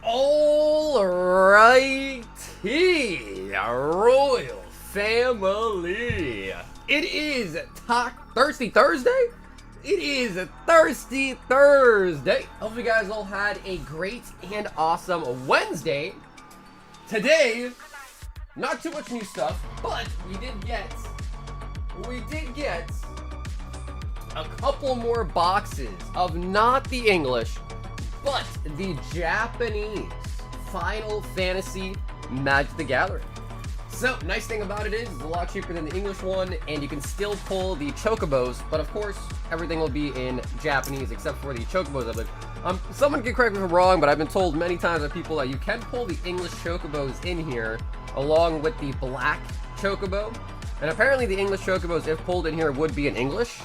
Alrighty, Royal Family. It is Thirsty Thursday. It is a Thirsty Thursday. Hope you guys all had a great and awesome Wednesday. Today, not too much new stuff, but we did get a couple more boxes of not the English, but the Japanese Final Fantasy Magic the Gathering. So, nice thing about it is it's a lot cheaper than the English one, and you can still pull the chocobos, but of course, everything will be in Japanese except for the chocobos. Someone can correct me if I'm wrong, but I've been told many times by people that you can pull the English chocobos in here along with the black chocobo. And apparently the English chocobos, if pulled in here, would be in English.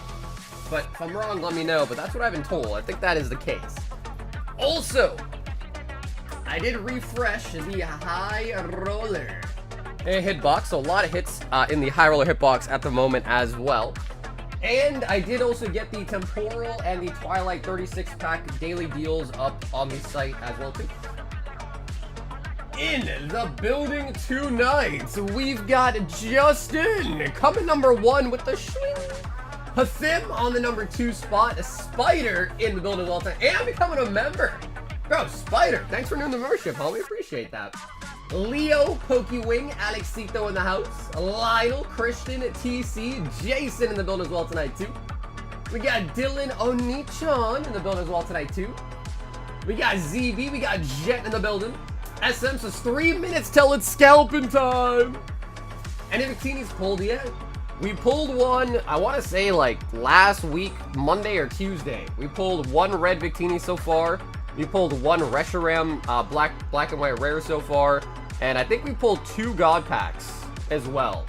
But if I'm wrong, let me know, but that's what I've been told. I think that is the case. Also, I did refresh the High Roller Hitbox, so a lot of hits in the High Roller Hitbox at the moment as well. And I did also get the Temporal and the Twilight 36-pack daily deals up on the site as well too. In the building tonight, we've got Justin coming number 1 with the swing. Hathim on the number 2 spot. A Spider in the building all time and becoming a member. Bro, Spider, thanks for doing the membership, homie. Appreciate that. Leo, Pokewing, Alexito in the house. Lionel, Christian, TC, Jason in the building as well tonight too. We got Dylan Onichan in the building as well tonight too. We got ZB, we got Jet in the building. SM says 3 minutes till it's scalping time. Any Victini's pulled yet? We pulled one, I want to say like last week, Monday or Tuesday. We pulled one red Victini so far. We pulled one Reshiram black and white rare so far. And I think we pulled 2 God packs as well.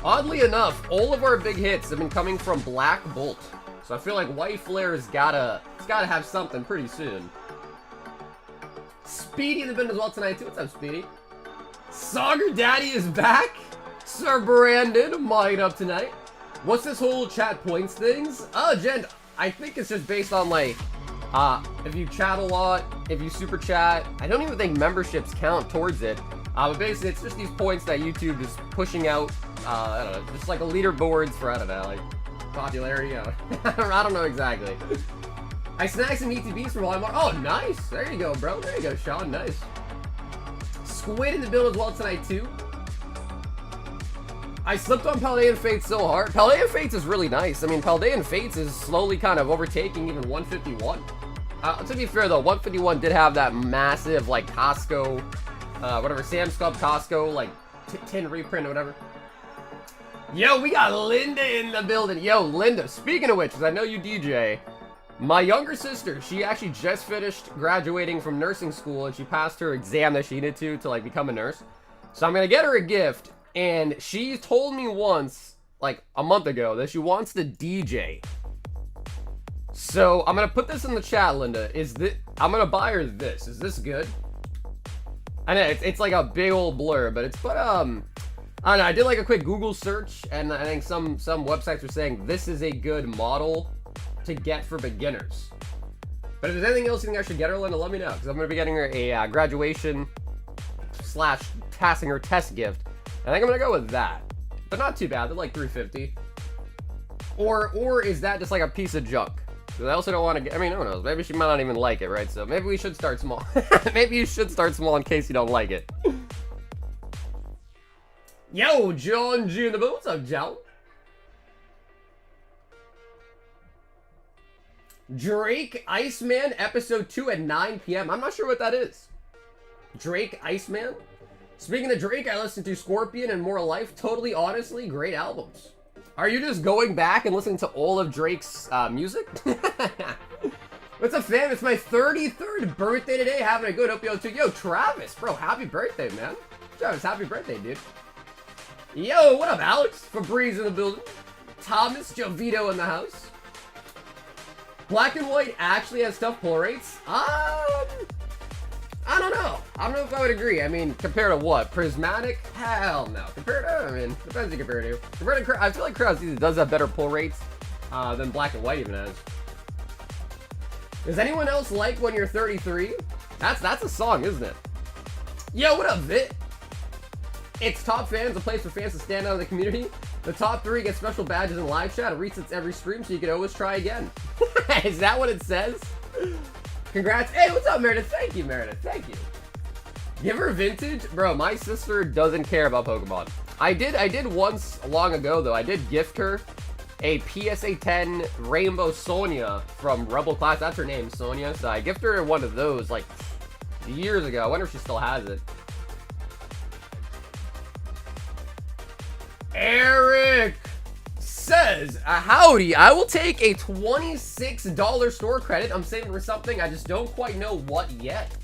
Oddly enough, all of our big hits have been coming from Black Bolt. So I feel like White Flare's gotta have something pretty soon. Speedy in the bin as well tonight too. What's up, Speedy? Sauger Daddy is back. Sir Brandon, mic up tonight. What's this whole chat points things? Oh, Jen, I think it's just based on like, if you chat a lot, if you super chat. I don't even think memberships count towards it. But basically, it's just these points that YouTube is pushing out. I don't know, just like a leaderboards for, I don't know, like popularity. I don't know exactly. I snagged some ETBs from Walmart. Oh, nice. There you go, bro. There you go, Sean. Nice. Squid in the build as well tonight, too. I slipped on Paldean Fates so hard. Paldean Fates is really nice. I mean, Paldean Fates is slowly kind of overtaking even 151. To be fair, though, 151 did have that massive, like, Costco, whatever, Sam's Club, Costco, like, tin reprint or whatever. Yo, we got Linda in the building. Yo, Linda, speaking of which, because I know you DJ, my younger sister, she actually just finished graduating from nursing school, and she passed her exam that she needed to like, become a nurse. So I'm going to get her a gift. And she told me once, like a month ago, that she wants to DJ. So I'm gonna put this in the chat, Linda. I'm gonna buy her this. Is this good? I know it's like a big old blur, but I don't know. I did like a quick Google search, and I think some websites were saying this is a good model to get for beginners. But if there's anything else you think I should get her, Linda, let me know, because I'm gonna be getting her a graduation / passing her test gift. I think I'm gonna go with that. But not too bad, they're like $350. Or is that just like a piece of junk? Because I also don't want to get, I mean, who knows, maybe she might not even like it, right? So maybe we should start small. Maybe you should start small in case you don't like it. Yo, John G in the booth. What's up, John? Drake Iceman episode 2 at 9 p.m. I'm not sure what that is. Drake Iceman? Speaking of Drake, I listened to Scorpion and More Life. Totally, honestly, great albums. Are you just going back and listening to all of Drake's music? What's up, fam? It's my 33rd birthday today. Having a good hope you too. Yo, Travis, bro, happy birthday, man. Travis, happy birthday, dude. Yo, what up, Alex? Febreze in the building. Thomas Jovito in the house. Black and white actually has tough pull rates. I don't know. I don't know if I would agree. I mean, compared to what? Prismatic? Hell no. Compared to, I mean, depends who you compare to. Compared to, I feel like Kraus does have better pull rates than black and white even has. Does anyone else like when you're 33? That's a song, isn't it? Yo, what up, Vit? It's Top Fans, a place for fans to stand out in the community. The top 3 get special badges in live chat. It resets every stream, so you can always try again. Is that what it says? Congrats. Hey, what's up, Meredith? Thank you, Meredith. Thank you. Give her vintage? Bro, my sister doesn't care about Pokemon. I did once long ago, though. I did gift her a PSA 10 Rainbow Sonia from Rebel Class. That's her name, Sonia. So I gifted her one of those, like, years ago. I wonder if she still has it. Eric says, howdy, I will take a $26 store credit. I'm saving for something. I just don't quite know what yet.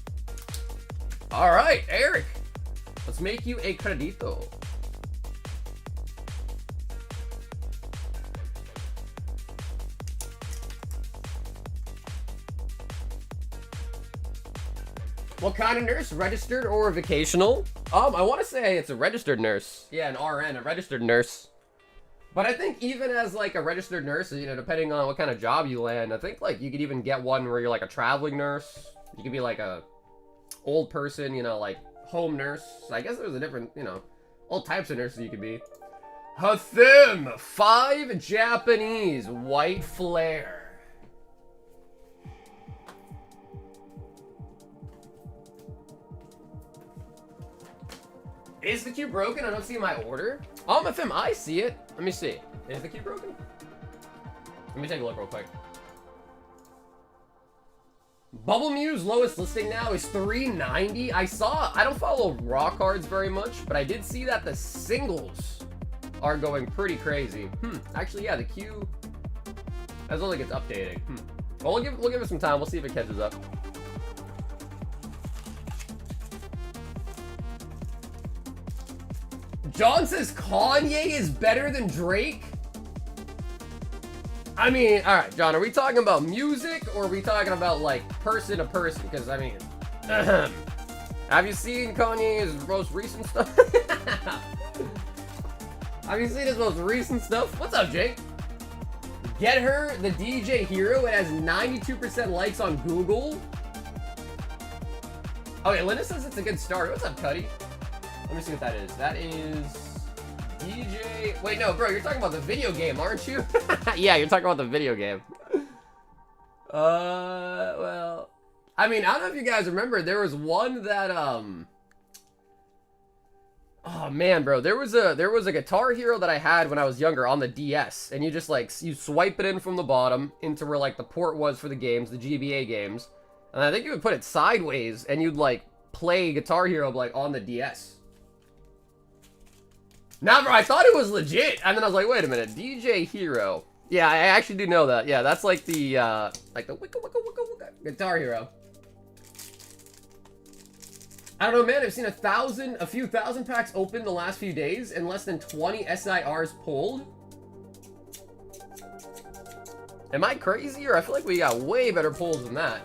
All right, Eric. Let's make you a credito. What kind of nurse? Registered or vocational? I want to say it's a registered nurse. Yeah, an RN, a registered nurse. But I think even as like a registered nurse, you know, depending on what kind of job you land, I think like you could even get one where you're like a traveling nurse. You could be like a old person, you know, like home nurse. I guess there's a different, you know, all types of nurses you could be. Hathim, 5 Japanese, white flare. Is the queue broken? I don't see my order. FM, I see it. Let me see. Is the queue broken? Let me take a look real quick. Bubble Mew's lowest listing now is $3.90. I don't follow raw cards very much, but I did see that the singles are going pretty crazy. Actually, yeah, the queue as long as it gets updating. Well, we'll give it some time. We'll see if it catches up. John says Kanye is better than Drake? I mean, alright, John, are we talking about music or are we talking about, like, person to person? Because, I mean, have you seen Kanye's most recent stuff? Have you seen his most recent stuff? What's up, Jake? Get her the DJ Hero. It has 92% likes on Google. Okay, Linda says it's a good start. What's up, Cuddy? Let me see what that is. That is DJ. Wait, no, bro, you're talking about the video game, aren't you? Yeah, you're talking about the video game. Well, I mean, I don't know if you guys remember, there was one that oh man, bro, there was a Guitar Hero that I had when I was younger on the DS, and you just like you swipe it in from the bottom into where like the port was for the games, the GBA games, and I think you would put it sideways and you'd like play Guitar Hero like on the DS. Nah, bro, I thought it was legit, and then I was like, wait a minute, DJ Hero. Yeah, I actually do know that. Yeah, that's like the wicka wicka wicka wicka Guitar Hero. I don't know, man. I've seen a few thousand packs open the last few days, and less than 20 SIRs pulled. Am I crazy, or I feel like we got way better pulls than that?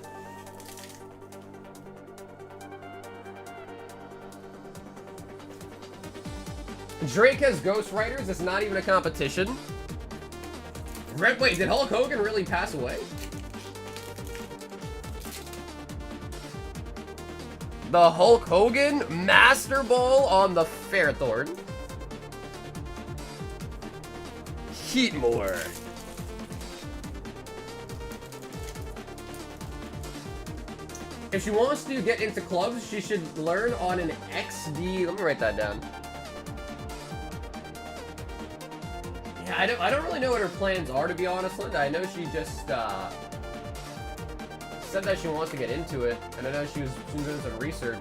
Drake has Ghost Riders. It's not even a competition. Wait, did Hulk Hogan really pass away? The Hulk Hogan Master Ball on the Ferrothorn. Heatmore. If she wants to get into clubs, she should learn on an XD. Let me write that down. Yeah, I don't really know what her plans are, to be honest, Linda. I know she just said that she wants to get into it, and I know she was doing some research.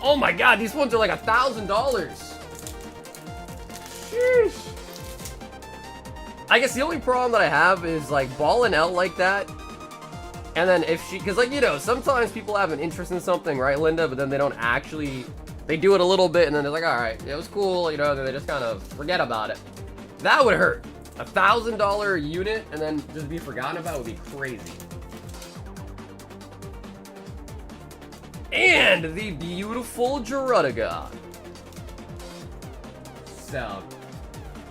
Oh my god, these ones are like $1,000. Sheesh. I guess the only problem that I have is like balling out like that, and then if she, because like, you know, sometimes people have an interest in something, right, Linda, but then they don't actually, they do it a little bit and then they're like, all right, it was cool, you know, and then they just kind of forget about it. That would hurt. $1,000 unit and then just be forgotten about would be crazy. And the beautiful Gerudogon. So,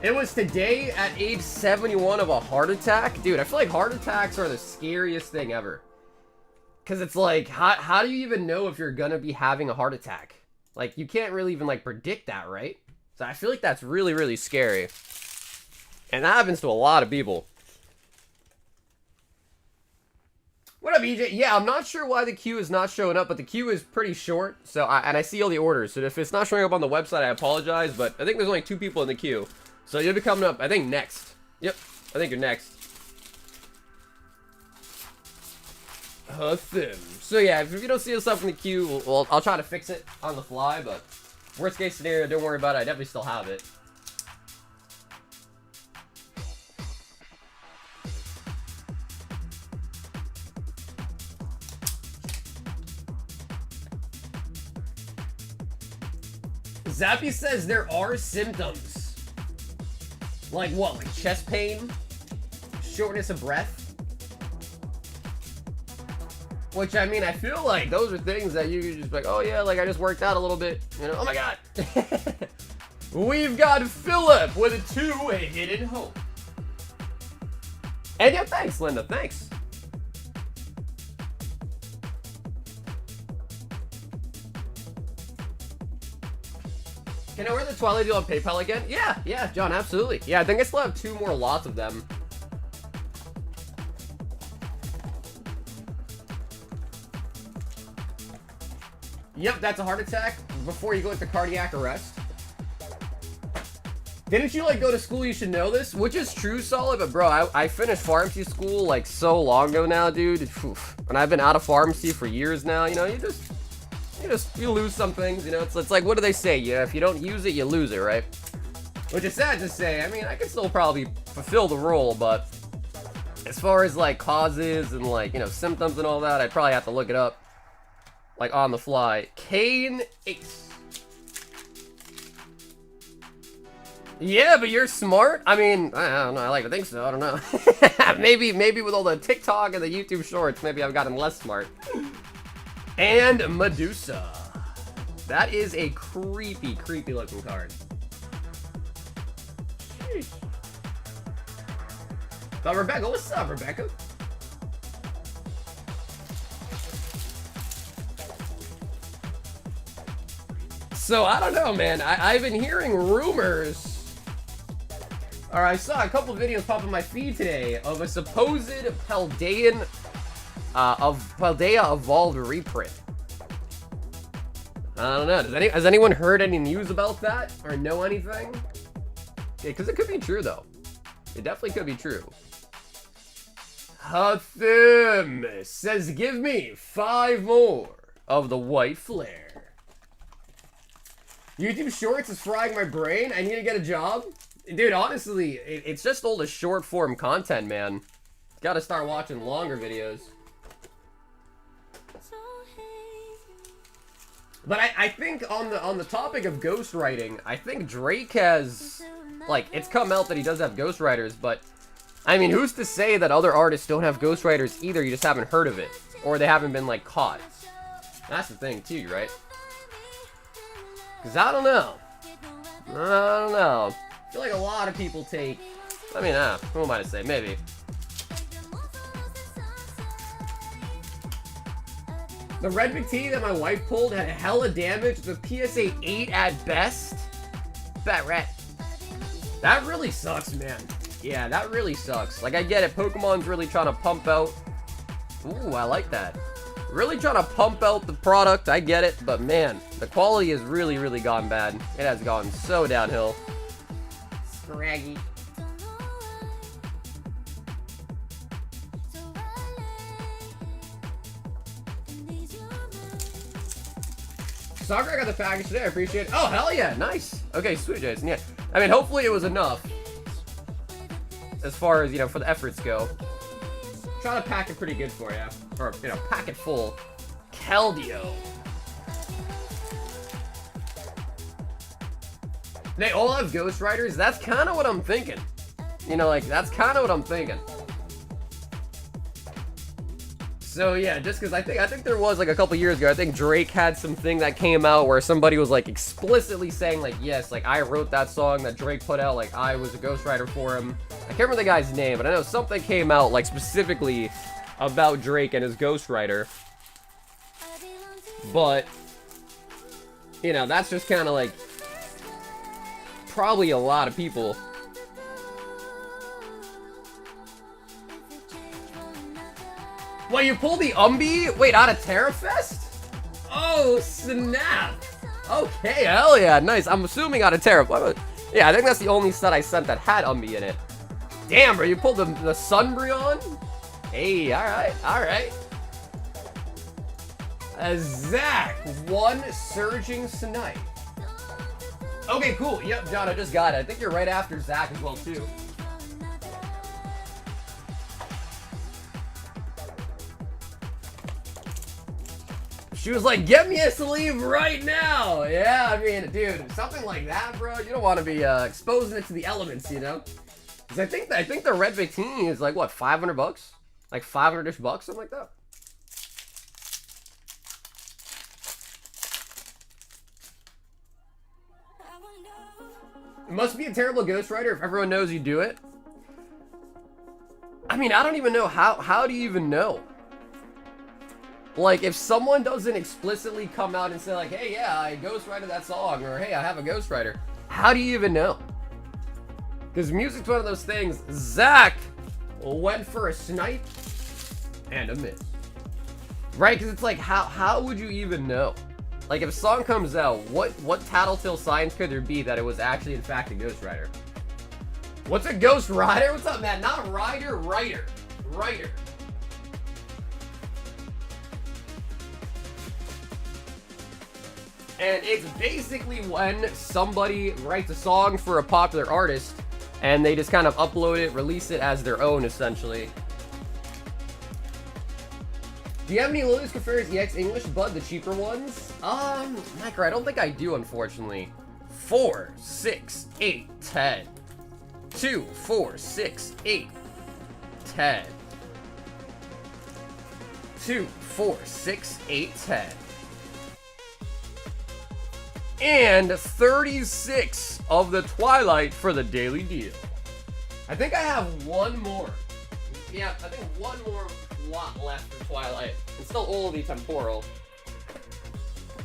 it was today at age 71 of a heart attack. Dude, I feel like heart attacks are the scariest thing ever. Because it's like, how do you even know if you're gonna be having a heart attack? Like, you can't really even, like, predict that, right? So I feel like that's really, really scary. And that happens to a lot of people. What up, EJ? Yeah, I'm not sure why the queue is not showing up, but the queue is pretty short. So, I see all the orders. So if it's not showing up on the website, I apologize. But I think there's only 2 people in the queue. So you'll be coming up, I think, next. Yep, I think you're next. So yeah, if you don't see yourself in the queue, well, I'll try to fix it on the fly, but worst case scenario, don't worry about it. I definitely still have it. Zappy says there are symptoms. Like what? Like chest pain? Shortness of breath? Which, I mean, I feel like those are things that you can just be like, oh yeah, like I just worked out a little bit. You know, oh my god. We've got Philip with a 2 hidden hope. And yeah, thanks, Linda, thanks. Can I wear the Twilight deal on PayPal again? Yeah, John, absolutely. Yeah, I think I still have 2 more lots of them. Yep, that's a heart attack before you go into cardiac arrest. Didn't you, like, go to school? You should know this, which is true, Solid, but bro, I finished pharmacy school, like, so long ago now, dude. Oof. And I've been out of pharmacy for years now, you know, you lose some things, you know, it's like, what do they say? Yeah, if you don't use it, you lose it, right? Which is sad to say. I mean, I could still probably fulfill the role, but as far as, like, causes and, like, you know, symptoms and all that, I'd probably have to look it up. Like, on the fly. Kane Ace. Yeah, but you're smart. I mean, I don't know. I like to think so. I don't know. maybe with all the TikTok and the YouTube shorts, maybe I've gotten less smart. And Medusa. That is a creepy, creepy looking card. Sheesh. But Rebecca, what's up, Rebecca? So, I don't know, man. I've been hearing rumors. Or I saw a couple videos pop in my feed today of a supposed Paldea Evolved reprint. I don't know. Has anyone heard any news about that? Or know anything? Yeah, because it could be true, though. It definitely could be true. Hathim says, give me 5 more of the white flare. YouTube Shorts is frying my brain. I need to get a job. Dude, honestly, it's just all the short form content, man. Gotta start watching longer videos. But I think on the topic of ghostwriting, I think Drake has, like, it's come out that he does have ghostwriters, but I mean, who's to say that other artists don't have ghostwriters either? You just haven't heard of it, or they haven't been, like, caught. That's the thing too, right? Because I don't know. I feel like a lot of people take... I mean, who am I to say? Maybe. The red McT that my wife pulled had hella damage. The PSA 8 at best. Fat rat. That really sucks, man. Yeah, that really sucks. Like, I get it. Pokemon's really trying to pump out... Ooh, I like that. Really trying to pump out the product, I get it, but man, the quality has really, really gone bad. It has gone so downhill. Scraggy. Soccer, I got the package today, I appreciate it. Oh, hell yeah, nice. Okay, sweet, Jason, yeah. I mean, hopefully it was enough. As far as, you know, for the efforts go. Try to pack it pretty good for you. Or, you know, pack it full. Keldeo. They all have ghostwriters? That's kind of what I'm thinking. You know, like, that's kind of what I'm thinking. So, yeah, just because I think there was, like, a couple years ago, I think Drake had something that came out where somebody was, like, explicitly saying, like, yes, like, I wrote that song that Drake put out, like, I was a ghostwriter for him. I can't remember the guy's name, but I know something came out, like, specifically about Drake and his ghostwriter. But, you know, that's just kind of like probably a lot of people. Well, you pulled the Wait, out of Terrafest? Oh, snap. Okay, hell yeah, nice. I'm assuming out of Terra. Yeah, I think that's the only set I sent that had in it. Damn, bro, you pulled the Sunbreon? Hey, alright, alright. Zach, 1 Surging Snipe. Okay, cool. Yep, John, I just got it. I think you're right after Zach as well, too. She was like, get me a sleeve right now. Yeah, I mean, dude, something like that, bro. You don't want to be exposing it to the elements, you know? Because I think the red bikini is like, what, 500 bucks? Like 500-ish bucks, something like that. It must be a terrible Ghost Rider if everyone knows you do it. I mean, I don't even know how do you even know? Like, if someone doesn't explicitly come out and say, like, hey, yeah, I Ghost Rider that song, or hey, I have a Ghost Rider, how do you even know? Because music's one of those things. Zach went for a snipe and a miss. Right? Because it's like, how would you even know? Like, if a song comes out, what tattletale signs could there be that it was actually, in fact, a Ghost Rider? What's a Ghost Rider? What's up, man? Not Rider, Rider. Rider. And it's basically when somebody writes a song for a popular artist and they just kind of upload it, release it as their own, essentially. Do you have any Lilius Cafer's EX English, Bud, the cheaper ones? Micro, I don't think I do, unfortunately. 4, 6, 8, 10. 2, 4, 6, 8, 10. 2, 4, 6, 8, 10. And 36 of the Twilight for the daily deal. I think I have one more. Yeah, I think one more lot left for Twilight. It's still Oldie Temporal.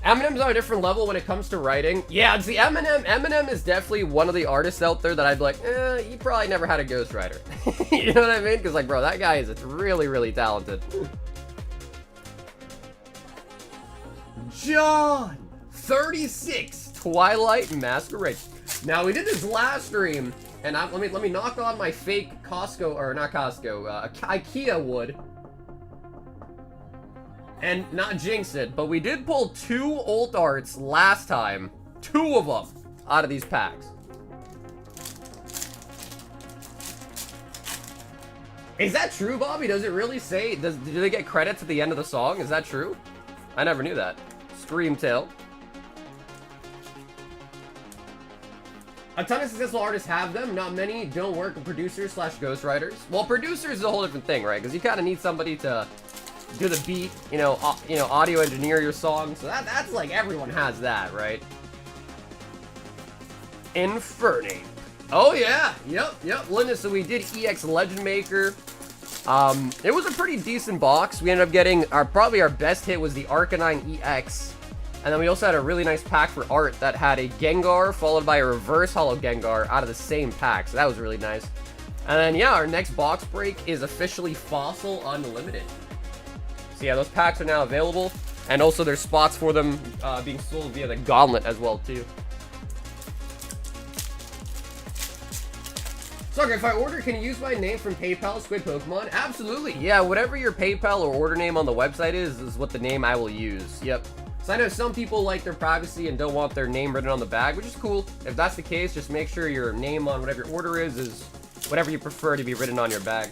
Eminem's on a different level when it comes to writing. Yeah, see, Eminem is definitely one of the artists out there that I'd be like, he probably never had a Ghost Rider. You know what I mean? Because, like, bro, that guy is really, really talented. John! 36 Twilight Masquerade. Now, we did this last stream, and let me knock on my fake Costco, or not Costco, IKEA wood, and not jinx it, but we did pull 2 ult arts last time, 2 of them out of these packs. Is that true, Bobby? Does it really say, do they get credits at the end of the song? Is that true? I never knew that. Screamtail. A ton of successful artists have them. Not many don't work with producers / ghostwriters. Well, producers is a whole different thing, right? Because you kind of need somebody to do the beat, you know, audio engineer your song. So that's like everyone has that, right? Infernape. Oh yeah, yep. Linda, so we did EX Legend Maker. It was a pretty decent box. We ended up getting probably our best hit was the Arcanine EX. And then we also had a really nice pack for art that had a Gengar followed by a reverse holo Gengar out of the same pack. So that was really nice. And then, yeah, our next box break is officially Fossil Unlimited. So yeah, those packs are now available. And also there's spots for them being sold via the Gauntlet as well, too. Sorry, if I order, can you use my name from PayPal, Squid Pokemon? Absolutely. Yeah, whatever your PayPal or order name on the website is what the name I will use. Yep. So I know some people like their privacy and don't want their name written on the bag, which is cool. If that's the case, just make sure your name on whatever your order is whatever you prefer to be written on your bag.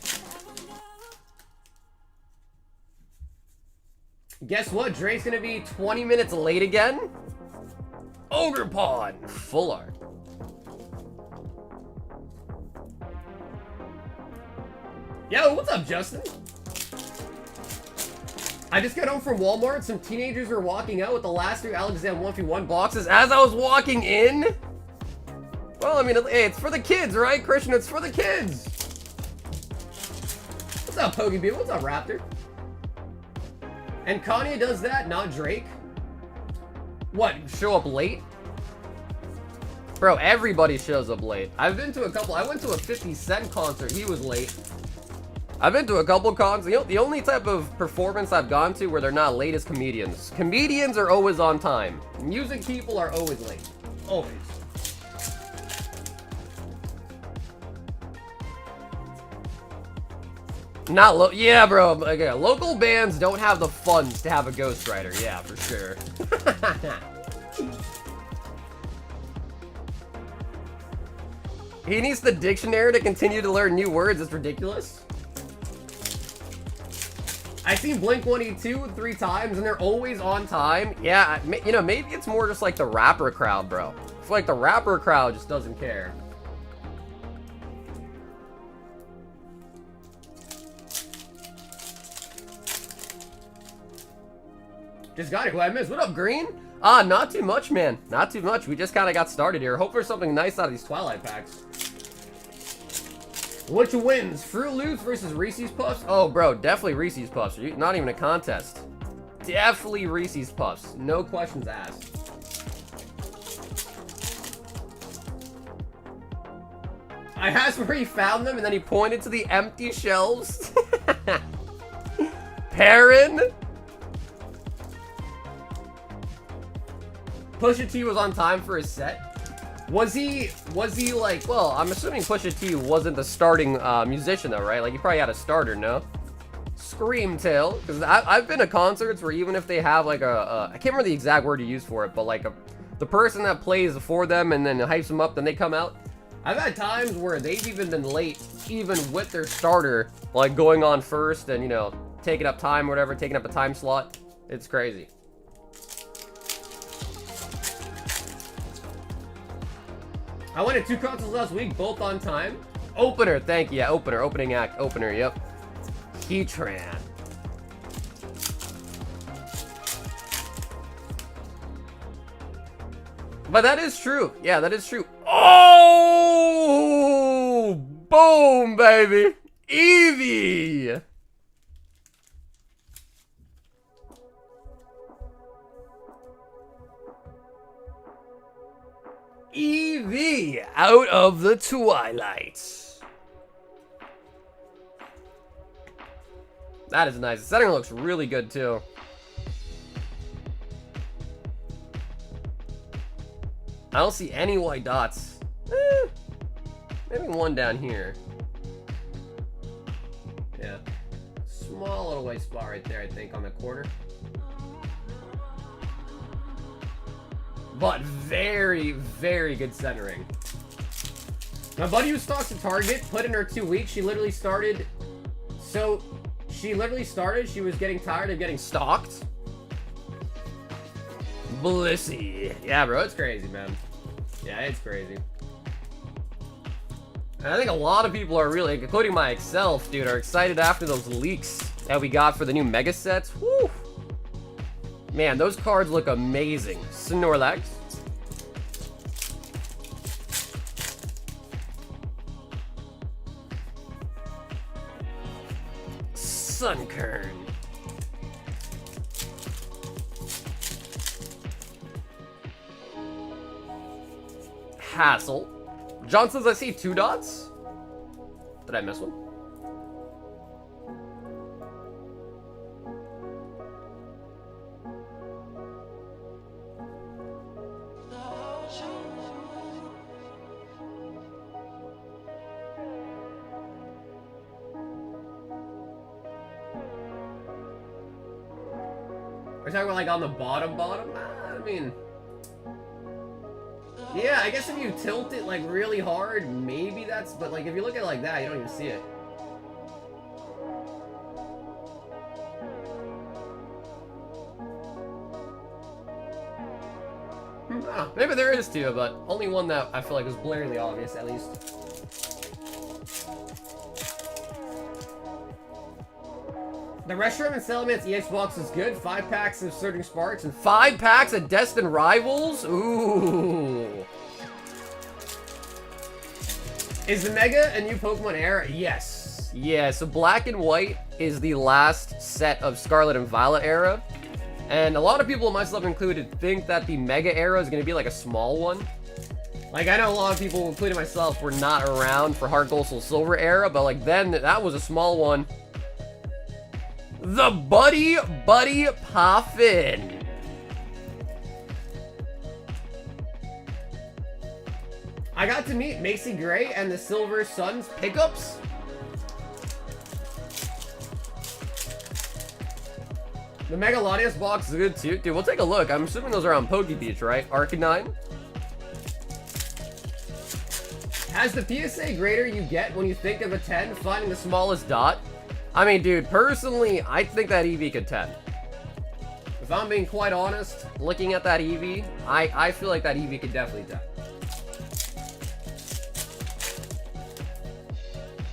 Guess what? Drake's gonna be 20 minutes late again? Ogerpon, full art. Yo, what's up, Justin? I just got home from Walmart. Some teenagers were walking out with the last 3 Alakazam 1v1 boxes as I was walking in. Well, I mean, hey, it's for the kids, right, Christian? It's for the kids. What's up, Pokebee? What's up, Raptor? And Kanye does that, not Drake. What, show up late? Bro, everybody shows up late. I've been to a couple. I went to a 50 Cent concert. He was late. I've been to a couple concerts. You know, the only type of performance I've gone to where they're not late is comedians. Comedians are always on time. Music people are always late. Always. Not yeah, bro. Okay, local bands don't have the funds to have a ghostwriter. Yeah, for sure. He needs the dictionary to continue to learn new words. It's ridiculous. I've seen Blink-182 3 times, and they're always on time. Yeah, you know, maybe it's more just like the rapper crowd, bro. I feel like the rapper crowd just doesn't care. Just got it. Who I missed? What up, Green? Not too much, man. Not too much. We just kind of got started here. Hope there's something nice out of these Twilight packs. Which wins? Fruit Loops versus Reese's Puffs? Oh, bro, definitely Reese's Puffs. Not even a contest. Definitely Reese's Puffs. No questions asked. I asked where he found them, and then he pointed to the empty shelves. Perrin? Pusha T was on time for his set. Was he like, well, I'm assuming Pusha T wasn't the starting musician though, right? Like, he probably had a starter, no? Screamtail, because I've been to concerts where even if they have like I can't remember the exact word you use for it, but like the person that plays for them and then hypes them up, then they come out. I've had times where they've even been late, even with their starter, like going on first and, you know, taking up time or whatever, taking up a time slot. It's crazy. I went to 2 concerts last week, both on time. Opener, thank you. Yeah, opener, opening act, opener, yep. Heatran. But that is true. Yeah, that is true. Oh! Boom, baby. Eevee. Eevee out of the Twilight. That is nice. The setting looks really good too. I don't see any white dots. Maybe one down here. Yeah. Small little white spot right there, I think, on the corner. But very, very good centering. My buddy who stocks at Target put in her 2 weeks. She literally started. So, she was getting tired of getting stalked. Blissey. Yeah, bro, it's crazy, man. Yeah, it's crazy. And I think a lot of people are really, including myself, dude, are excited after those leaks that we got for the new mega sets. Woo! Man, those cards look amazing. Snorlax. Sunkern. Hassel. Johnson's, I see 2 dots. Did I miss one? We're talking about like on the bottom? I mean, yeah, I guess if you tilt it like really hard, maybe that's, but like if you look at it like that, you don't even see it. Oh, maybe there is 2, but only one that I feel like was blaringly obvious, at least. The Restaurant and Settlements EX box is good. 5 packs of Surging Sparks and 5 packs of Destined Rivals. Ooh. Is the Mega a new Pokemon era? Yes. Yeah, so Black and White is the last set of Scarlet and Violet era. And a lot of people, myself included, think that the Mega Era is going to be like a small one. Like, I know a lot of people, including myself, were not around for Heart Gold Soul Silver Era, but like then, that was a small one. The Buddy Poffin. I got to meet Macy Gray and the Silver Suns pickups. The Megalodius box is good too. Dude, we'll take a look. I'm assuming those are on Poke Beach, right? Arcanine. Has the PSA grader you get when you think of a 10 finding the smallest dot? I mean, dude, personally, I think that Eevee could 10. If I'm being quite honest, looking at that Eevee, I feel like that Eevee could definitely 10.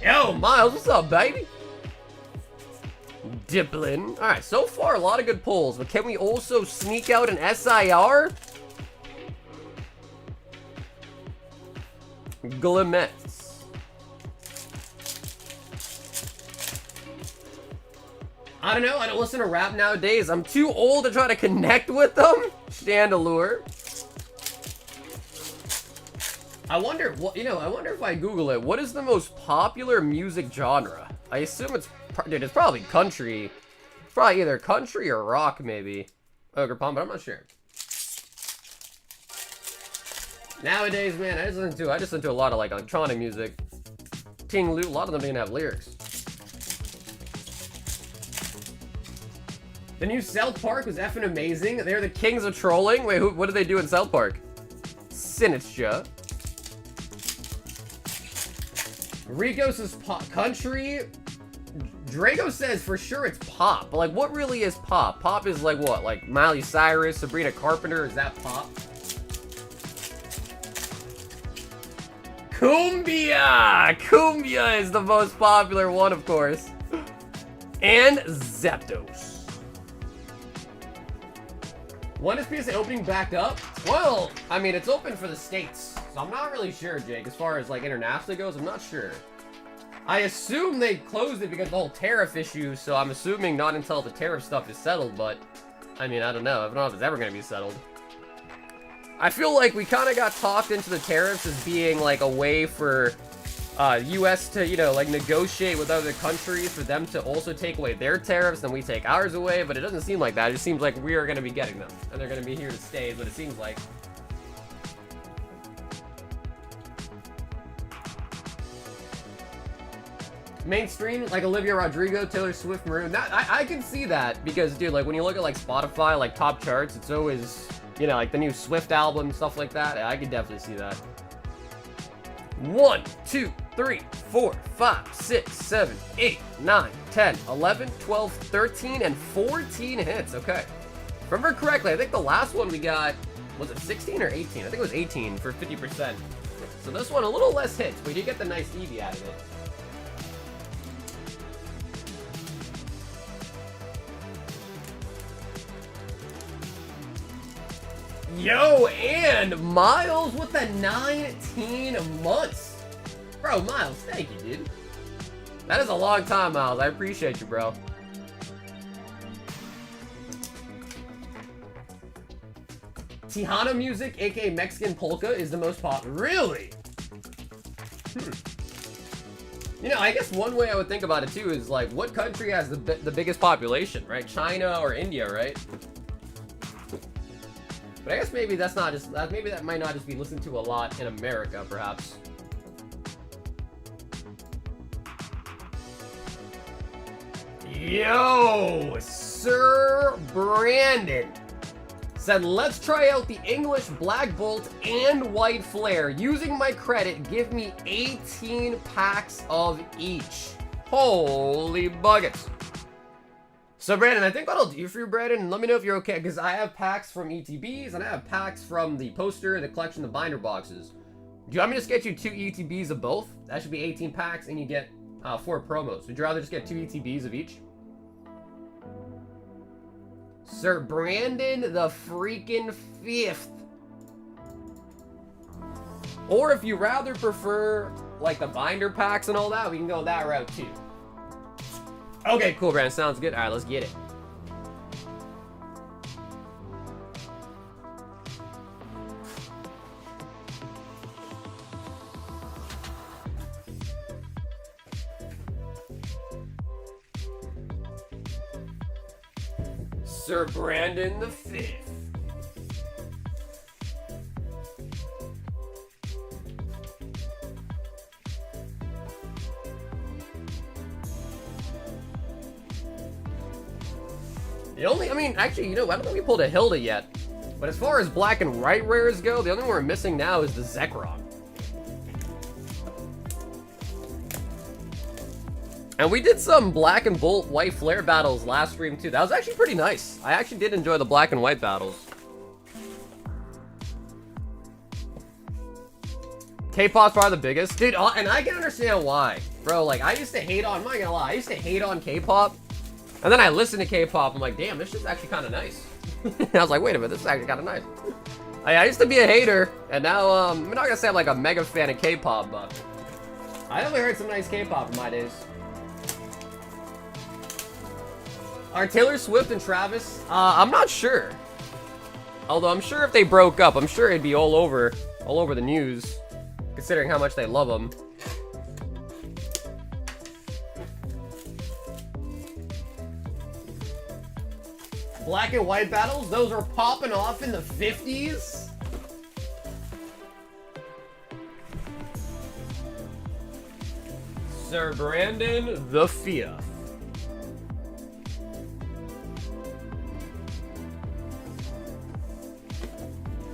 Yo, Miles, what's up, baby? Diplin. Alright, so far, a lot of good pulls, but can we also sneak out an SIR? Glimmets. I don't know, I don't listen to rap nowadays. I'm too old to try to connect with them. Chandelure. I wonder, what, I wonder if I Google it, what is the most popular music genre? I assume it's, dude, it's probably country. It's probably either country or rock, maybe. Ogre Palm, but I'm not sure. Nowadays, man, I just listen to a lot of, like, electronic music. Ting Lu, a lot of them didn't have lyrics. The new South Park was effing amazing. They're the kings of trolling. Wait, what did they do in South Park? Sinistcha. Rico says pop country. Drago says for sure it's pop. But like, what really is pop? Pop is like what? Like Miley Cyrus, Sabrina Carpenter. Is that pop? Cumbia! Cumbia is the most popular one, of course. And Zapdos. When is PSA opening back up? Well, I mean, it's open for the States. So I'm not really sure, Jake. As far as, like, internationally goes, I'm not sure. I assume they closed it because of the whole tariff issue, so I'm assuming not until the tariff stuff is settled, but, I mean, I don't know. I don't know if it's ever going to be settled. I feel like we kind of got talked into the tariffs as being, like, a way for U.S. to, like, negotiate with other countries for them to also take away their tariffs, and we take ours away, but it doesn't seem like that. It just seems like we are going to be getting them, and they're going to be here to stay, is what it seems like. Mainstream, like Olivia Rodrigo, Taylor Swift, Maroon. I can see that, because, dude, like, when you look at, like, Spotify, like, top charts, it's always, like, the new Swift album, stuff like that. I could definitely see that. 1, 2, 3, 4, 5, 6, 7, 8, 9, 10, 11, 12, 13, and 14 hits. Okay. If I remember correctly, I think the last one we got, was it 16 or 18? I think it was 18 for 50%. So this one, a little less hits, but you get the nice Eevee out of it. Yo, and Miles with the 19 months. Bro, Miles, thank you, dude. That is a long time, Miles. I appreciate you, bro. Tejano music, aka Mexican polka, is the most popular. Really? I guess one way I would think about it, too, is, like, what country has the biggest population, right? China or India, right? But I guess maybe that's not just that. Maybe that might not just be listened to a lot in America, perhaps. Yo, Sir Brandon said, let's try out the English Black Bolt and White Flare. Using my credit, give me 18 packs of each. Holy buckets. So, Brandon, I think that'll do for you, Brandon. Let me know if you're okay, because I have packs from ETBs, and I have packs from the poster, the collection, the binder boxes. Do you want me to just get you 2 ETBs of both? That should be 18 packs, and you get 4 promos. Would you rather just get 2 ETBs of each? Sir Brandon the freaking 5th. Or if you rather prefer, like, the binder packs and all that, we can go that route, too. Okay, cool, Brandon. Sounds good. All right, let's get it. Sir Brandon the Fifth. The only, I mean, actually, you know, I don't think we pulled a Hilda yet. But as far as black and white rares go, the only one we're missing now is the Zekrom. And we did some black and white flare battles last stream too. That was actually pretty nice. I actually did enjoy the black and white battles. K-pop's probably the biggest. Dude, and I can understand why. Bro, like, I used to hate on, I'm not gonna lie, I used to hate on K-pop. And then I listened to K-pop, I'm like, damn, this shit's actually kind of nice. I was like, wait a minute, this is actually kind of nice. I used to be a hater, and now, I'm not gonna say I'm like a mega fan of K-pop, but I definitely heard some nice K-pop in my days. Are Taylor Swift and Travis? I'm not sure. Although I'm sure if they broke up, I'm sure it'd be all over the news, considering how much they love them. Black and white battles, those were popping off in the 50s. Sir Brandon the Fifth.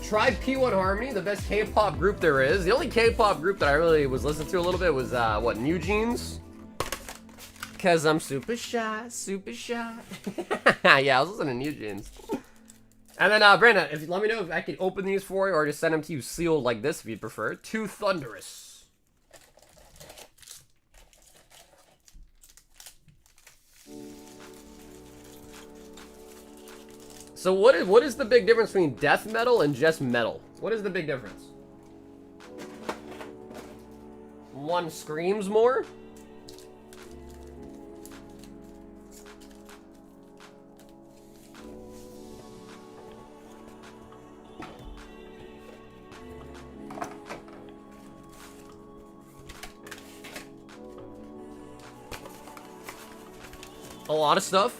Tried P1 Harmony, the best K-pop group there is. The only K-pop group that I really was listening to a little bit was, what, New Jeans? Cause I'm super shy, super shy. Yeah, I was listening to New Jeans. And then, Brandon, let me know if I can open these for you or just send them to you sealed like this if you'd prefer. Too Thunderous. So what is the big difference between death metal and just metal? What is the big difference? One screams more? A lot of stuff.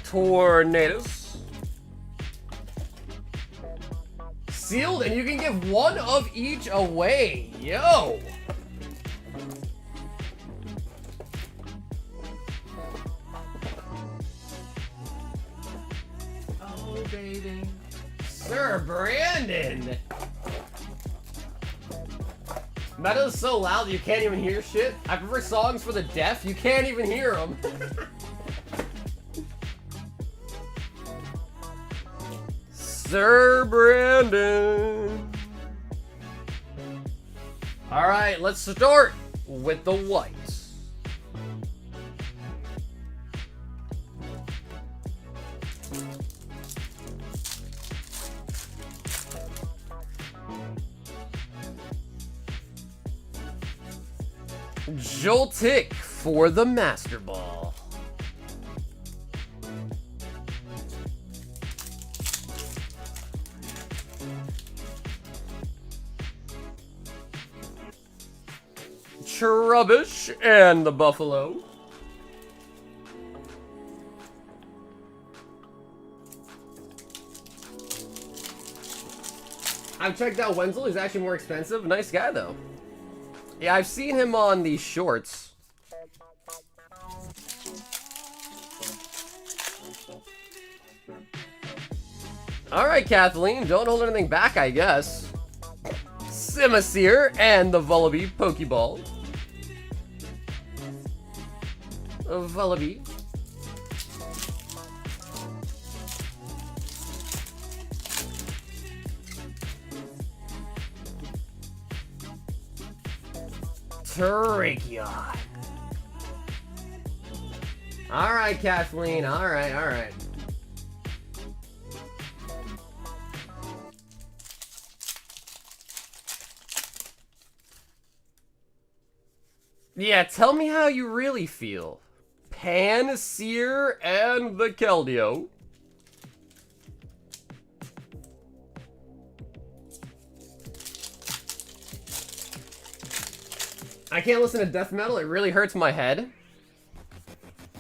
Tornadoes. Sealed, and you can give one of each away. Yo. Oh, baby. Sir Brandon. Metal is so loud that you can't even hear shit. I prefer songs for the deaf. You can't even hear them. Sir Brandon. All right, let's start with the whites. Joltik for the Master Ball. Trubbish and the Buffalo. I've checked out Wenzel. He's actually more expensive. Nice guy, though. Yeah, I've seen him on these shorts. Alright, Kathleen. Don't hold anything back, I guess. Simisear and the Vullaby Pokeball. Vullaby. Terrakion. Alright, Kathleen. Alright, alright. Yeah, tell me how you really feel. Pansear and the Keldeo. I can't listen to death metal. It really hurts my head.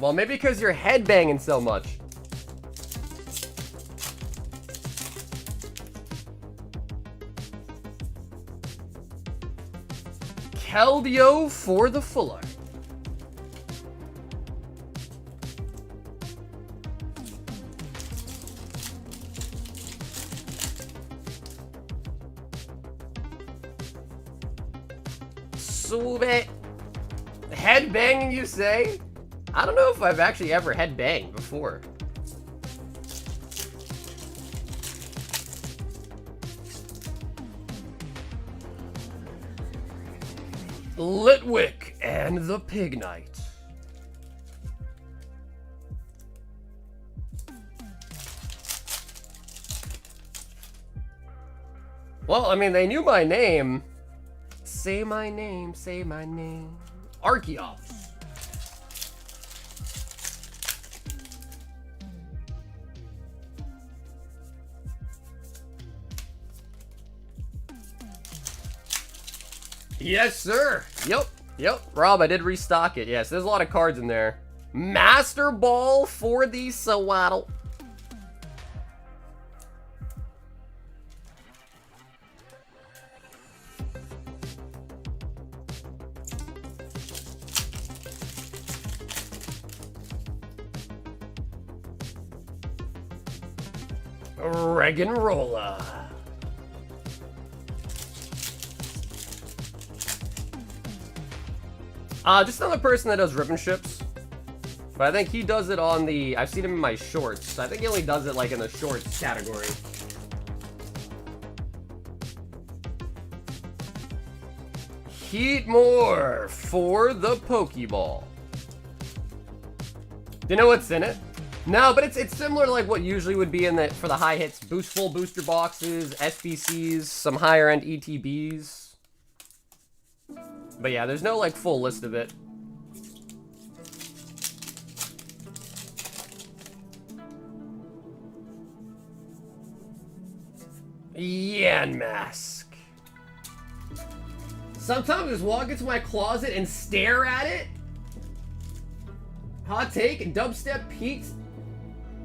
Well, maybe because you're headbanging so much. Keldeo for the fuller. Sube. Headbanging, you say? I don't know if I've actually ever headbanged before. Litwick and the Pig Knight. Well, I mean, they knew my name. Say my name, say my name. Archeops. Yes, sir. Yep. Rob, I did restock it. Yes, there's a lot of cards in there. Master Ball for the Sawaddle. Reganrola. Just another person that does ribbon ships. But I think he does it on the... I've seen him in my shorts. I think he only does it like in the shorts category. Heatmore for the Pokeball. Do you know what's in it? No, but it's similar to like what usually would be in the for the high hits. Full booster boxes, SBCs, some higher end ETBs. But yeah, there's no like full list of it. Yanmask. Sometimes I just walk into my closet and stare at it. Hot take, Dubstep peaked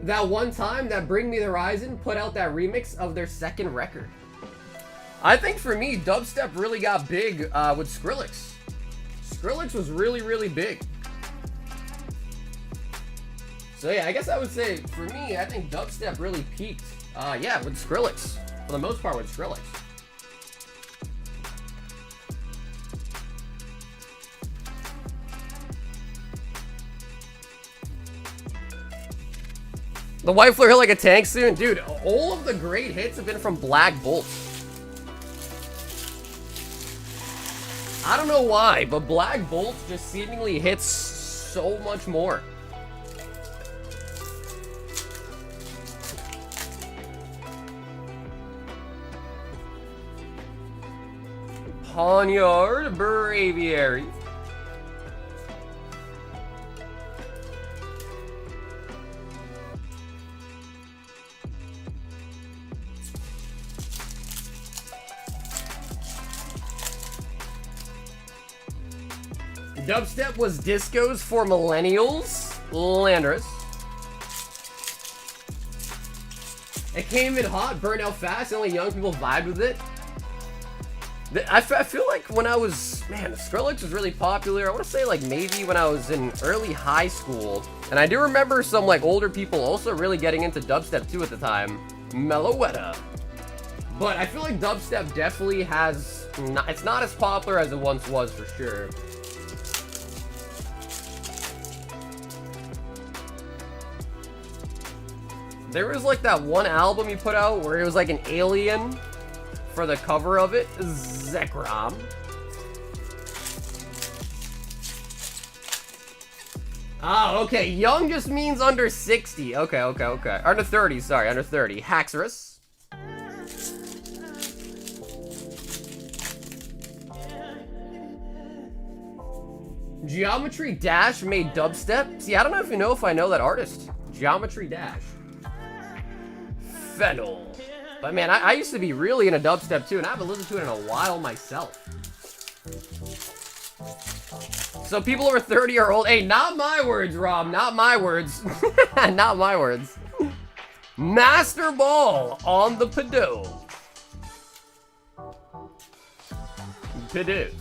that one time that Bring Me the Horizon put out that remix of their second record. I think for me, dubstep really got big with Skrillex. Skrillex was really, really big. So yeah, I guess I would say, for me, I think dubstep really peaked, yeah, with Skrillex. For the most part, with Skrillex. The White Flare hit like a tank soon? Dude, all of the great hits have been from Black Bolt. I don't know why, but Black Bolt just seemingly hits so much more. Poniard Braviary. Dubstep was discos for millennials. Landorus. It came in hot, burned out fast, and only young people vibed with it. I feel like when I was... Man, Skrillex was really popular. I want to say like maybe when I was in early high school. And I do remember some like older people also really getting into dubstep too at the time. Meloetta. But I feel like dubstep definitely has... It's not as popular as it once was for sure. There was like that one album he put out where it was like an alien for the cover of it. Zekrom. Ah, okay. Young just means under 60. Okay. Under 30, sorry. Under 30. Haxorus. Geometry Dash made dubstep. See, I don't know if you know if I know that artist. Geometry Dash. Fennel. But man, I used to be really into dubstep too, and I haven't listened to it in a while myself. So people over 30 are old. Hey, not my words, Rob. Not my words. Not my words. Master Ball on the Pidoo. Pidoo.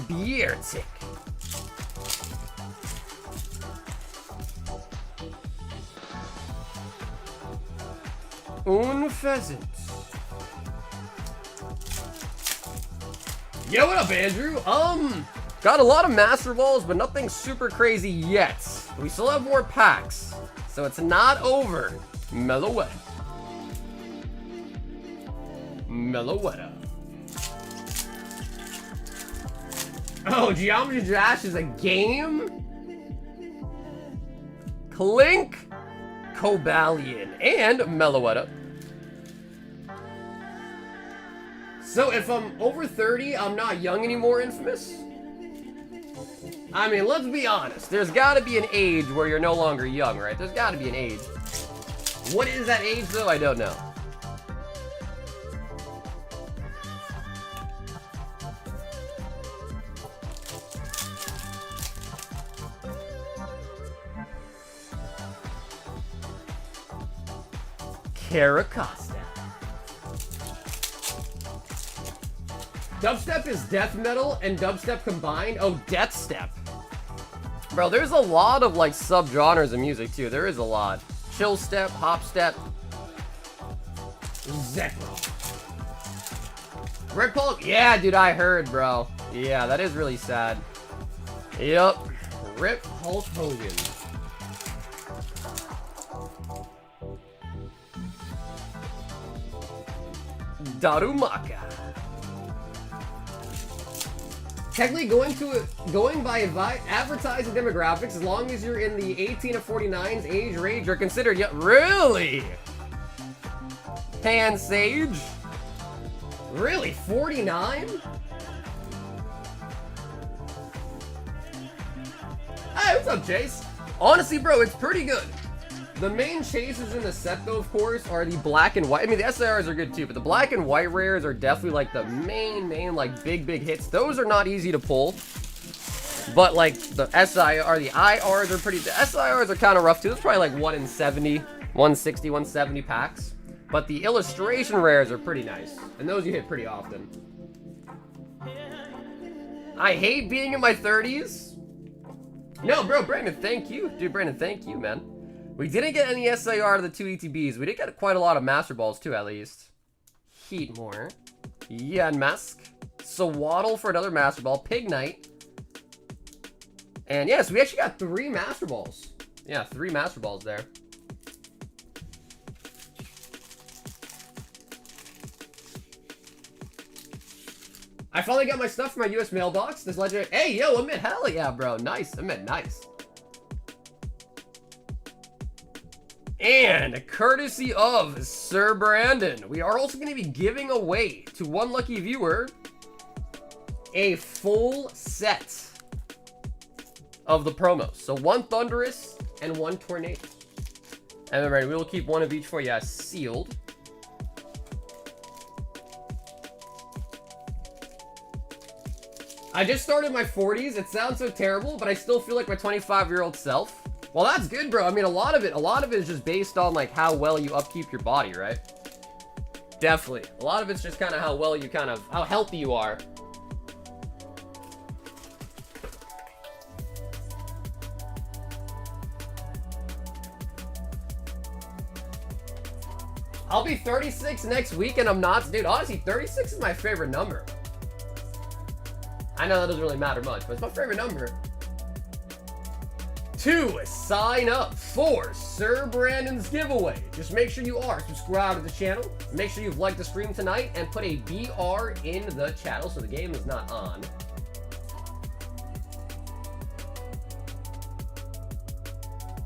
Beertic. Un pheasant. Yo, what up, Andrew? Got a lot of Master Balls, but nothing super crazy yet. We still have more packs, so it's not over. Meloetta. Meloetta. Oh, Geometry Dash is a game? Clink, Cobalion, and Meloetta. So if I'm over 30, I'm not young anymore, Infamous? I mean, let's be honest. There's gotta be an age where you're no longer young, right? There's gotta be an age. What is that age, though? I don't know. Caracosta. Dubstep is death metal and dubstep combined. Oh, death step. Bro, there's a lot of like sub-genres of music too. There is a lot. Chill step, hop step. Zekro. Red Paul. Yeah, dude, I heard, bro. Yeah, that is really sad. Yup. Rip Hulk Hogan. Darumaka. Technically, going by advertising demographics, as long as you're in the 18 to 49's age range, you're considered. Really? Pan Sage? Really? 49? Hey, what's up, Chase? Honestly, bro, it's pretty good. The main chases in the set, though, of course, are the black and white. I mean, the SIRs are good, too, but the black and white rares are definitely, like, the main, like, big hits. Those are not easy to pull. But, like, the SIR, the IRs are pretty... The SIRs are kind of rough, too. It's probably, like, 1 in 70, 160, 170 packs. But the illustration rares are pretty nice. And those you hit pretty often. I hate being in my 30s. No, bro, Brandon, thank you. Dude, Brandon, thank you, man. We didn't get any SIR to the 2 ETBs. We did get quite a lot of Master Balls, too, at least. Heatmore. Yanmask. Sawaddle for another Master Ball. Pig Knight. And yes, we actually got 3 Master Balls. Yeah, 3 Master Balls there. I finally got my stuff from my US mailbox. This legendary... Hey, yo, Amit, hell yeah, bro. Nice, Amit, nice. And courtesy of Sir Brandon, we are also going to be giving away to one lucky viewer a full set of the promos. So 1 Thunderous and 1 Tornado. And remember, we will keep 1 of each for you sealed. I just started my 40s. It sounds so terrible, but I still feel like my 25-year-old self. Well, that's good, bro. I mean, a lot of it is just based on, like, how well you upkeep your body, right? Definitely. A lot of it's just kind of how well you how healthy you are. I'll be 36 next week, and I'm not. Dude, honestly, 36 is my favorite number. I know that doesn't really matter much, but it's my favorite number. To sign up for Sir Brandon's giveaway, just make sure you are subscribed to the channel. Make sure you've liked the stream tonight and put a BR in the channel so the game is not on.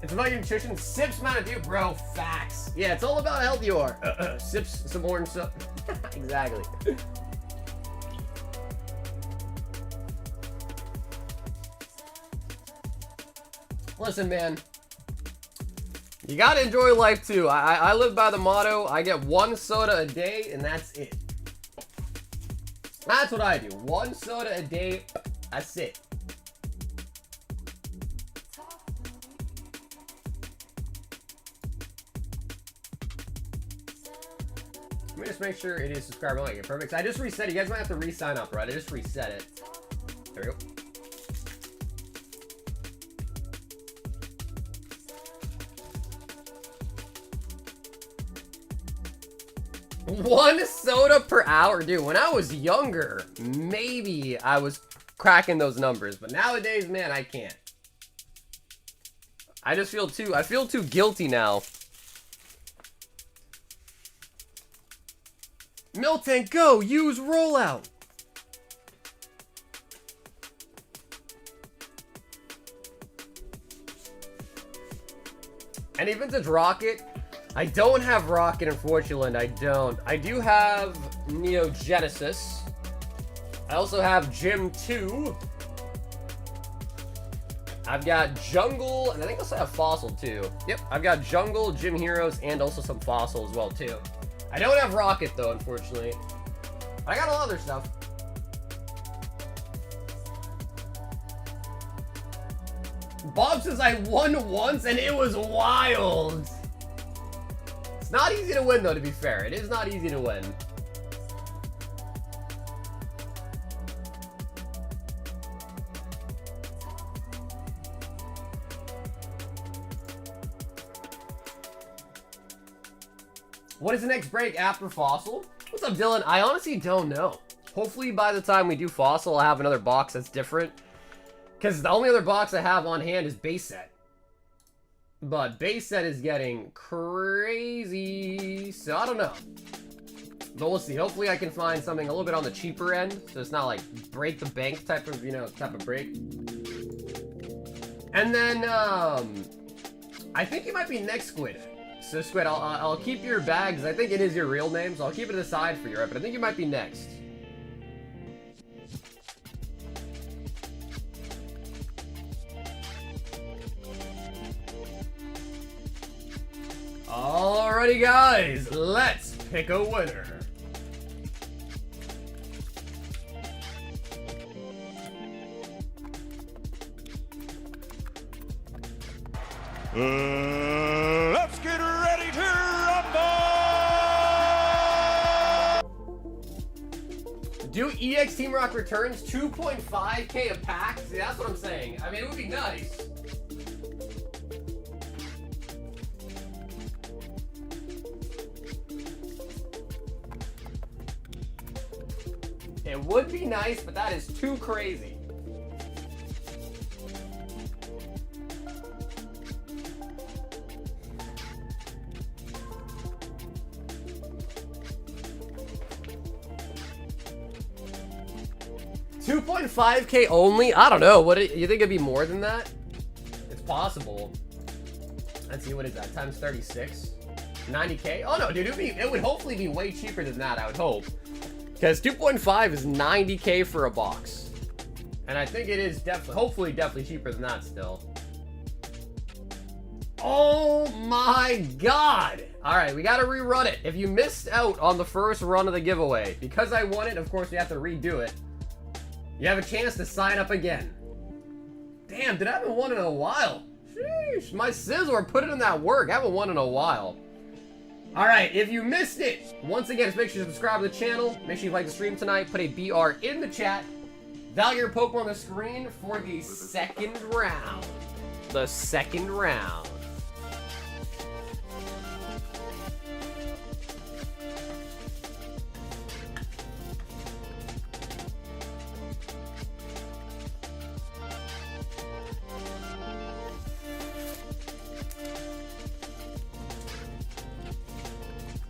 It's about your nutrition. Sips, man, dude, bro. Facts. Yeah, it's all about how healthy you are. Sips some orange stuff. Exactly. Listen, man. You gotta enjoy life too. I live by the motto, I get 1 soda a day, and that's it. That's what I do. 1 soda a day, that's it. Let me just make sure it is subscribed. Oh, okay, perfect. So I just reset it. You guys might have to re-sign up, right? I just reset it. There we go. One soda per hour. Dude, when I was younger, maybe I was cracking those numbers. But nowadays, man, I can't. I feel too guilty now. Milton, go! Use rollout! Any vintage Rocket? I don't have Rocket, unfortunately. I don't. I do have Neo Genesis. I also have Gym 2. I've got Jungle, and I think I also have Fossil too. Yep, I've got Jungle, Gym Heroes, and also some Fossil as well too. I don't have Rocket though, unfortunately. I got a lot of other stuff. Bob says I won once and it was wild. It's not easy to win though, to be fair. It is not easy to win. What is the next break after Fossil? What's up, Dylan? I honestly don't know. Hopefully by the time we do Fossil, I'll have another box that's different. Because the only other box I have on hand is base set. But base set is getting crazy. So I don't know. But we'll see. Hopefully I can find something a little bit on the cheaper end. So it's not like break the bank type of, type of break. And then, I think it might be next Squid. So Squid, I'll keep your bags. I think it is your real name, so I'll keep it aside for you, right? But I think you might be next. Alrighty, guys, let's pick a winner. Let's get ready to rumble! Do EX Team Rock returns 2.5k a pack? See, that's what I'm saying. I mean, it would be nice. It would be nice, but that is too crazy. $2.5k only? I don't know. What you think it'd be more than that? It's possible. Let's see, what is that? Times 36? 90k? Oh no, dude, it would hopefully be way cheaper than that, I would hope. Because 2.5 is 90k for a box. And I think it is hopefully definitely cheaper than that still. Oh my god! Alright, we gotta rerun it. If you missed out on the first run of the giveaway, because I won it, of course we have to redo it. You have a chance to sign up again. Damn, dude, I haven't won in a while. Sheesh, my Sizzler put it in that work. I haven't won in a while. Alright, if you missed it, once again, just make sure you subscribe to the channel. Make sure you like the stream tonight. Put a BR in the chat. Value your Pokemon on the screen for the second round. The second round.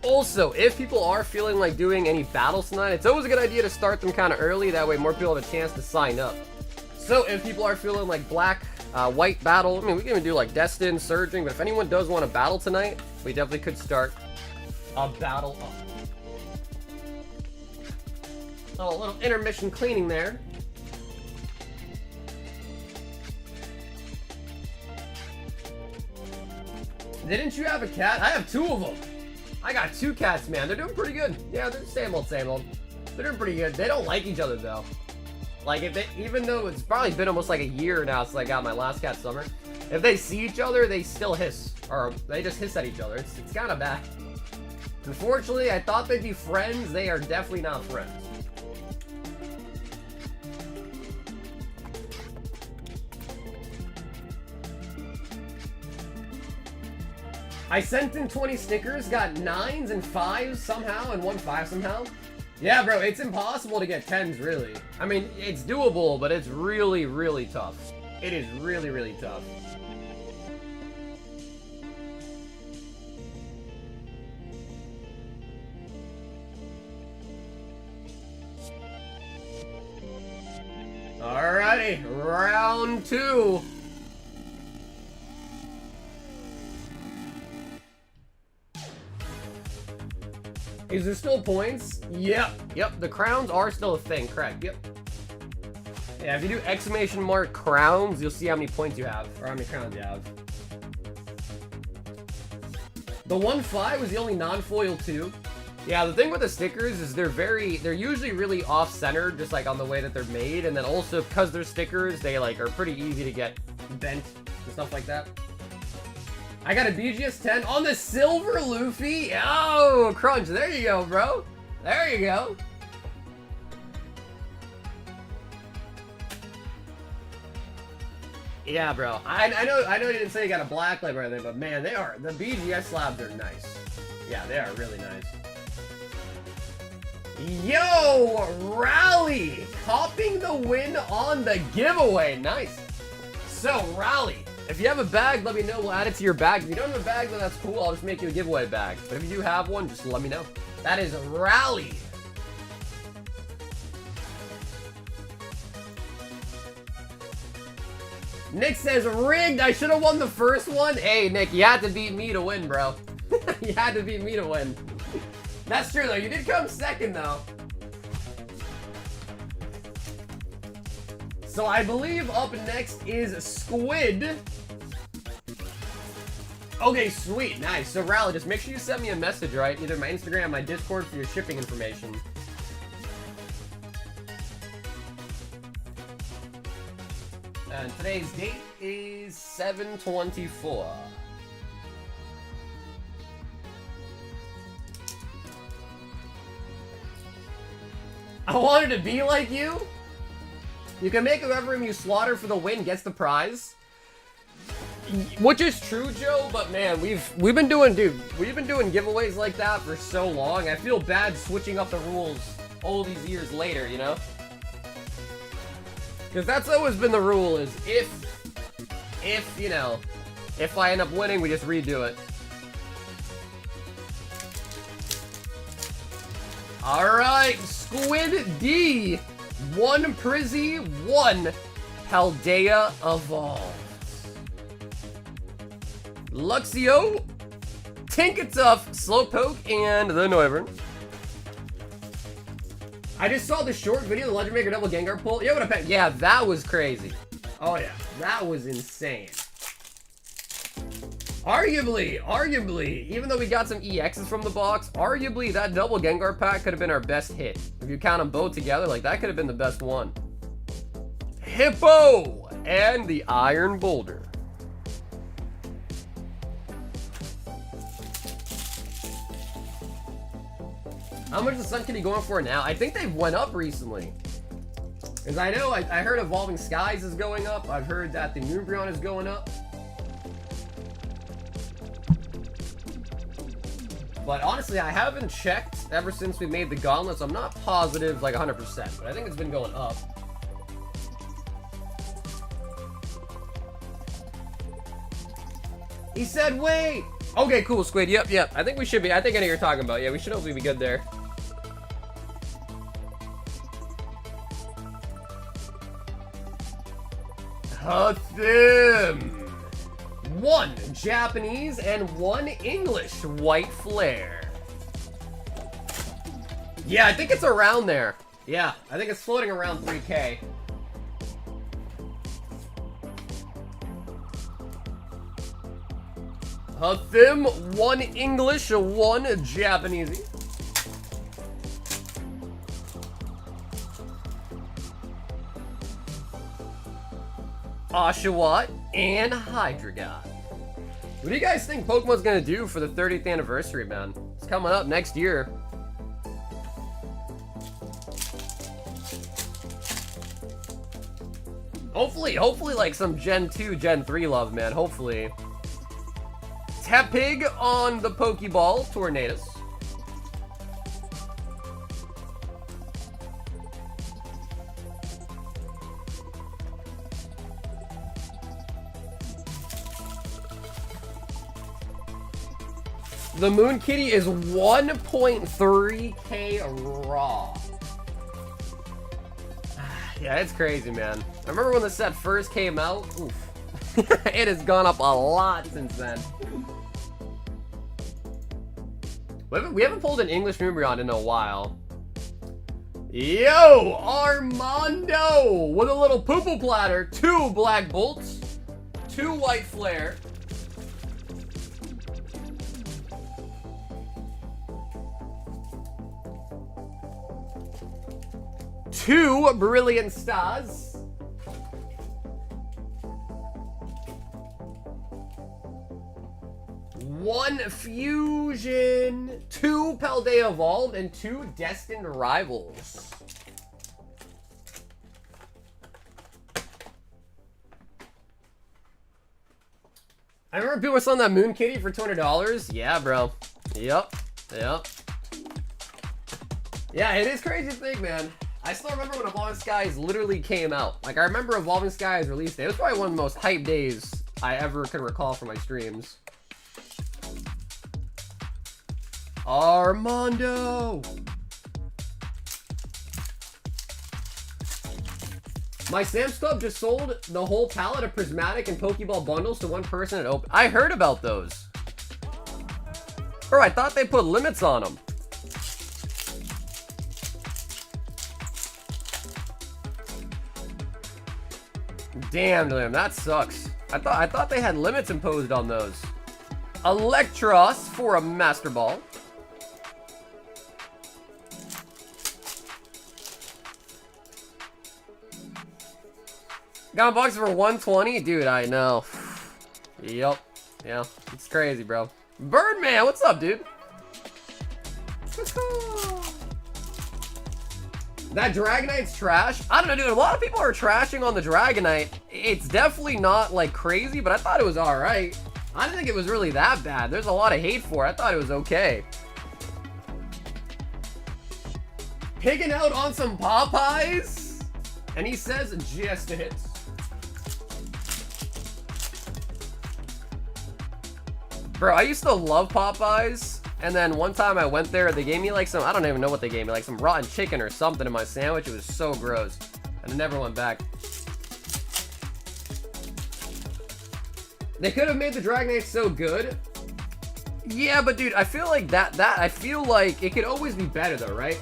Also, if people are feeling like doing any battles tonight, it's always a good idea to start them kind of early. That way more people have a chance to sign up. So if people are feeling like black, white battle, I mean, we can even do like Destined, Surging, but if anyone does want to battle tonight, we definitely could start a battle up. Oh, a little intermission cleaning there. Didn't you have a cat? I have 2 of them. I got 2 cats, man. They're doing pretty good. Yeah, they're same old, same old. They're doing pretty good. They don't like each other, though. Like, if they, even though it's probably been almost like a year now since I got my last cat, Summer, if they see each other, they still hiss. Or they just hiss at each other. It's kind of bad. Unfortunately, I thought they'd be friends. They are definitely not friends. I sent in 20 stickers, got 9s and 5s somehow, and 1 5 somehow. Yeah, bro, it's impossible to get 10s, really. I mean, it's doable, but it's really, really tough. It is really, really tough. Alrighty, round 2. Is there still points? Yep, the crowns are still a thing, correct, yep. Yeah, if you do exclamation mark crowns, you'll see how many points you have, or how many crowns you have. The 1-5 was the only non-foil too. Yeah, the thing with the stickers is they're usually really off-centered, just like on the way that they're made, and then also because they're stickers, they like are pretty easy to get bent and stuff like that. I got a BGS 10 on the silver Luffy. Oh, crunch. There you go, bro. There you go. Yeah, bro. I know you didn't say you got a black label or anything, but man, the BGS slabs are nice. Yeah, they are really nice. Yo, Rally, copping the win on the giveaway. Nice. So, Rally, if you have a bag, let me know. We'll add it to your bag. If you don't have a bag, then that's cool. I'll just make you a giveaway bag. But if you do have one, just let me know. That is Rally. Nick says, rigged. I should have won the first one. Hey, Nick, you had to beat me to win, bro. You had to beat me to win. That's true, though. You did come second, though. So I believe up next is Squid. Okay, sweet. Nice. So, Rally, just make sure you send me a message, right? Either my Instagram, my Discord for your shipping information. And today's date is 7/24. I wanted to be like you. You can make whoever you slaughter for the win gets the prize. Which is true, Joe, but man, we've been doing giveaways like that for so long. I feel bad switching up the rules all these years later, you know? Because that's always been the rule, is if, you know, if I end up winning, we just redo it. Alright, Squid D. 1 Prizzy, 1 Paldea Evolved. Luxio, Tinkatuff, Slowpoke, and the Noivern. I just saw the short video, the Legend Maker Double Gengar pull. Yeah, what a pet. Yeah, that was crazy. Oh yeah, that was insane. Arguably, even though we got some EXs from the box, arguably that double Gengar pack could have been our best hit. If you count them both together, like that could have been the best one. Hippo and the Iron Boulder. How much is the Sun Kitty going for now? I think they've went up recently. Because I know, I heard Evolving Skies is going up. I've heard that the Moonbreon is going up. But honestly, I haven't checked ever since we made the gauntlets. I'm not positive, like 100%, but I think it's been going up. He said, wait! Okay, cool, Squid. Yep. I think we should be. I think I know what you're talking about. Yeah, we should hopefully be good there. Hathim! 1 Japanese and 1 English White Flare. Yeah, I think it's around there. Yeah, I think it's floating around 3K. Hathim, 1 English, 1 Japanese. Oshawott and Hydreigon. What do you guys think Pokemon's gonna do for the 30th anniversary, man? It's coming up next year. Hopefully like some Gen 2, Gen 3 love, man. Hopefully. Tepig on the Pokeball, Tornadus. The Moon Kitty is 1.3k raw. Yeah, it's crazy, man. I remember when the set first came out. Oof. It has gone up a lot since then. We haven't pulled an English Umbreon in a while. Yo, Armando with a little poo-poo platter. 2 Black Bolts, 2 White Flare. Two Brilliant Stars. One Fusion. 2 Paldea Evolved and 2 Destined Rivals. I remember people were selling that Moon Kitty for $200. Yeah, bro. Yep. Yeah, it is crazy to think, man. I still remember when Evolving Skies literally came out. Like, I remember Evolving Skies release day. It was probably one of the most hyped days I ever can recall from my streams. Armando! My Sam's Club just sold the whole palette of Prismatic and Pokeball bundles to one person at open. I heard about those. Bro, I thought they put limits on them. Damn, that sucks. I thought they had limits imposed on those. Electros for a Master Ball. Got a box for 120? Dude, I know. Yep. Yeah, it's crazy, bro. Birdman, what's up, dude? That Dragonite's trash. I don't know, dude. A lot of people are trashing on the Dragonite. It's definitely not, like, crazy, but I thought it was alright. I didn't think it was really that bad. There's a lot of hate for it. I thought it was okay. Pigging out on some Popeyes? And he says just a hit. Bro, I used to love Popeyes. And then one time I went there, they gave me like some, I don't even know what they gave me, like some rotten chicken or something in my sandwich. It was so gross. And I never went back. They could have made the Dragonite so good. Yeah, but dude, I feel like I feel like it could always be better though, right?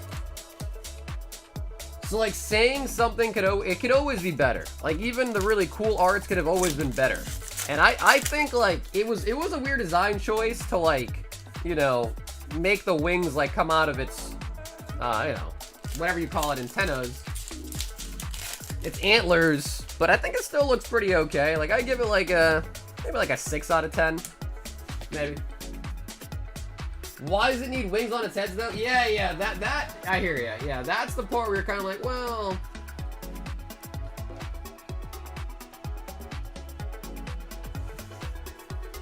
So like saying something could always be better. Like even the really cool arts could have always been better. And I think like it was a weird design choice to like, you know, make the wings like come out of its, you know, whatever you call it, antennas. It's antlers, but I think it still looks pretty okay. Like I give it like a, maybe like a 6 out of 10, maybe. Why does it need wings on its head though? Yeah, that, I hear ya. Yeah, that's the part where you're kind of like, well.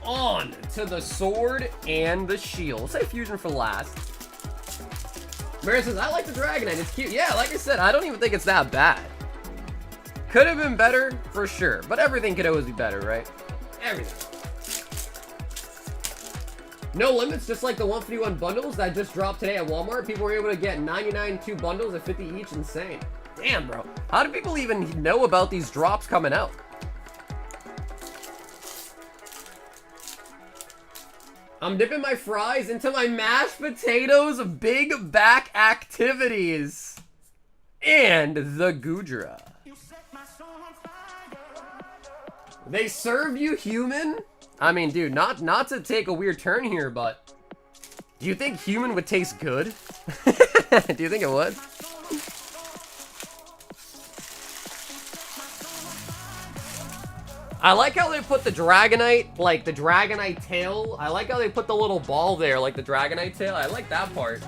On to the sword and the shield. Let's say fusion for last. Mary says, I like the Dragonite. It's cute. Yeah, like I said, I don't even think it's that bad. Could have been better, for sure. But everything could always be better, right? Everything. No limits, just like the 151 bundles that just dropped today at Walmart. People were able to get 99 2 bundles at 50 each. Insane. Damn, bro. How do people even know about these drops coming out? I'm dipping my fries into my mashed potatoes big back activities. And the Goodra. They serve you human? I mean, dude, not to take a weird turn here, but do you think human would taste good? Do you think it would? I like how they put the Dragonite, like the Dragonite tail. I like how they put the little ball there, like the Dragonite tail. I like that part.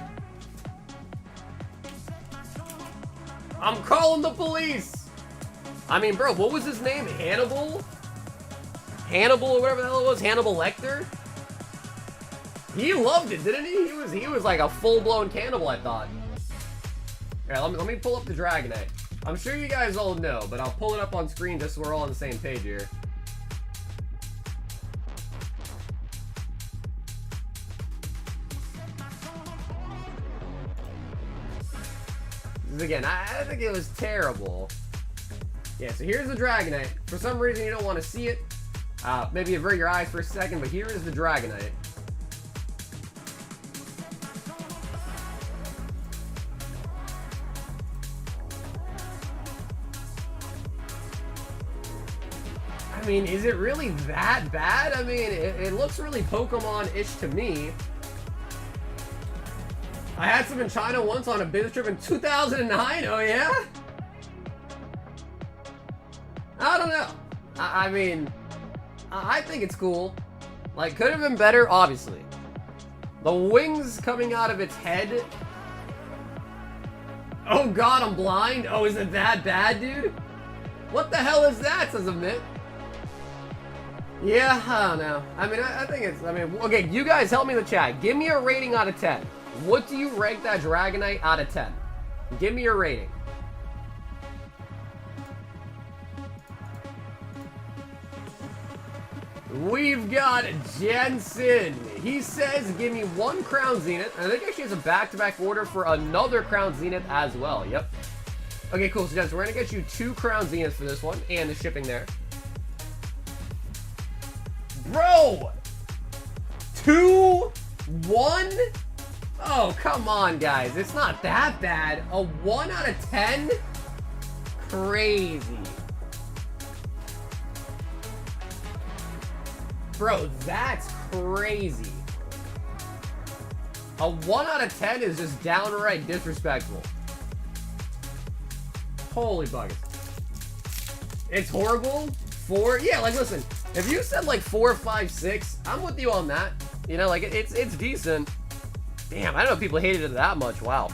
I'm calling the police. I mean, bro, what was his name? Hannibal? Hannibal or whatever the hell it was. Hannibal Lecter? He loved it, didn't he? He was like a full-blown cannibal, I thought. All right, let me pull up the Dragonite. I'm sure you guys all know, but I'll pull it up on screen just so we're all on the same page here. Again, I think it was terrible. Yeah, so here's the Dragonite. For some reason, you don't want to see it. Maybe avert your eyes for a second, but here is the Dragonite. I mean, is it really that bad? I mean, it looks really Pokemon-ish to me. I had some in China once on a business trip in 2009. Oh, yeah? I don't know. I mean, I think it's cool. Like, could have been better, obviously. The wings coming out of its head. Oh, God, I'm blind. Oh, is it that bad, dude? What the hell is that, says a Mitt? Yeah, I don't know. I mean, I think it's, I mean, okay, you guys help me in the chat. Give me a rating out of 10. What do you rank that Dragonite out of 10? Give me your rating. We've got Jensen. He says, give me 1 Crown Zenith. And I think actually has a back-to-back order for another Crown Zenith as well. Yep. Okay, cool. So, Jensen, we're going to get you 2 Crown Zeniths for this one. And the shipping there. Bro! 2, 1? Oh, come on, guys. It's not that bad. A 1 out of 10? Crazy. Bro, that's crazy. A 1 out of 10 is just downright disrespectful. Holy buggers. It's horrible? 4? Yeah, like, listen. If you said, like, 4, 5, 6, I'm with you on that. You know, like, it's decent. Damn, I don't know if people hated it that much. Wow.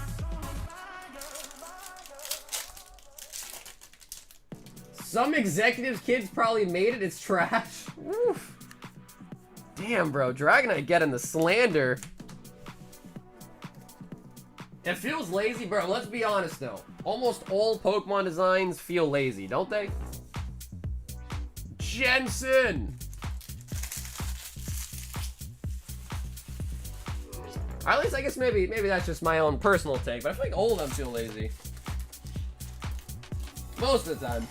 Some executives' kids probably made it. It's trash. Oof. Damn, bro. Dragonite getting the slander. It feels lazy, bro. Let's be honest, though. Almost all Pokemon designs feel lazy, don't they? Jensen! Or at least, I guess maybe that's just my own personal take, but I feel like all of them feel lazy. Most of the time.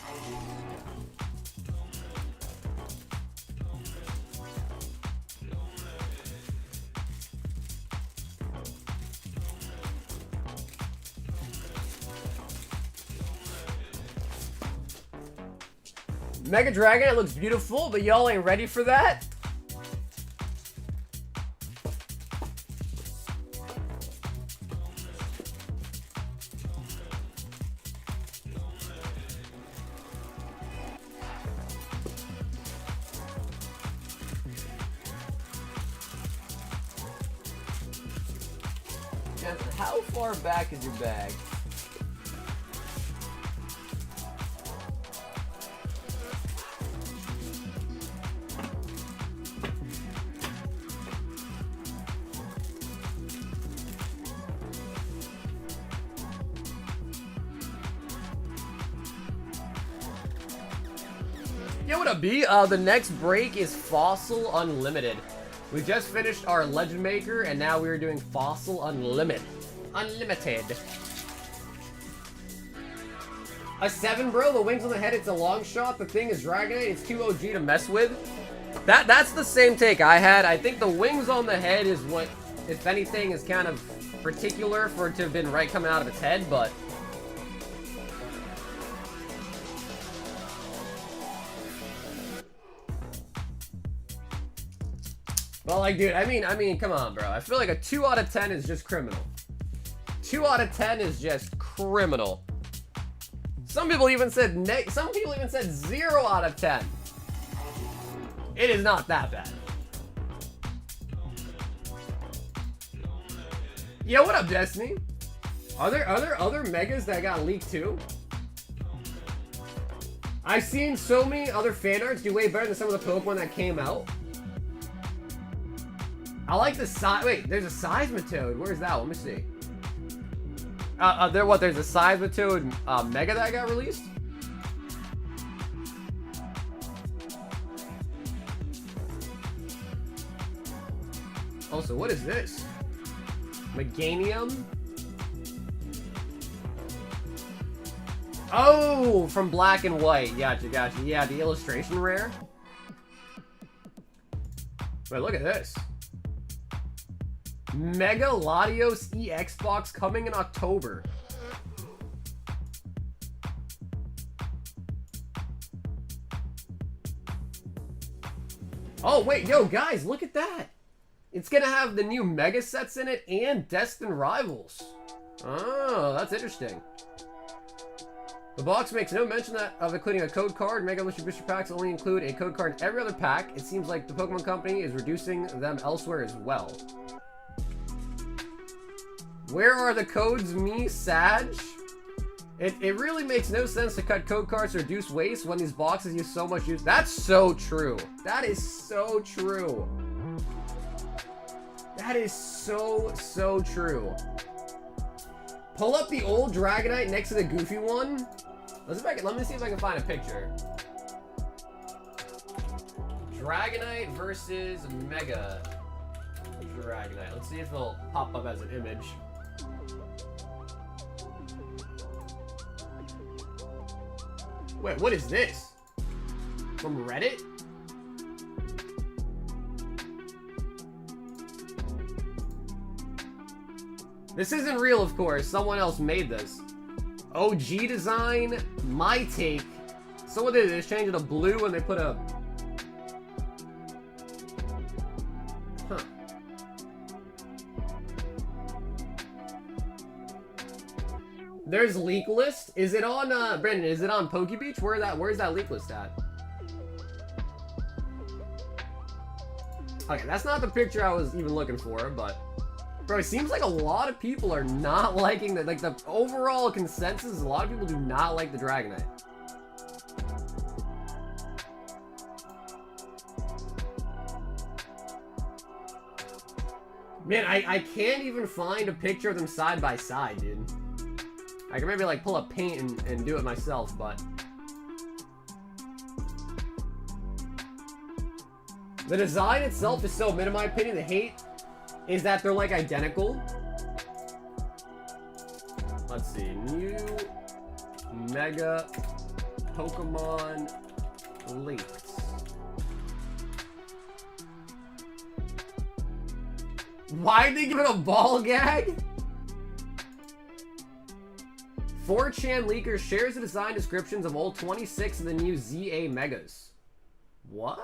Mega Dragon, it looks beautiful, but y'all ain't ready for that? How far back is your bag? Yo, what up, B? The next break is Fossil Unlimited. We just finished our Legend Maker, and now we're doing Fossil Unlimited. A 7, bro. The wings on the head, it's a long shot. The thing is Dragonite. It's too OG to mess with. That's the same take I had. I think the wings on the head is what, if anything, is kind of particular for it to have been right coming out of its head, but... Well, like, dude, I mean, come on, bro. I feel like a 2 out of 10 is just criminal. 2 out of 10 is just criminal. Some people even said 0 out of 10. It is not that bad. Yo, what up, Destiny? Are there other megas that got leaked too? I've seen so many other fan arts do way better than some of the Pokemon that came out. I like the size. Wait, there's a Seismitoad. Where's that one? Let me see. There's a Seismitoad Mega that got released? Also, what is this? Meganium? Oh, from Black and White. Gotcha. Yeah, the illustration rare. Wait, look at this. Mega Latios EX box coming in October. Oh, wait, yo, guys, look at that. It's gonna have the new Mega sets in it and Destined Rivals. Oh, that's interesting. The box makes no mention of including a code card. Mega Mystery Booster packs only include a code card in every other pack. It seems like the Pokemon Company is reducing them elsewhere as well. Where are the codes, me, Sag? It really makes no sense to cut code cards to reduce waste when these boxes use so much use. That's so true. That is so true. That is so true. Pull up the old Dragonite next to the Goofy one. Let me see if I can find a picture. Dragonite versus Mega Dragonite. Let's see if it'll pop up as an image. Wait, what is this? From Reddit? This isn't real, of course. Someone else made this. OG design, my take. So what they did is change it to blue and they put a... Huh. There's leak list. Is it on, Brandon, is it on PokeBeach? Where's that leak list at? Okay, that's not the picture I was even looking for, but... Bro, it seems like a lot of people are not liking that. Like, the overall consensus is a lot of people do not like the Dragonite. Man, I can't even find a picture of them side by side, dude. I can maybe, like, pull up paint and do it myself, but... The design itself is so mid, in my opinion. The hate is that they're, like, identical. Let's see. New Mega Pokemon leaked. Why'd they give it a ball gag? 4chan leaker shares the design descriptions of all 26 of the new ZA Megas. What?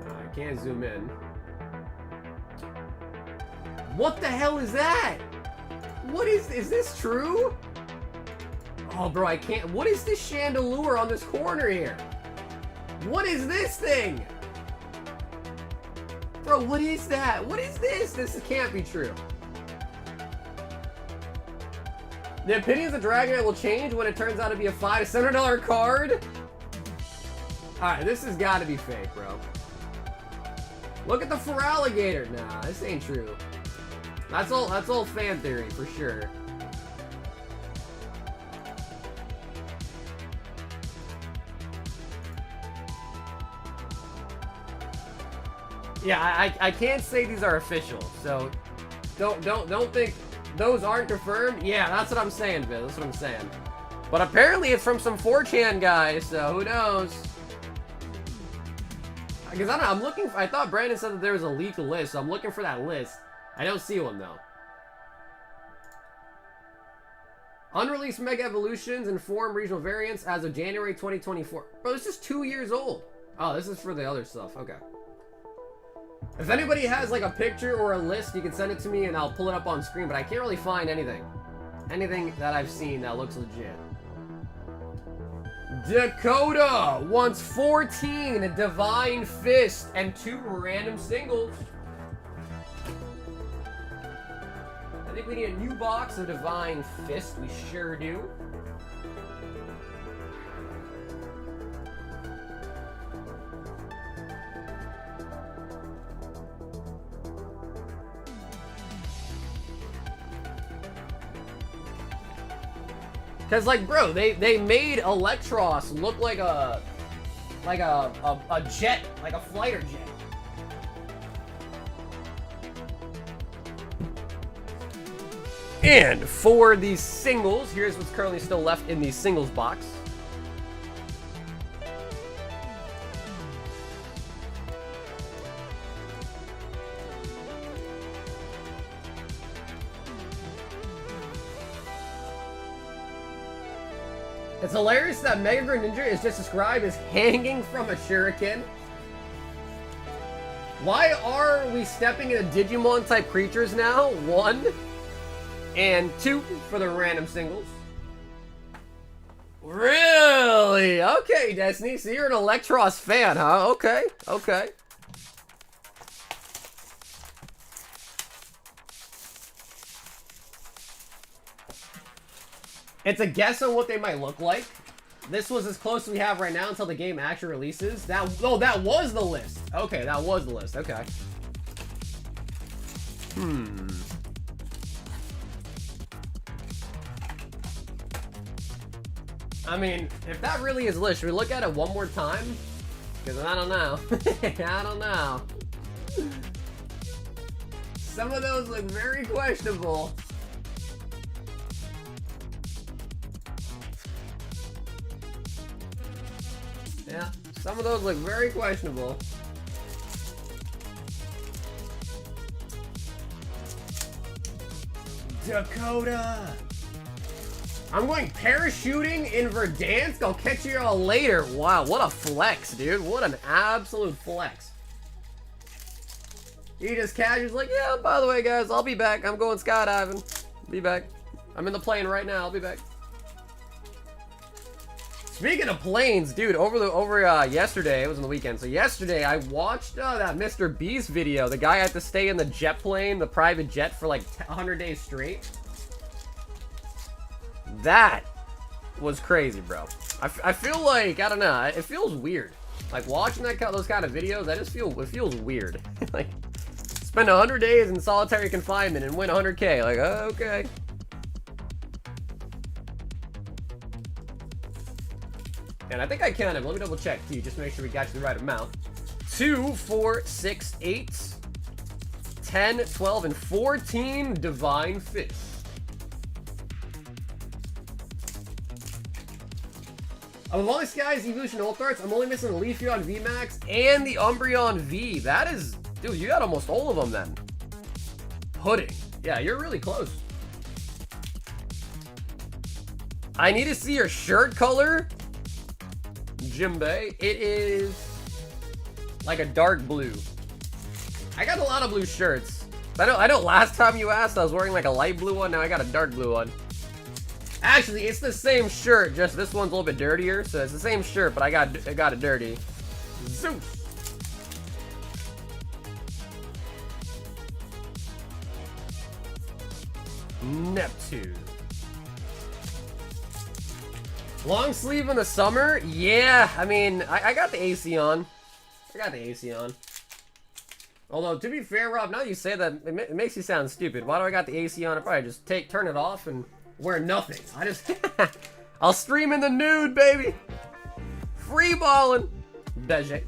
I can't zoom in. What the hell is that? What is this true? Oh, bro, I can't. What is this chandelier on this corner here? What is this thing? Bro, what is that? What is this? This can't be true. The opinions of Dragonite will change when it turns out to be a $5 to $7 card. Alright, this has got to be fake, bro. Look at the Feraligatr. Nah, this ain't true. That's all fan theory for sure. Yeah, I can't say these are official, so don't think those aren't confirmed. Yeah, that's what I'm saying, Viz. That's what I'm saying. But apparently it's from some 4chan guy, so who knows? Because I don't know, I'm looking for, I thought Brandon said that there was a leaked list, so I'm looking for that list. I don't see one though. Unreleased Mega Evolutions and Form Regional Variants as of January 2024. Bro, this is 2 years old. Oh, this is for the other stuff. Okay. If anybody has like a picture or a list, you can send it to me and I'll pull it up on screen, but I can't really find anything. Anything that I've seen that looks legit. Dakota wants 14 Divine Fist and 2 random singles. I think we need a new box of Divine Fist. We sure do. Cause like, bro, they made Electros look like a jet, like a fighter jet. And for these singles, here's what's currently still left in the singles box. It's hilarious that Mega Greninja is just described as hanging from a shuriken. Why are we stepping into Digimon type creatures now? 1 and 2 for the random singles. Really? Okay, Destiny. So you're an Electros fan, huh? Okay, okay. It's a guess on what they might look like. This was as close as we have right now until the game actually releases. That was the list. Okay, that was the list. Okay. I mean, if that really is the list, should we look at it one more time? Because I don't know. I don't know. Some of those look very questionable. Yeah, some of those look very questionable. Dakota! I'm going parachuting in Verdansk. I'll catch you all later. Wow, what a flex, dude. What an absolute flex. He just casually like, yeah, by the way, guys, I'll be back. I'm going skydiving. Be back. I'm in the plane right now. I'll be back. Speaking of planes, dude, over yesterday, it was on the weekend, so yesterday I watched that Mr. Beast video. The guy had to stay in the jet plane, the private jet, for like 100 days straight. That was crazy, bro. I feel like, I don't know, it feels weird. Like, watching those kind of videos, it feels weird. Like, spend 100 days in solitary confinement and win 100K. Like, okay. And I think I counted. Let me double check too, just to make sure we got you the right amount. 2, 4, 6, 8, 10, 12, and 14 Divine Fist. Of all the Skies Evolution Ult Arts, I'm only missing the Leafeon VMAX and the Umbreon V. That is, dude, you got almost all of them then. Pudding. Yeah, you're really close. I need to see your shirt color. Jimbei, it is like a dark blue. I got a lot of blue shirts. I know last time you asked I was wearing like a light blue one, now I got a dark blue one. Actually, it's the same shirt, just this one's a little bit dirtier, so it's the same shirt, but I got it dirty. Zeus. Neptune. Long sleeve in the summer? Yeah, I mean, I got the AC on. I got the AC on. Although, to be fair, Rob, now you say that, it makes you sound stupid. Why do I got the AC on? I probably just turn it off and wear nothing. I'll stream in the nude, baby. Free balling. Beige.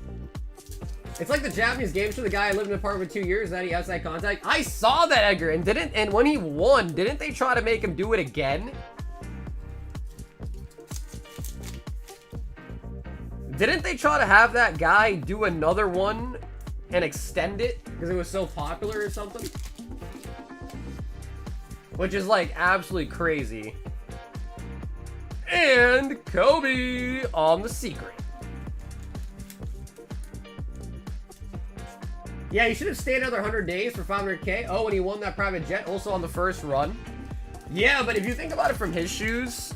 It's like the Japanese game show, the guy I lived in an apartment for 2 years, that he outside contact. I saw that, Edgar, and when he won, didn't they try to make him do it again? Didn't they try to have that guy do another one and extend it because it was so popular or something? Which is like absolutely crazy. And Kobe on the secret. Yeah, you should have stayed another 100 days for 500K. Oh, and he won that private jet also on the first run. Yeah, but if you think about it from his shoes,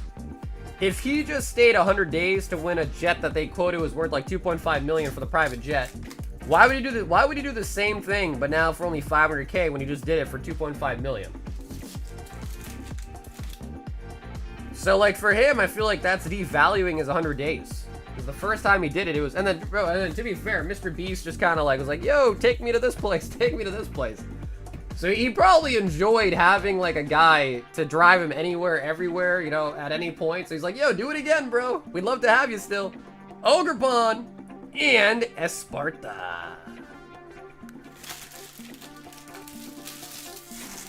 if he just stayed 100 days to win a jet that they quoted was worth like 2.5 million for the private jet, why would he do the, why would he do the same thing but now for only 500K when he just did it for 2.5 million? So like for him, I feel like that's devaluing his 100 days. Because the first time he did it, it was, and then, bro, and then to be fair, Mr. Beast just kind of like was like, yo, take me to this place, take me to this place. So he probably enjoyed having like a guy to drive him anywhere, everywhere, you know, at any point. So he's like, yo, do it again, bro. We'd love to have you still. Ogrepon and Esparta.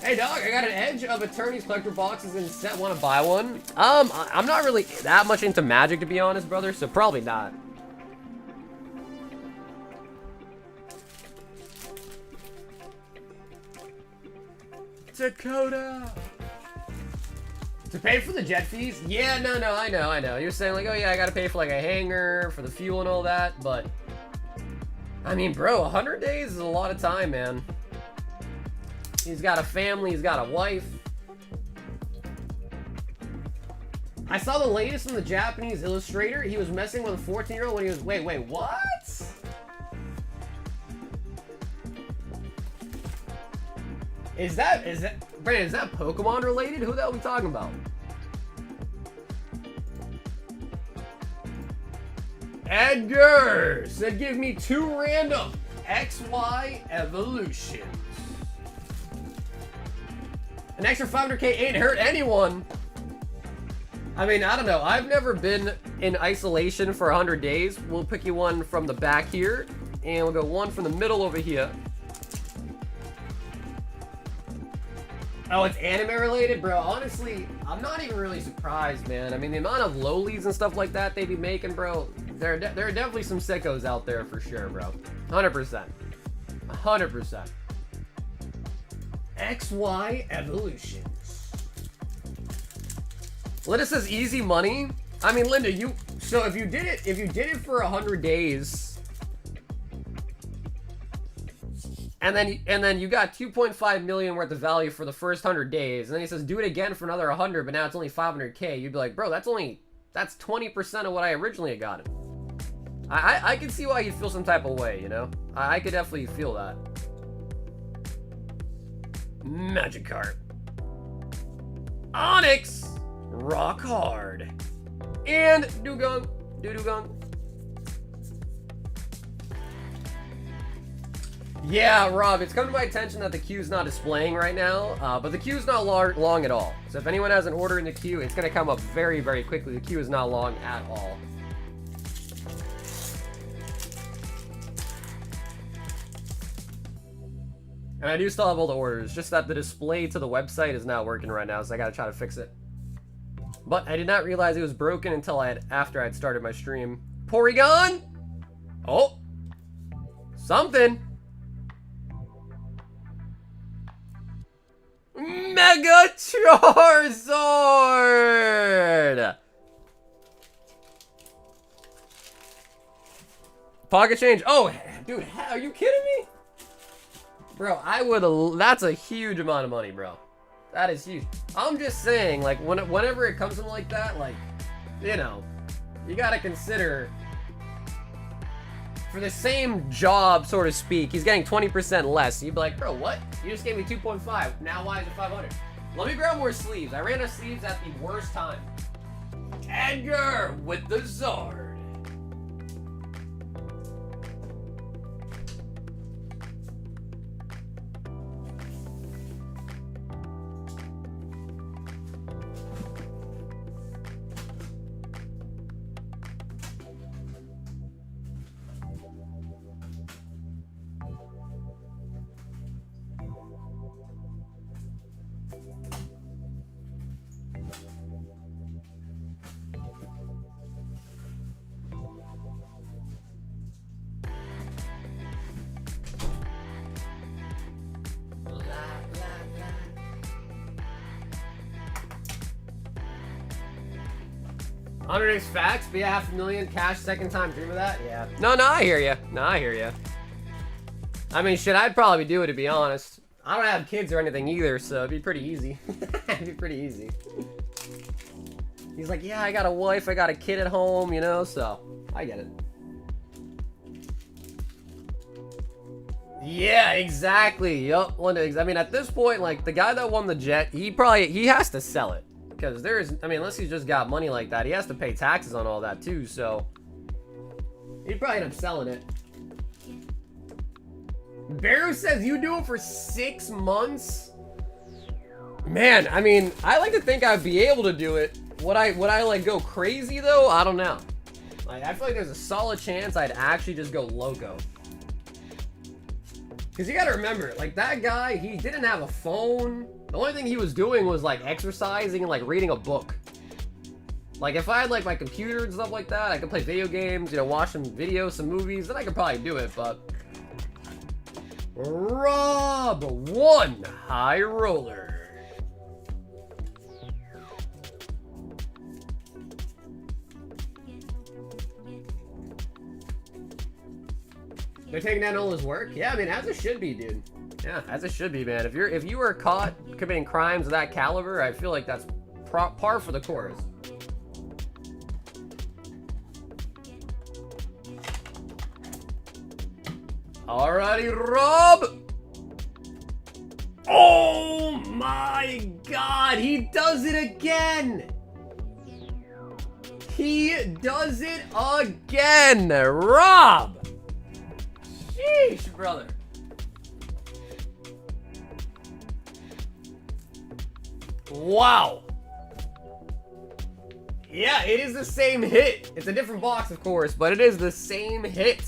Hey dog, I got an edge of Attorney's collector boxes in set. Want to buy one? I'm not really that much into Magic, to be honest, brother, so probably not. Dakota. To pay for the jet fees? Yeah, no, I know. You're saying like, oh yeah, I gotta pay for like a hangar, for the fuel and all that, but I mean, bro, 100 days is a lot of time, man. He's got a family, he's got a wife. I saw the latest from the Japanese illustrator. He was messing with a 14-year-old when he was, wait, what? Is that, Brandon, is that Pokemon related? Who the hell are we talking about? Edgar said give me 2 random XY evolutions. An extra 500K ain't hurt anyone. I mean, I don't know. I've never been in isolation for 100 days. We'll pick you one from the back here, and we'll go one from the middle over here. Oh, it's anime related? Bro, honestly, I'm not even really surprised, man. I mean, the amount of lowlies and stuff like that they be making, bro, there are definitely some sickos out there for sure, bro. 100%. 100%. XY evolutions. Linda says easy money. I mean, Linda, so if you did it for 100 days, and then you got 2.5 million worth of value for the first 100 days, and then he says do it again for another 100, but now it's only 500K. You'd be like, bro, that's 20% of what I originally had gotten. I can see why you'd feel some type of way, you know. I could definitely feel that. Magikarp. Onyx. Rock hard. And Dugong. Dugong. Yeah, Rob, it's come to my attention that the queue's not displaying right now, but the queue's not long at all. So if anyone has an order in the queue, it's going to come up very, very quickly. The queue is not long at all. And I do still have all the orders, just that the display to the website is not working right now, so I gotta try to fix it. But I did not realize it was broken until after I'd started my stream. Porygon! Oh! Something! Mega Charizard! Pocket change. Oh, dude, are you kidding me? Bro, that's a huge amount of money, bro. That is huge. I'm just saying, like, whenever it comes in like that, like, you know, you gotta consider, for the same job, so to speak, he's getting 20% less. You'd be like, bro, what? You just gave me 2.5. Now why is it 500? Let me grab more sleeves. I ran out of sleeves at the worst time. Edgar with the Zard. 100x facts, but yeah, $500,000 cash, second time dream of that? Yeah. No, I hear ya. I hear ya. I mean, shit, I'd probably do it, to be honest. I don't have kids or anything either, so it'd be pretty easy. It'd be pretty easy. He's like, yeah, I got a wife, I got a kid at home, you know, so I get it. Yeah, exactly. Yup. I mean, at this point, like, the guy that won the jet, he has to sell it. Because I mean, unless he's just got money like that, he has to pay taxes on all that too, so he'd probably end up selling it. Barrow says you do it for 6 months? Man, I mean, I like to think I'd be able to do it. Would I like go crazy though? I don't know. Like, I feel like there's a solid chance I'd actually just go loco. Because you gotta remember, like, that guy, he didn't have a phone. The only thing he was doing was, like, exercising and, like, reading a book. Like, if I had, like, my computer and stuff like that, I could play video games, you know, watch some videos, some movies, then I could probably do it, but... Rob, one high roller. They're taking down all his work? Yeah, I mean, as it should be, dude. Yeah, as it should be, man. If you were caught committing crimes of that caliber, I feel like that's par for the course. Alrighty, Rob. Oh my God, he does it again. He does it again, Rob. Sheesh, brother. Wow. Yeah, it is the same hit. It's a different box, of course, but it is the same hit.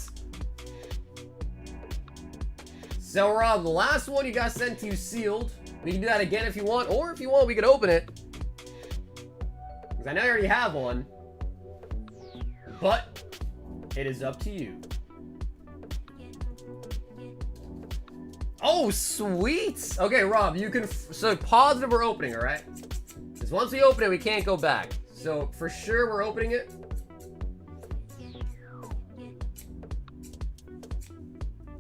So, Rob, the last one you got sent to you sealed. We can do that again if you want, or if you want, we can open it. Because I know you already have one. But it is up to you. Oh, sweet. Okay, Rob, you can... So, positive we're opening, all right? Because once we open it, we can't go back. So, for sure, we're opening it.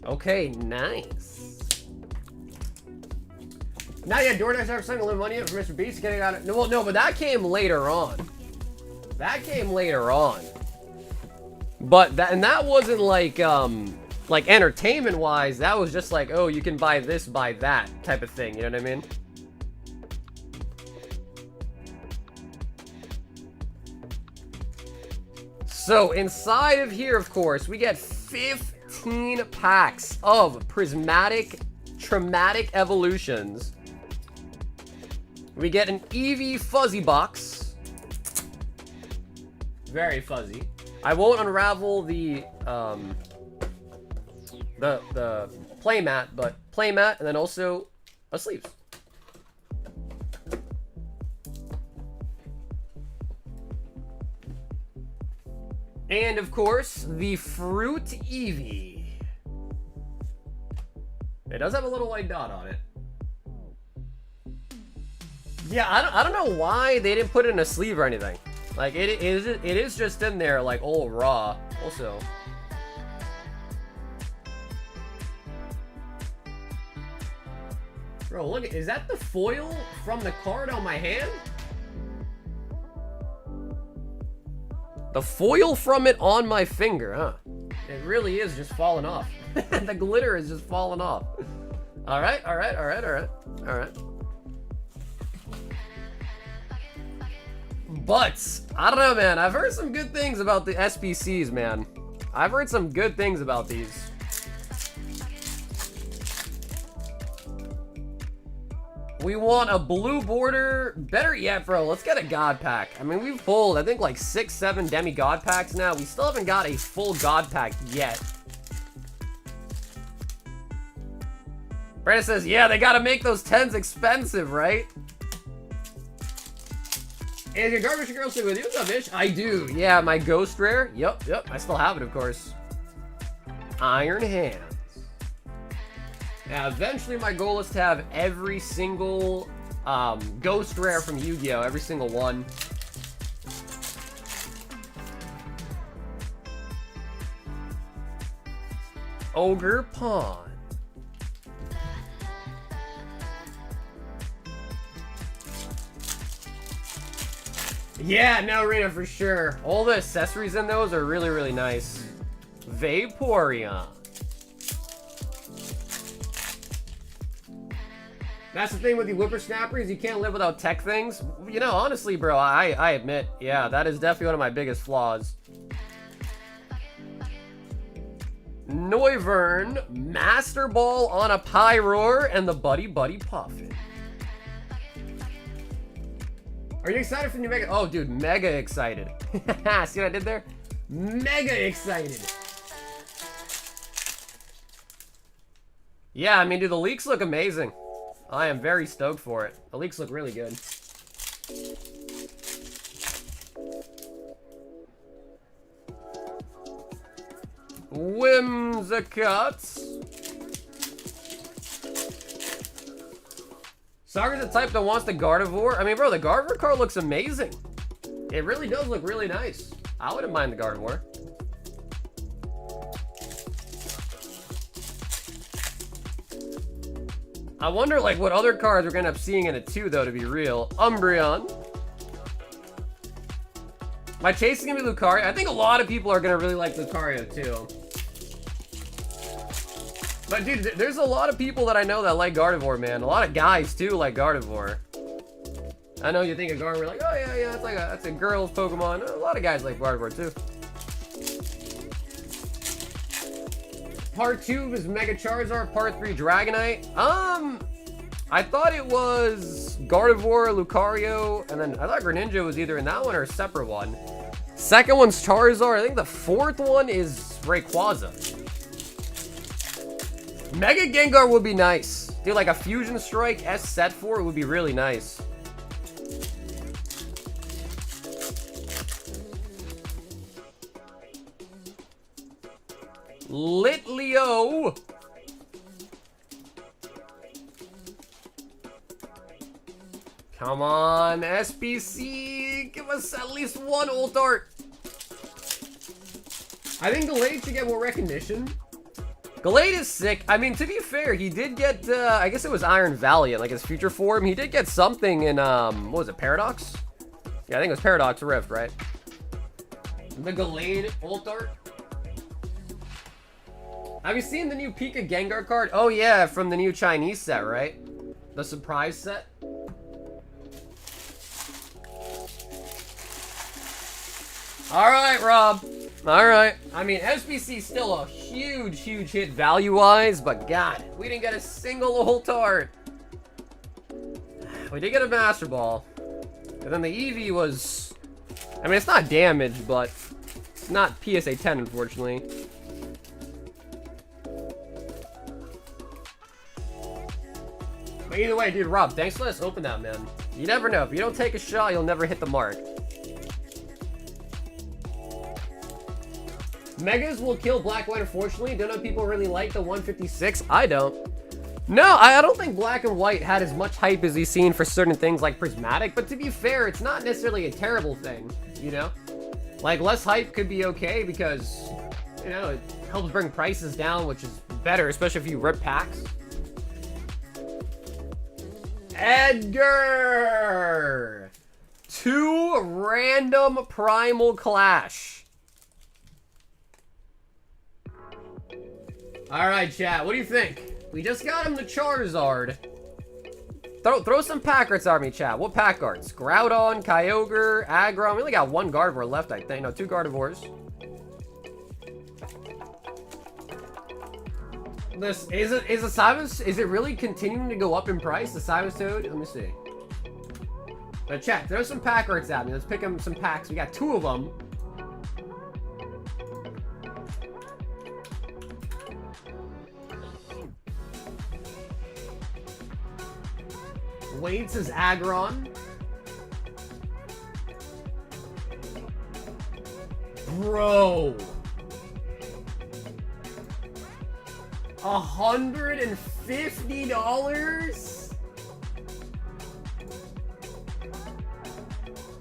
Okay, nice. Now, yeah, DoorDash after sending a little money up for Mr. Beast. Getting on it. No, well, no, but that came later on. That came later on. But that wasn't like entertainment wise. That was just like, oh, you can buy this, buy that type of thing. You know what I mean? So inside of here, of course, we get 15 packs of prismatic traumatic evolutions. We get an Eevee fuzzy box. Very fuzzy. I won't unravel the playmat, but playmat, and then also a sleeves. And of course, the Fruit Eevee. It does have a little white dot on it. Yeah, I don't know why they didn't put it in a sleeve or anything. Like, it is just in there, like, all raw. Also. Bro, look, is that the foil from the card on my hand? The foil from it on my finger, huh? It really is just falling off. The glitter is just falling off. Alright. But, I don't know, man. I've heard some good things about the SBCs, man. I've heard some good things about these. We want a blue border. Better yet, bro, let's get a God pack. I mean, we've pulled, I think, like 6, 7 demigod packs now. We still haven't got a full God pack yet. Brandon says, yeah, they gotta make those 10s expensive, right? And your garbage girl still with you? What's up, bitch? I do. Yeah, my ghost rare. Yep. I still have it, of course. Iron Hands. Now, eventually my goal is to have every single ghost rare from Yu-Gi-Oh! Every single one. Ogre Pawn. Yeah, no, Rita, for sure. All the accessories in those are really, really nice. Vaporeon. That's the thing with the whippersnappers, you can't live without tech things. You know, honestly, bro, I admit, yeah, that is definitely one of my biggest flaws. Noivern, Master Ball on a Pyroar, and the Buddy Puffin. Are you excited for the new Mega? Oh, dude, mega excited. See what I did there? Mega excited. Yeah, I mean, dude, the leaks look amazing. I am very stoked for it. The leaks look really good. Whimsicott. Sagar's the type that wants the Gardevoir. I mean, bro, the Gardevoir card looks amazing. It really does look really nice. I wouldn't mind the Gardevoir. I wonder, like, what other cards we're gonna end up seeing in it too, though, to be real. Umbreon. My chase is gonna be Lucario. I think a lot of people are gonna really like Lucario too. But dude, there's a lot of people that I know that like Gardevoir, man. A lot of guys too like Gardevoir. I know you think of Gardevoir like, oh yeah, that's a girl's Pokemon. A lot of guys like Gardevoir too. Part 2 is Mega Charizard, Part 3 Dragonite. I thought it was Gardevoir, Lucario, and then I thought Greninja was either in that one or a separate one. Second one's Charizard. I think the fourth one is Rayquaza. Mega Gengar would be nice. Dude, like a Fusion Strike S set 4 would be really nice. Litleo. Come on, SBC. Give us at least one ult art. I think Gallade should get more recognition. Gallade is sick. I mean, to be fair, he did get, I guess it was Iron Valiant, like his future form. He did get something in, what was it, Paradox? Yeah, I think it was Paradox Rift, right? The Gallade ult art. Have you seen the new Pika Gengar card? Oh yeah, from the new Chinese set, right? The surprise set. Alright, Rob. Alright. I mean, SBC's still a huge hit value-wise, but God, we didn't get a single ult art. We did get a Master Ball. And then the Eevee was... I mean, it's not damaged, but it's not PSA 10, unfortunately. But either way, dude, Rob, thanks for letting us open that, man. You never know. If you don't take a shot, you'll never hit the mark. Megas will kill Black White, unfortunately. Don't know if people really like the 156. I don't. No, I don't think Black and White had as much hype as we've seen for certain things like Prismatic. But to be fair, it's not necessarily a terrible thing, you know? Like, less hype could be okay because, you know, it helps bring prices down, which is better, especially if you rip packs. Edgar! 2 random Primal Clash. Alright, chat, what do you think? We just got him the Charizard. Throw some pack arts at me, chat. What pack arts? Groudon, Kyogre, Aggron. We only got one Gardevoir left, I think. No, 2 Gardevoirs. This is a Cybus, is it really continuing to go up in price? The Cybus Toad? Let me see. But chat, throw some pack arts at me. Let's pick them some packs. We got 2 of them. Wade says Aggron. Bro. $150?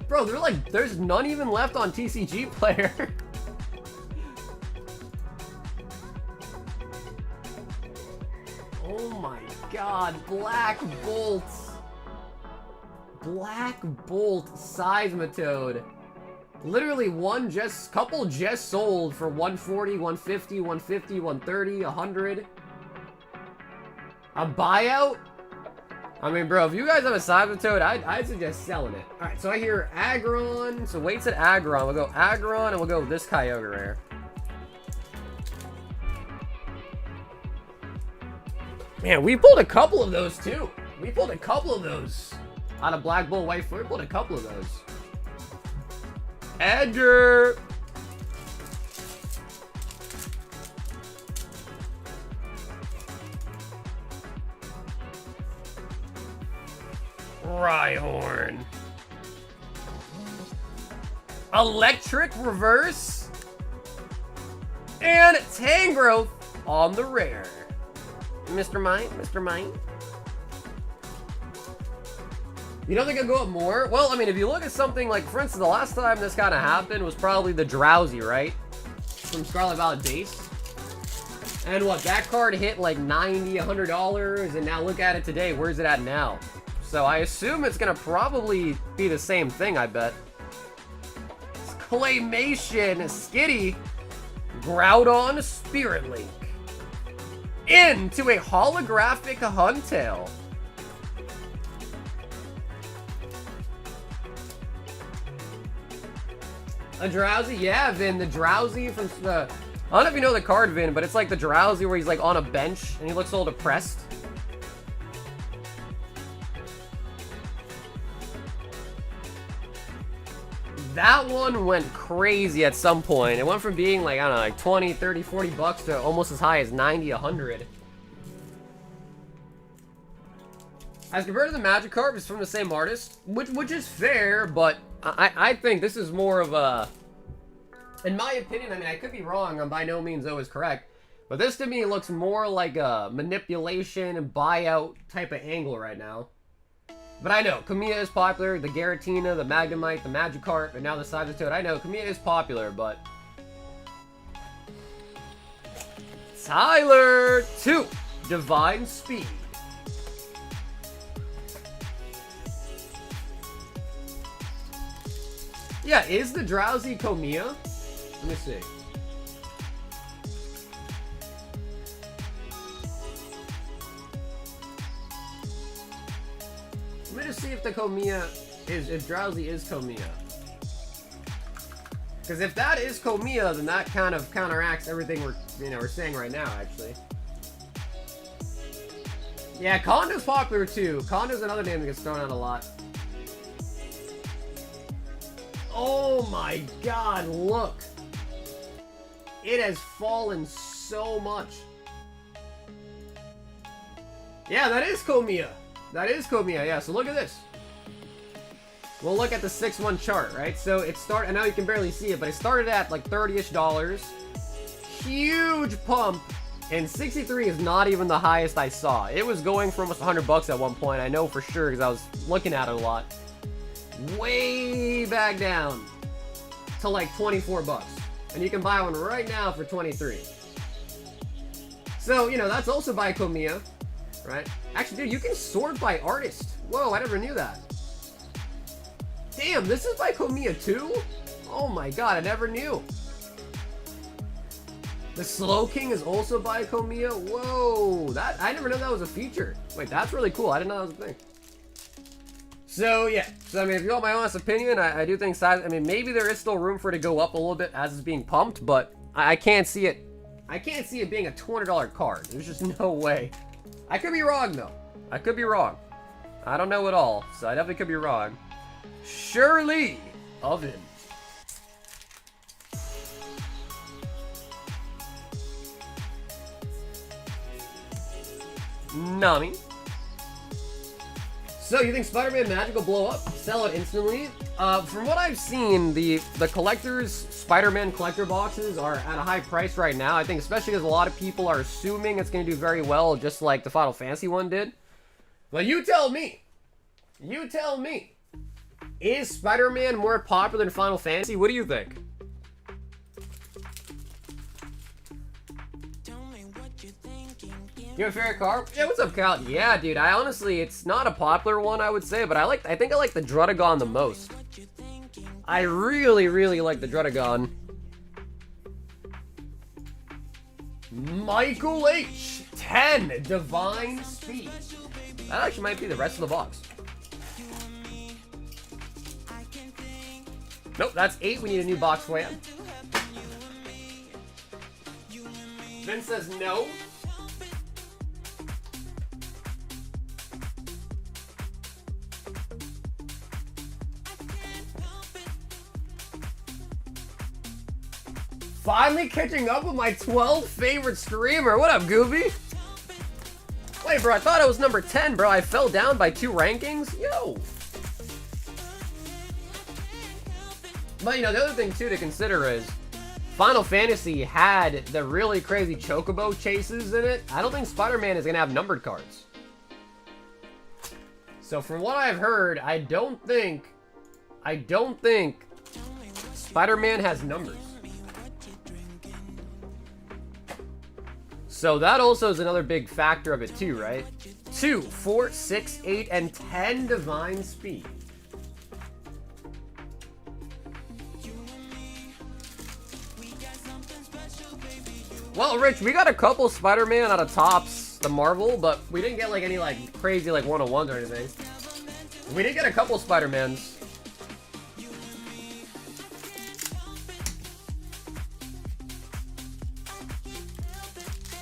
Bro, they're like, there's none even left on TCG Player. Oh my god, Black Bolt. Black Bolt Seismitoad. Literally couple just sold for 140, 150, 150, 130, 100. A buyout? I mean, bro, if you guys have a Seismitoad, I'd suggest selling it. Alright, so I hear Aggron. So weights at Aggron. We'll go Aggron and we'll go with this Kyogre rare. Man, we pulled a couple of those too. We pulled a couple of those. Out of Black Bull White Foot, we pulled a couple of those. Edgar. Rhyhorn. Electric Reverse. And Tangrowth on the rare. Mr. Mine, Mr. Mine. You don't think it'll go up more? Well, I mean, if you look at something like, for instance, the last time this kind of happened was probably the Drowsy, right? From Scarlet Violet Base. And what, that card hit like $90, $100, and now look at it today. Where's it at now? So I assume it's going to probably be the same thing, I bet. It's Claymation, Skitty, Groudon, Spirit Link. Into a holographic Huntail. A Drowsy? Yeah, Vin, the Drowsy from the... I don't know if you know the card, Vin, but it's like the Drowsy where he's like on a bench and he looks a little depressed. That one went crazy at some point. It went from being like, I don't know, like 20, 30, 40 bucks to almost as high as 90, 100. As compared to the Magikarp, it's from the same artist, which is fair, but I think this is more of a... In my opinion, I mean, I could be wrong. I'm by no means always correct. But this to me looks more like a manipulation and buyout type of angle right now. But I know, Kamiya is popular. The Giratina, the Magnemite, the Magikarp, and now the Seismitoad. I know, Kamiya is popular, but... Tyler 2. Divine Speed. Yeah, is the Drowsy Kamiya? Let me see. Let me just see if the Kamiya is, if Drowsy is Kamiya. Because if that is Kamiya, then that kind of counteracts everything we're saying right now, actually. Yeah, Kondo's popular too. Kondo's another name that gets thrown out a lot. Oh my god, look. It has fallen so much. Yeah, that is Kamiya. That is Kamiya, yeah. So look at this. We'll look at the 6-1 chart, right? So it started, I know you can barely see it, but it started at like $30-ish. Huge pump. And 63 is not even the highest I saw. It was going for almost 100 bucks at one point. I know for sure because I was looking at it a lot. Way back down to like 24 bucks. And you can buy one right now for 23. So, you know, that's also by Kamiya, right? Actually, dude, you can sort by artist. Whoa, I never knew that. Damn, this is by Kamiya too? Oh my god, I never knew. The Slow King is also by Kamiya. Whoa, that I never knew that was a feature. Wait, that's really cool. I didn't know that was a thing. So yeah, so I mean, if you want my honest opinion, I do think size. I mean, maybe there is still room for it to go up a little bit as it's being pumped, but I can't see it. I can't see it being a $200 card. There's just no way. I could be wrong though. I could be wrong. I don't know at all, so I definitely could be wrong. Shirley Oven. Nami. So, you think Spider-Man Magic will blow up? Sell it instantly? From what I've seen, the collectors, Spider-Man collector boxes are at a high price right now. I think especially because a lot of people are assuming it's going to do very well, just like the Final Fantasy one did. Well, you tell me. You tell me. Is Spider-Man more popular than Final Fantasy? What do you think? Tell me what you're thinking. Give You have a favorite car? Yeah, what's up, Cal? Yeah, dude, I honestly, it's not a popular one, I would say, but I think I like the Drudagon the most. I really, really like the Drudagon. Michael H. 10 Divine Speed. That actually might be the rest of the box. Nope, that's 8. We need a new box for you. Vince says no. Finally catching up with my 12th favorite streamer. What up, Goofy? Wait, bro, I thought I was number 10, bro. I fell down by 2 rankings? Yo. But, you know, the other thing, too, to consider is Final Fantasy had the really crazy Chocobo chases in it. I don't think Spider-Man is going to have numbered cards. So, from what I've heard, I don't think Spider-Man has numbers. So that also is another big factor of it too, right? 2, 4, 6, 8, and 10 Divine Speed. Well, Rich, we got a couple Spider-Man out of Topps, the Marvel, but we didn't get like any like crazy like 101s or anything. We did get a couple Spider-Mans.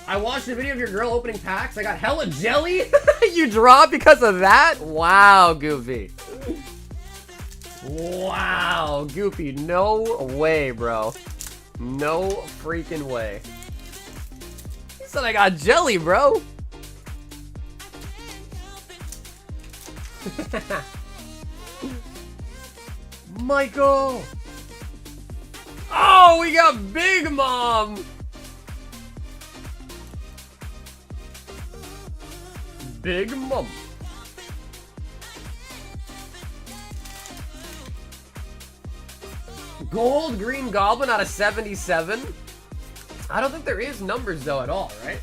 I watched a video of your girl opening packs. I got hella jelly. You dropped because of that? Wow, Goofy. Wow, Goofy. No way, bro. No freaking way. He said I got jelly, bro. Michael. Oh, we got Big Mom. Big Mom. Gold Green Goblin out of 77. I don't think there is numbers though at all, right?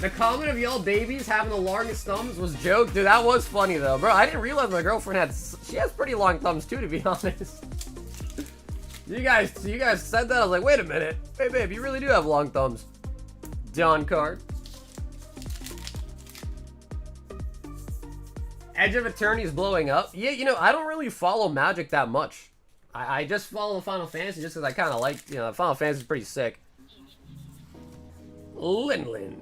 The comment of y'all babies having the longest thumbs was joke. Dude, that was funny though. Bro, I didn't realize my girlfriend she has pretty long thumbs too, to be honest. You guys said that. I was like, wait a minute. Hey, babe, you really do have long thumbs. Don card. Edge of Eternity is blowing up. Yeah, you know, I don't really follow Magic that much. I just follow Final Fantasy just because I kind of like, you know, Final Fantasy is pretty sick. Lin.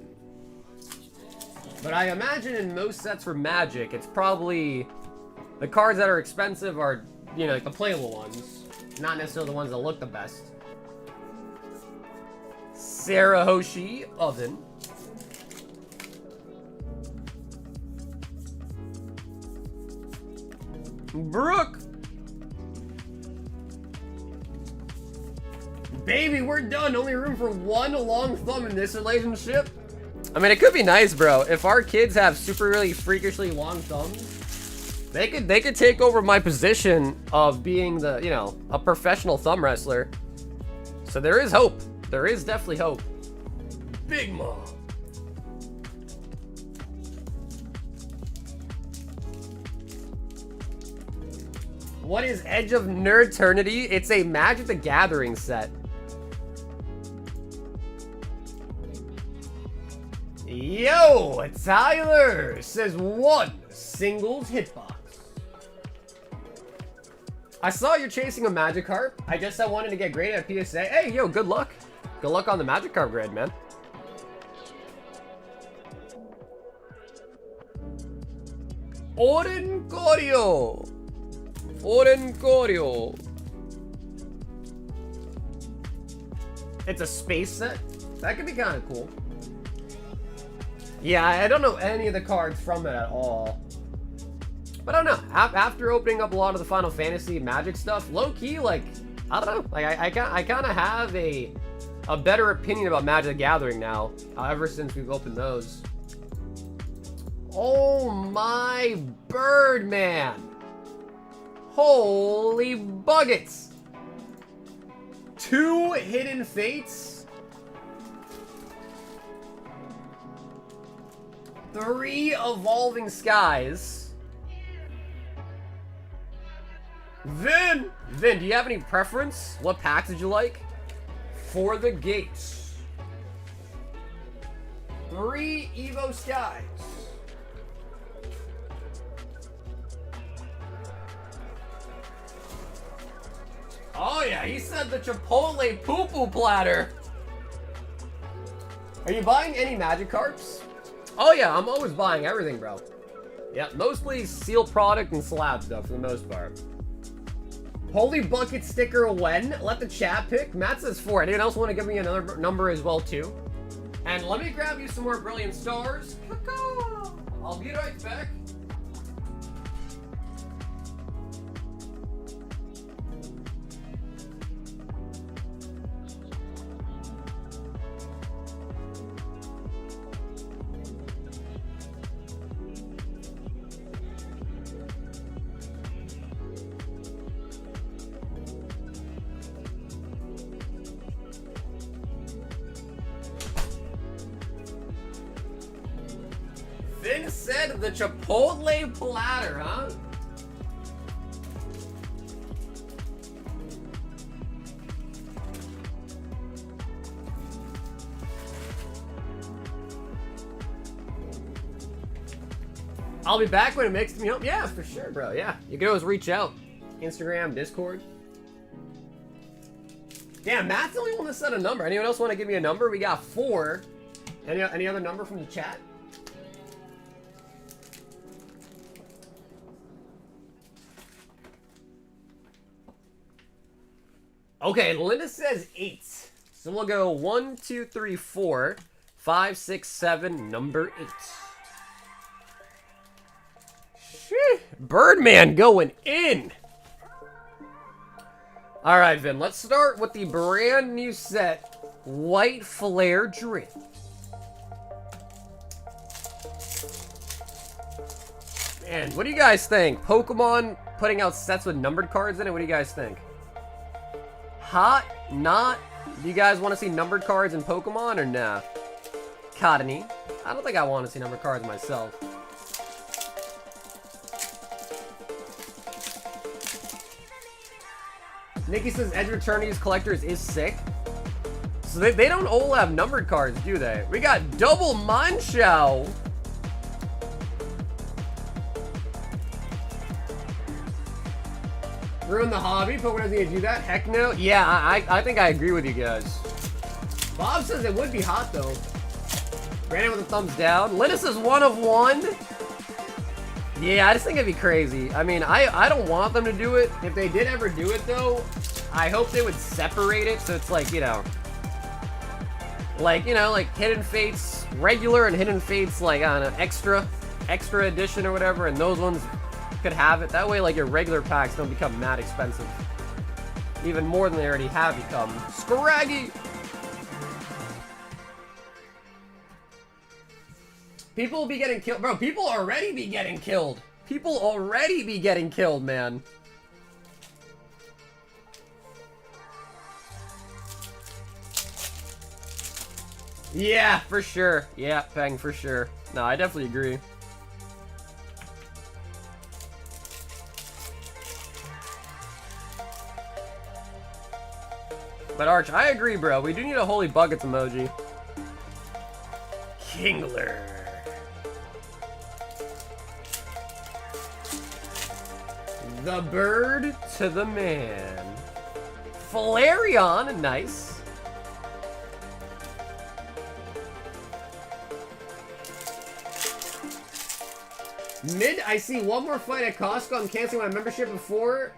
But I imagine in most sets for Magic, it's probably the cards that are expensive are, you know, like the playable ones. Not necessarily the ones that look the best. Sarah Hoshi, Oven. Brooke. Baby, we're done. Only room for one long thumb in this relationship. I mean, it could be nice, bro. If our kids have super really freakishly long thumbs, they could take over my position of being the, you know, a professional thumb wrestler. So there is hope. There is definitely hope. Big Mom. What is Edge of Nerdternity? It's a Magic the Gathering set. Yo, Tyler says 1 singles hitbox. I saw you're chasing a Magikarp. I wanted to get graded at PSA. Hey, yo, good luck. Good luck on the Magikarp grade, man. Orencorio. It's a space set. That could be kind of cool. Yeah, I don't know any of the cards from it at all. But I don't know. After opening up a lot of the Final Fantasy Magic stuff, low-key, like, I don't know. Like, I kind of have a better opinion about Magic the Gathering now, ever since we've opened those. Oh my Birdman. Holy buggets. 2 Hidden Fates. 3 Evolving Skies. Vin, do you have any preference? What packs did you like? For the gates. 3 Evo Skies. Oh yeah, he said the Chipotle poo-poo platter. Are you buying any Magic cards? Oh yeah, I'm always buying everything, bro. Yeah, mostly sealed product and slabs though, for the most part. Holy bucket sticker when? Let the chat pick. Matt says 4. Anyone else want to give me another number as well too? And let me grab you some more Brilliant Stars. I'll be right back. Vin said the Chipotle platter, huh? I'll be back when it makes me home. Yeah, for sure, bro. Yeah, you can always reach out. Instagram, Discord. Damn, Matt's the only one that said a number. Anyone else want to give me a number? We got 4. Any other number from the chat? Okay, Linda says 8. So we'll go 1, 2, 3, 4, 5, 6, 7, number 8. Sheesh. Birdman going in. All right, Vin, let's start with the brand new set, White Flare Drift. Man, what do you guys think? Pokemon putting out sets with numbered cards in it? What do you guys think? Hot? Not? Do you guys want to see numbered cards in Pokemon or nah? Cottony. I don't think I want to see numbered cards myself. Nikki says Edge Eternity's Collectors is sick. So they don't all have numbered cards, do they? We got double Manchow. Ruin the hobby. Pokemon doesn't need to do that. Heck no. Yeah, I think I agree with you guys. Bob says it would be hot though. Brandon with a thumbs down. Linda says 1 of 1. Yeah, I just think it'd be crazy. I mean, I don't want them to do it. If they did ever do it though, I hope they would separate it so it's like, you know, like Hidden Fates regular and Hidden Fates like, I don't know, extra edition or whatever, and those ones could have it. That way, like, your regular packs don't become mad expensive. Even more than they already have become. Scraggy! People will be getting killed. Bro, people already be getting killed. People already be getting killed, man. Yeah, for sure. Yeah, Peng, for sure. No, I definitely agree. But Arch, I agree, bro. We do need a Holy Buckets emoji. Kingler. The bird to the man. Flareon, nice. Mid, I see one more fight at Costco. I'm canceling my membership before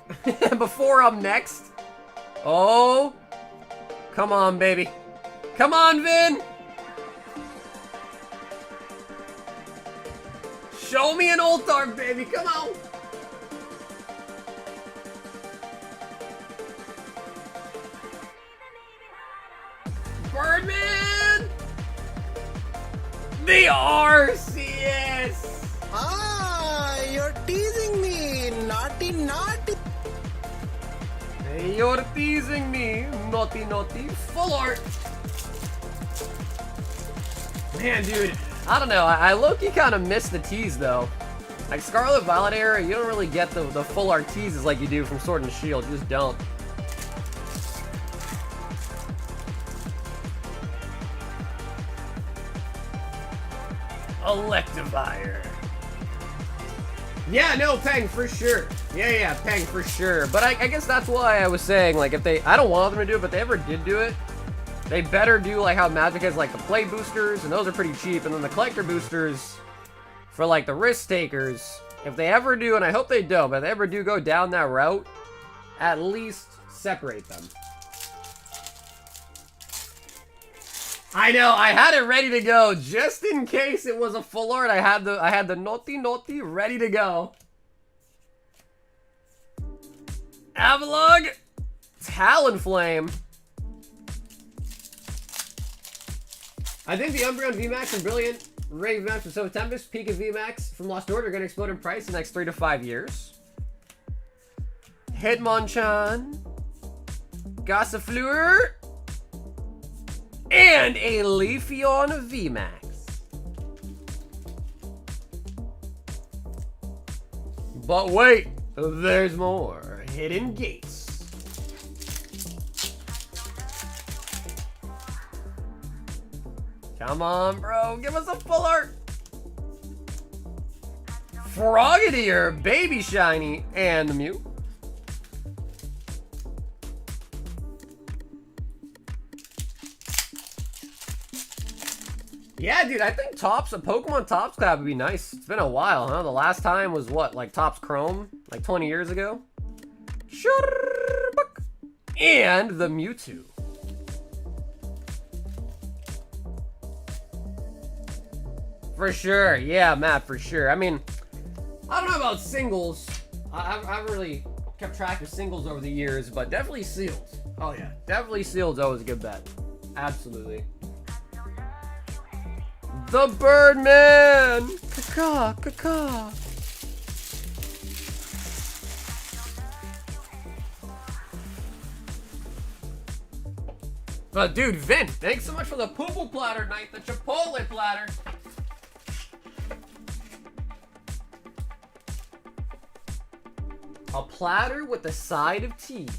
I'm next. Oh. Come on, baby. Come on, Vin. Show me an Ultark, baby. Come on. Birdman. The RCS. Ah, you're teasing me. Naughty, naughty. You're teasing me. Naughty, naughty. Full art. Man, dude. I don't know. I low-key kind of miss the tease, though. Like, Scarlet Violet era, you don't really get the full art teases like you do from Sword and Shield. You just don't. Electivire. Yeah, no, Peng, for sure. Yeah, Peng, for sure. But I guess that's why I was saying, like, if they... I don't want them to do it, but if they ever did do it, they better do, like, how Magic has, like, the play boosters, and those are pretty cheap, and then the collector boosters for, like, the risk takers, if they ever do, and I hope they don't, but if they ever do go down that route, at least separate them. I know, I had it ready to go, just in case it was a full art. I had the naughty naughty ready to go. Avalog, Talonflame. I think the Umbreon VMAX and Brilliant Ray VMAX from Silver Tempest, Pika VMAX from Lost Order are going to explode in price in the next 3 to 5 years. Hitmonchan, Gossifleur, and a Leafeon VMAX. But wait, there's more. Hidden Gates. Come on, bro. Give us a full art. Frogadier, Baby Shiny, and the Mew. Yeah, dude, I think Topps, a Pokemon Topps collab would be nice. It's been a while, huh? The last time was what, like Topps Chrome? Like 20 years ago? Sure. And the Mewtwo. For sure. Yeah, Matt, for sure. I mean, I don't know about singles. I've really kept track of singles over the years, but definitely sealed. Oh, yeah. Definitely sealed's always a good bet. Absolutely. The Birdman! Caca, caca. But dude, Vin, thanks so much for the poo-poo platter night, the Chipotle platter. A platter with a side of teas.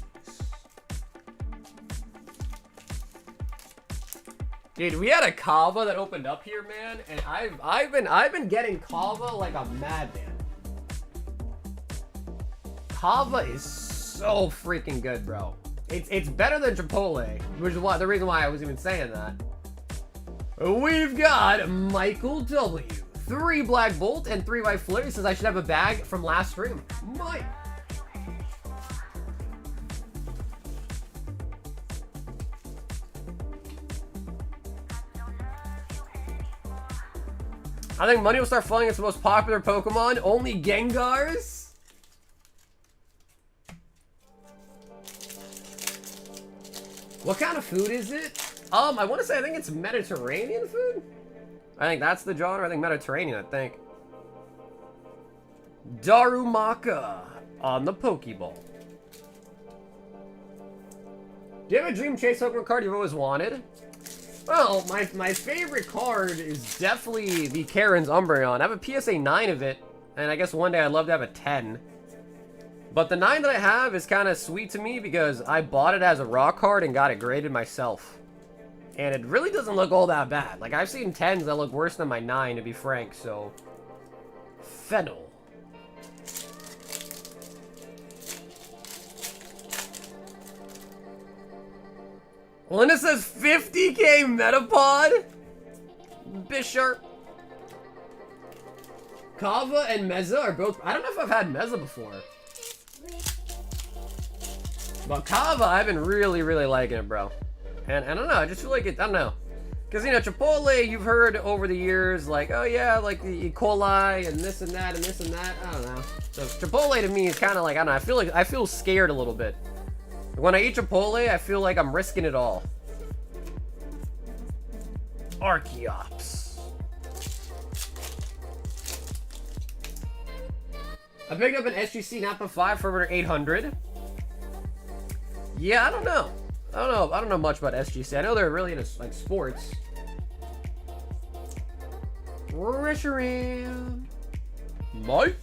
Dude, we had a Kava that opened up here, man, and I've been getting Kava like a madman. Kava is so freaking good, bro. It's better than Chipotle, which is the reason why I was even saying that. We've got Michael W. 3 Black Bolt and 3 White Flurry. Says I should have a bag from last stream. Mike. I think money will start flowing. It's the most popular Pokemon. Only Gengars. What kind of food is it? I want to say I think it's Mediterranean food. I think that's the genre. I think Mediterranean, I think. Darumaka on the Pokeball. Do you have a dream chase Pokemon card you've always wanted? Well, my favorite card is definitely the Karen's Umbreon. I have a PSA 9 of it, and I guess one day I'd love to have a 10. But the 9 that I have is kind of sweet to me because I bought it as a raw card and got it graded myself. And it really doesn't look all that bad. Like, I've seen 10s that look worse than my 9, to be frank, so... Fennel. Linda says 50k Metapod? Bisharp. Kava and Meza are both... I don't know if I've had Meza before. But Kava, I've been really, really liking it, bro. And I don't know, I just feel like it... I don't know. Because, you know, Chipotle, you've heard over the years, like, oh yeah, like the E. coli and this and that and this and that. I don't know. So Chipotle to me is kind of like, I don't know, I feel scared a little bit. When I eat Chipotle, I feel like I'm risking it all. Archeops. I picked up an SGC Napa 5 for over 800. Yeah, I don't know. I don't know much about SGC. I know they're really into like sports. Reshiram. Mike.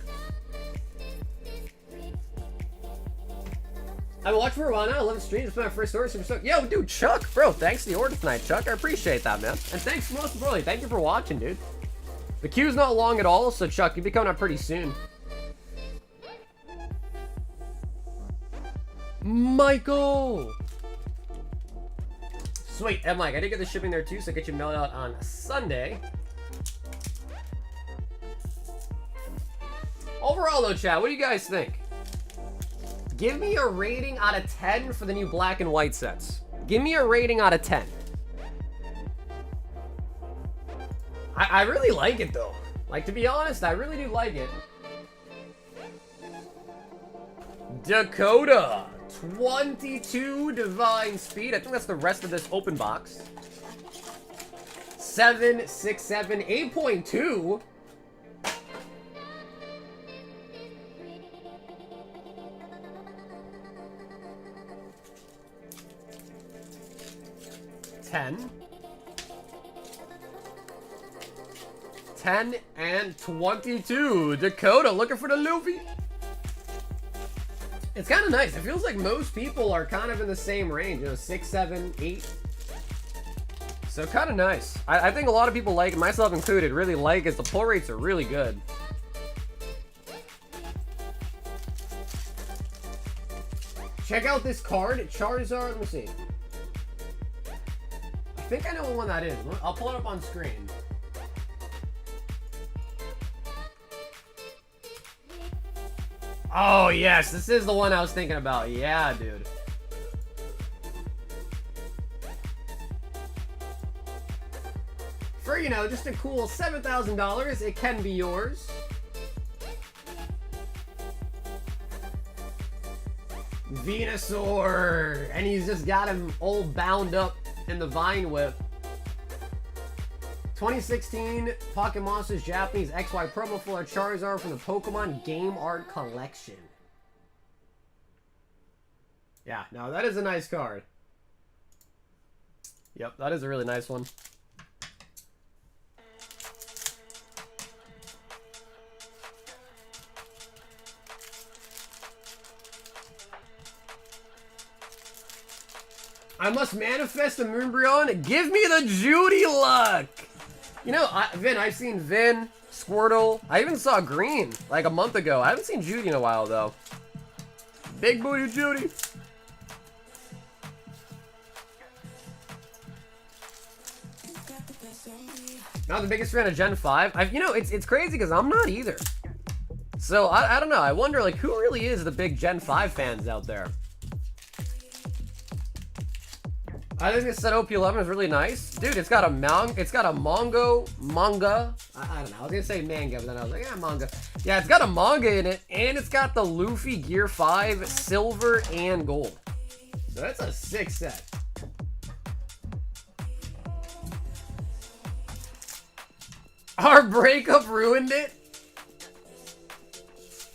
I've been watching for a while now. I love the stream. It's my first order. Super stoked. Yo, dude, Chuck, bro. Thanks for the order tonight, Chuck. I appreciate that, man. And thanks most importantly, thank you for watching, dude. The queue's not long at all, so Chuck, you'll be coming up pretty soon. Michael. Sweet. And Mike, I did get the shipping there too, so I'll get you mailed out on Sunday. Overall, though, chat, what do you guys think? Give me a rating out of 10 for the new black and white sets. Give me a rating out of 10. I really like it, though. Like, to be honest, I really do like it. Dakota. 22 divine speed. I think that's the rest of this open box. 7, 6, 7, 8.2. $10 and 22. Dakota looking for the Luffy. It's kind of nice. It feels like most people are kind of in the same range, you know, 6, 7, 8. So kind of nice. I think a lot of people like it, myself included, really like it. The pull rates are really good. Check out this card, Charizard. Let me see. I think I know what one that is. I'll pull it up on screen. Oh, yes. This is the one I was thinking about. Yeah, dude. For, you know, just a cool $7,000, it can be yours. Venusaur. And he's just got him all bound up in the Vine Whip. 2016 Pocket Monsters Japanese XY promo for a Charizard from the Pokemon Game Art Collection. Yeah, no, that is a nice card. Yep, that is a really nice one. I must manifest the Moonbryon. Give me the Judy luck. You know, Vin, I've seen Vin, Squirtle. I even saw Green like a month ago. I haven't seen Judy in a while, though. Big booty Judy. Not the biggest fan of Gen 5. You know, it's crazy because I'm not either. So, I don't know. I wonder, like, who really is the big Gen 5 fans out there? I think this set OP11 is really nice. Dude, it's got a manga. I don't know. I was gonna say manga, but then I was like, yeah, manga. Yeah, it's got a manga in it, and it's got the Luffy Gear 5 silver and gold. So that's a sick set. Our breakup ruined it.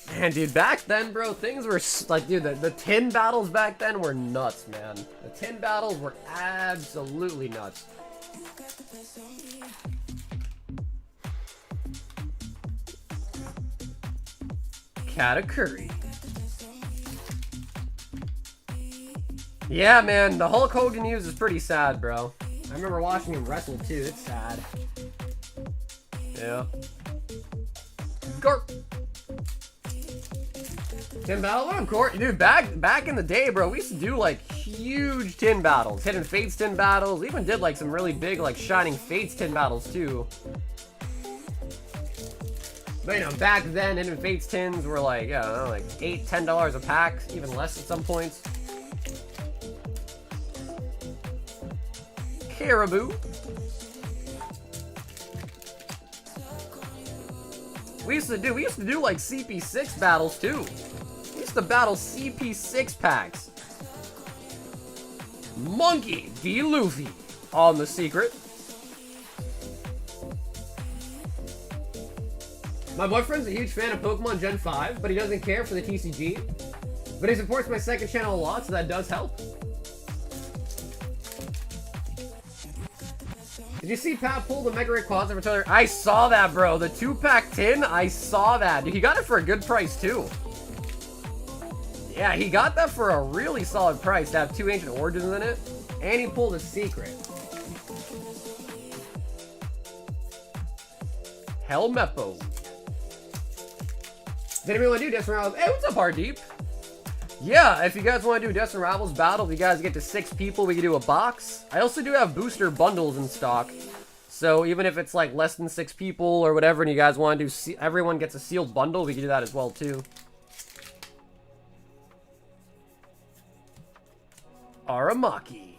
Man, dude, back then, bro, things were like, dude, the tin battles back then were nuts, man. The tin battles were absolutely nuts. Katakuri. Yeah, man, the Hulk Hogan news is pretty sad, bro. I remember watching him wrestle, too. It's sad. Yeah. Garp. Tin battle? What up, Court? Dude, back in the day, bro, we used to do, like, huge tin battles. Hidden Fates tin battles. We even did, like, some really big, like, Shining Fates tin battles, too. But, you know, back then, Hidden Fates tins were, like, I don't know, like, $8, $10 a pack. Even less at some points. Caribou. We used to do like CP6 battles too. We used to battle CP6 packs. Monkey D. Luffy on the secret. My boyfriend's a huge fan of Pokemon Gen 5, but he doesn't care for the TCG. But he supports my second channel a lot, so that does help. Did you see Pat pull the Mega Ray Quads over Tyler? I saw that, bro. The 2-pack tin, I saw that. Dude, he got it for a good price, too. Yeah, he got that for a really solid price to have 2 Ancient Origins in it. And he pulled a secret. Helmeppo. Did anyone want to do Destined Rivals? Hey, what's up, Hardeep? Yeah, if you guys want to do Destined Rivals battle, if you guys get to 6 people, we can do a box. I also do have booster bundles in stock. So even if it's like less than 6 people or whatever, and you guys want to do, everyone gets a sealed bundle, we can do that as well, too. Aramaki.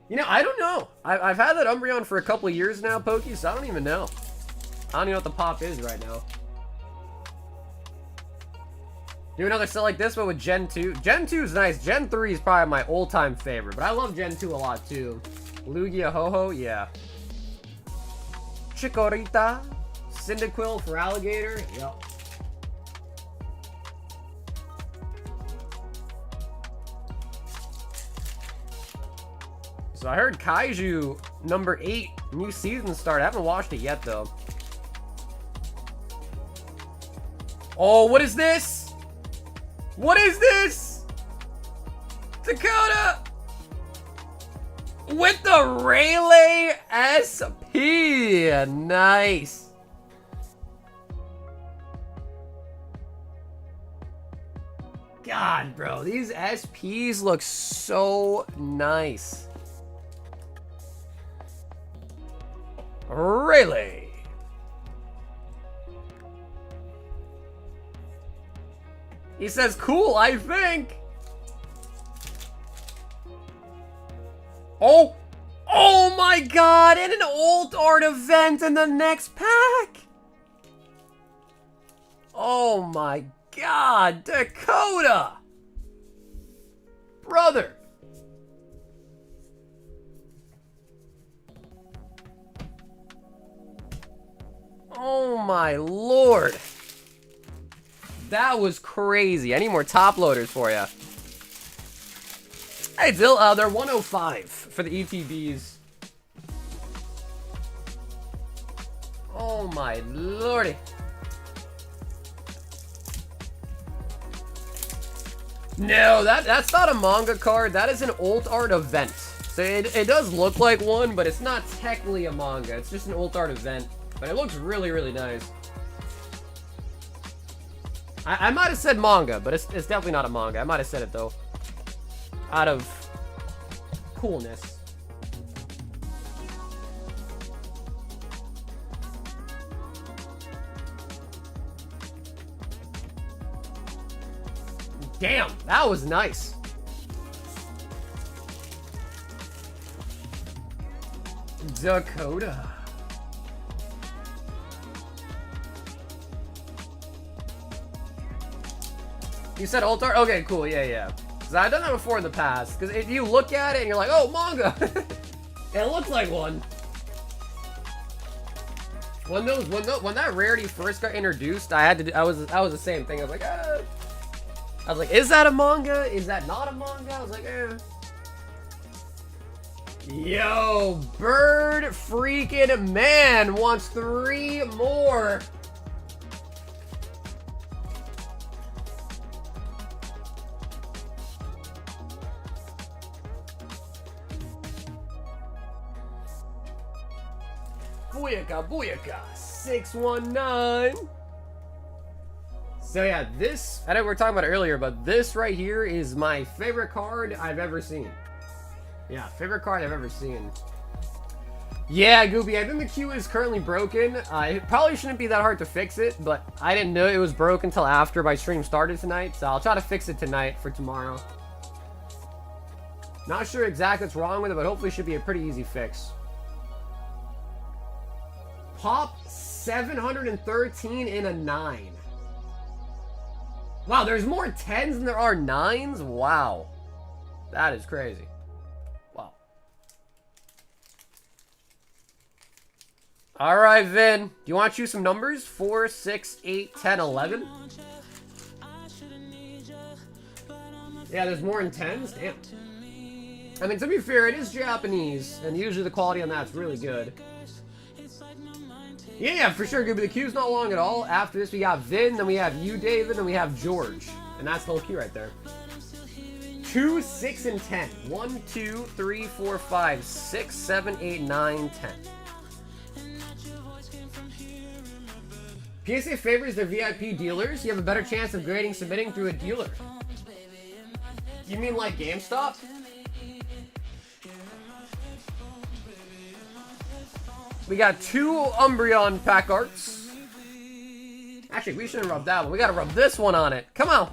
You know, I don't know. I've had that Umbreon for a couple of years now, Pokey, so I don't even know. I don't even know what the pop is right now. Do another set like this, but with Gen 2. Gen 2 is nice. Gen 3 is probably my all-time favorite, but I love Gen 2 a lot, too. Lugia Ho-Ho, yeah. Chikorita. Cyndaquil for Alligator, yep. So I heard Kaiju number 8 new season start. I haven't watched it yet though. Oh, what is this? What is this? Dakota with the Rayleigh SP. Nice. God, bro, these SPs look so nice. Rayleigh. He says, cool, I think. Oh. Oh my god, and an alt art event in the next pack. Oh my god, Dakota. Brother. Oh my lord. That was crazy. I need more top loaders for you. Hey, Dill, they're 105 for the ETBs. Oh my lordy. No, that's not a manga card. That is an alt art event. So it does look like one, but it's not technically a manga. It's just an alt art event. But it looks really, really nice. I might have said manga, but it's definitely not a manga. I might have said it, though. Out of coolness. Damn, that was nice. Dakota. You said alt art? Okay, cool. Yeah, yeah. Because I've done that before in the past. Because if you look at it and you're like, oh, manga. It looks like one. When that rarity first got introduced, I was the same thing. I was like, is that a manga? Is that not a manga? I was like, Yo, Bird freaking Man wants 3 more. Booyaka, booyaka, 619. So yeah, this, I know we were talking about it earlier, but this right here is my favorite card I've ever seen. Yeah, favorite card I've ever seen. Yeah, Gooby, I think the queue is currently broken. It probably shouldn't be that hard to fix it, but I didn't know it was broken until after my stream started tonight, so I'll try to fix it tonight for tomorrow. Not sure exactly what's wrong with it, but hopefully it should be a pretty easy fix. Pop 713 in a 9. Wow, there's more 10s than there are 9s? Wow. That is crazy. Wow. Alright, Vin. Do you want to choose some numbers? 4, 6, 8, 10, 11? Yeah, there's more in 10s? Damn. I mean, to be fair, it is Japanese, and usually the quality on that's really good. Yeah, for sure, Gooby. The queue's not long at all. After this, we got Vin, then we have you, David, and we have George. And that's the whole queue right there. 2, 6, and 10. 1, 2, 3, 4, 5, 6, 7, 8, 9, 10. PSA favors their VIP dealers. You have a better chance of grading submitting through a dealer. You mean like GameStop? We got 2 Umbreon pack arts. Actually, we shouldn't rub that one. We gotta rub this one on it. Come on.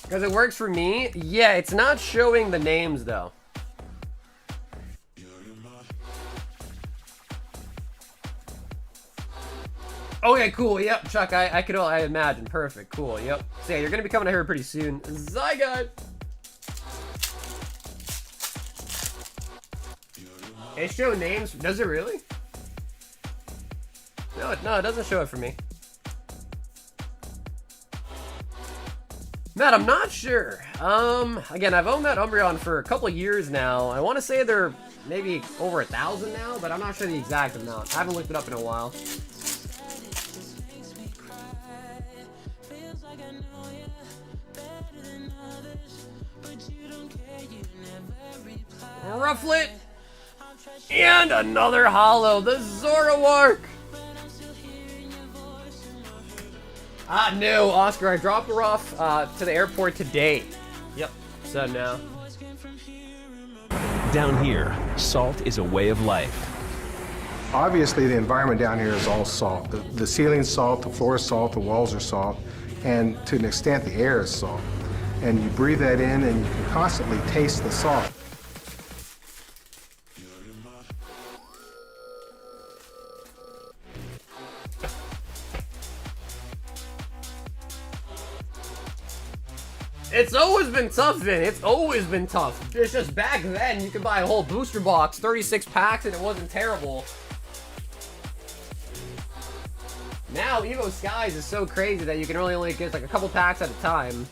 Because it works for me. Yeah, it's not showing the names though. Okay, cool. Yep, Chuck, I imagine. Perfect. Cool. Yep. So yeah, you're gonna be coming to her pretty soon. Zygote. It show names. Does it really? No, it doesn't show it for me. Matt, I'm not sure. Again, I've owned that Umbreon for a couple of years now. I want to say they're maybe over 1,000 now, but I'm not sure the exact amount. I haven't looked it up in a while. Rufflet! And another holo, the Zoroark! No, Oscar, I dropped her off to the airport today. Yep, so no. Down here, salt is a way of life. Obviously, the environment down here is all salt. The ceiling's salt, the floor is salt, the walls are salt, and to an extent, the air is salt. And you breathe that in, and you can constantly taste the salt. It's always been tough, Vin. It's always been tough. It's just back then, you could buy a whole booster box, 36 packs, and it wasn't terrible. Now, Evo Skies is so crazy that you can really only get like a couple packs at a time.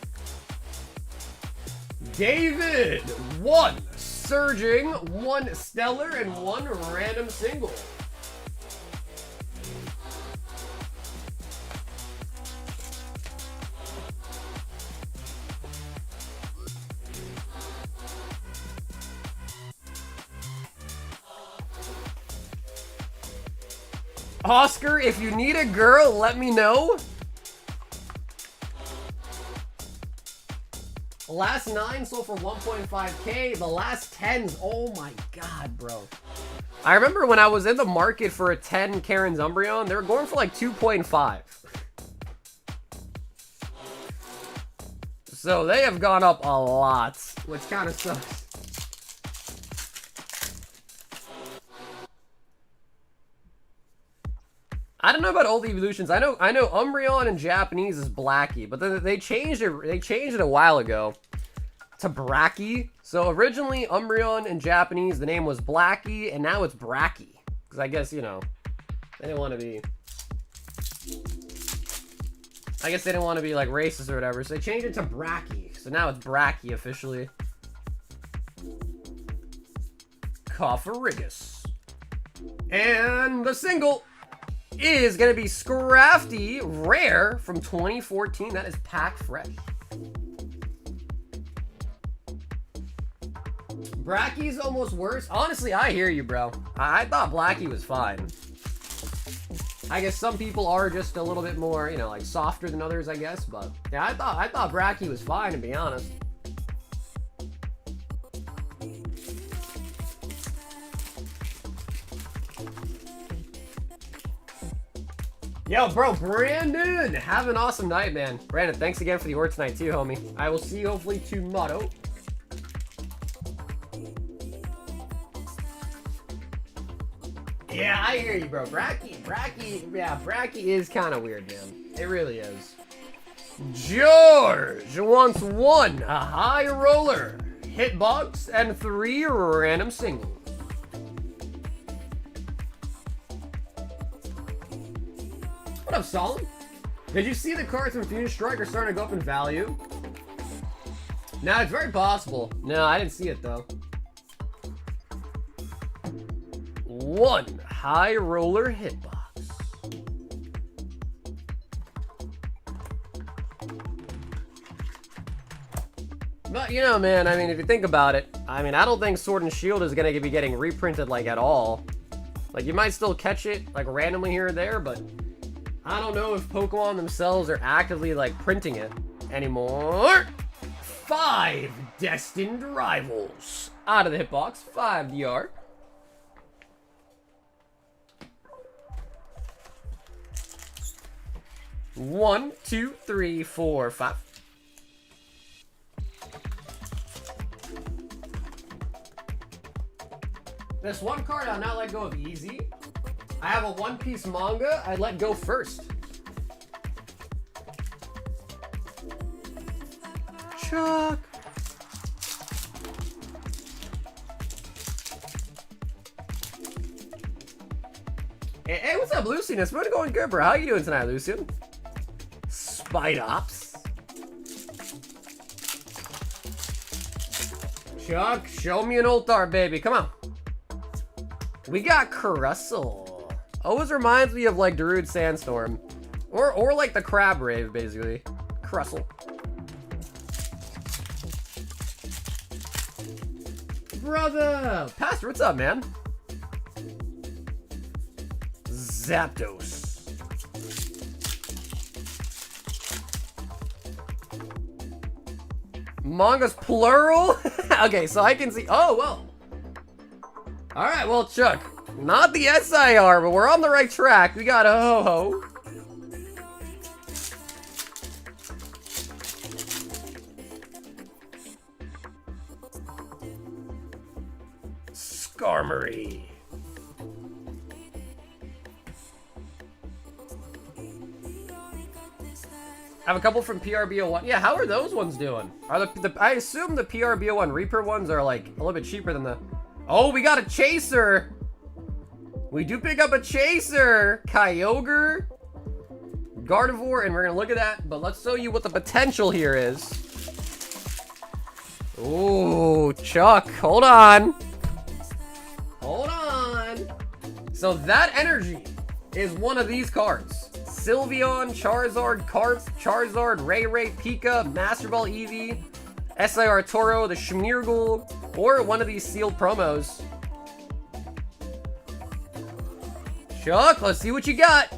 David! 1 Surging, 1 Stellar, and 1 random single. Oscar, if you need a girl, let me know. The last 9 sold for 1.5K. The last 10s, oh my god, bro. I remember when I was in the market for a 10 Karen's Umbreon, they were going for like 2.5. So they have gone up a lot, which kind of sucks. I don't know about old evolutions. I know Umbreon in Japanese is Blackie, but then they changed it. They changed it a while ago to Bracky. So originally Umbreon in Japanese, the name was Blackie, and now it's Bracky. Because I guess, you know, they didn't want to be. I guess they didn't want to be like racist or whatever, so they changed it to Bracky. So now it's Bracky officially. Cofferigus. And the single is going to be Scrafty Rare from 2014. That is pack fresh. Bracky's almost worse. Honestly, I hear you, bro. I thought Blackie was fine. I guess some people are just a little bit more, you know, like softer than others, I guess. But yeah, I thought Bracky was fine, to be honest. Yo, bro, Brandon, have an awesome night, man. Brandon, thanks again for the ore tonight too, homie. I will see you hopefully tomorrow. Yeah, I hear you, bro. Bracky, yeah, Bracky is kind of weird, man. It really is. George wants 1 a high roller, hitbox, and 3 random singles. What up, Solid? Did you see the cards from Fuse Strike are starting to go up in value? No, it's very possible. No, I didn't see it though. One high roller hitbox. But you know, man, I mean, if you think about it, I mean, I don't think Sword and Shield is gonna be getting reprinted like at all. Like, you might still catch it like randomly here or there, but I don't know if Pokemon themselves are actively like printing it anymore. 5 Destined Rivals out of the hitbox. 5 DR. One, two, three, four, five. This one card I'll not let go of easy. I have a One Piece manga I let go first. Chuck. Hey, what's up, Lucian? It's been going good, bro. How you doing tonight, Lucian? Spidops. Chuck, show me an Ultar, baby. Come on. We got Crustle. Always reminds me of like Darude Sandstorm. Or like the Crab Rave, basically. Crustle. Brother! Pastor, what's up, man? Zapdos. Manga's plural? Okay, so I can see. Oh, well. Alright, well, Chuck. Not the SIR, but we're on the right track. We got a ho-ho. Skarmory. I have a couple from PRBO1. Yeah, how are those ones doing? Are I assume the PRBO1 Reaper ones are like a little bit cheaper than the... Oh, we got a Chaser! We do pick up a Chaser! Kyogre, Gardevoir, and we're gonna look at that, but let's show you what the potential here is. Ooh, Chuck, hold on. Hold on. So that energy is one of these cards. Sylveon, Charizard, Carp, Charizard, Ray, Pika, Master Ball Eevee, SIR Toro, the Schmeargle, or one of these sealed promos. Chuck, let's see what you got.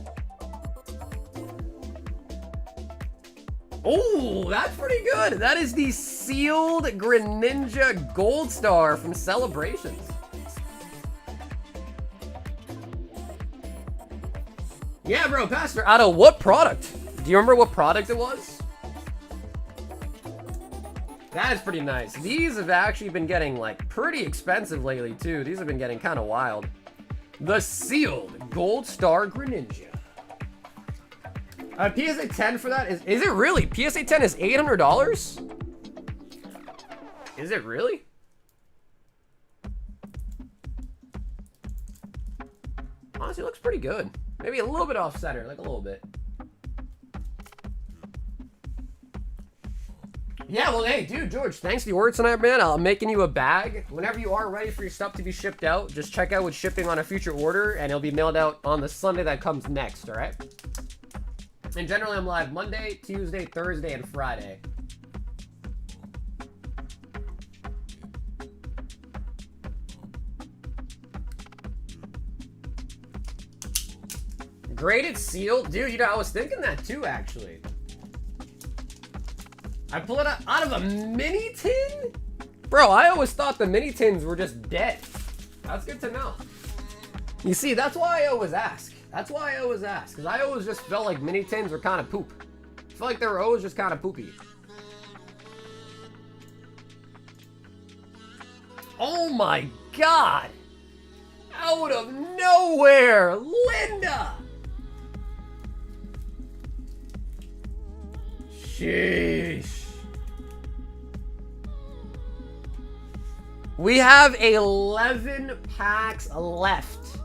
Oh, that's pretty good. That is the sealed Greninja Gold Star from Celebrations. Yeah, bro, Pastor, out of what product? Do you remember what product it was? That is pretty nice. These have actually been getting, like, pretty expensive lately, too. These have been getting kind of wild. The sealed Gold Star Greninja. PSA 10 for that is it really? PSA 10 is $800? Is it really? Honestly, it looks pretty good. Maybe a little bit off center, like a little bit. Yeah, well, hey, dude, George, thanks for the order tonight, man. I'm making you a bag. Whenever you are ready for your stuff to be shipped out, just check out what's shipping on a future order, and it'll be mailed out on the Sunday that comes next, all right? And generally, I'm live Monday, Tuesday, Thursday, and Friday. Graded seal? Dude, you know, I was thinking that too, actually. I pull it out of a mini tin? Bro, I always thought the mini tins were just dead. That's good to know. You see, that's why I always ask. That's why I always ask. Because I always just felt like mini tins were kind of poop. I feel like they were always just kind of poopy. Oh my god! Out of nowhere! Linda! Sheesh. We have 11 packs left.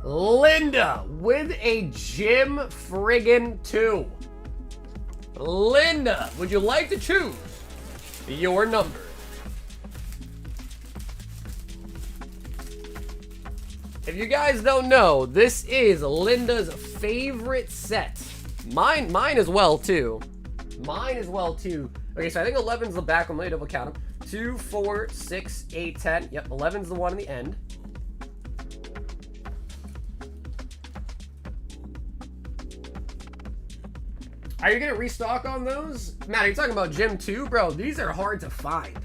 Linda with a Gym friggin' 2. Linda, would you like to choose your number? If you guys don't know, this is Linda's favorite set. Mine as well too. Mine as well too. Okay, so I think 11's the back one. Let me double count them. 2, 4, 6, 8, 10. Yep, 11's the one in the end. Are you gonna restock on those? Matt, are you talking about Gym 2? Bro, these are hard to find.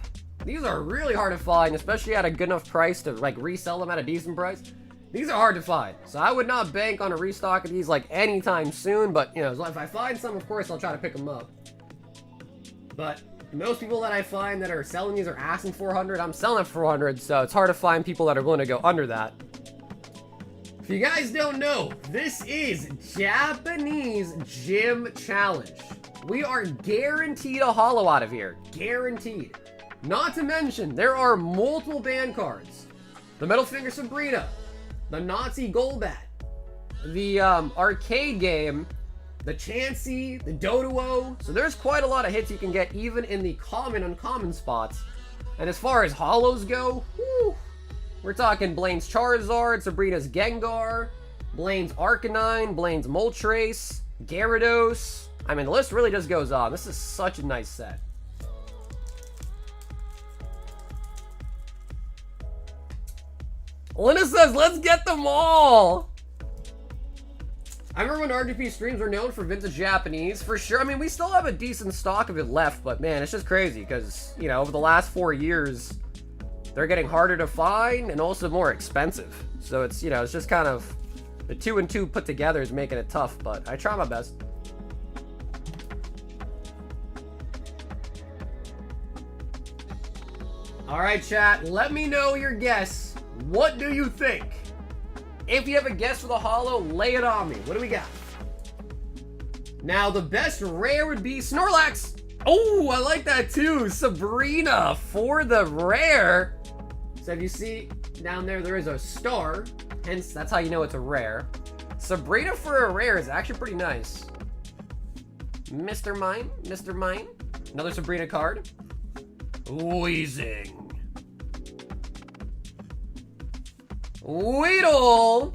These are really hard to find, especially at a good enough price to like resell them at a decent price. These are hard to find. So I would not bank on a restock of these like anytime soon, but you know, if I find some, of course, I'll try to pick them up. But most people that I find that are selling these are asking 400. I'm selling at 400, so it's hard to find people that are willing to go under that. If you guys don't know, this is Japanese Gym Challenge. We are guaranteed a holo out of here. Guaranteed. Not to mention, there are multiple band cards. The Middle Finger Sabrina, the Nazi Golbat, the arcade game, the Chansey, the Doduo. So there's quite a lot of hits you can get even in the common, uncommon spots. And as far as holos go, whew, we're talking Blaine's Charizard, Sabrina's Gengar, Blaine's Arcanine, Blaine's Moltres, Gyarados. I mean, the list really just goes on. This is such a nice set. Linda says, let's get them all! I remember when RGP streams were known for vintage Japanese, for sure. I mean, we still have a decent stock of it left, but man, it's just crazy because, you know, over the last 4 years, they're getting harder to find and also more expensive. So it's, you know, it's just kind of the 2 and 2 put together is making it tough, but I try my best. All right, chat, let me know your guess. What do you think? If you have a guess for the holo, lay it on me. What do we got? Now, the best rare would be Snorlax. Oh, I like that too. Sabrina for the rare. So if you see down there, there is a star. Hence, that's how you know it's a rare. Sabrina for a rare is actually pretty nice. Mr. Mime, Mr. Mime. Another Sabrina card. Weezing. Weedle.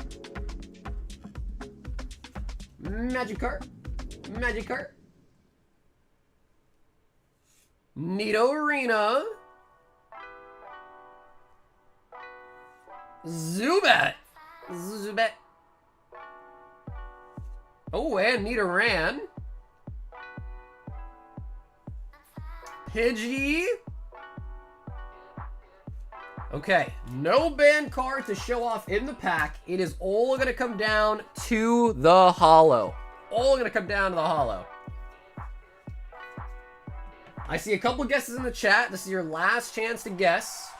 Magikarp. Magikarp. Nidorina. Zubat. Zubat. Oh, and Nidoran. Pidgey. Okay, no band card to show off in the pack. It is all going to come down to the holo. All going to come down to the holo. I see a couple guesses in the chat. This is your last chance to guess.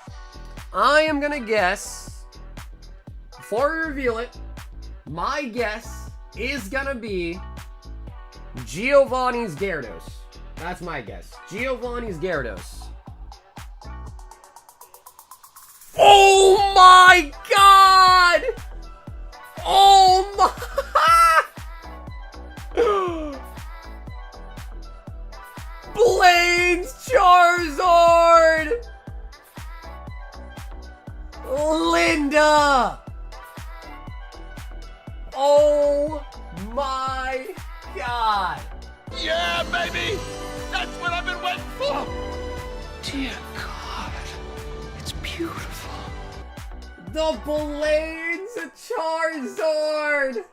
I am going to guess, before we reveal it, my guess is going to be Giovanni's Gyarados. That's my guess. Giovanni's Gyarados. Oh my god! Oh my... Blaine's Charizard! Linda! Oh my god! Yeah, baby! That's what I've been waiting for! Dear God, it's beautiful. The Blaine's Charizard!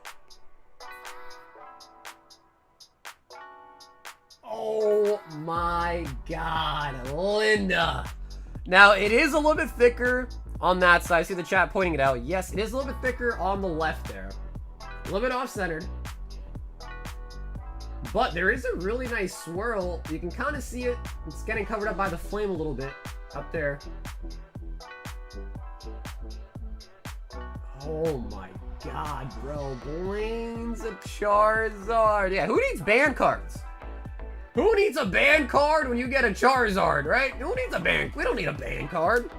Oh my god, Linda. Now, it is a little bit thicker on that side. I see the chat pointing it out. Yes, it is a little bit thicker on the left there. A little bit off-centered. But there is a really nice swirl. You can kind of see it. It's getting covered up by the flame a little bit up there. Oh my god, bro. Blaine's a Charizard. Yeah, who needs band cards? Who needs a band card when you get a Charizard, right? Who needs a band? We don't need a band card.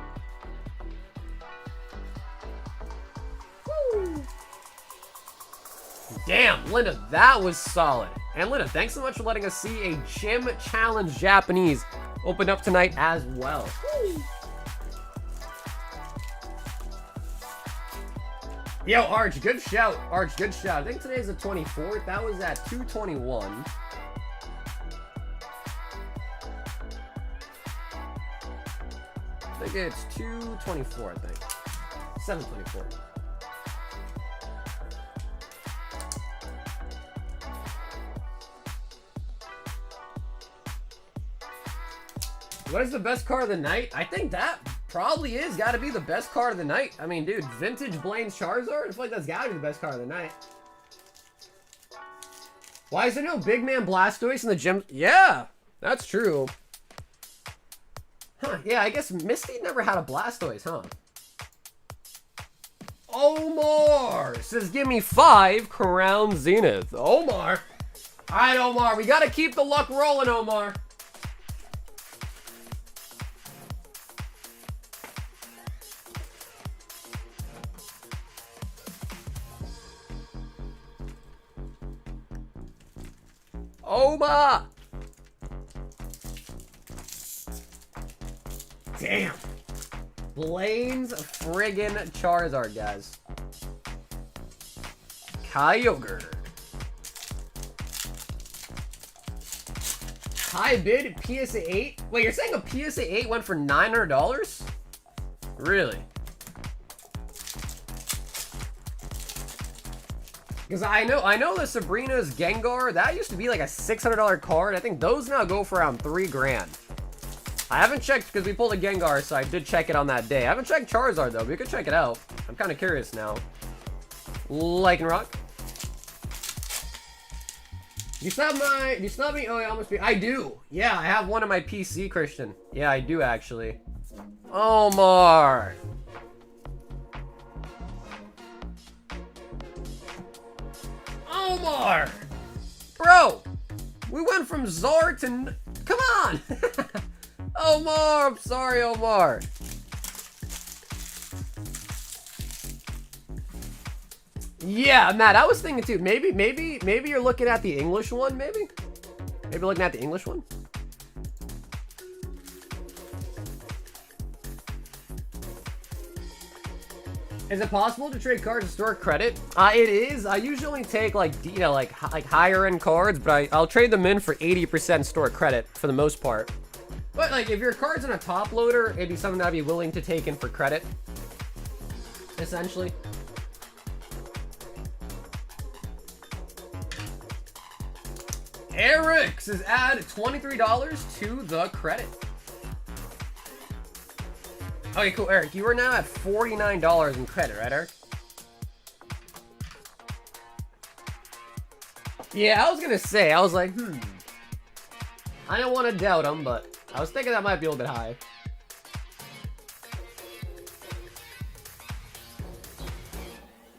Woo. Damn, Linda, that was solid. And Linda, thanks so much for letting us see a Gym Challenge Japanese open up tonight as well. Woo. Yo, Arch, good shout. Arch, good shout. I think today's the 24th. That was at 2:21. I think it's 2:24, I think. 7:24. What is the best card of the night? I think that probably is got to be the best card of the night. I mean, dude, Vintage Blaine's Charizard? I feel like that's got to be the best card of the night. Why is there no Big Man Blastoise in the gym? Yeah, that's true. Huh, yeah, I guess Misty never had a Blastoise, huh? Omar says, give me 5 Crown Zenith. Omar. All right, Omar, we got to keep the luck rolling, Omar. Oma! Damn. Blaine's friggin' Charizard, guys. Kyogre. High bid PSA 8? Wait, you're saying a PSA 8 went for $900? Really? Because I know the Sabrina's Gengar, that used to be like a $600 card. I think those now go for around $3 grand. I haven't checked because we pulled a Gengar, so I did check it on that day. I haven't checked Charizard though, but we could check it out. I'm kind of curious now. Lycanroc. You still have me? Oh, yeah, almost be. I do. Yeah, I have one on my PC, Christian. Yeah, I do actually. Omar. Omar! Bro! We went from Zar to... Come on! Omar! I'm sorry, Omar. Yeah, Matt, I was thinking too. Maybe you're looking at the English one, maybe? Maybe looking at the English one? Is it possible to trade cards to store credit? It is. I usually take like higher end cards, but I'll trade them in for 80% store credit for the most part. But like if your card's in a top loader, it'd be something I'd be willing to take in for credit. Essentially. Eric says add $23 to the credit. Okay, cool, Eric. You are now at $49 in credit, right, Eric? Yeah, I was gonna say, I was like, I don't want to doubt him, but I was thinking that might be a little bit high.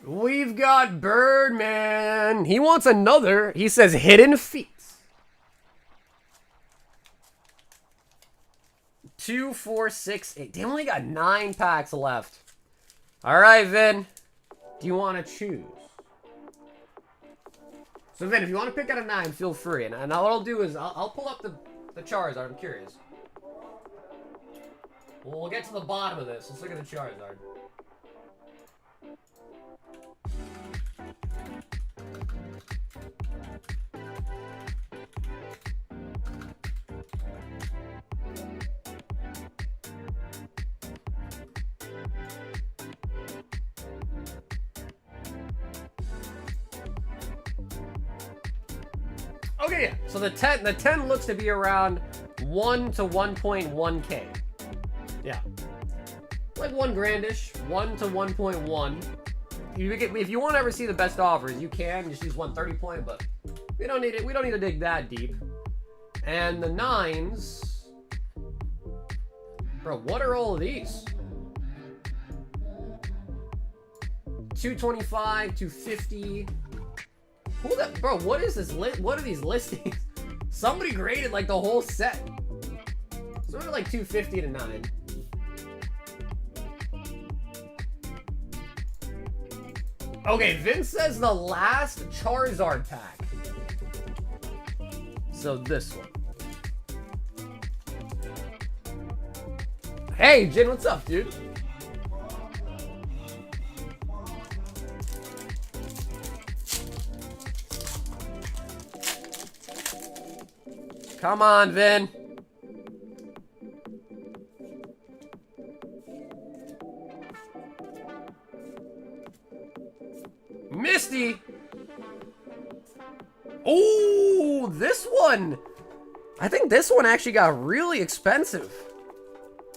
We've got Birdman. He wants another. He says Hidden Feats. 2, 4, 6, 8. They only got 9 packs left. All right, Vin. Do you want to choose? So, Vin, if you want to pick out a 9, feel free. And what I'll do is I'll pull up the Charizard. I'm curious. We'll get to the bottom of this. Let's look at the Charizard. Okay, yeah. So the 10 looks to be around 1 to 1.1k. Yeah. Like 1 grandish, 1 to 1.1. If you want to ever see the best offers, you can just use 130 point, but we don't need it. We don't need to dig that deep. And the 9s, bro, what are all of these? 225, 250. Who that, bro? What is this? What are these listings? Somebody graded like the whole set. Sort of like 250 to 9. Okay, Vince says the last Charizard pack. So this one. Hey, Jin, what's up, dude? Come on, Vin. Misty. Oh, this one. I think this one actually got really expensive.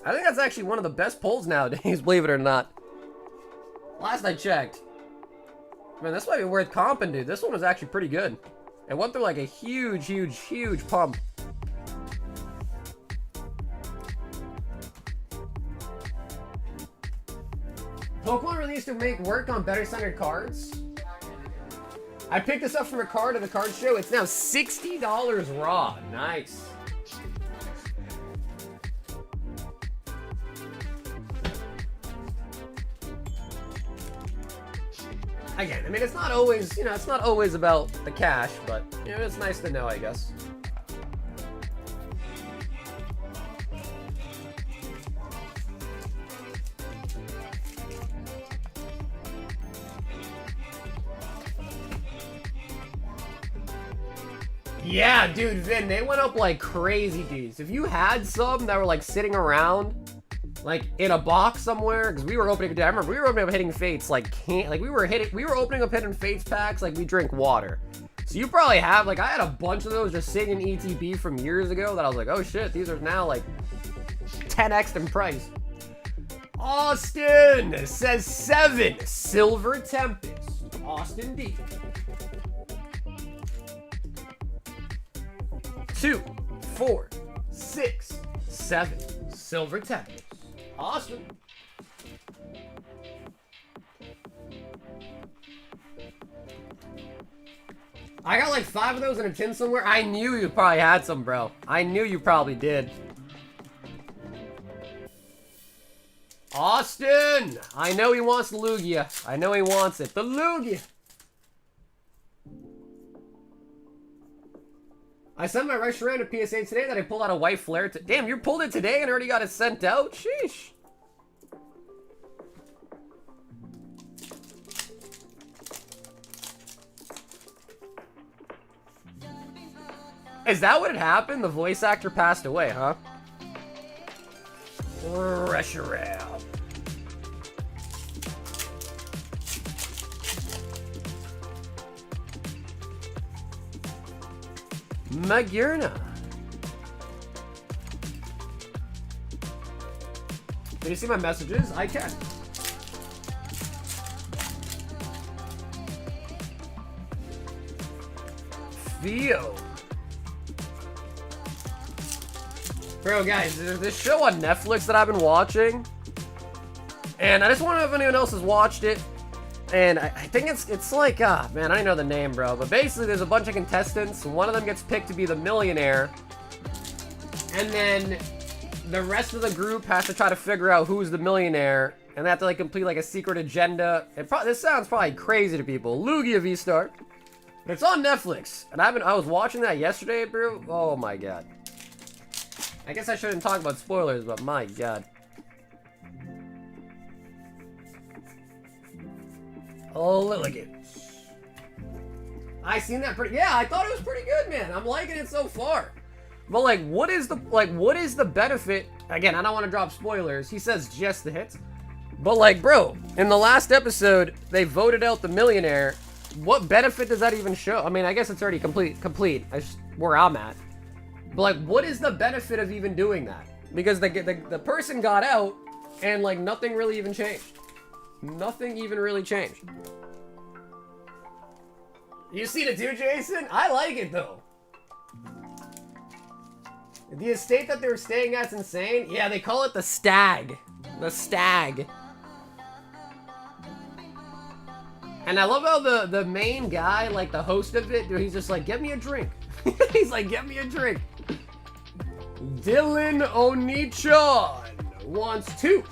I think that's actually one of the best pulls nowadays, believe it or not. Last I checked. Man, this might be worth comping, dude. This one was actually pretty good. It went through like a huge, huge, huge pump. Pokemon released to make work on better centered cards. I picked this up from a card at the card show. It's now $60 raw. Nice. Again, I mean, it's not always, you know, it's not always about the cash, but, you know, it's nice to know, I guess. Yeah, dude, Vin, they went up like crazy, dudes. If you had some that were like sitting around, like in a box somewhere, because we were opening, I remember we were opening up Hidden Fates like we were opening up Hidden Fates packs like we drink water. So you probably have, like, I had a bunch of those just sitting in ETB from years ago that I was like, oh shit, these are now like 10x in price. Austin says 7 Silver Tempest. Austin D. 2, 4, 6, 7 Silver Tempest. Awesome. I got like 5 of those in a tin somewhere. I knew you probably had some, bro. I knew you probably did. Austin! I know he wants the Lugia. I know he wants it. The Lugia! I sent my rush around to PSA today that I pulled out a white flare. Damn, you pulled it today and already got it sent out? Sheesh. Is that what had happened? The voice actor passed away, huh? Rush around. Magurna. Can you see my messages? I can. Theo. Bro, guys, there's this show on Netflix that I've been watching. And I just wonder if anyone else has watched it. And I think it's like, man, I don't know the name, bro. But basically, there's a bunch of contestants. One of them gets picked to be the millionaire. And then the rest of the group has to try to figure out who's the millionaire. And they have to, like, complete, like, a secret agenda. This sounds probably crazy to people. Lugia V-Star. But it's on Netflix. And I was watching that yesterday, bro. Oh, my God. I guess I shouldn't talk about spoilers, but my God. Oh, Lilligans. I seen that pretty. Yeah, I thought it was pretty good, man. I'm liking it so far. But like, what is the benefit? Again, I don't want to drop spoilers. He says just the hits. But like, bro, in the last episode, they voted out the millionaire. What benefit does that even show? I mean, I guess it's already complete. That's where I'm at. But like, what is the benefit of even doing that? Because the person got out, and like nothing really even changed. Nothing even really changed. You seen it too, Jason? I like it though. The estate that they were staying at's insane. Yeah, they call it the Stag. The Stag. And I love how the main guy, like the host of it, dude, he's just like, get me a drink. He's like, get me a drink. Dylan Onichan wants 2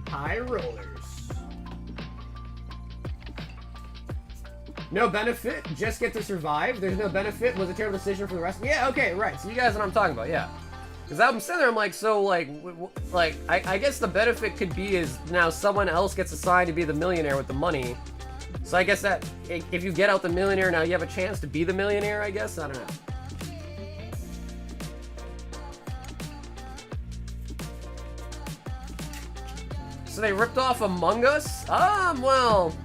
high rollers. No benefit, just get to survive. There's no benefit, was a terrible decision for the rest. Yeah, okay, right. So you guys know what I'm talking about, yeah. Because I'm sitting there, I'm like, so like, I guess the benefit could be is now someone else gets assigned to be the millionaire with the money. So I guess that if you get out the millionaire, now you have a chance to be the millionaire, I guess? I don't know. So they ripped off Among Us? Well,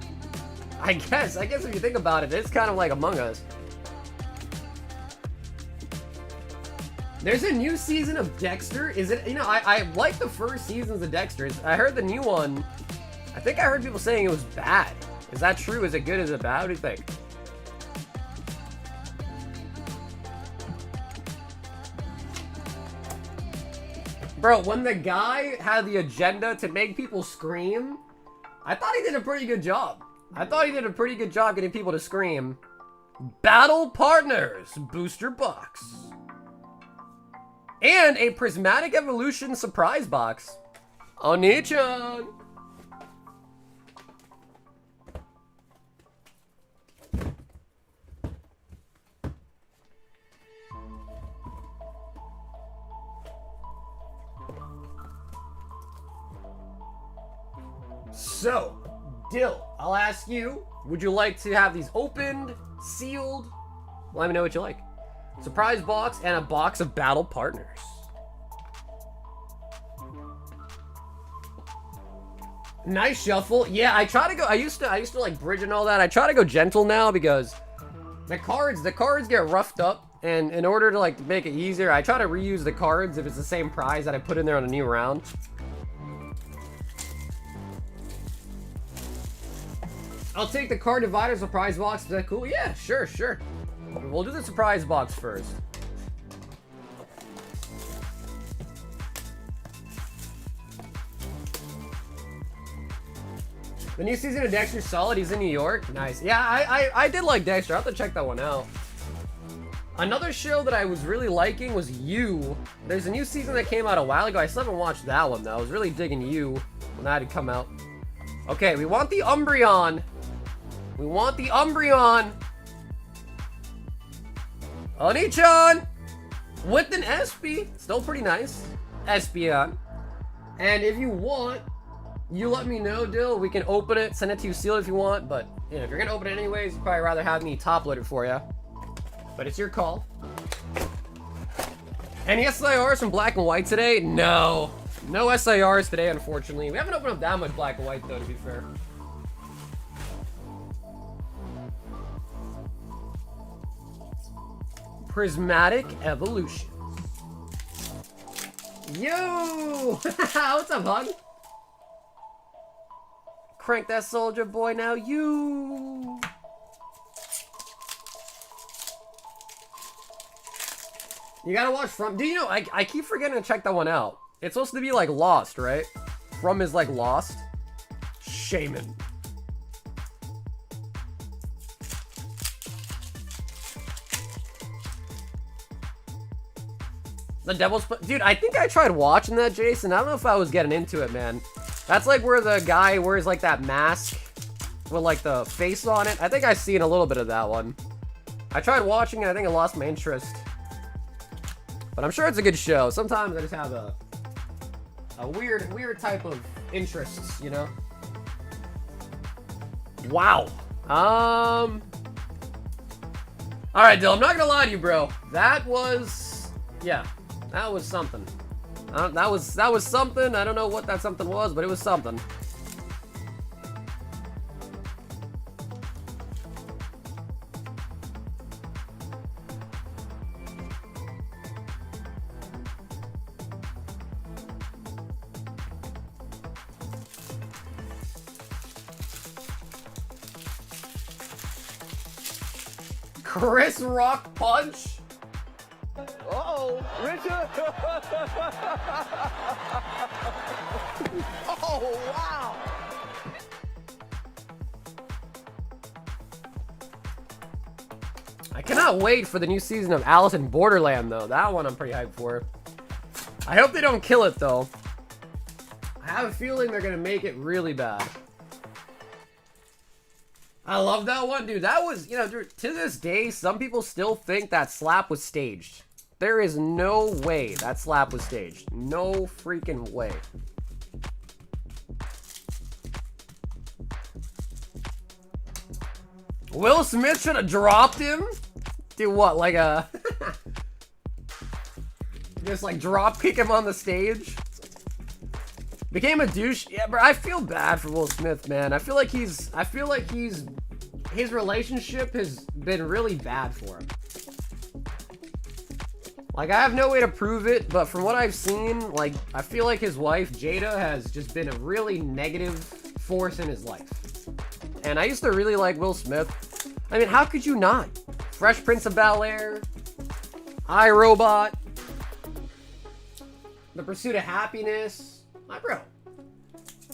I guess if you think about it, it's kind of like Among Us. There's a new season of Dexter. Is it, you know, I like the first seasons of Dexter. I heard the new one, I think I heard people saying it was bad. Is that true? Is it good? Is it bad? What do you think? Bro, when the guy had the agenda to make people scream, I thought he did a pretty good job. I thought he did a pretty good job getting people to scream. Battle Partners Booster Box. And a Prismatic Evolution Surprise Box. Oni-chan. So, Dill, I'll ask you, would you like to have these opened, sealed? Let me know what you like. Surprise box and a box of Battle Partners. Nice shuffle. Yeah, I try to go, I used to like bridge and all that. I try to go gentle now because the cards get roughed up, and in order to like make it easier, I try to reuse the cards if it's the same prize that I put in there on a new round. I'll take the card divider surprise box. Is that cool? Yeah, sure. We'll do the surprise box first. The new season of Dexter's solid. He's in New York. Nice. Yeah, I did like Dexter. I'll have to check that one out. Another show that I was really liking was You. There's a new season that came out a while ago. I still haven't watched that one though. I was really digging You when that had come out. Okay, we want the Umbreon. We want the Umbreon. Oni-chan! With an SP. Still pretty nice. Espeon. And if you want, you let me know, Dill. We can open it, send it to you sealed if you want. But you know, if you're gonna open it anyways, you'd probably rather have me top load it for you. But it's your call. Any SIRs from Black and White today? No. No SIRs today, unfortunately. We haven't opened up that much Black and White, though, to be fair. Prismatic Evolution. Yo! What's up, hon? Crank that soldier boy now, you! You gotta watch From. Do you know, I keep forgetting to check that one out. It's supposed to be like Lost, right? From is like Lost. Shaman. The Devil's... Dude, I think I tried watching that, Jason. I don't know if I was getting into it, man. That's like where the guy wears like that mask with like the face on it. I think I've seen a little bit of that one. I tried watching it. I think I lost my interest. But I'm sure it's a good show. Sometimes I just have a weird type of interests, you know? Wow. Alright, Dill, I'm not gonna lie to you, bro. That was... Yeah. That was something. That was something. I don't know what that something was, but it was something. Chris Rock Punch? Uh-oh, Richard! Oh, wow! I cannot wait for the new season of Alice in Borderland, though. That one I'm pretty hyped for. I hope they don't kill it, though. I have a feeling they're gonna make it really bad. I love that one, dude. That was, you know, to this day, some people still think that slap was staged. There is no way that slap was staged. No freaking way. Will Smith should have dropped him? Do what, like a... just like drop kick him on the stage? Became a douche. Yeah, bro, I feel bad for Will Smith, man. I feel like his relationship has been really bad for him. Like, I have no way to prove it, but from what I've seen, like, I feel like his wife, Jada, has just been a really negative force in his life. And I used to really like Will Smith. I mean, how could you not? Fresh Prince of Bel-Air, iRobot, The Pursuit of Happiness. My bro,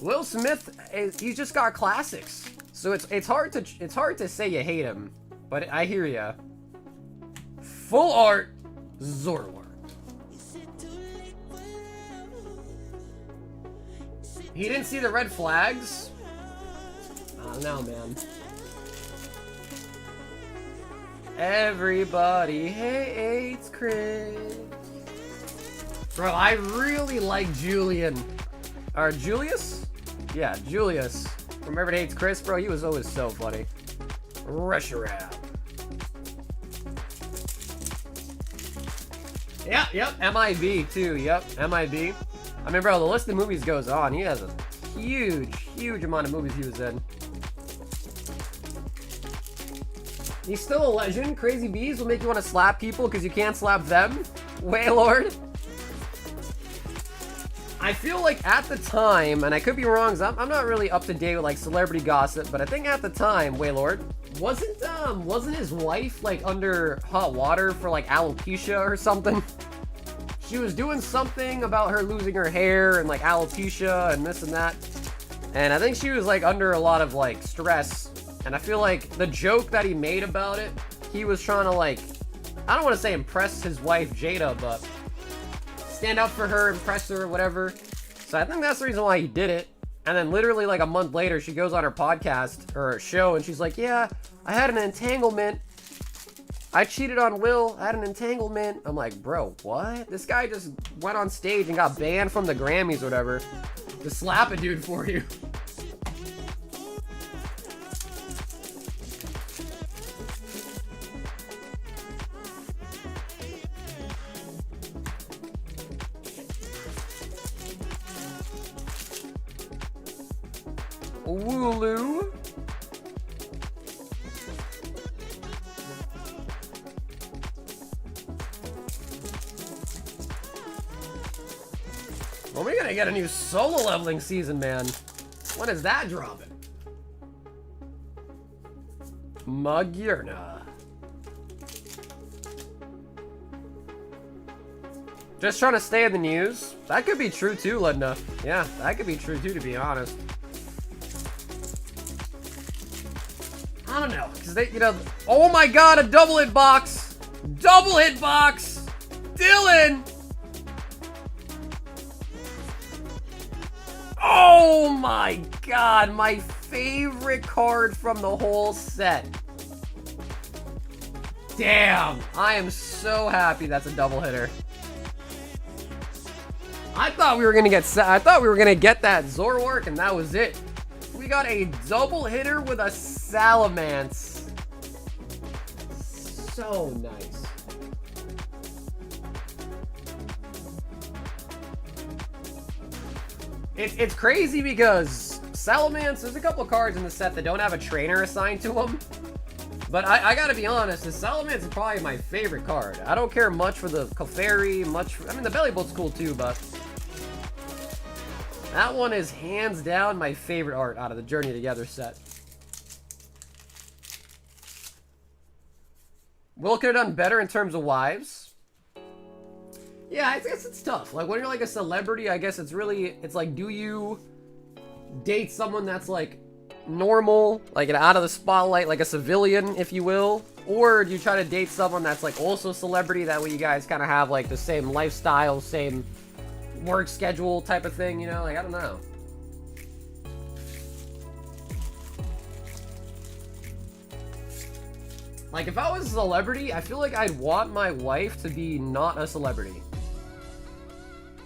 Will Smith, he's just got classics. So it's hard to say you hate him, but I hear ya. Full art, Zorwar. He didn't see the red flags? I don't know, man. Everybody hates Chris. Bro, I really like Julian. Or Julius? Yeah, Julius. From Everybody Hates Chris, bro. He was always so funny. Rush around. Yeah, yep. MIB too. Yep, MIB. I mean, bro, the list of movies goes on. He has a huge amount of movies he was in. He's still a legend. Crazy Bees will make you want to slap people because you can't slap them. Waylord. I feel like at the time, and I could be wrong, because I'm not really up to date with like celebrity gossip, but I think at the time, Waylord, wasn't his wife like under hot water for like alopecia or something? She was doing something about her losing her hair and like alopecia and this and that. And I think she was like under a lot of like stress. And I feel like the joke that he made about it, he was trying to like, I don't want to say impress his wife Jada, but stand up for her, impress her, whatever. So I think that's the reason why he did it. And then literally like a month later, she goes on her podcast or show and she's like, yeah, I had an entanglement. I cheated on Will. I had an entanglement. I'm like, bro, what? This guy just went on stage and got banned from the Grammys or whatever to slap a dude for you. Wooloo. Well, we're gonna get a new solo leveling season, man. When is that dropping? Magurna. Just trying to stay in the news. That could be true too, Linda. Yeah, that could be true too, to be honest. I don't know, because they, you know, oh my god, a double hitbox! Double hitbox! Dylan! Oh my god, my favorite card from the whole set. Damn, I am so happy that's a double hitter. I thought we were gonna get that Zorwark and that was it. We got a double hitter with a Salamence. So nice. It's crazy because Salamence, there's a couple cards in the set that don't have a trainer assigned to them. But I gotta be honest, the Salamence is probably my favorite card. I don't care much for the Clefairy, I mean, the Belly Bolt's cool too, but that one is hands down my favorite art out of the Journey Together set. Will could have done better in terms of wives. Yeah, I guess it's tough. Like, when you're like a celebrity, I guess it's like, do you date someone that's like normal, like out of the spotlight, like a civilian, if you will? Or do you try to date someone that's like also celebrity, that way you guys kind of have like the same lifestyle, same work schedule type of thing, you know? Like, I don't know. Like, if I was a celebrity, I feel like I'd want my wife to be not a celebrity.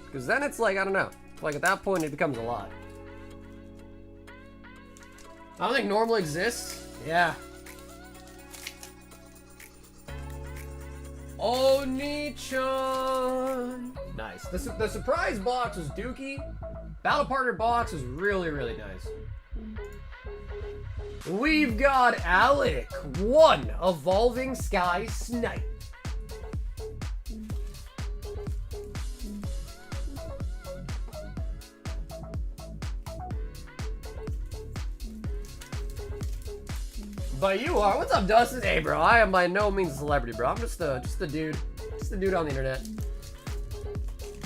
Because then it's like, I don't know. Like, at that point, it becomes a lot. I don't think normal exists. Yeah. Oni-chan. Nice. The surprise box was dookie. Battle partner box is really, really nice. We've got Alec, 1 Evolving Sky Snipe. But you are. What's up, Dustin? Hey, bro. I am by no means a celebrity, bro. I'm just a dude. Just a dude on the internet.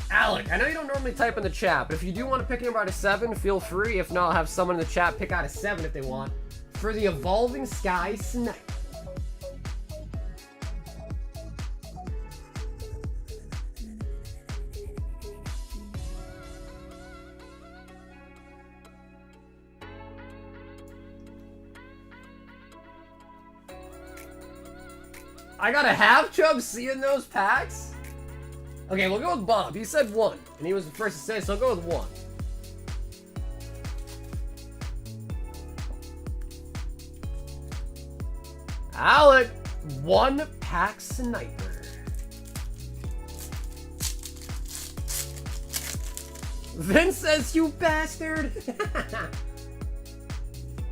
Alec, I know you don't normally type in the chat, but if you do want to pick a number out of 7, feel free. If not, I'll have someone in the chat pick out of 7 if they want. For the Evolving Sky Snipe. I got a half chub seeing those packs? Okay, we'll go with Bob. He said 1, and he was the first to say, so I'll go with 1. Alec, 1 pack sniper. Vince says, you bastard.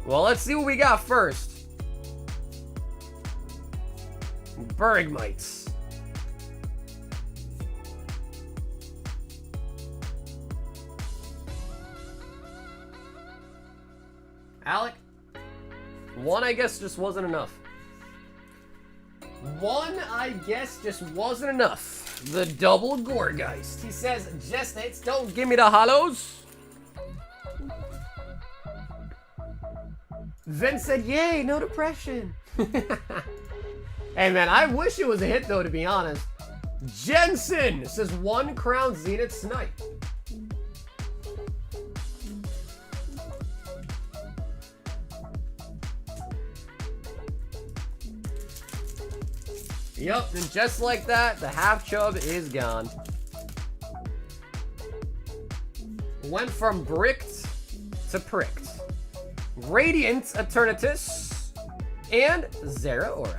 Well, let's see what we got first. Bergmites. Alec, 1 I guess just wasn't enough. 1 I guess just wasn't enough. The double Gorgeist. He says, just hits, don't give me the holos. Vince said, yay, no depression. Hey man, I wish it was a hit though, to be honest. Jensen says 1 Crown Zenith Snipe. Yup, and just like that, the half chub is gone. Went from bricked to pricked. Radiant Eternatus and Zeraora.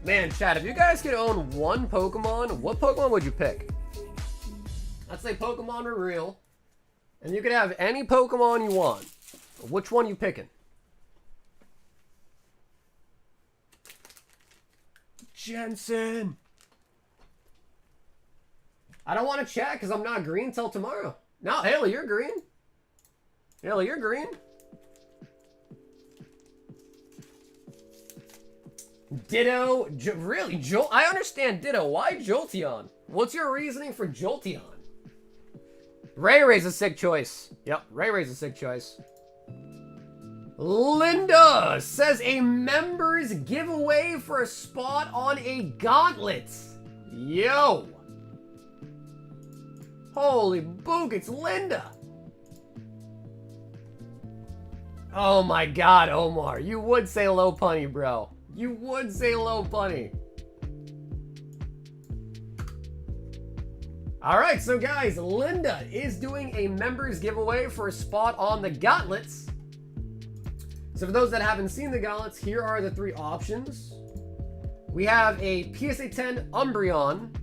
Man, chat, if you guys could own 1 Pokemon, what Pokemon would you pick? I'd say Pokemon are real. And you could have any Pokemon you want. Which one you picking? Jensen. I don't want to chat because I'm not green till tomorrow. No, Haley, you're green. Haley, you're green. Ditto, really? I understand Ditto. Why Jolteon? What's your reasoning for Jolteon? Ray Ray's a sick choice. Yep, Ray Ray's a sick choice. Linda says a members giveaway for a spot on a gauntlet. Yo. Holy boog, it's Linda. Oh my god, Omar. You would say low punny, bro. You would say low punny. Alright, so guys, Linda is doing a members giveaway for a spot on the gauntlets. So for those that haven't seen the gauntlets, here are the 3 options. We have a PSA 10 Umbreon.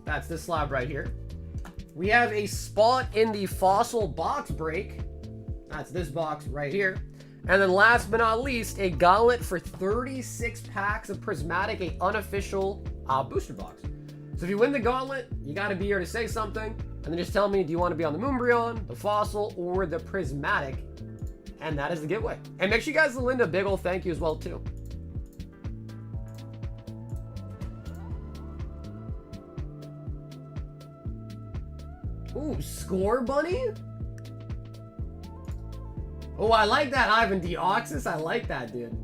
That's this slab right here. We have a spot in the Fossil box break. That's this box right here. And then last but not least, a gauntlet for 36 packs of Prismatic, a unofficial booster box. So if you win the gauntlet, you got to be here to say something. And then just tell me, do you want to be on the Moonbreon, the Fossil, or the Prismatic? And that is the giveaway. And make sure you guys give Linda a big ol' thank you as well, too. Ooh, Score Bunny? Oh, I like that, Ivan Deoxys. I like that, dude.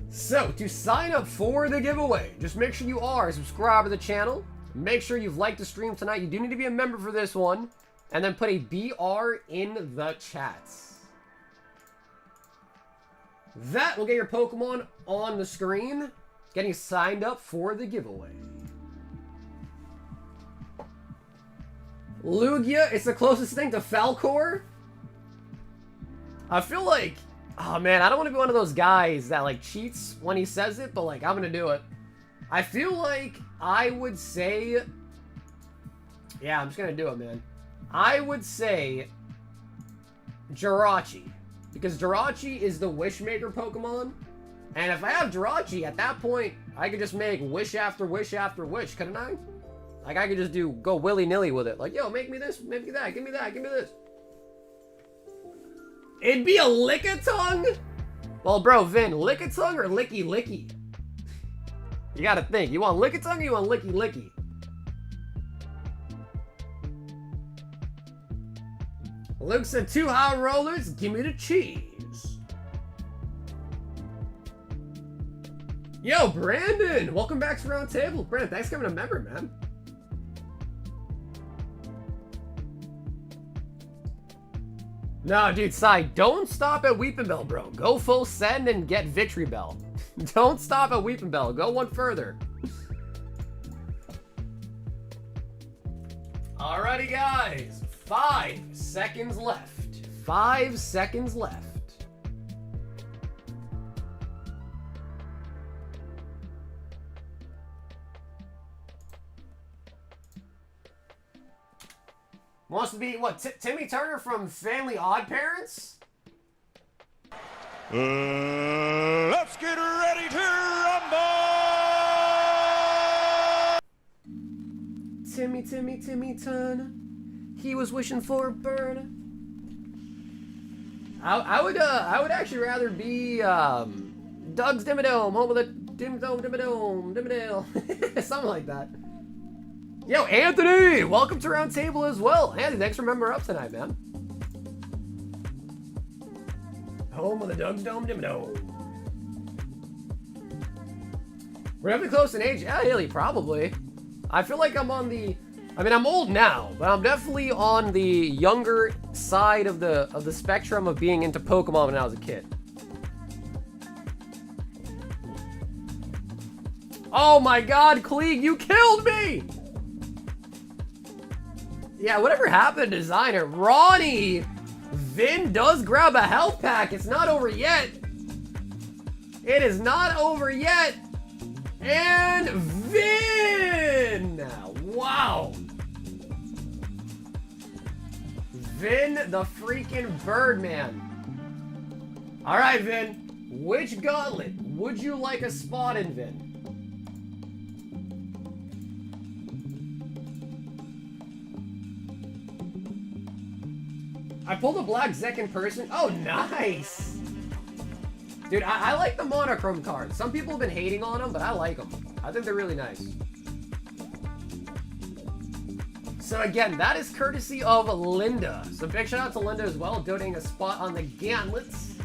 So, to sign up for the giveaway, just make sure you are a subscriber to the channel. Make sure you've liked the stream tonight. You do need to be a member for this one. and then put a BR in the chats. That will get your Pokemon on the screen, getting signed up for the giveaway. Lugia, it's the closest thing to Falcor. I feel like, oh man, I don't want to be one of those guys that like cheats when he says it, but like I'm gonna do it. I feel like I would say, yeah, I'm just gonna do it, man. I would say Jirachi, because Jirachi is the Wishmaker Pokemon, and if I have Jirachi, at that point, I could just make wish after wish after wish, couldn't I? Like, I could just go willy-nilly with it. Like, yo, make me this, make me that, give me that, give me this. It'd be a Lickitung? Well, bro, Vin, Lickitung or Licky Licky? You gotta think. You want Lickitung or you want Licky Licky? Luke said 2 high rollers, give me the cheese. Yo, Brandon, welcome back to Round Table. Brandon, thanks for becoming a member, man. No, dude, Sai, don't stop at Weeping Bell, bro. Go full send and get Victory Bell. Don't stop at Weeping Bell. Go one further. Alrighty, guys. 5 seconds left. 5 seconds left. Wants to be, what, Timmy Turner from Family Odd Parents? Let's get ready to rumble! Timmy Turner. He was wishing for a bird. I would actually rather be Doug's Dimmadome, home of the Dimmadome. Something like that. Yo, Anthony! Welcome to Round Table as well. Anthony, thanks for member up tonight, man. Home of the Doug's Dome Dimmadome. We're definitely close in age. Yeah, Haley, probably. I feel like I'm on the... I mean, I'm old now, but I'm definitely on the younger side of the spectrum of being into Pokemon when I was a kid. Oh my god, Klieg, you killed me! Yeah, whatever happened to designer? Ronnie! Vin does grab a health pack. It's not over yet. It is not over yet. And Vin! Wow. Vin the freaking Birdman. Alright, Vin. Which gauntlet would you like a spot in, Vin? I pulled a black Zek in person. Oh, nice! Dude, I like the monochrome cards. Some people have been hating on them, but I like them. I think they're really nice. So again, that is courtesy of Linda. So big shout out to Linda as well, donating a spot on the gauntlets.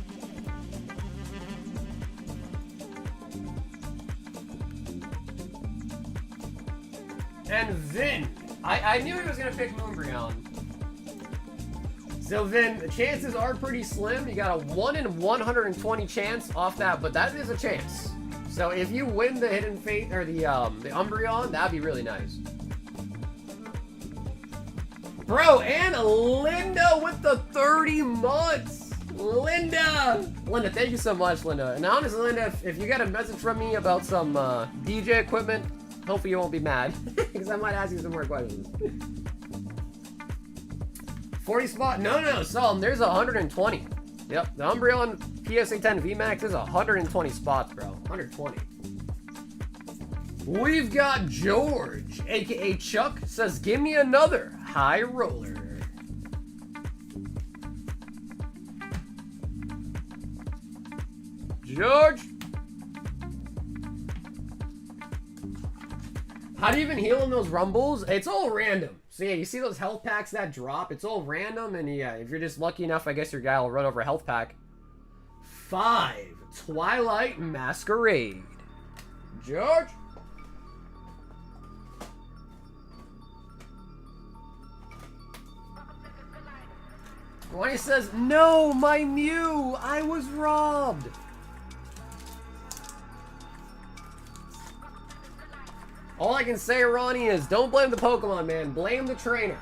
And Vin. I knew he was going to pick Moonbreon. So Vin, the chances are pretty slim. You got a 1 in 120 chance off that, but that is a chance. So if you win the Hidden Fate or the Umbreon, that'd be really nice. Bro, and Linda with the 30 months. Linda, thank you so much, Linda. And honestly, Linda, if you got a message from me about some DJ equipment, hopefully you won't be mad, because I might ask you some more questions. 40 spot? No, so there's 120. Yep, the Umbreon PSA 10 VMAX is 120 spots, bro. 120. We've got George, aka Chuck, says, give me another high roller. George! How do you even heal in those rumbles? It's all random. So yeah, you see those health packs that drop? It's all random, and yeah, if you're just lucky enough, I guess your guy will run over a health pack. 5, Twilight Masquerade. George? Ronnie says, no, my Mew, I was robbed. All I can say, Ronnie, is don't blame the Pokemon, man. Blame the trainer.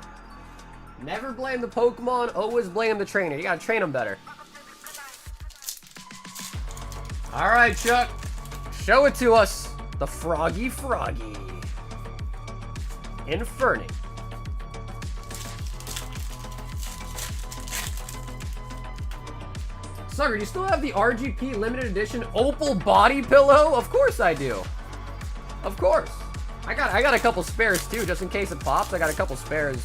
Never blame the Pokemon, always blame the trainer. You gotta train them better. Alright, Chuck. Show it to us. The Froggy. Inferning. Sucker, do you still have the RGP limited edition Opal body pillow? Of course I do. Of course. I got a couple spares too, just in case it pops. I got a couple spares.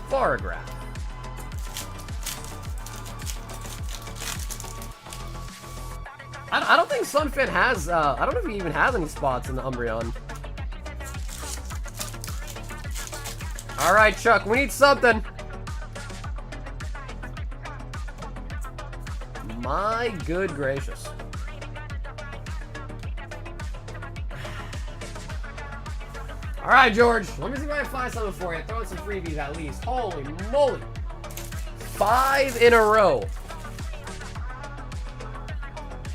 Photograph. I don't think Sunfin has, I don't know if he even has any spots in the Umbreon. Alright, Chuck, we need something. My good gracious. Alright, George, let me see if I can find something for you. Throw in some freebies at least. Holy moly. 5 in a row.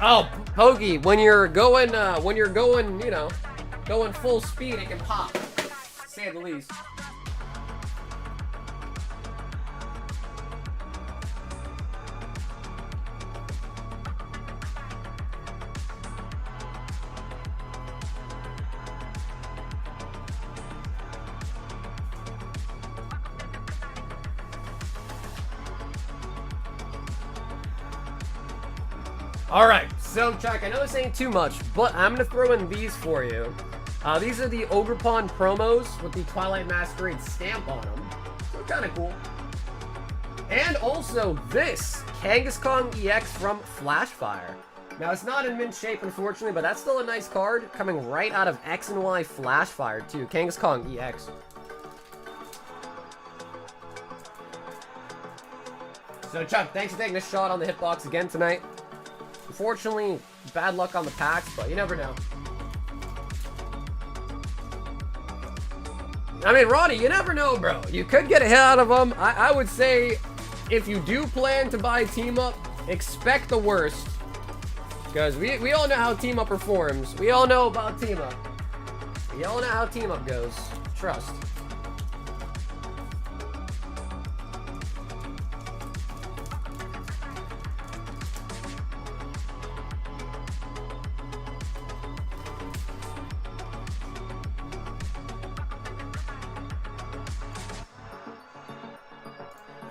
Oh, Pokey, when you're going, you know, going full speed, it can pop. To say the least. Alright, so Chuck, I know this ain't too much, but I'm going to throw in these for you. These are the Ogerpon promos with the Twilight Masquerade stamp on them. So kind of cool. And also this, Kangaskhan EX from Flashfire. Now, it's not in mint shape, unfortunately, but that's still a nice card coming right out of X and Y Flashfire, too. Kangaskhan EX. So, Chuck, thanks for taking a shot on the Hitbox again tonight. Unfortunately, bad luck on the packs, but you never know. I mean, Ronnie, you never know, bro. You could get a hit out of them. I would say, if you do plan to buy Team Up, expect the worst. Because we all know how Team Up performs. We all know about Team Up. We all know how Team Up goes. Trust.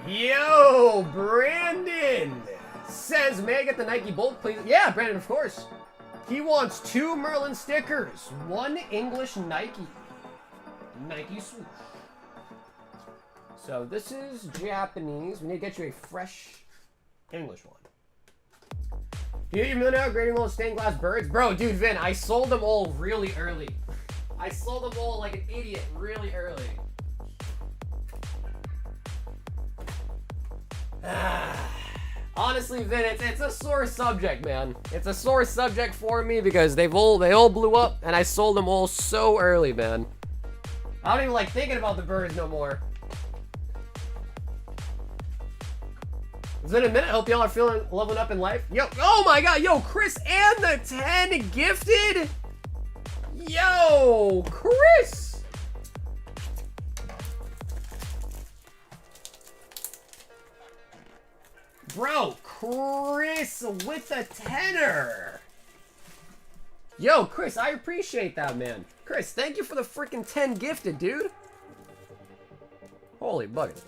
Yo, Brandon says, may I get the Nike Bolt, please? Yeah, Brandon, of course. He wants 2 Merlin stickers, 1 English Nike swoosh. So this is Japanese. We need to get you a fresh English one. Do you get your million out grading those stained glass birds? Bro, dude, Vin, I sold them all really early. I sold them all like an idiot really early. Honestly, Vin, it's a sore subject, man. It's a sore subject for me because they all blew up, and I sold them all so early, man. I don't even like thinking about the birds no more. It's been a minute. Hope y'all are feeling leveling up in life. Yo, oh my god, yo, Chris and the 10 gifted. Yo, Chris. Bro, Chris with a 10er. Yo, Chris, I appreciate that, man. Chris, thank you for the freaking 10 gifted, dude. Holy bucket.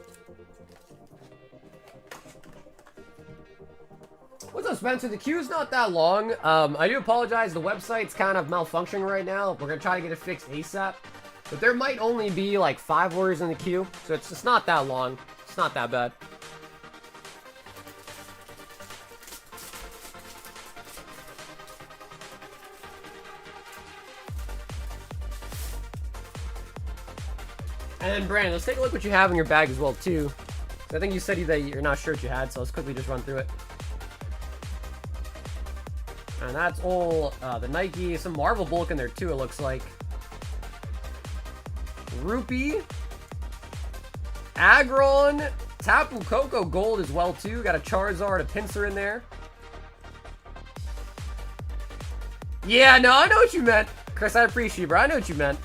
What's up, Spencer? The queue's not that long. I do apologize. The website's kind of malfunctioning right now. We're going to try to get it fixed ASAP. But there might only be like 5 orders in the queue. So it's not that long. It's not that bad. And then, Brandon, let's take a look what you have in your bag as well, too. I think you said that you're not sure what you had, so let's quickly just run through it. And that's all the Nike, some Marvel bulk in there, too, it looks like. Rupee. Aggron. Tapu Koko Gold as well, too. Got a Charizard, a Pinsir in there. Yeah, no, I know what you meant. Chris, I appreciate you, bro. I know what you meant.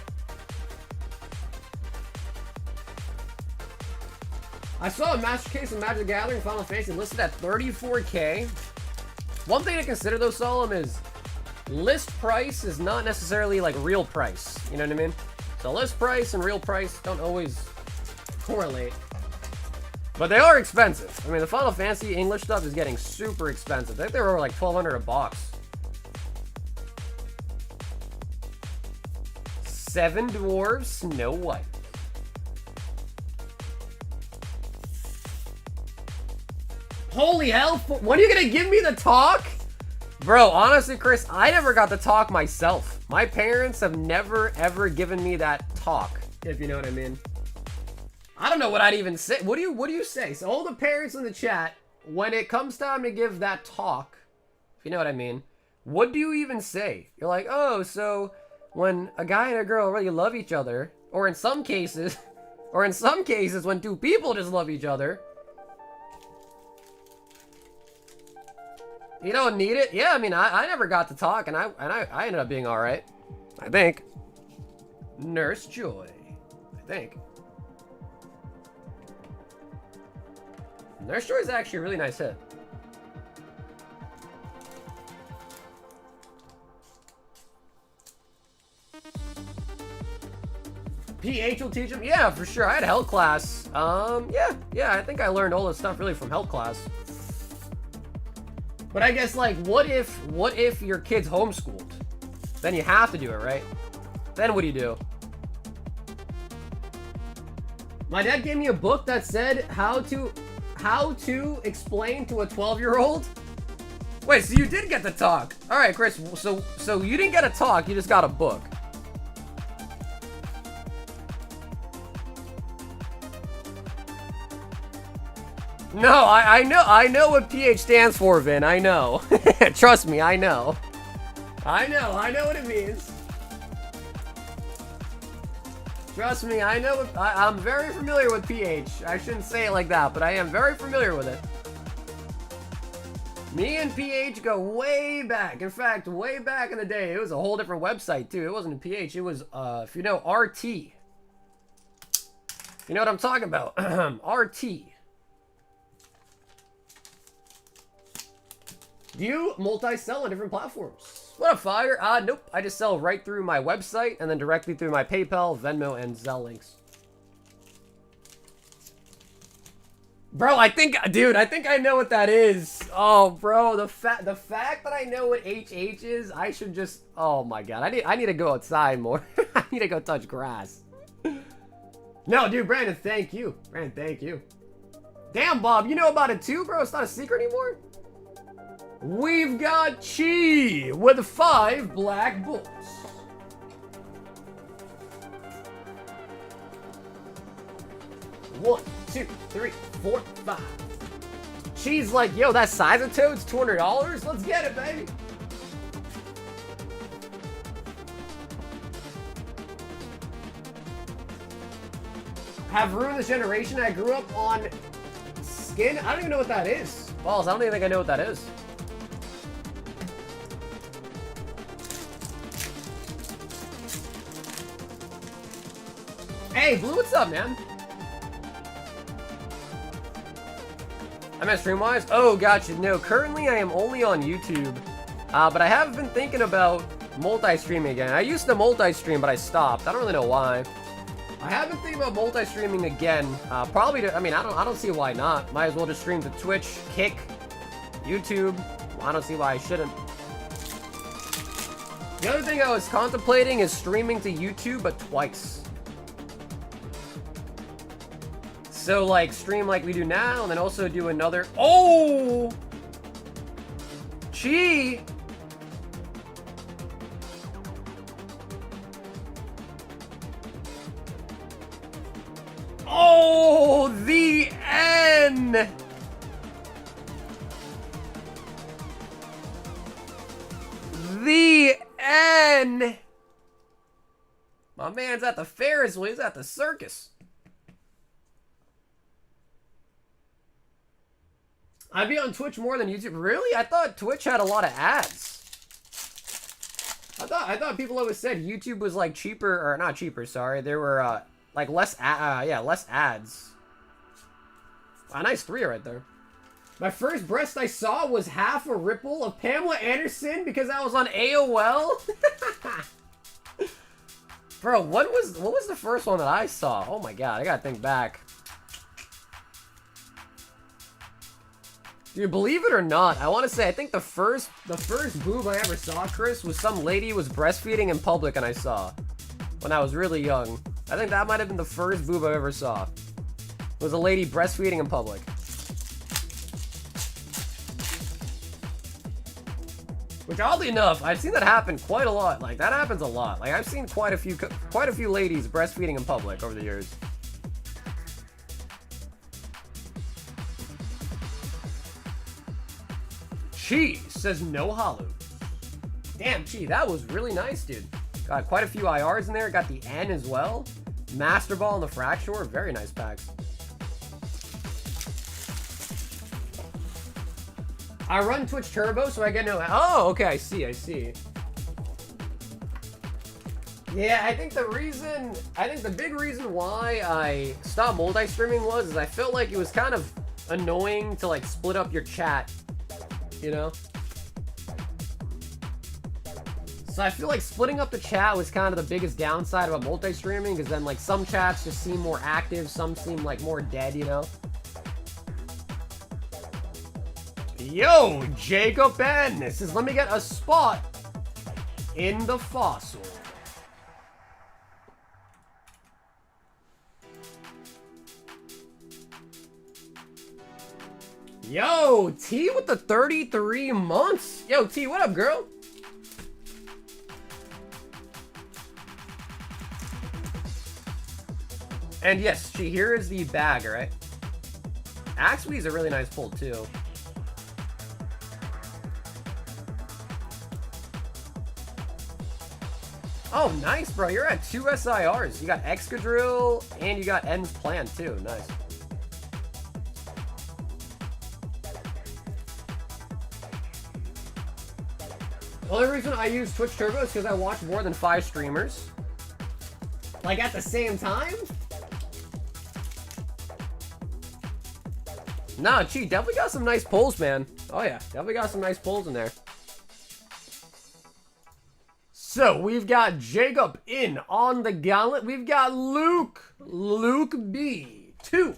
I saw a Master Case of Magic the Gathering Final Fantasy listed at $34K. One thing to consider, though, Solemn, is list price is not necessarily like real price. You know what I mean? So list price and real price don't always correlate. But they are expensive. I mean, the Final Fantasy English stuff is getting super expensive. I think they were like $1,200 a box. 7 Dwarves, Snow White. Holy hell, when are you gonna give me the talk? Bro, honestly, Chris, I never got the talk myself. My parents have never, ever given me that talk, if you know what I mean. I don't know what I'd even say. What do you say? So all the parents in the chat, when it comes time to give that talk, if you know what I mean, what do you even say? You're like, oh, so when a guy and a girl really love each other, or in some cases, when two people just love each other, you don't need it? Yeah, I mean, I never got to talk, and I ended up being all right. I think. Nurse Joy. I think. Nurse Joy is actually a really nice hit. PH will teach him? Yeah, for sure. I had health class. Yeah, I think I learned all this stuff really from health class. But I guess, like, what if your kid's homeschooled? Then you have to do it, right? Then what do you do? My dad gave me a book that said how to explain to a 12-year-old. Wait, so you did get the talk? All right, Chris. So you didn't get a talk. You just got a book. No, I know what PH stands for, Vin. I know. Trust me, I know. I know what it means. Trust me, I know. I'm very familiar with PH. I shouldn't say it like that, but I am very familiar with it. Me and PH go way back. In fact, way back in the day, it was a whole different website too. It wasn't a PH. It was, if you know, RT. You know what I'm talking about? RT. Do you multi-sell on different platforms? What a fire. Nope. I just sell right through my website and then directly through my PayPal, Venmo, and Zelle links. Bro, I think I know what that is. Oh, bro, the fact that I know what HH is, I should just, oh my god. I need to go outside more. I need to go touch grass. No, dude, Brandon, thank you. Brandon, thank you. Damn, Bob, you know about it too, bro? It's not a secret anymore? We've got Chi with 5 black bolts. One, 2, 3, 4, 5. Chi's like, yo, that size of toad's $200? Let's get it, baby. Have ruined this generation. I grew up on skin. I don't even know what that is. Balls, I don't even think I know what that is. Hey, Blue, what's up, man? I'm at Streamwise? Oh, gotcha. No, currently I am only on YouTube. But I have been thinking about multi-streaming again. I used to multi-stream, but I stopped. I don't really know why. I have been thinking about multi-streaming again. Probably to, I mean, I don't see why not. Might as well just stream to Twitch, Kick, YouTube. I don't see why I shouldn't. The other thing I was contemplating is streaming to YouTube, but twice. So, like, stream like we do now, and then also do another... Oh! Chi! Oh, the N! The N! My man's at the Ferris wheel. He's at the circus. I'd be on Twitch more than YouTube. Really? I thought Twitch had a lot of ads. I thought people always said YouTube was like cheaper, or not cheaper, sorry. There were like less ads. A nice 3 right there. My first breast I saw was half a ripple of Pamela Anderson because I was on AOL. Bro, what was the first one that I saw? Oh my god, I gotta think back. Dude, believe it or not, I want to say I think the first boob I ever saw, Chris, was some lady was breastfeeding in public and I saw when I was really young. I think that might have been the first boob I ever saw. It was a lady breastfeeding in public. Which, oddly enough, I've seen that happen quite a lot. Like, that happens a lot. Like, I've seen quite a few ladies breastfeeding in public over the years. Chi says no hollows. Damn, Chi, that was really nice, dude. Got quite a few IRs in there. Got the N as well. Master Ball and the Fracture. Very nice packs. I run Twitch Turbo, so I get no... Oh, okay, I see. Yeah, I think the big reason why I stopped multi-streaming was I felt like it was kind of annoying to, like, split up your chat, you know? So I feel like splitting up the chat was kind of the biggest downside about multi-streaming, because then, like, some chats just seem more active, some seem, like, more dead, you know? Yo, Jacob N. This is, let me get a spot in the fossil. Yo, T with the 33 months. Yo, T, what up, girl? And yes, here is the bag, alright? Axwee is a really nice pull, too. Oh, nice, bro. You're at 2 SIRs. You got Excadrill, and you got N's Plan, too. Nice. The only reason I use Twitch Turbo is because I watch more than 5 streamers. Like, at the same time? Nah, Chi, definitely got some nice pulls, man. Oh, yeah. Definitely got some nice pulls in there. So, we've got Jacob in on the gauntlet. We've got Luke B. 2.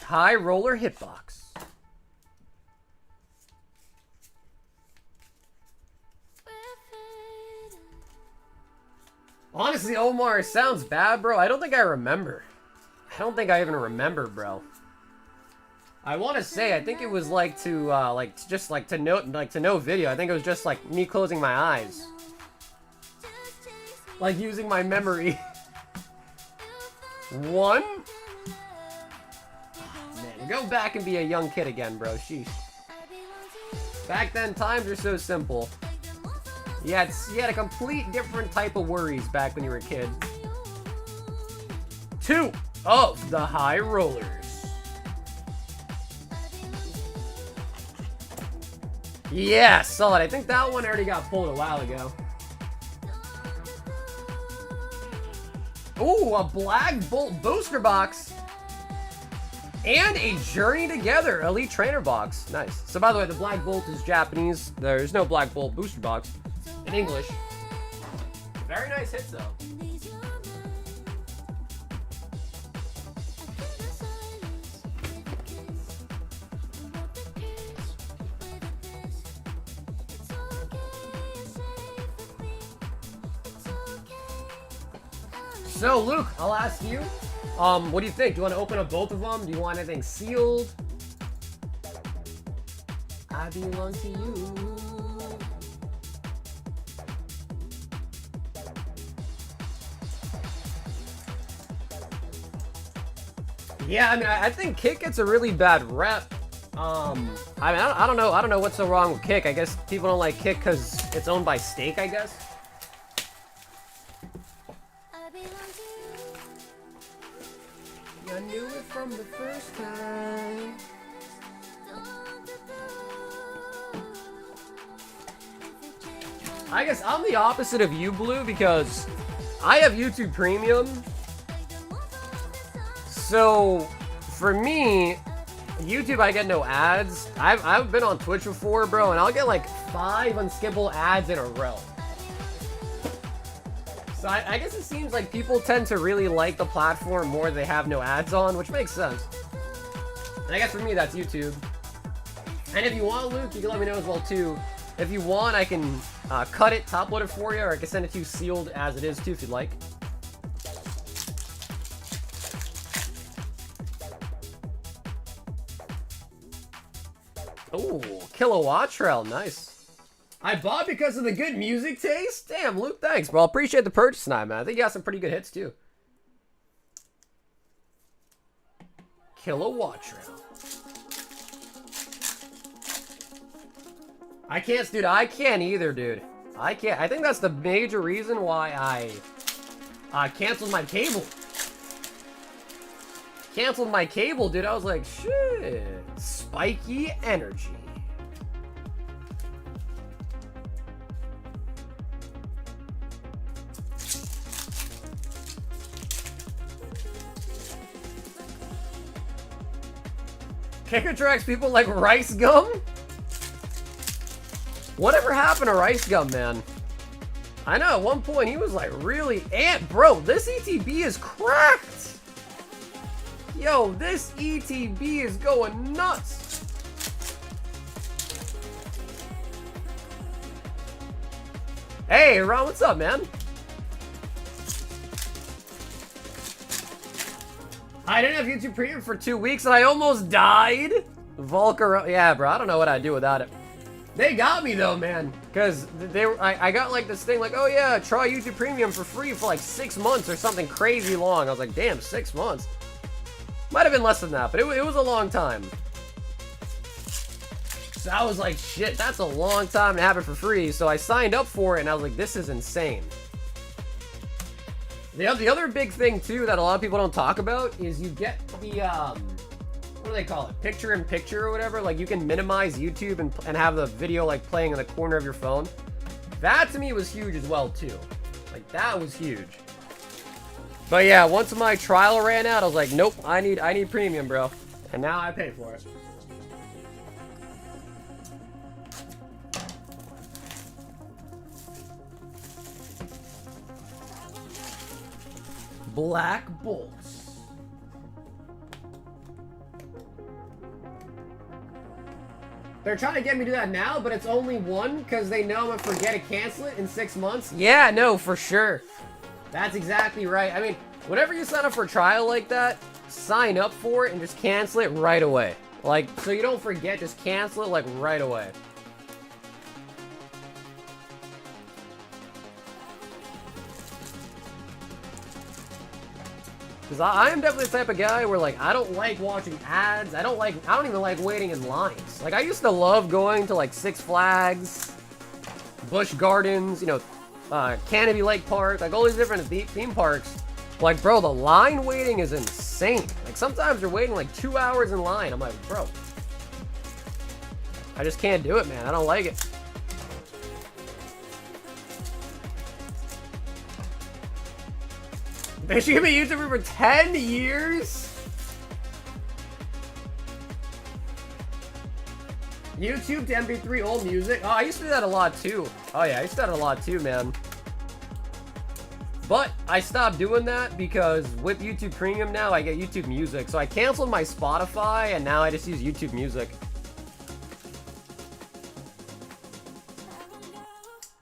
High Roller Hitbox. Honestly, Omar, sounds bad, bro. I don't think I remember. I don't think I even remember, bro. I want to say, I think it was like to no video. I think it was just like me closing my eyes. Like using my memory. 1? Oh, man, go back and be a young kid again, bro. Sheesh. Back then, times were so simple. You had a complete different type of worries back when you were a kid. 2 of the High Rollers. Yeah, solid. I think that one already got pulled a while ago. Ooh, a Black Bolt booster box. And a Journey Together Elite Trainer box. Nice. So, by the way, the Black Bolt is Japanese. There's no Black Bolt booster box in English. Very nice hits, though. So, Luke, I'll ask you, what do you think? Do you want to open up both of them? Do you want anything sealed? I belong to you. Yeah, I mean, I think Kick gets a really bad rep. I mean, I don't know what's so wrong with Kick. I guess people don't like Kick because it's owned by Stake, I guess. from the first time. I guess I'm the opposite of you, Blue, because I have YouTube Premium. So, for me, YouTube, I get no ads. I've been on Twitch before, bro, and I'll get like 5 unskippable ads in a row. So I guess it seems like people tend to really like the platform more they have no ads on, which makes sense. And I guess for me, that's YouTube. And if you want, Luke, you can let me know as well, too. If you want, I can cut it, top load it for you, or I can send it to you sealed as it is, too, if you'd like. Oh, Kilowatt Trail, nice. I bought because of the good music taste? Damn, Luke, thanks, bro. I appreciate the purchase tonight, man. I think you got some pretty good hits, too. Kilowatt Trail. I can't, dude. I can't either, dude. I can't. I think that's the major reason why I canceled my cable. Canceled my cable, dude. I was like, shit. Spiky energy. Kick attracts people like Rice Gum? Whatever happened to Rice Gum, man? I know at one point he was like really bro, this ETB is cracked. Yo, this ETB is going nuts. Hey, Ron, what's up, man? I didn't have YouTube Premium for 2 weeks and I almost died. Volker, yeah, bro, I don't know what I'd do without it. They got me though, man, because I got like this thing like, oh yeah, try YouTube Premium for free for like 6 months or something crazy long. I was like, damn, 6 months. Might have been less than that, but it was a long time. So I was like, shit, that's a long time to have it for free. So I signed up for it and I was like, this is insane. The other big thing too that a lot of people don't talk about is you get the what do they call it? Picture-in-picture or whatever. Like you can minimize YouTube and have the video like playing in the corner of your phone. That to me was huge as well too. Like that was huge. But yeah, once my trial ran out, I was like, nope, I need premium, bro. And now I pay for it. Black bolts. They're trying to get me to do that now, but it's only one because they know I'm gonna forget to cancel it in 6 months. Yeah, no, for sure. That's exactly right. I mean, whenever you sign up for a trial like that, sign up for it and just cancel it right away. Like, so you don't forget, just cancel it like right away. Because I am definitely the type of guy where, like, I don't like watching ads. I don't even like waiting in lines. Like, I used to love going to, like, Six Flags, Busch Gardens, you know, Canopy Lake Park, like, all these different theme parks. Like, bro, the line waiting is insane. Like, sometimes you're waiting, like, 2 hours in line. I'm like, bro, I just can't do it, man. I don't like it. They should give me a YouTuber for 10 years? YouTube to MP3 old music? Oh, I used to do that a lot too. Oh yeah, I used to do that a lot too, man. But I stopped doing that because with YouTube Premium now, I get YouTube Music. So I canceled my Spotify and now I just use YouTube Music.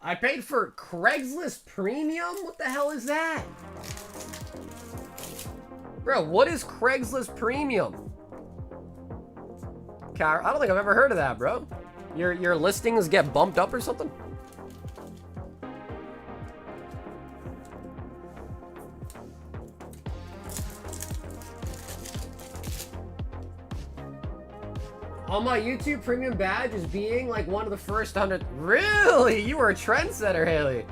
I paid for Craigslist Premium? What the hell is that? Bro, what is Craigslist Premium? I don't think I've ever heard of that, bro. Your listings get bumped up or something? On my YouTube Premium badge is being like one of the first 100. Really? You were a trendsetter, Haley.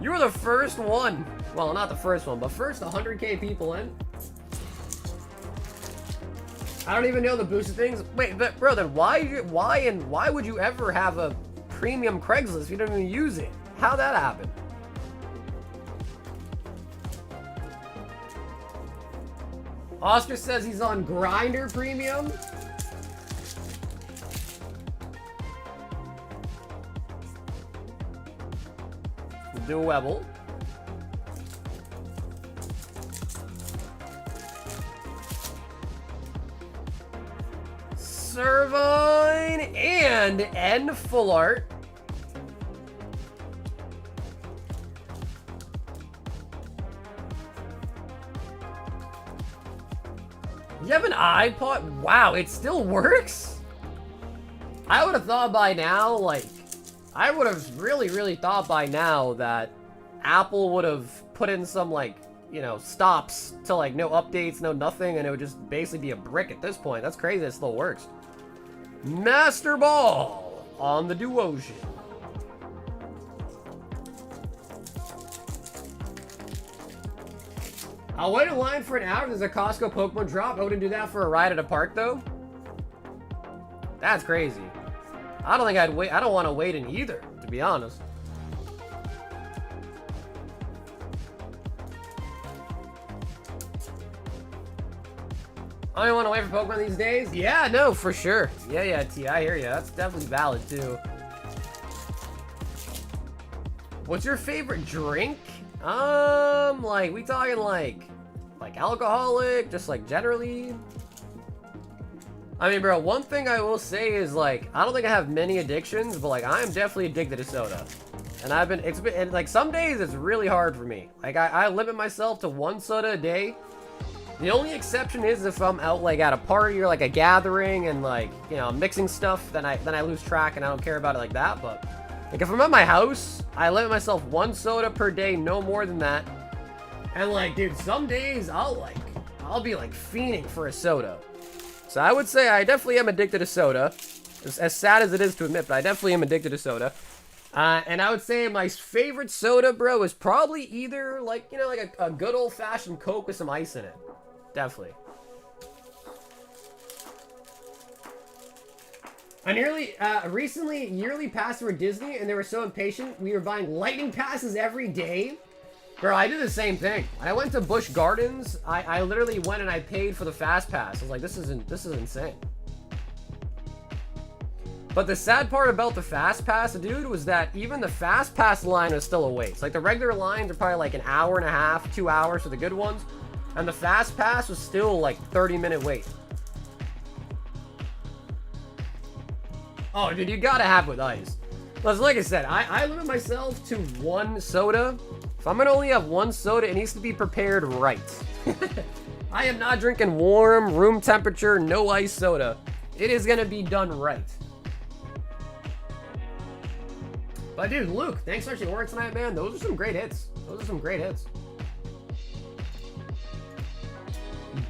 You were the first one. Well, not the first one, but first 100K people in. I don't even know the boosted things. Wait, but bro, then why would you ever have a premium Craigslist if you don't even use it? How'd that happen? Oscar says he's on Grindr Premium. Do a Webble. Servine and N Full Art. You have an iPod? Wow, it still works? I would have thought by now, like, I would have really thought by now that Apple would have put in some, like, you know, stops to, like, no updates, no nothing, and it would just basically be a brick at this point. That's crazy, it still works. Master Ball on the Duocean. I'll wait in line for an hour. There's a Costco Pokemon drop. I wouldn't do that for a ride at a park, though. That's crazy. I don't think I'd wait. I don't want to wait in either, to be honest. I don't want to wait for Pokemon these days. Yeah, no, for sure. Yeah, T, I hear you. That's definitely valid, too. What's your favorite drink? Like, we talking like alcoholic, just like generally? I mean, bro, one thing I will say is, like, I don't think I have many addictions, but, like, I am definitely addicted to soda. And and, like, some days it's really hard for me. Like, I limit myself to 1 soda a day. The only exception is if I'm out, like, at a party or, like, a gathering and, like, you know, mixing stuff, then I lose track and I don't care about it like that, but... Like, if I'm at my house, I limit myself 1 soda per day, no more than that. And, like, dude, some days I'll be, like, fiending for a soda. So I would say I definitely am addicted to soda. As sad as it is to admit, but I definitely am addicted to soda. And I would say my favorite soda, bro, is probably either, like, you know, like a good old-fashioned Coke with some ice in it. Definitely. I recently yearly passed for Disney, and they were so impatient, we were buying lightning passes every day. Bro, I did the same thing. When I went to Busch Gardens, I literally went and I paid for the fast pass. I was like, this is insane. But the sad part about the fast pass, dude, was that even the fast pass line was still a waste. Like, the regular lines are probably like an hour and a half, 2 hours for the good ones, and the fast pass was still like 30-minute wait. Oh, dude, you gotta have it with ice. Plus, like I said, I limit myself to 1 soda. If I'm gonna only have 1 soda, it needs to be prepared right. I am not drinking warm, room temperature, no ice soda. It is gonna be done right. But dude, Luke, thanks for actually working tonight, man. Those are some great hits.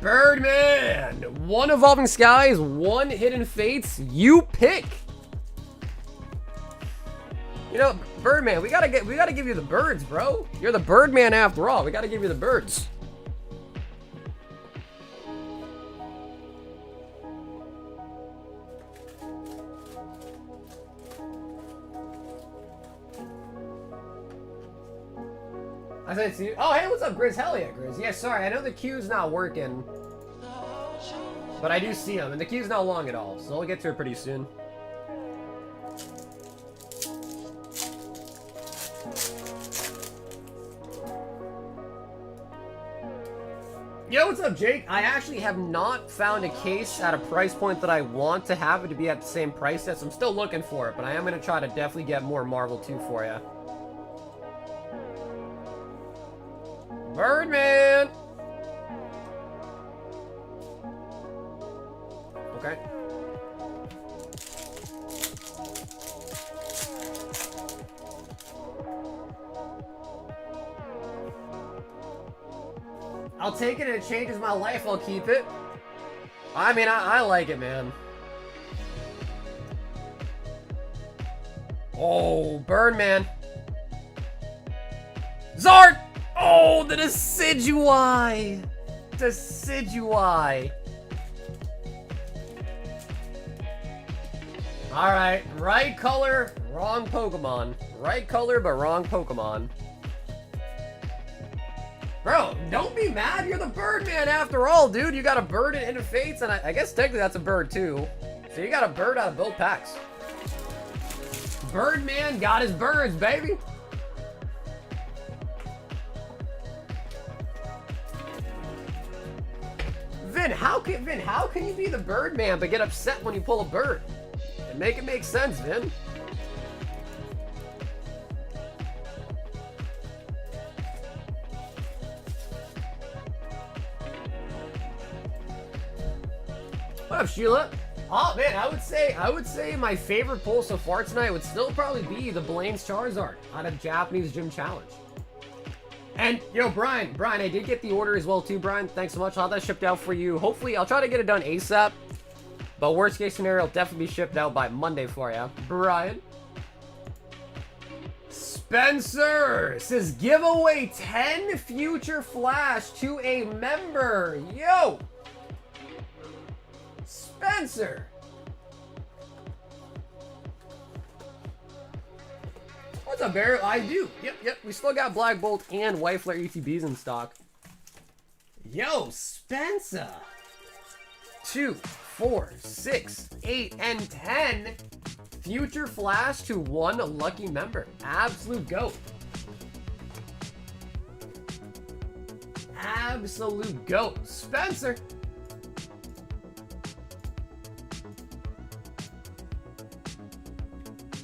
Birdman! 1 Evolving Skies, 1 Hidden Fates. You pick. You know, Birdman, we gotta give you the birds, bro. You're the Birdman after all. We gotta give you the birds. I said to you, oh, hey, what's up, Grizz? Hell yeah, Grizz. Yeah, sorry, I know the queue's not working, but I do see them, and the queue's not long at all, so we'll get to it pretty soon. Yo, what's up, Jake? I actually have not found a case at a price point that I want to have it to be at the same price set, so I'm still looking for it, but I am going to try to definitely get more Marvel 2 for you. Birdman! Okay. I'll take it and it changes my life, I'll keep it. I mean, I like it, man. Oh, Birdman. Zard! Oh, the Decidueye! Decidueye! Alright, right color, wrong Pokemon. Right color, but wrong Pokemon. Bro, don't be mad. You're the Birdman after all, dude. You got a bird in Fates, and I guess technically that's a bird too. So you got a bird out of both packs. Birdman got his birds, baby. Vin, how can you be the Birdman but get upset when you pull a bird? Make it make sense, Vin. What up, Sheila? Oh man, I would say my favorite pull so far tonight would still probably be the Blaine's Charizard out of Japanese Gym Challenge. And yo, Brian, I did get the order as well too, Brian. Thanks so much. I'll have that shipped out for you. Hopefully, I'll try to get it done ASAP. But worst case scenario, it'll definitely be shipped out by Monday for you, Brian. Spencer says give away 10 Future Flash to a member. Yo. Spencer! What's up, Bear? I do. Yep. We still got Black Bolt and White Flare ETBs in stock. Yo, Spencer! 2, 4, 6, 8, and 10 Future Flash to one lucky member. Absolute GOAT. Absolute GOAT. Spencer!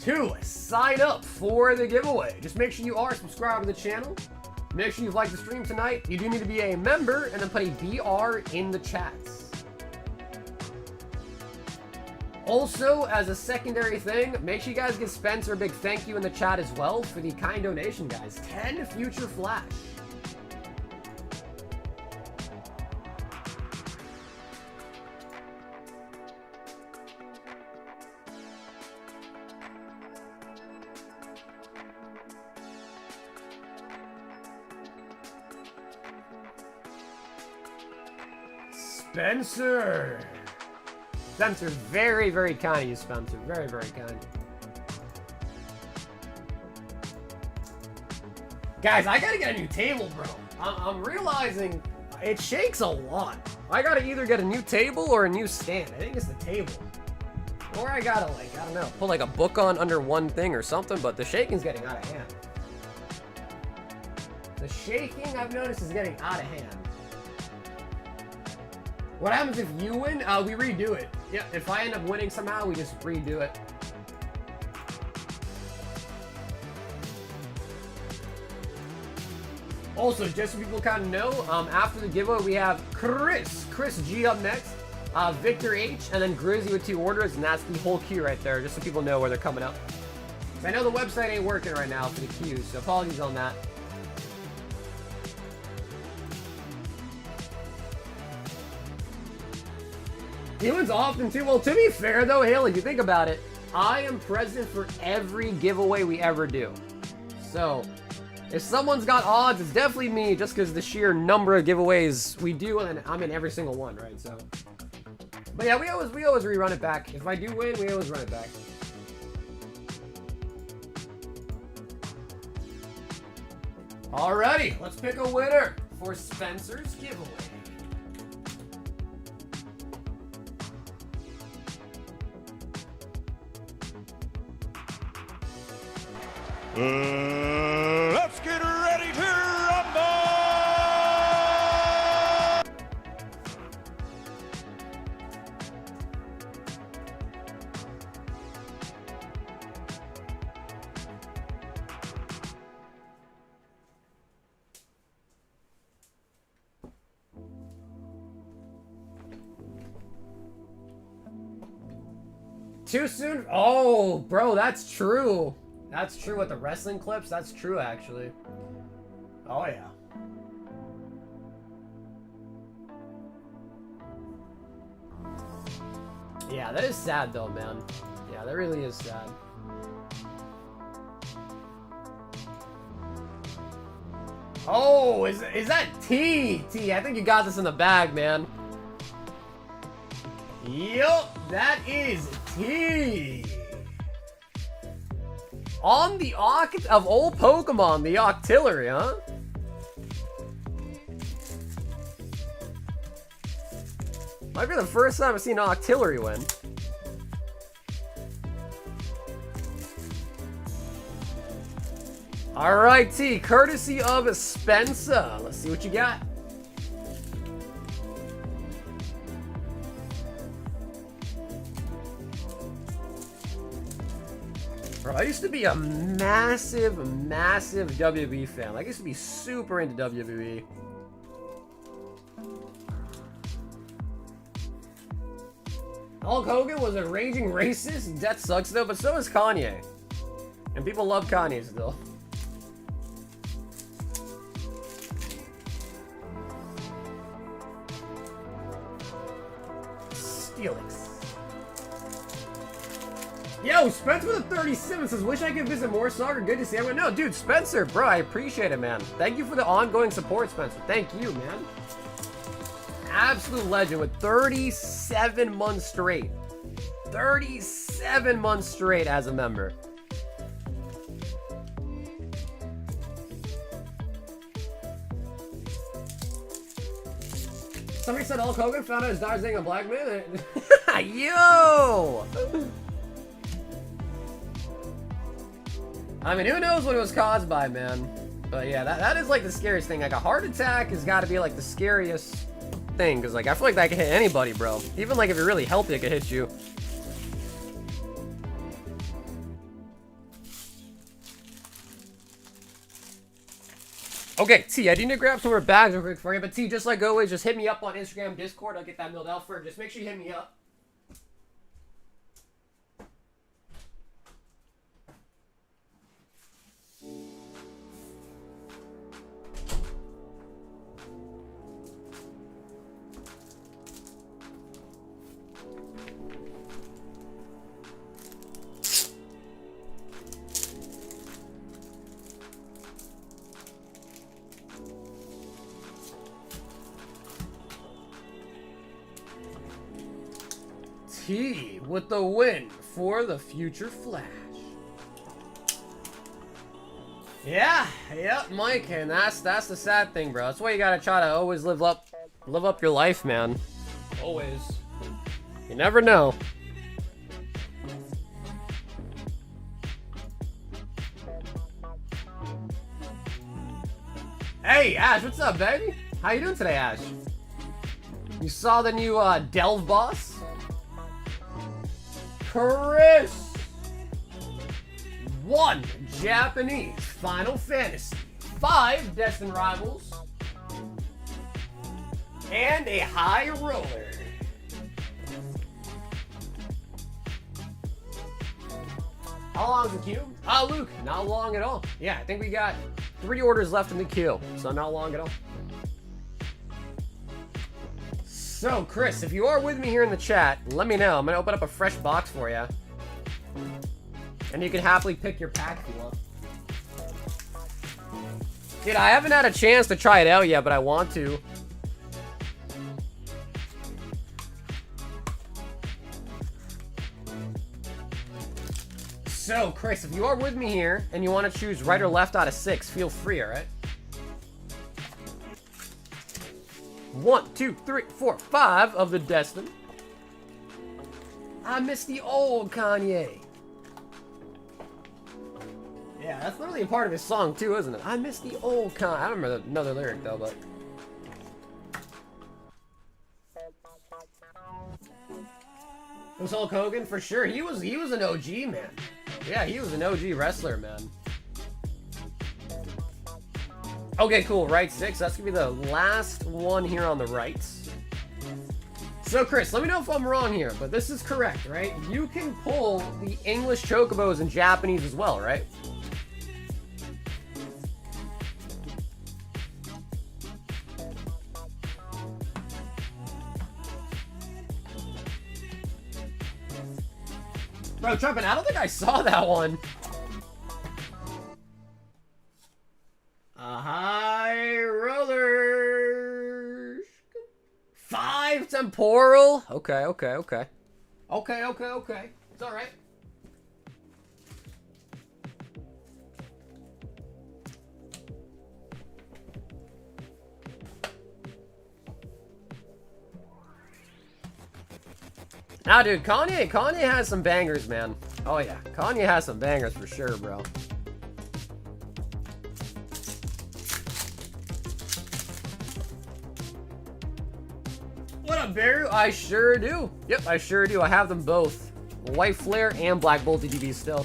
To sign up for the giveaway, just make sure you are subscribed to the channel. Make sure you've liked the stream tonight. You do need to be a member and then put a BR in the chats. Also, as a secondary thing, make sure you guys give Spencer a big thank you in the chat as well for the kind donation, guys. 10 Future Flash. Spencer! Spencer, very, very kind of you, Spencer. Very, very kind. Guys, I gotta get a new table, bro. I'm realizing it shakes a lot. I gotta either get a new table or a new stand. I think it's the table. Or I gotta, like, I don't know, put like a book on under one thing or something, but the shaking's getting out of hand. The shaking, I've noticed, is getting out of hand. What happens if you win? We redo it. Yeah, if I end up winning somehow, we just redo it. Also, just so people kind of know, after the giveaway, we have Chris G up next, Victor H, and then Grizzy with 2 orders, and that's the whole queue right there, just so people know where they're coming up. So I know the website ain't working right now for the queues, so apologies on that. He wins often too. Well, to be fair though, Haley, if you think about it, I am present for every giveaway we ever do. So, if someone's got odds, it's definitely me, just because the sheer number of giveaways we do, and I'm in every single one, right? So, but yeah, we always rerun it back. If I do win, we always run it back. Alrighty, let's pick a winner for Spencer's giveaway. Let's get ready to rumble! Too soon? Oh, bro, that's true. That's true with the wrestling clips. That's true, actually. Oh, yeah. Yeah, that is sad, though, man. Yeah, that really is sad. Oh, is that T? T, I think you got this in the bag, man. Yup, that is T. On the of old Pokemon, the Octillery, huh? Might be the first time I've seen an Octillery win. Alright, T, courtesy of Spencer. Let's see what you got. Bro, I used to be a massive WWE fan. I used to be super into WWE. Hulk Hogan was a raging racist. That sucks though, but so is Kanye. And people love Kanye still. Steelix. Yo, Spencer with a 37 says, wish I could visit more soccer. Good to see everyone. No, dude, Spencer, bro, I appreciate it, man. Thank you for the ongoing support, Spencer. Thank you, man. Absolute legend with 37 months straight. 37 months straight as a member. Somebody said Hulk Hogan found out his daughter's dating a black man. Yo! I mean, who knows what it was caused by, man. But yeah, that is like the scariest thing. Like a heart attack has got to be like the scariest thing. Because like, I feel like that could hit anybody, bro. Even like if you're really healthy, it could hit you. Okay, T, I need to grab some more bags real quick for you. But T, just like always, just hit me up on Instagram, Discord. I'll get that milled out for you. Just make sure you hit me up. T with the win for the Future Flash. Yeah, Mike, and that's the sad thing, bro. That's why you gotta try to always live up your life, man. Always. You never know. Hey, Ash, what's up, baby? How you doing today, Ash? You saw the new Delve boss? Chris! 1 Japanese Final Fantasy, 5 Destined Rivals, and a high roller. How long is the queue? Luke, not long at all. Yeah, I think we got 3 orders left in the queue, so not long at all. So, Chris, if you are with me here in the chat, let me know. I'm going to open up a fresh box for you. And you can happily pick your pack if you want. Dude, I haven't had a chance to try it out yet, but I want to. So, Chris, if you are with me here and you want to choose right or left out of 6, feel free, alright? 1, 2, 3, 4, 5 of the Destined. I miss the old Kanye. Yeah, that's literally a part of his song too, isn't it? I miss the old Kanye. I don't remember another lyric though, but. It was Hulk Hogan for sure. He was an OG, man. Yeah, he was an OG wrestler, man. Okay, cool. Right 6. That's gonna be the last one here on the right. So, Chris, let me know if I'm wrong here, but this is correct, right? You can pull the English chocobos in Japanese as well, right? Bro, Trumpin', I don't think I saw that one. A high roller. 5 temporal. Okay. Okay. It's all right. Nah, dude, Kanye has some bangers, man. Oh yeah, Kanye has some bangers for sure, bro. What up, Beru? I sure do. Yep, I sure do. I have them both. White Flare and Black Bolt DB still.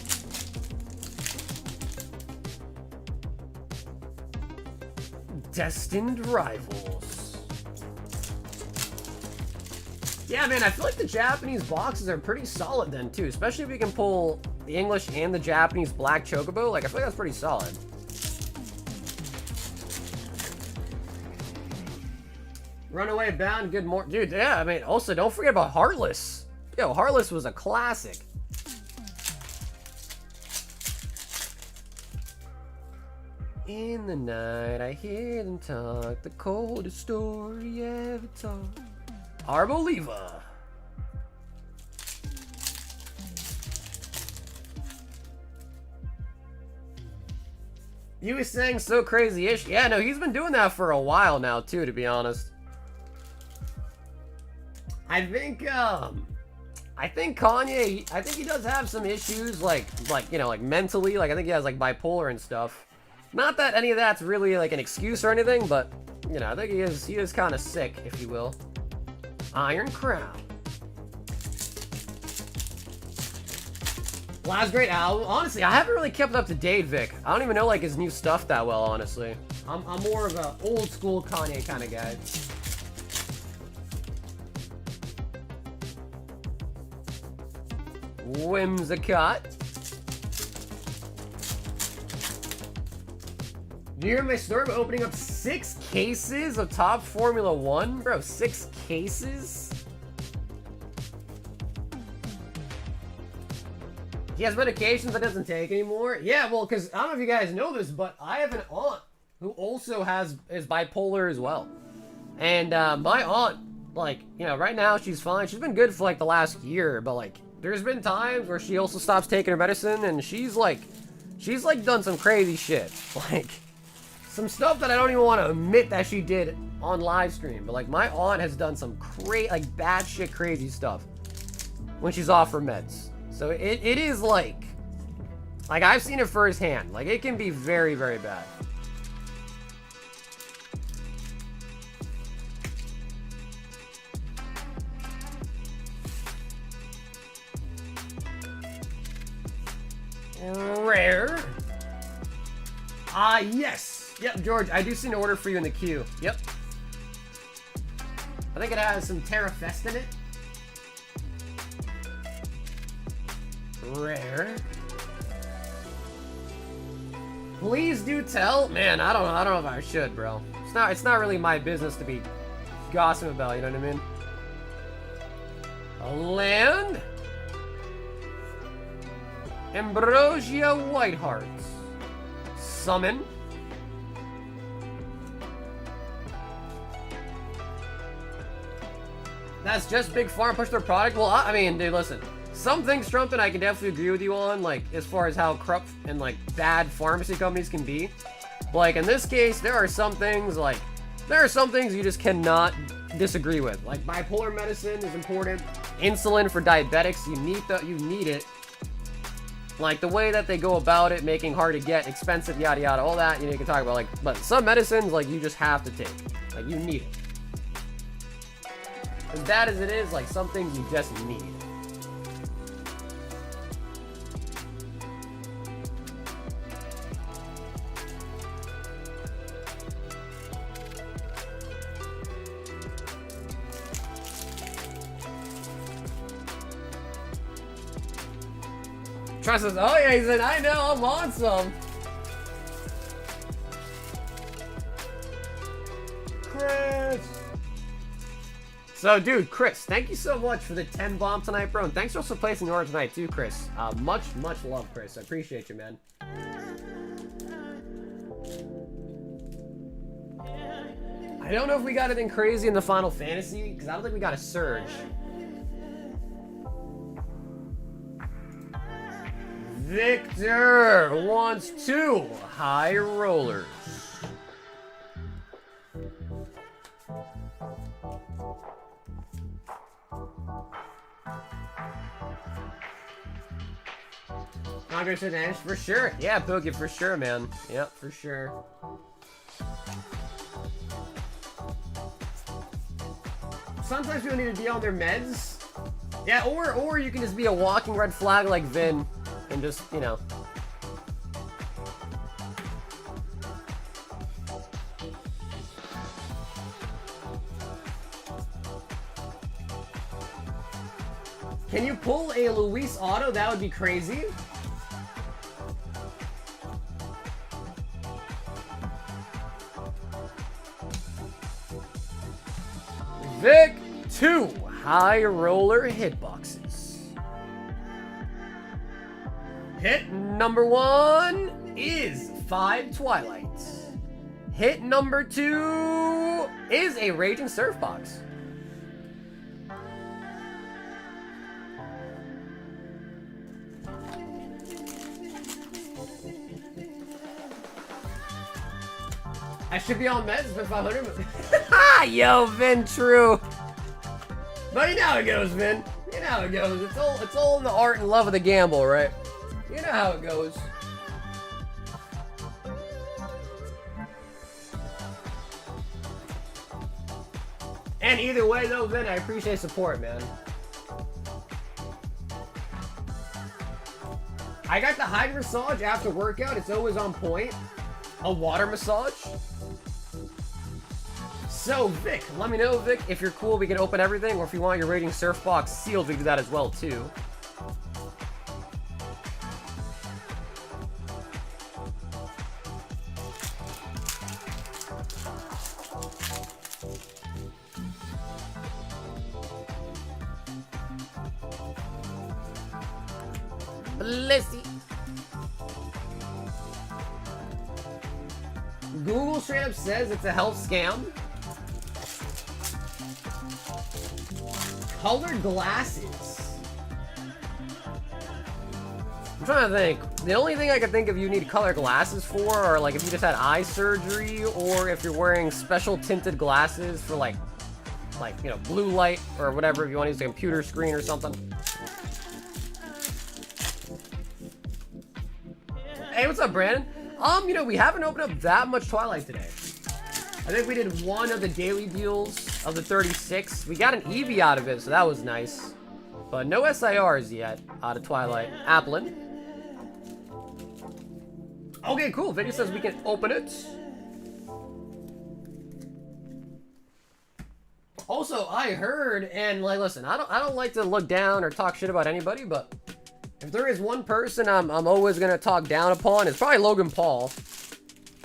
Destined Rivals. Yeah, man, I feel like the Japanese boxes are pretty solid then, too. Especially if we can pull the English and the Japanese Black Chocobo. Like, I feel like that's pretty solid. Runaway Bound, good morning. Dude, yeah, I mean, also, don't forget about Heartless. Yo, Heartless was a classic. In the night, I hear them talk, the coldest story ever told. Arboliva. He was saying so crazy-ish. Yeah, no, he's been doing that for a while now, too, to be honest. I think Kanye, I think he does have some issues, like, you know, like, mentally. Like, I think he has, like, bipolar and stuff. Not that any of that's really, like, an excuse or anything, but, you know, I think he is kind of sick, if you will. Iron Crown. Last great album. Honestly, I haven't really kept up to date, Vic. I don't even know, like, his new stuff that well, honestly. I'm more of an old-school Kanye kind of guy. Whimsicott. Do you hear my story about opening up 6 cases of top Formula 1? Bro, 6 cases? He has medications that doesn't take anymore? Yeah, well, because I don't know if you guys know this, but I have an aunt who also is bipolar as well. And my aunt, like, you know, right now she's fine. She's been good for, like, the last year, but, like, there's been times where she also stops taking her medicine, and she's done some crazy shit. Like, some stuff that I don't even want to admit that she did on live stream. But, like, my aunt has done some batshit crazy stuff when she's off her meds. So it is like I've seen it firsthand. Like, it can be very, very bad. Rare. Yes. Yep, George, I do see an order for you in the queue. Yep. I think it has some Terra Fest in it. Rare. Please do tell. Man, I don't know if I should, bro. It's not really my business to be gossiping about, you know what I mean? A land. Ambrosia Whitehearts. Summon. That's just Big Farm push their product. Well, I mean, dude, listen. Some things, Trumpin, I can definitely agree with you on, like, as far as how corrupt and, like, bad pharmacy companies can be. But, like, in this case, there are some things you just cannot disagree with. Like, bipolar medicine is important. Insulin for diabetics, you need it. Like, the way that they go about it, making hard to get, expensive, yada yada, all that, you know, you can talk about, like, but some medicines, like, you just have to take. Like, you need it. As bad as it is, like, some things you just need. Trust us. Oh yeah, he said, I know, I'm on some. Chris. So, dude, Chris, thank you so much for the 10 bomb tonight, bro. And thanks for also placing the order tonight, too, Chris. Much love, Chris. I appreciate you, man. I don't know if we got anything crazy in the Final Fantasy, because I don't think we got a Surge. Victor wants 2 high rollers. Congress advantage for sure. Yeah, Pokey, for sure, man. Yep, for sure. Sometimes people need to be on their meds. Yeah, or you can just be a walking red flag like Vin and just, you know. Can you pull a Luis auto? That would be crazy. Vic 2 high roller hitboxes. Hit number 1 is 5 Twilights. Hit number 2 is a Raging Surf Box. I should be on meds, but 500. Yo, Vin, true. But you know how it goes, Vin. You know how it goes. It's all in the art and love of the gamble, right? You know how it goes. And either way, though, Vin, I appreciate support, man. I got the hydro massage after workout. It's always on point. A water massage. So, Vic, let me know, Vic, if you're cool, we can open everything, or if you want your Raging Surf Box sealed, we can do that as well, too. Blissy. Google straight up says it's a health scam. Colored glasses. I'm trying to think. The only thing I can think of you need color glasses for are like if you just had eye surgery, or if you're wearing special tinted glasses for like you know, blue light or whatever, if you want to use a computer screen or something. Hey, what's up, Brandon? You know, we haven't opened up that much Twilight today. I think we did one of the daily deals of the 36. We got an Eevee out of it, so that was nice. But no SIRs yet out of Twilight. Applin. Okay, cool. Video says we can open it. Also, I heard, and like, listen, I don't like to look down or talk shit about anybody, but if there is one person I'm always gonna talk down upon, it's probably Logan Paul.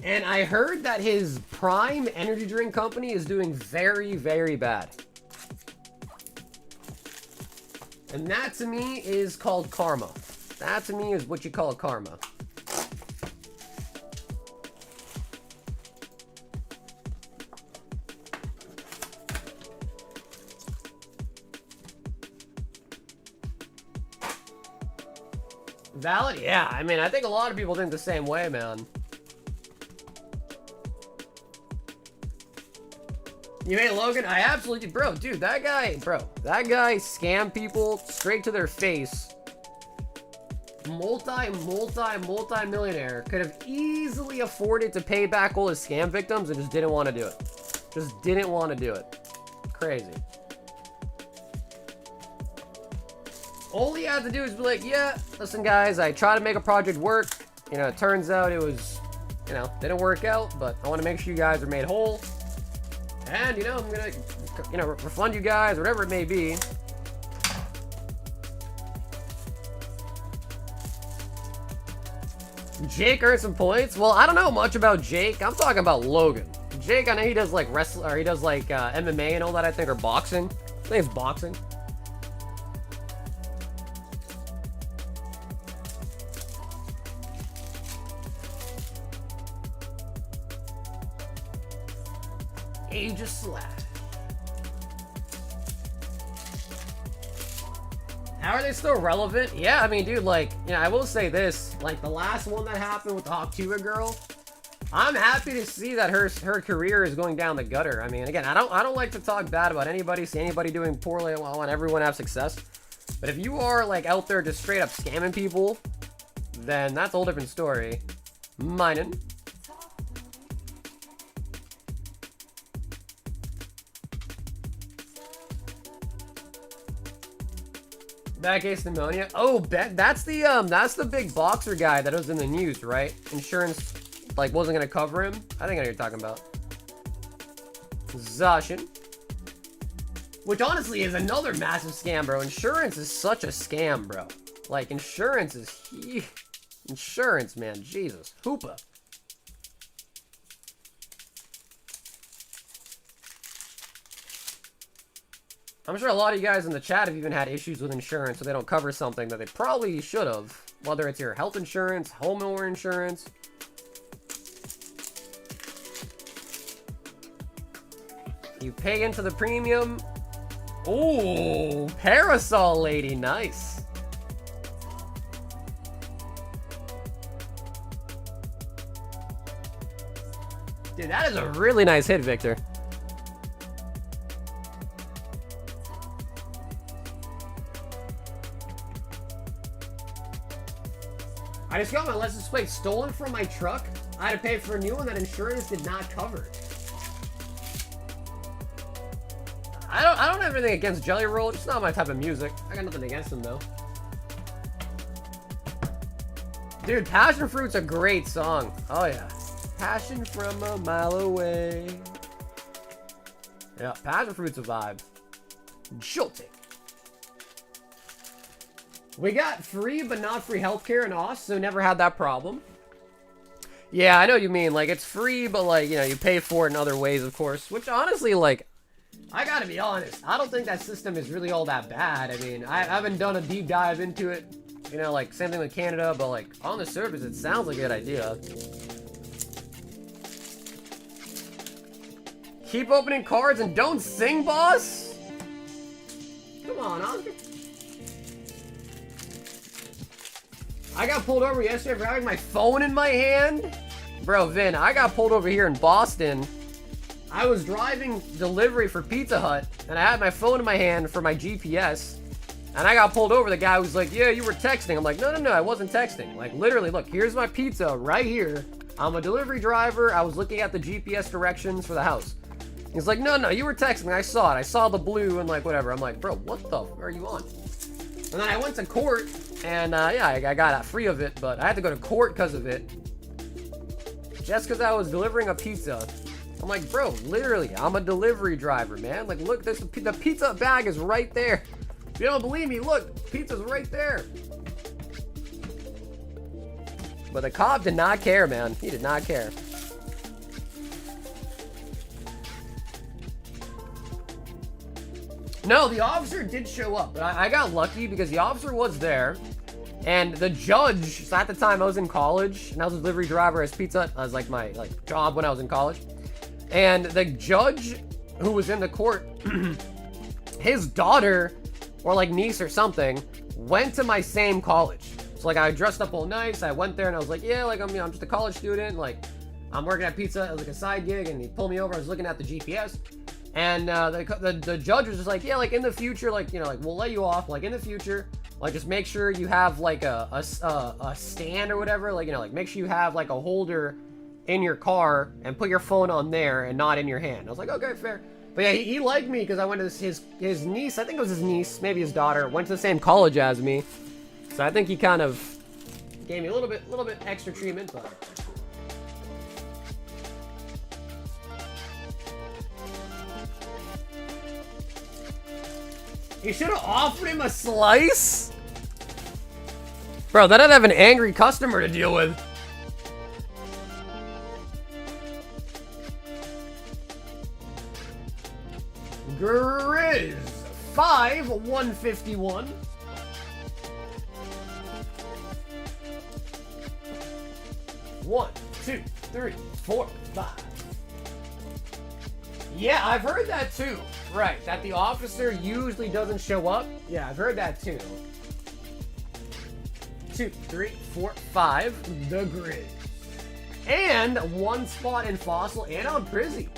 And I heard that his Prime energy drink company is doing very, very bad. And that to me is called karma. That to me is what you call karma. Valid? Yeah, I mean, I think a lot of people think the same way, man. You hate Logan? I absolutely, bro, dude, that guy scammed people straight to their face. Multi-millionaire. Could have easily afforded to pay back all his scam victims and just didn't want to do it. Just didn't want to do it. Crazy. All he had to do is be like, yeah, listen guys, I tried to make a project work. You know, it turns out it was, you know, didn't work out, but I want to make sure you guys are made whole. And, you know, I'm gonna, you know, refund you guys, whatever it may be. Jake earned some points. Well, I don't know much about Jake. I'm talking about Logan. Jake, I know he does like wrestling, or he does like MMA and all that, I think, or boxing. I think it's boxing. Age of Slat. How are they still relevant? Yeah, I mean, dude, like, you know, I will say this, like the last one that happened with the Hawktuga girl, I'm happy to see that her career is going down the gutter. I mean, again, I don't like to talk bad about anybody, see anybody doing poorly. I want everyone to have success. But if you are like out there just straight up scamming people, then that's a whole different story. Minin. Back case pneumonia. Oh, that's the big boxer guy that was in the news, right? Insurance, like, wasn't gonna cover him. I think I know what you're talking about. Zacian. Which honestly is another massive scam, bro. Insurance is such a scam, bro. Like, insurance is huge. Insurance, man. Jesus. Hoopa. I'm sure a lot of you guys in the chat have even had issues with insurance, so they don't cover something that they probably should have. Whether it's your health insurance, homeowner insurance. You pay into the premium. Ooh, Parasol Lady, nice. Dude, that is a really nice hit, Victor. I just got my license plate stolen from my truck. I had to pay for a new one that insurance did not cover. I don't have anything against Jelly Roll. It's not my type of music. I got nothing against them though. Dude, Passion Fruit's a great song. Oh yeah. Passion from a mile away. Yeah, Passion Fruit's a vibe. Jolting. We got free but not free healthcare in Oz, so never had that problem. Yeah, I know what you mean. Like, it's free, but, like, you know, you pay for it in other ways, of course. Which, honestly, like, I gotta be honest. I don't think that system is really all that bad. I mean, I haven't done a deep dive into it. You know, like, same thing with Canada, but, like, on the surface, it sounds like a good idea. Keep opening cards and don't sing, boss? Come on, Oscar. I got pulled over yesterday for having my phone in my hand. Bro, Vin, I got pulled over here in Boston. I was driving delivery for Pizza Hut, and I had my phone in my hand for my GPS. And I got pulled over. The guy was like, yeah, you were texting. I'm like, no, I wasn't texting. Like, literally, look, here's my pizza right here. I'm a delivery driver. I was looking at the GPS directions for the house. He's like, no, you were texting. I saw it. I saw the blue and, like, whatever. I'm like, bro, what the f are you on? And then I went to court, and, yeah, I got free of it, but I had to go to court because of it. Just because I was delivering a pizza. I'm like, bro, literally, I'm a delivery driver, man. Like, look, the pizza bag is right there. If you don't believe me, look, pizza's right there. But the cop did not care, man. He did not care. No, the officer did show up, but I got lucky because the officer was there. And the judge, so at the time I was in college, and I was a delivery driver as Pizza. That was like my job when I was in college. And the judge who was in the court, his daughter, or like niece or something, went to my same college. So like I dressed up all nice, I went there and I was like, yeah, like I'm just a college student, like I'm working at Pizza as like a side gig, and he pulled me over, I was looking at the GPS. And the judge was just like, yeah, like in the future, like, you know, like we'll let you off, like in the future, like just make sure you have like a stand or whatever, like, you know, like make sure you have like a holder in your car and put your phone on there and not in your hand. I was like, okay, fair. But yeah, he liked me because I went to his niece, I think it was his niece, maybe his daughter, went to the same college as me. So I think he kind of gave me a little bit extra treatment, but. You should have offered him a slice? Bro, then I'd have an angry customer to deal with. Grizz 5 151. One, two, three, 4, 5. Yeah, I've heard that too. Right, that the officer usually doesn't show up. Yeah, I've heard that too. 2, 3, 4, 5. The Grid. And 1 spot in Fossil and on Prizzy.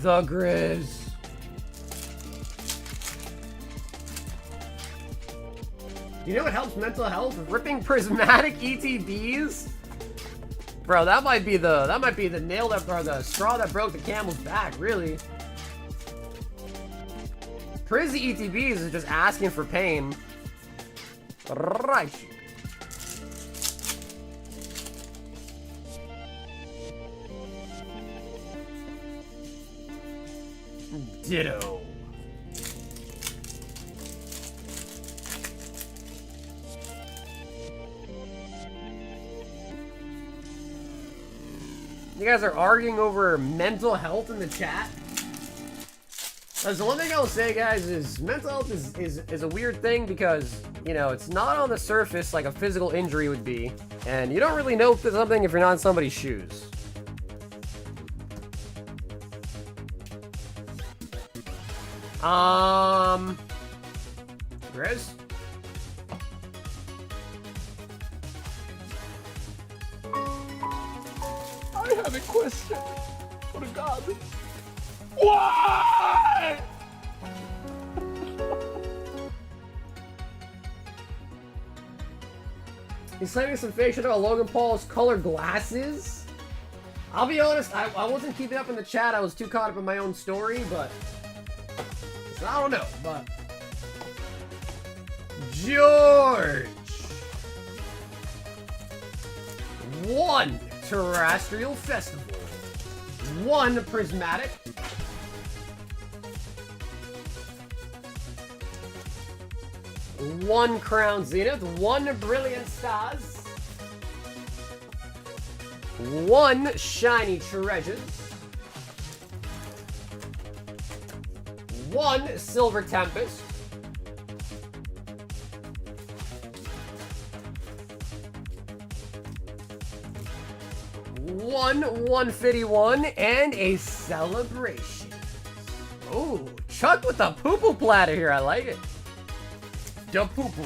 The Grizz. You know what helps mental health? Ripping prismatic ETBs? Bro, that might be the nail that, or the straw that broke the camel's back, really. Priz ETBs is just asking for pain. Right. Ditto. You guys are arguing over mental health in the chat? That's the one thing I'll say, guys, is mental health is a weird thing because, you know, it's not on the surface like a physical injury would be, and you don't really know something if you're not in somebody's shoes. Grizz? I have a question. For God. Why? He's sending some fake shit about Logan Paul's colored glasses. I'll be honest, I wasn't keeping up in the chat. I was too caught up in my own story, but so I don't know, but George. 1 Terrestrial Festival. 1 Prismatic. 1 Crown Zenith. 1 Brilliant Stars. 1 Shiny Treasures. 1 Silver Tempest. 151 and a celebration. Oh, Chuck with the poo-poo platter here. I like it. The poo-poo.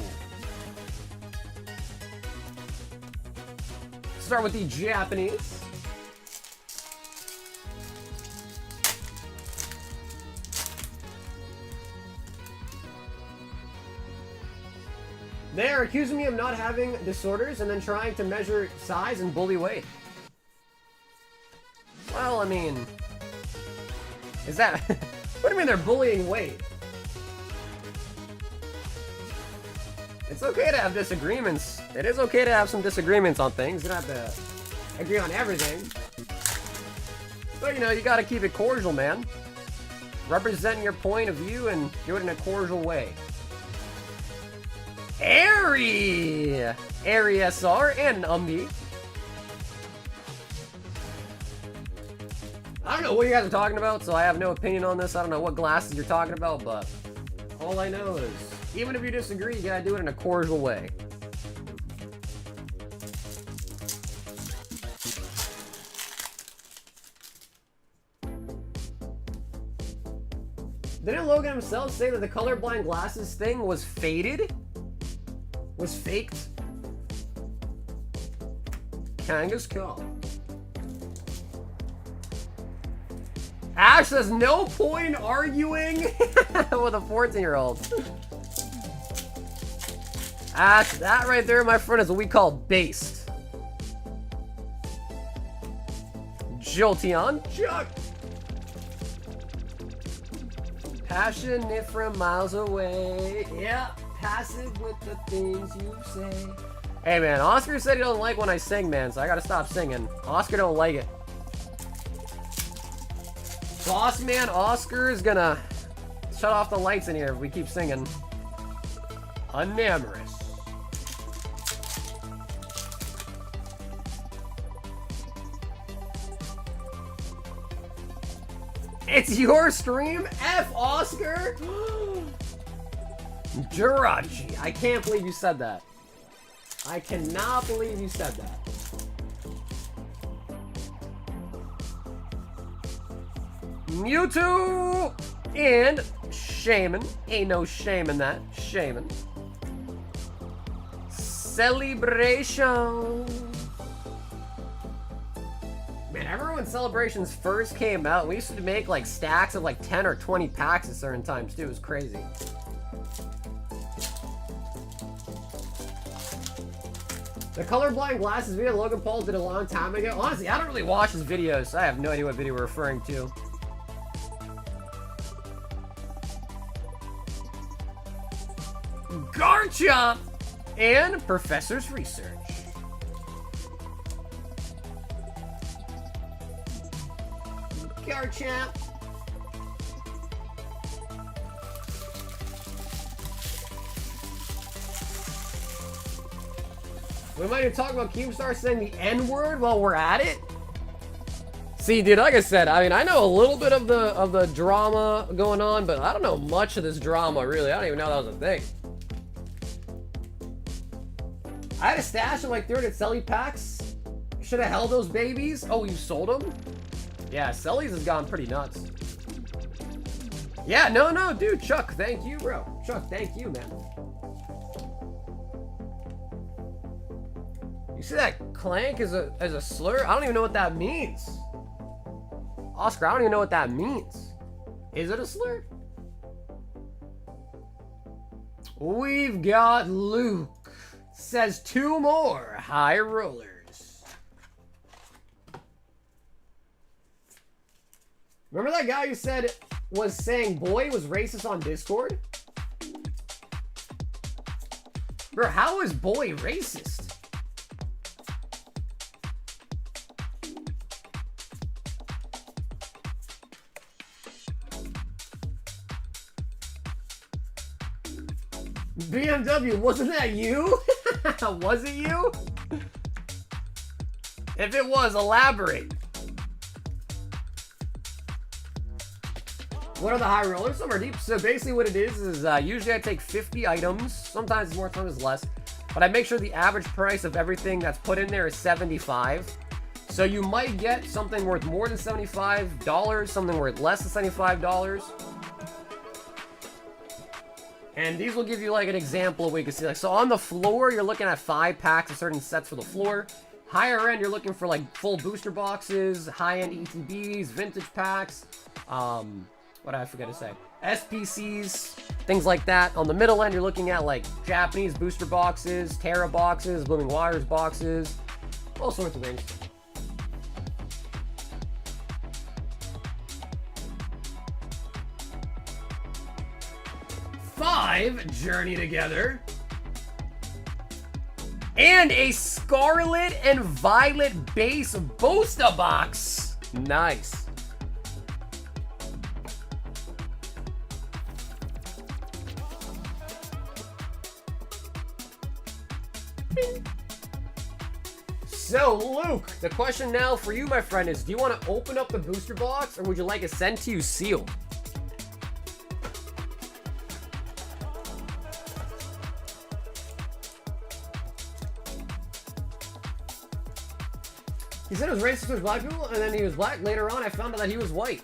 Start with the Japanese. They are accusing me of not having disorders and then trying to measure size and bully weight. Well, I mean, is that... what do you mean they're bullying weight? It's okay to have disagreements. It is okay to have some disagreements on things. You don't have to agree on everything. But, you know, you gotta keep it cordial, man. Representing your point of view and do it in a cordial way. Airy SR and Umbi. I don't know what you guys are talking about, so I have no opinion on this. I don't know what glasses you're talking about, but all I know is, even if you disagree, you gotta do it in a cordial way. Didn't Logan himself say that the colorblind glasses thing was faded? Was faked? Kanga's call. Ash says no point arguing with a 14-year-old. Ash, that right there, my friend, is what we call based. Jolteon, Chuck. Passionate from miles away. Yeah, passive with the things you say. Hey man, Oscar said he doesn't like when I sing, man, so I gotta stop singing. Oscar don't like it. Boss man Oscar is gonna shut off the lights in here if we keep singing. Unamorous. It's your stream? F Oscar? Jirachi. I can't believe you said that. I cannot believe you said that. Mewtwo and Shaman. Ain't no shame in that. Shaman. Celebration. Man, Man, I remember when Celebrations first came out, we used to make like stacks of like 10 or 20 packs at certain times too. It was crazy. The colorblind glasses video Logan Paul did a long time ago. Honestly, I don't really watch his videos, so I have no idea what video we're referring to. Garchomp and Professor's Research. Garchomp. We might even talk about Keemstar saying the N-word while we're at it. See, dude, like I said, I mean, I know a little bit of the drama going on, but I don't know much of this drama, really. I don't even know that was a thing. I had a stash of like 300 Selly packs. Should have held those babies. Oh, you sold them? Yeah, Selly's has gone pretty nuts. Yeah, no, dude, Chuck, thank you, bro. Chuck, thank you, man. You see that clank as a slur? I don't even know what that means. Oscar, I don't even know what that means. Is it a slur? We've got Luke. Says 2 more high rollers. Remember that guy who said was saying boy was racist on Discord? Bro, how is boy racist? BMW, wasn't that you? Was it you? If it was, elaborate. What are the high rollers? Some are deep. So basically what it is usually I take 50 items. Sometimes it's more, sometimes it's less. But I make sure the average price of everything that's put in there is 75. So you might get something worth more than $75, something worth less than $75. And these will give you like an example of what you can see. Like, so on the floor, you're looking at 5 packs of certain sets for the floor. Higher end, you're looking for like full booster boxes, high-end ETBs, vintage packs. What did I forget to say? SPCs, things like that. On the middle end, you're looking at like Japanese booster boxes, Terra boxes, Blooming Wires boxes, all sorts of things. Five Journey Together. And a Scarlet and Violet base booster box. Nice. So, Luke, the question now for you, my friend, is do you want to open up the booster box or would you like it sent to you sealed? He said it was racist towards black people, and then he was black. Later on, I found out that he was white.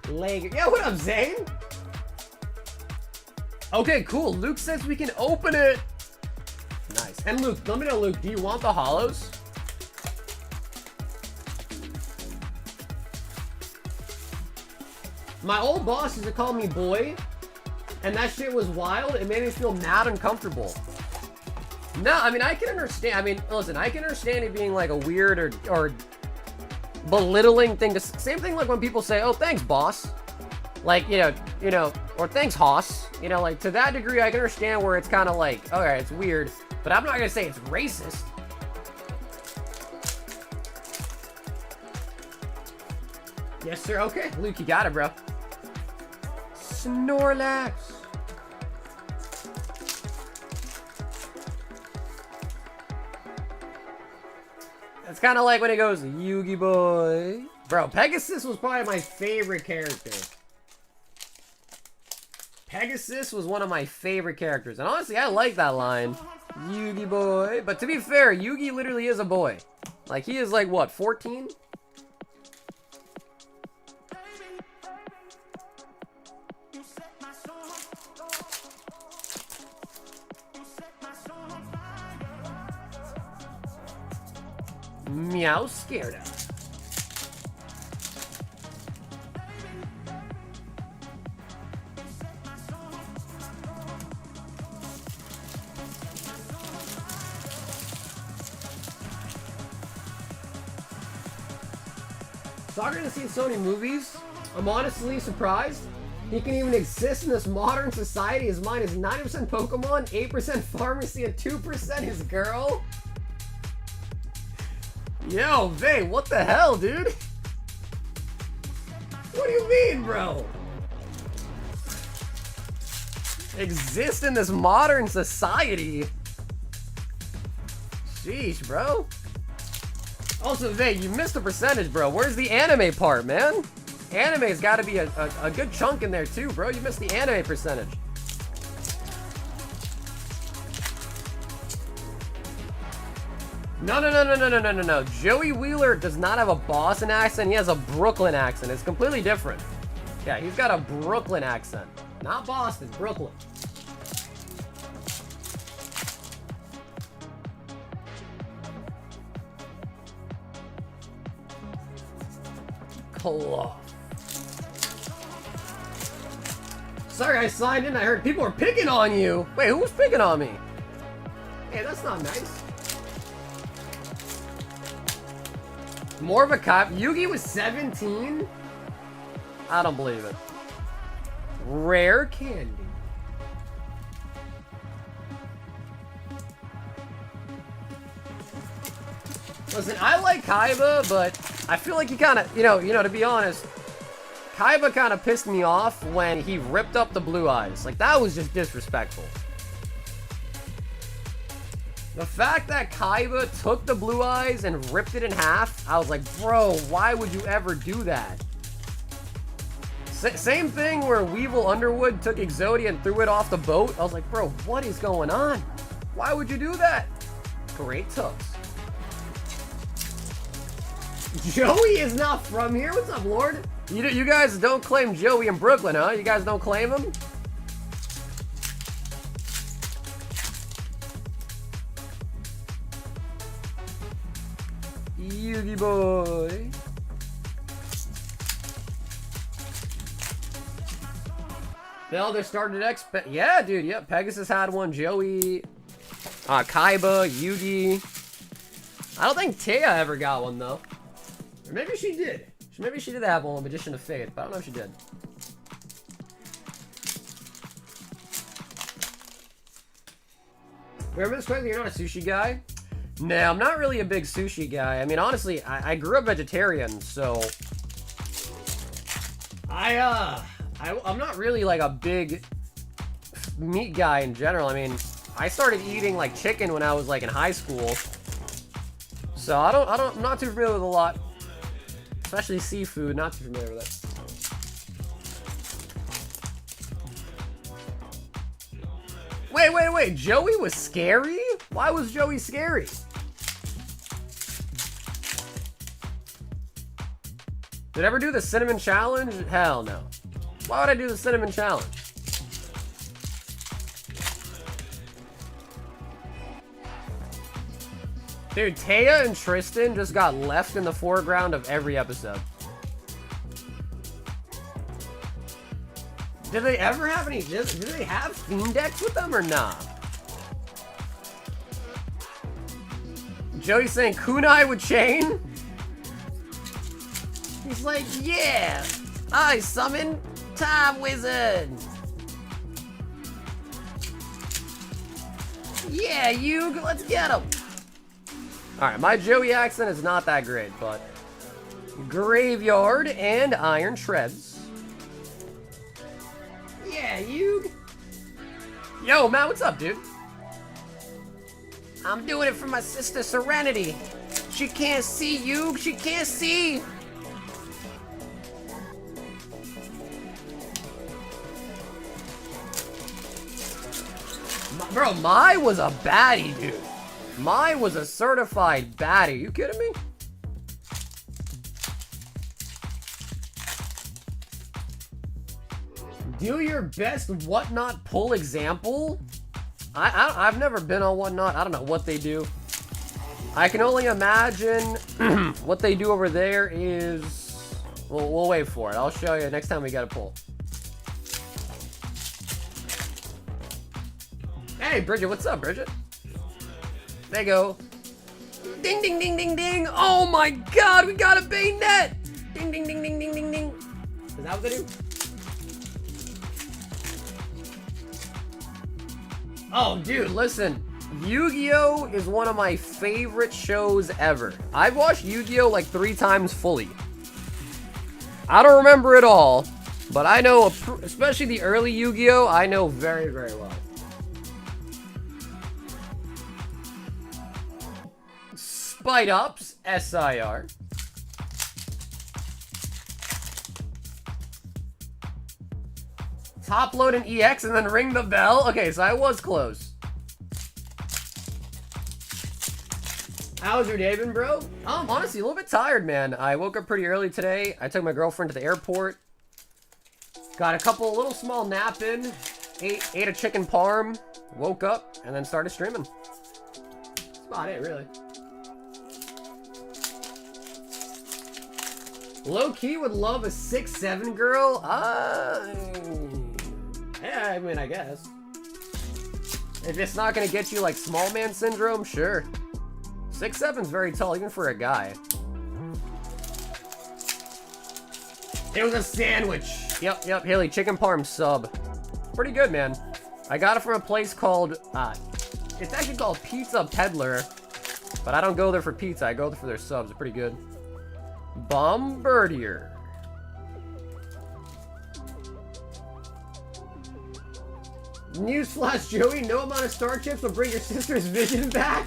Yeah, what up, Zane? Okay, cool. Luke says we can open it. Nice. And Luke, let me know, Luke, do you want the holos? My old boss used to call me boy, and that shit was wild. It made me feel mad uncomfortable. No, I mean, I can understand. I mean, listen, I can understand it being like a weird or belittling thing. Same thing like when people say, oh, thanks, boss. Like, you know, or thanks, Hoss. You know, like to that degree, I can understand where it's kind of like, okay, it's weird, but I'm not going to say it's racist. Yes, sir. Okay. Luke, you got it, bro. Snorlax. It's kind of like when it goes, Yugi boy. Bro, Pegasus was probably my favorite character. Pegasus was one of my favorite characters. And honestly, I like that line. Yugi boy. But to be fair, Yugi literally is a boy. Like, he is like, what, 14? Meow scared out. Soccer to see so many movies. I'm honestly surprised. He can even exist in this modern society. His mind is 90% Pokemon, 8% pharmacy, and 2% his girl. Yo, Vay, what the hell, dude? What do you mean, bro? Exist in this modern society? Sheesh, bro. Also, Vay, you missed the percentage, bro. Where's the anime part, man? Anime's got to be a good chunk in there, too, bro. You missed the anime percentage. No. Joey Wheeler does not have a Boston accent. He has a Brooklyn accent. It's completely different. Yeah, he's got a Brooklyn accent. Not Boston, Brooklyn. Cloth. Sorry, I signed in. I heard people were picking on you. Wait, who was picking on me? Hey, that's not nice. More of a cop. Yugi was 17? I don't believe it. Rare candy. Listen, I like Kaiba, but I feel like he kind of, you know, to be honest, Kaiba kind of pissed me off when he ripped up the blue eyes. Like, that was just disrespectful. The fact that Kaiba took the blue eyes and ripped it in half, I was like, bro, why would you ever do that? Same thing where Weevil Underwood took Exodia and threw it off the boat. I was like, bro, what is going on? Why would you do that? Great tux. Joey is not from here? What's up, Lord? You guys don't claim Joey in Brooklyn, huh? You guys don't claim him? Yugi boy. They're started yeah, dude. Yep. Pegasus had one. Joey. Kaiba. Yugi. I don't think Taya ever got one, though. Or maybe she did. Maybe she did have one, Magician of Faith, but I don't know if she did. Remember this quickly, you're not a sushi guy? No, I'm not really a big sushi guy. I mean, honestly, I grew up vegetarian, so... I'm not really, like, a big meat guy in general. I mean, I started eating, like, chicken when I was, like, in high school. So, I'm not too familiar with a lot. Especially seafood, not too familiar with it. Wait, Joey was scary? Why was Joey scary? Did I ever do the cinnamon challenge? Hell no. Why would I do the cinnamon challenge? Dude, Taya and Tristan just got left in the foreground of every episode. Did they ever have any... Did they have Fiend decks with them or not? Joey's saying kunai with chain? He's like, yeah! I summon Time Wizard! Yeah, Yugi, let's get him! Alright, my Joey accent is not that great, but... Graveyard and Iron Treads. Yeah, Yugi. Yo, Matt, what's up, dude? I'm doing it for my sister Serenity. She can't see, Yugi. She can't see. Bro, Mai was a baddie, dude. Mai was a certified baddie. You kidding me? Do your best Whatnot pull example? I've never been on Whatnot. I don't know what they do. I can only imagine what they do over there is... We'll wait for it. I'll show you next time we get a pull. Hey, Bridget. What's up, Bridget? There you go. Ding, ding, ding, ding, ding. Oh, my God. We got a Bayonet. Ding, ding, ding, ding, ding, ding, ding. Is that what they do? Oh, dude, listen. Yu-Gi-Oh! Is one of my favorite shows ever. I've watched Yu-Gi-Oh! Like 3 times fully. I don't remember it all, but I know, especially the early Yu-Gi-Oh! I know very, very well. Spite Ups, SIR. Top load an EX and then ring the bell. Okay, so I was close. How's your day been, bro? Honestly, a little bit tired, man. I woke up pretty early today. I took my girlfriend to the airport. Got a little small nap in. Ate a chicken parm. Woke up and then started streaming. That's about it, really. Low-key would love a 6'7" girl. Yeah, I mean, I guess. If it's not gonna get you like small man syndrome, sure. 6'7's very tall, even for a guy. It was a sandwich. Yep, Haley, chicken parm sub. Pretty good, man. I got it from a place called, it's actually called Pizza Peddler, but I don't go there for pizza, I go there for their subs. They're pretty good. Bombardier. Newsflash, Joey, no amount of star chips will bring your sister's vision back.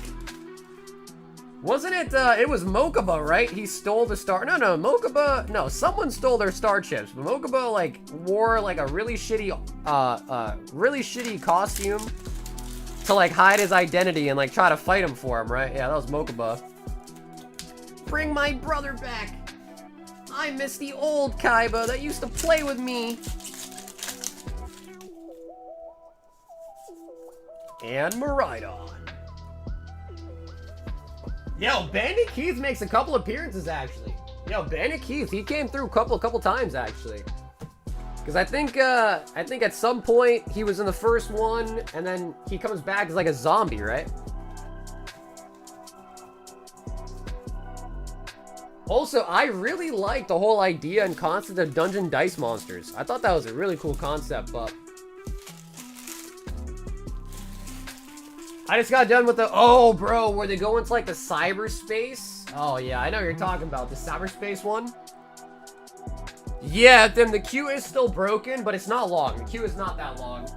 Wasn't it, it was Mokuba, right? He stole the star, no, Mokuba, no, someone stole their star chips, but Mokuba, like, wore, like, a really shitty costume to, like, hide his identity and, like, try to fight him for him, right? Yeah, that was Mokuba. Bring my brother back. I miss the old Kaiba that used to play with me. And Miraidon. Yo, Bandit Keith makes a couple appearances, actually. Yo, Bandit Keith, he came through a couple times, actually. Because I think at some point, he was in the first one, and then he comes back as, like, a zombie, right? Also, I really like the whole idea and concept of dungeon dice monsters. I thought that was a really cool concept, but... I just got done with the... Oh, bro, where they go into, like, the cyberspace? Oh, yeah, I know what you're talking about. The cyberspace one? Yeah, then the queue is still broken, but it's not long. The queue is not that long.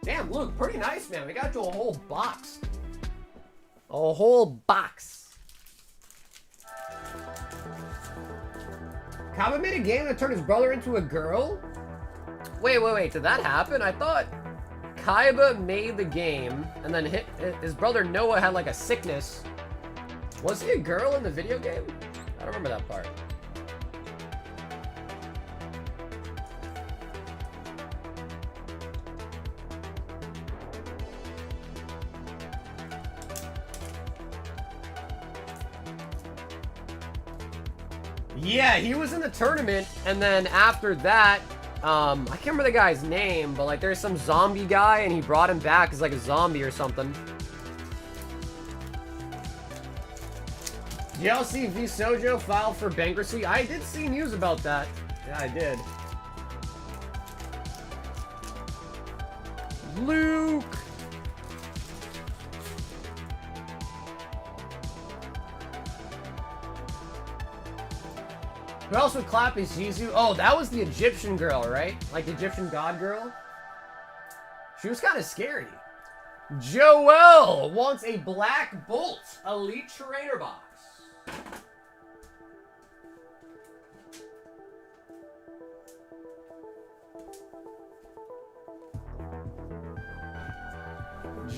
Damn, Luke, pretty nice, man. We got you a whole box. A whole box. Kaba made a game that turned his brother into a girl? Wait, did that happen? I thought Kaiba made the game, and then his brother Noah had like a sickness. Was he a girl in the video game? I don't remember that part. Yeah, he was in the tournament, and then after that, I can't remember the guy's name, but like there's some zombie guy, and he brought him back as like a zombie or something. Did y'all see V Sojo filed for bankruptcy? I did see news about that. Yeah, I did. Luke! Who else would clap is Jizu? Oh, that was the Egyptian girl, right? Like the Egyptian god girl? She was kind of scary. Joel wants a Black Bolt Elite Trainer Box.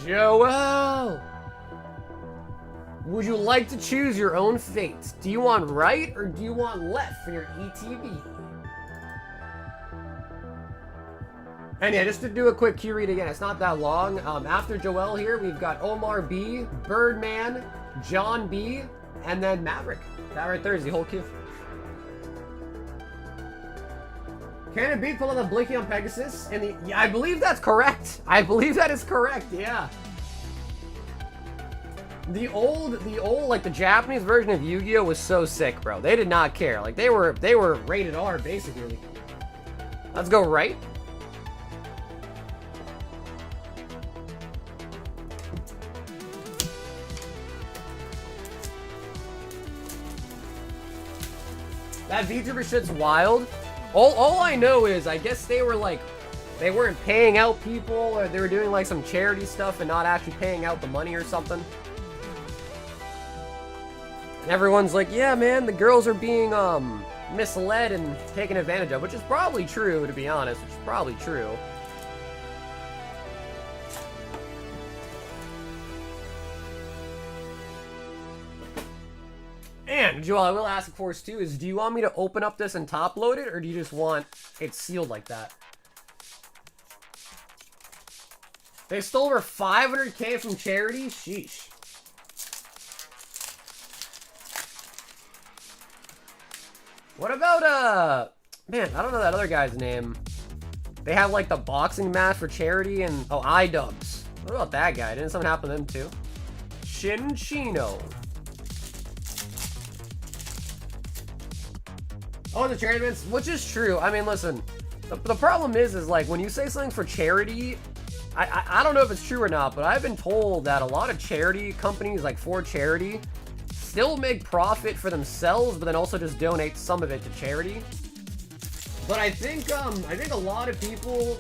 Joel! Would you like to choose your own fate? Do you want right or do you want left for your ETB? And yeah, just to do a quick Q read again, it's not that long. After Joel here, we've got Omar B, Birdman, John B, and then Maverick. That right there is the whole queue. Can it be full of the Blinky on Pegasus? And the yeah, I believe that's correct. I believe that is correct. Yeah. The old like the Japanese version of Yu-Gi-Oh was so sick, bro. They did not care. Like they were rated R basically. Let's go right. That VTuber shit's wild. All I know is, I guess they were like, they weren't paying out people, or they were doing like some charity stuff and not actually paying out the money or something. And everyone's like, yeah, man, the girls are being misled and taken advantage of, which is probably true, to be honest, which is probably true. And, Joel, I will ask, of course, too, is do you want me to open up this and top load it, or do you just want it sealed like that? They stole over 500K from charity? Sheesh. What about, man, I don't know that other guy's name. They have, like, the boxing match for charity and, oh, iDubbbz. What about that guy? Didn't something happen to them, too? Shinchino. Oh, the charity events, which is true. I mean, listen, the problem is like when you say something for charity, I don't know if it's true or not, but I've been told that a lot of charity companies, like for charity, still make profit for themselves, but then also just donate some of it to charity. But I think a lot of people,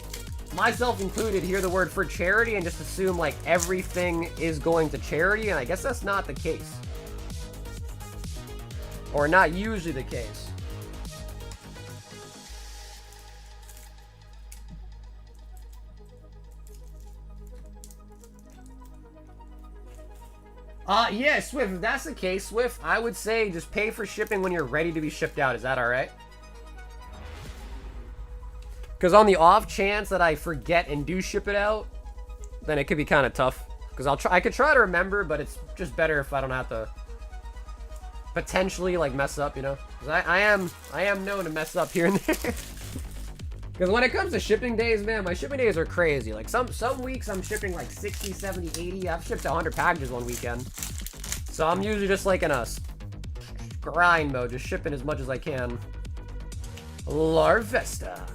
myself included, hear the word for charity and just assume like everything is going to charity, and I guess that's not the case, or not usually the case. Yeah, Swift, if that's the case, Swift, I would say just pay for shipping when you're ready to be shipped out. Is that alright? Because on the off chance that I forget and do ship it out, then it could be kind of tough. Because I could try to remember, but it's just better if I don't have to potentially, like, mess up, you know? Because I am known to mess up here and there. Because when it comes to shipping days, man, my shipping days are crazy. Like, some weeks I'm shipping like 60, 70, 80. I've shipped 100 packages one weekend. So I'm usually just like in a grind mode, just shipping as much as I can. Larvesta.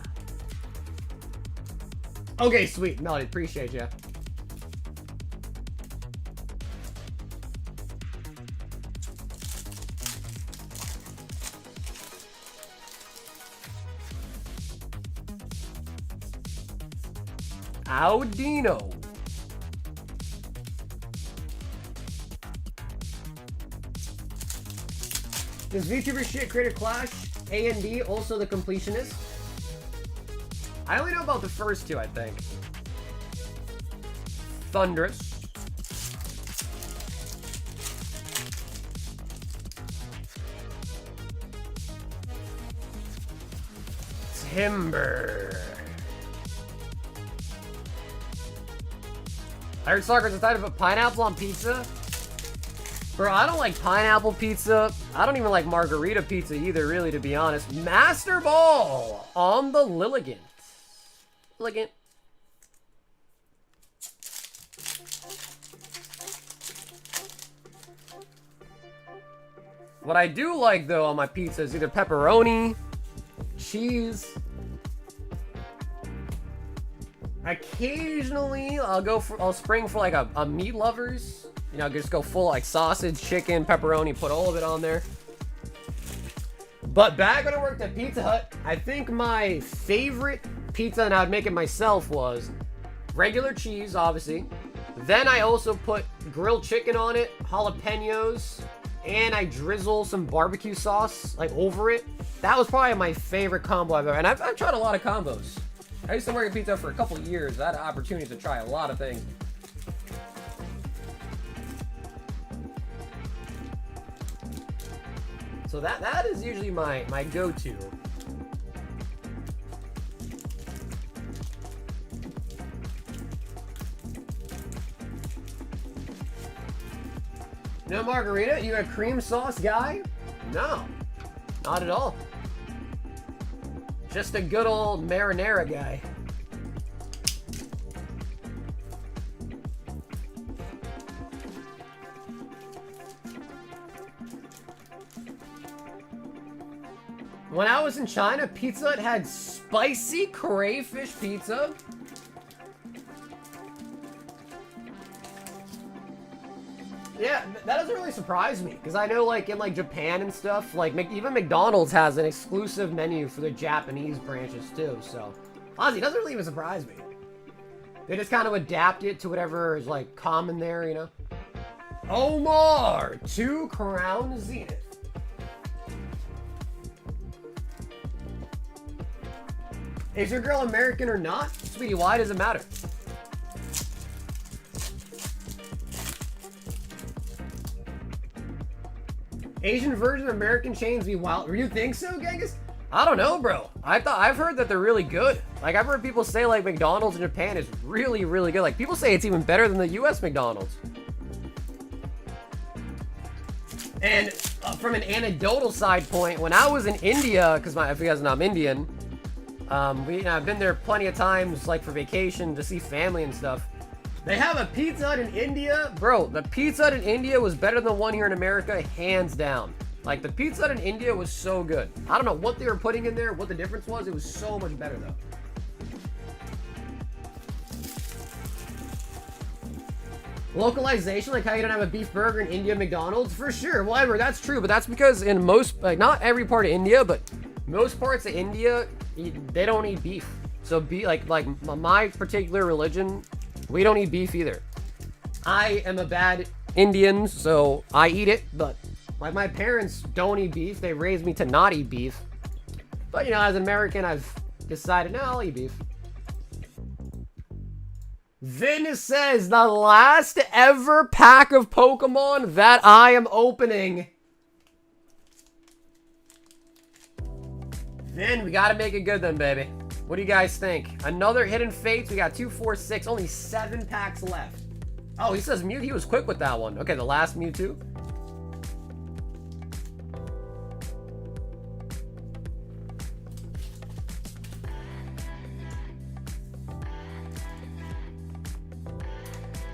Okay, sweet. Melody, appreciate ya. Audino. Does VTuber shit create a clash? A and D, also the completionist? I only know about the first two, I think. Thunderous. Timber. I heard Soccer's decided to put pineapple on pizza. Bro, I don't like pineapple pizza. I don't even like margarita pizza either, really, to be honest. Master Ball on the Lilligant. Lilligant. What I do like, though, on my pizza is either pepperoni, cheese. Occasionally, I'll spring for like a meat lovers. You know, just go full like sausage, chicken, pepperoni, put all of it on there. But back when I worked at Pizza Hut, I think my favorite pizza, and I would make it myself, was regular cheese, obviously. Then I also put grilled chicken on it, jalapenos, and I drizzle some barbecue sauce like over it. That was probably my favorite combo I've ever. And I've tried a lot of combos. I used to work at Pizza Hut for a couple of years. I had an opportunity to try a lot of things. So that is usually my go-to. No margarita? You a cream sauce guy? No, not at all. Just a good old marinara guy. When I was in China, Pizza Hut had spicy crayfish pizza. Yeah, that doesn't really surprise me, because I know, like, in, like, Japan and stuff, like, even McDonald's has an exclusive menu for the Japanese branches, too, so... Honestly, it doesn't really even surprise me. They just kind of adapt it to whatever is, like, common there, you know? Omar! 2 Crown Zenith. Is your girl American or not? Sweetie, why does it matter? Asian version of American chains be wild. You think so, Genghis? I don't know, bro. I've heard that they're really good. Like, I've heard people say, like, McDonald's in Japan is really, really good. Like, people say it's even better than the US McDonald's. And from an anecdotal side point, when I was in India, because if you guys know I'm Indian, I've been there plenty of times, like, for vacation, to see family and stuff. They have a Pizza Hut in India. Bro, the Pizza Hut in India was better than the one here in America, hands down. Like, the Pizza Hut in India was so good. I don't know what they were putting in there, what the difference was. It was so much better, though. Localization, like how you don't have a beef burger in India McDonald's? For sure, whatever, that's true. But that's because in most, like, not every part of India, but most parts of India, they don't eat beef. So, like my particular religion, we don't eat beef either. I am a bad Indian, so I eat it, but like my parents don't eat beef. They raised me to not eat beef. But, you know, as an American, I've decided, no, I'll eat beef. Vin says, the last ever pack of Pokemon that I am opening. Vin, we gotta make it good then, baby. What do you guys think? Another Hidden Fates. We got 2, 4, 6. Only 7 packs left. Oh, he says Mew. He was quick with that one. Okay, the last Mewtwo.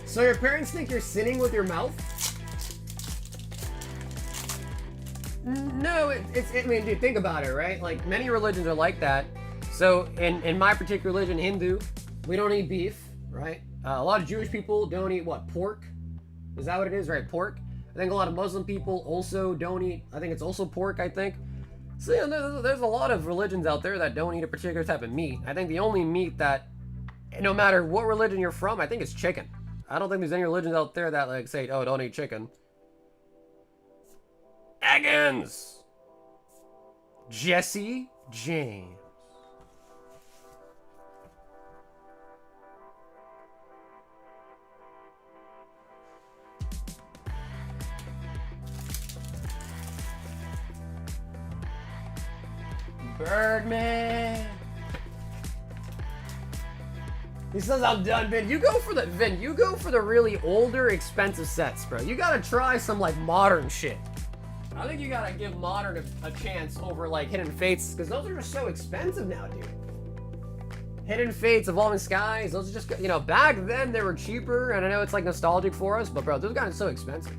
So your parents think you're sinning with your mouth? No, I mean, dude, think about it, right? Like, many religions are like that. So, in my particular religion, Hindu, we don't eat beef, right? A lot of Jewish people don't eat, what, pork? Is that what it is, right? Pork? I think a lot of Muslim people also don't eat, I think it's also pork, I think. So, you know, there's a lot of religions out there that don't eat a particular type of meat. I think the only meat that, no matter what religion you're from, I think it's chicken. I don't think there's any religions out there that, like, say, oh, don't eat chicken. Eggins! Jesse James. Birdman. He says I'm done, Vin. You go for the really older, expensive sets, bro. You gotta try some, like, modern shit. I think you gotta give modern a chance over, like, Hidden Fates, because those are just so expensive now, dude. Hidden Fates, Evolving Skies, those are just, you know, back then they were cheaper, and I know it's, like, nostalgic for us, but, bro, those gotten so expensive.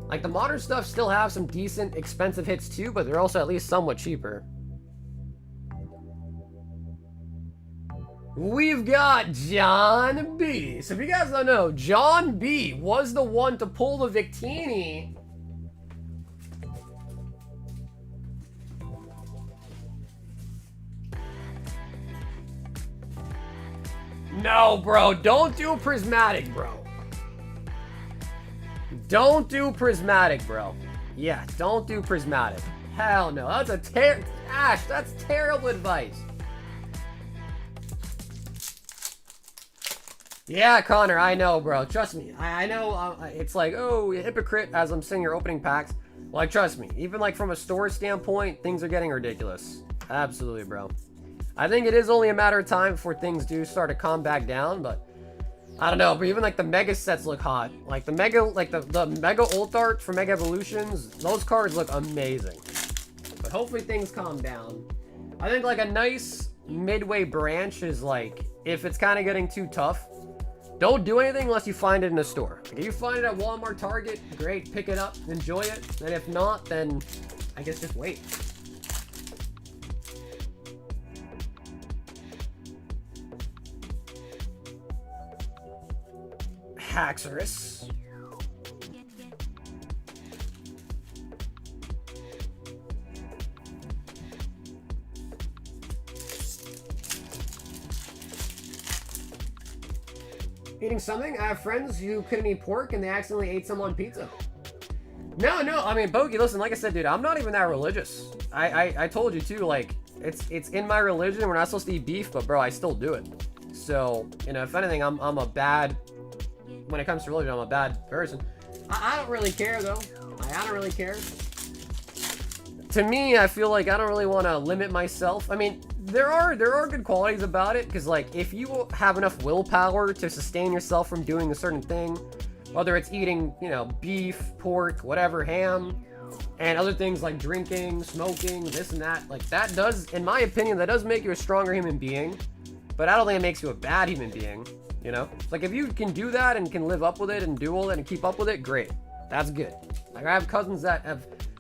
Like, the modern stuff still have some decent, expensive hits, too, but they're also at least somewhat cheaper. We've got John B. So if you guys don't know, John B was the one to pull the Victini. No, bro, don't do Prismatic, bro. Don't do Prismatic, bro. Yeah, don't do Prismatic. Hell no, that's Ash, that's terrible advice. Yeah, Connor, I know, bro. Trust me. I know it's like, oh, hypocrite as I'm seeing your opening packs. Like, trust me, even like from a store standpoint, things are getting ridiculous. Absolutely, bro. I think it is only a matter of time before things do start to calm back down, but I don't know. But even like the mega sets look hot. Like the mega ult art for Mega Evolutions, those cards look amazing. But hopefully things calm down. I think like a nice midway branch is like, if it's kind of getting too tough, don't do anything unless you find it in a store. Like if you find it at Walmart, Target, great, pick it up, enjoy it. And if not, then I guess just wait. Haxorus. Eating something? I have friends who couldn't eat pork and they accidentally ate some on pizza. No, I mean, Bogey, listen, like I said, dude, I'm not even that religious. I told you too, like, it's in my religion. We're not supposed to eat beef, but bro, I still do it. So, you know, if anything, I'm a bad, when it comes to religion, I'm a bad person. I don't really care though. I don't really care. To me, I feel like I don't really want to limit myself. I mean, there are good qualities about it, because like if you have enough willpower to sustain yourself from doing a certain thing, whether it's eating, you know, beef, pork, whatever, ham, and other things like drinking, smoking, this and that, like that does, in my opinion, that does make you a stronger human being. But I don't think it makes you a bad human being, you know? Like if you can do that and can live up with it and do all that and keep up with it, great. That's good. Like I have cousins that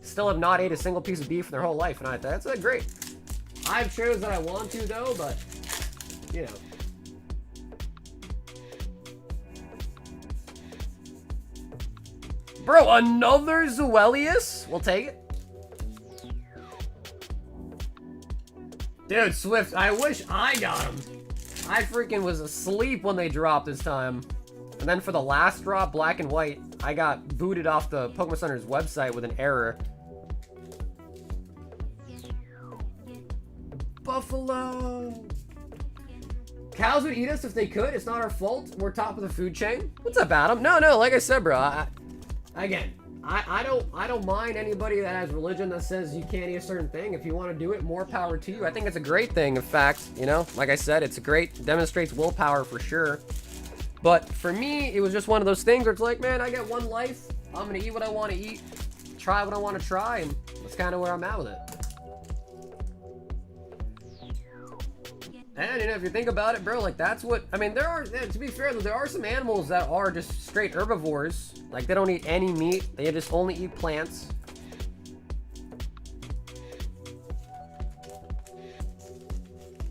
still have not ate a single piece of beef in their whole life, and that's great. I've chose that I want to though, but you know. Bro, another Zuelius? We'll take it. Dude, Swift, I wish I got him. I freaking was asleep when they dropped this time. And then for the last drop, black and white, I got booted off the Pokemon Center's website with an error. Buffalo. Cows would eat us if they could. It's not our fault. We're top of the food chain. What's up, Adam? No, like I said, bro. I don't mind anybody that has religion that says you can't eat a certain thing. If you want to do it, more power to you. I think it's a great thing. In fact, you know, like I said, it's a great, demonstrates willpower for sure. But for me, it was just one of those things where it's like, man, I got one life. I'm gonna eat what I want to eat, try what I want to try, and that's kind of where I'm at with it. And, you know, if you think about it, bro, like, that's what, I mean, there are, to be fair, there are some animals that are just straight herbivores. Like, they don't eat any meat. They just only eat plants.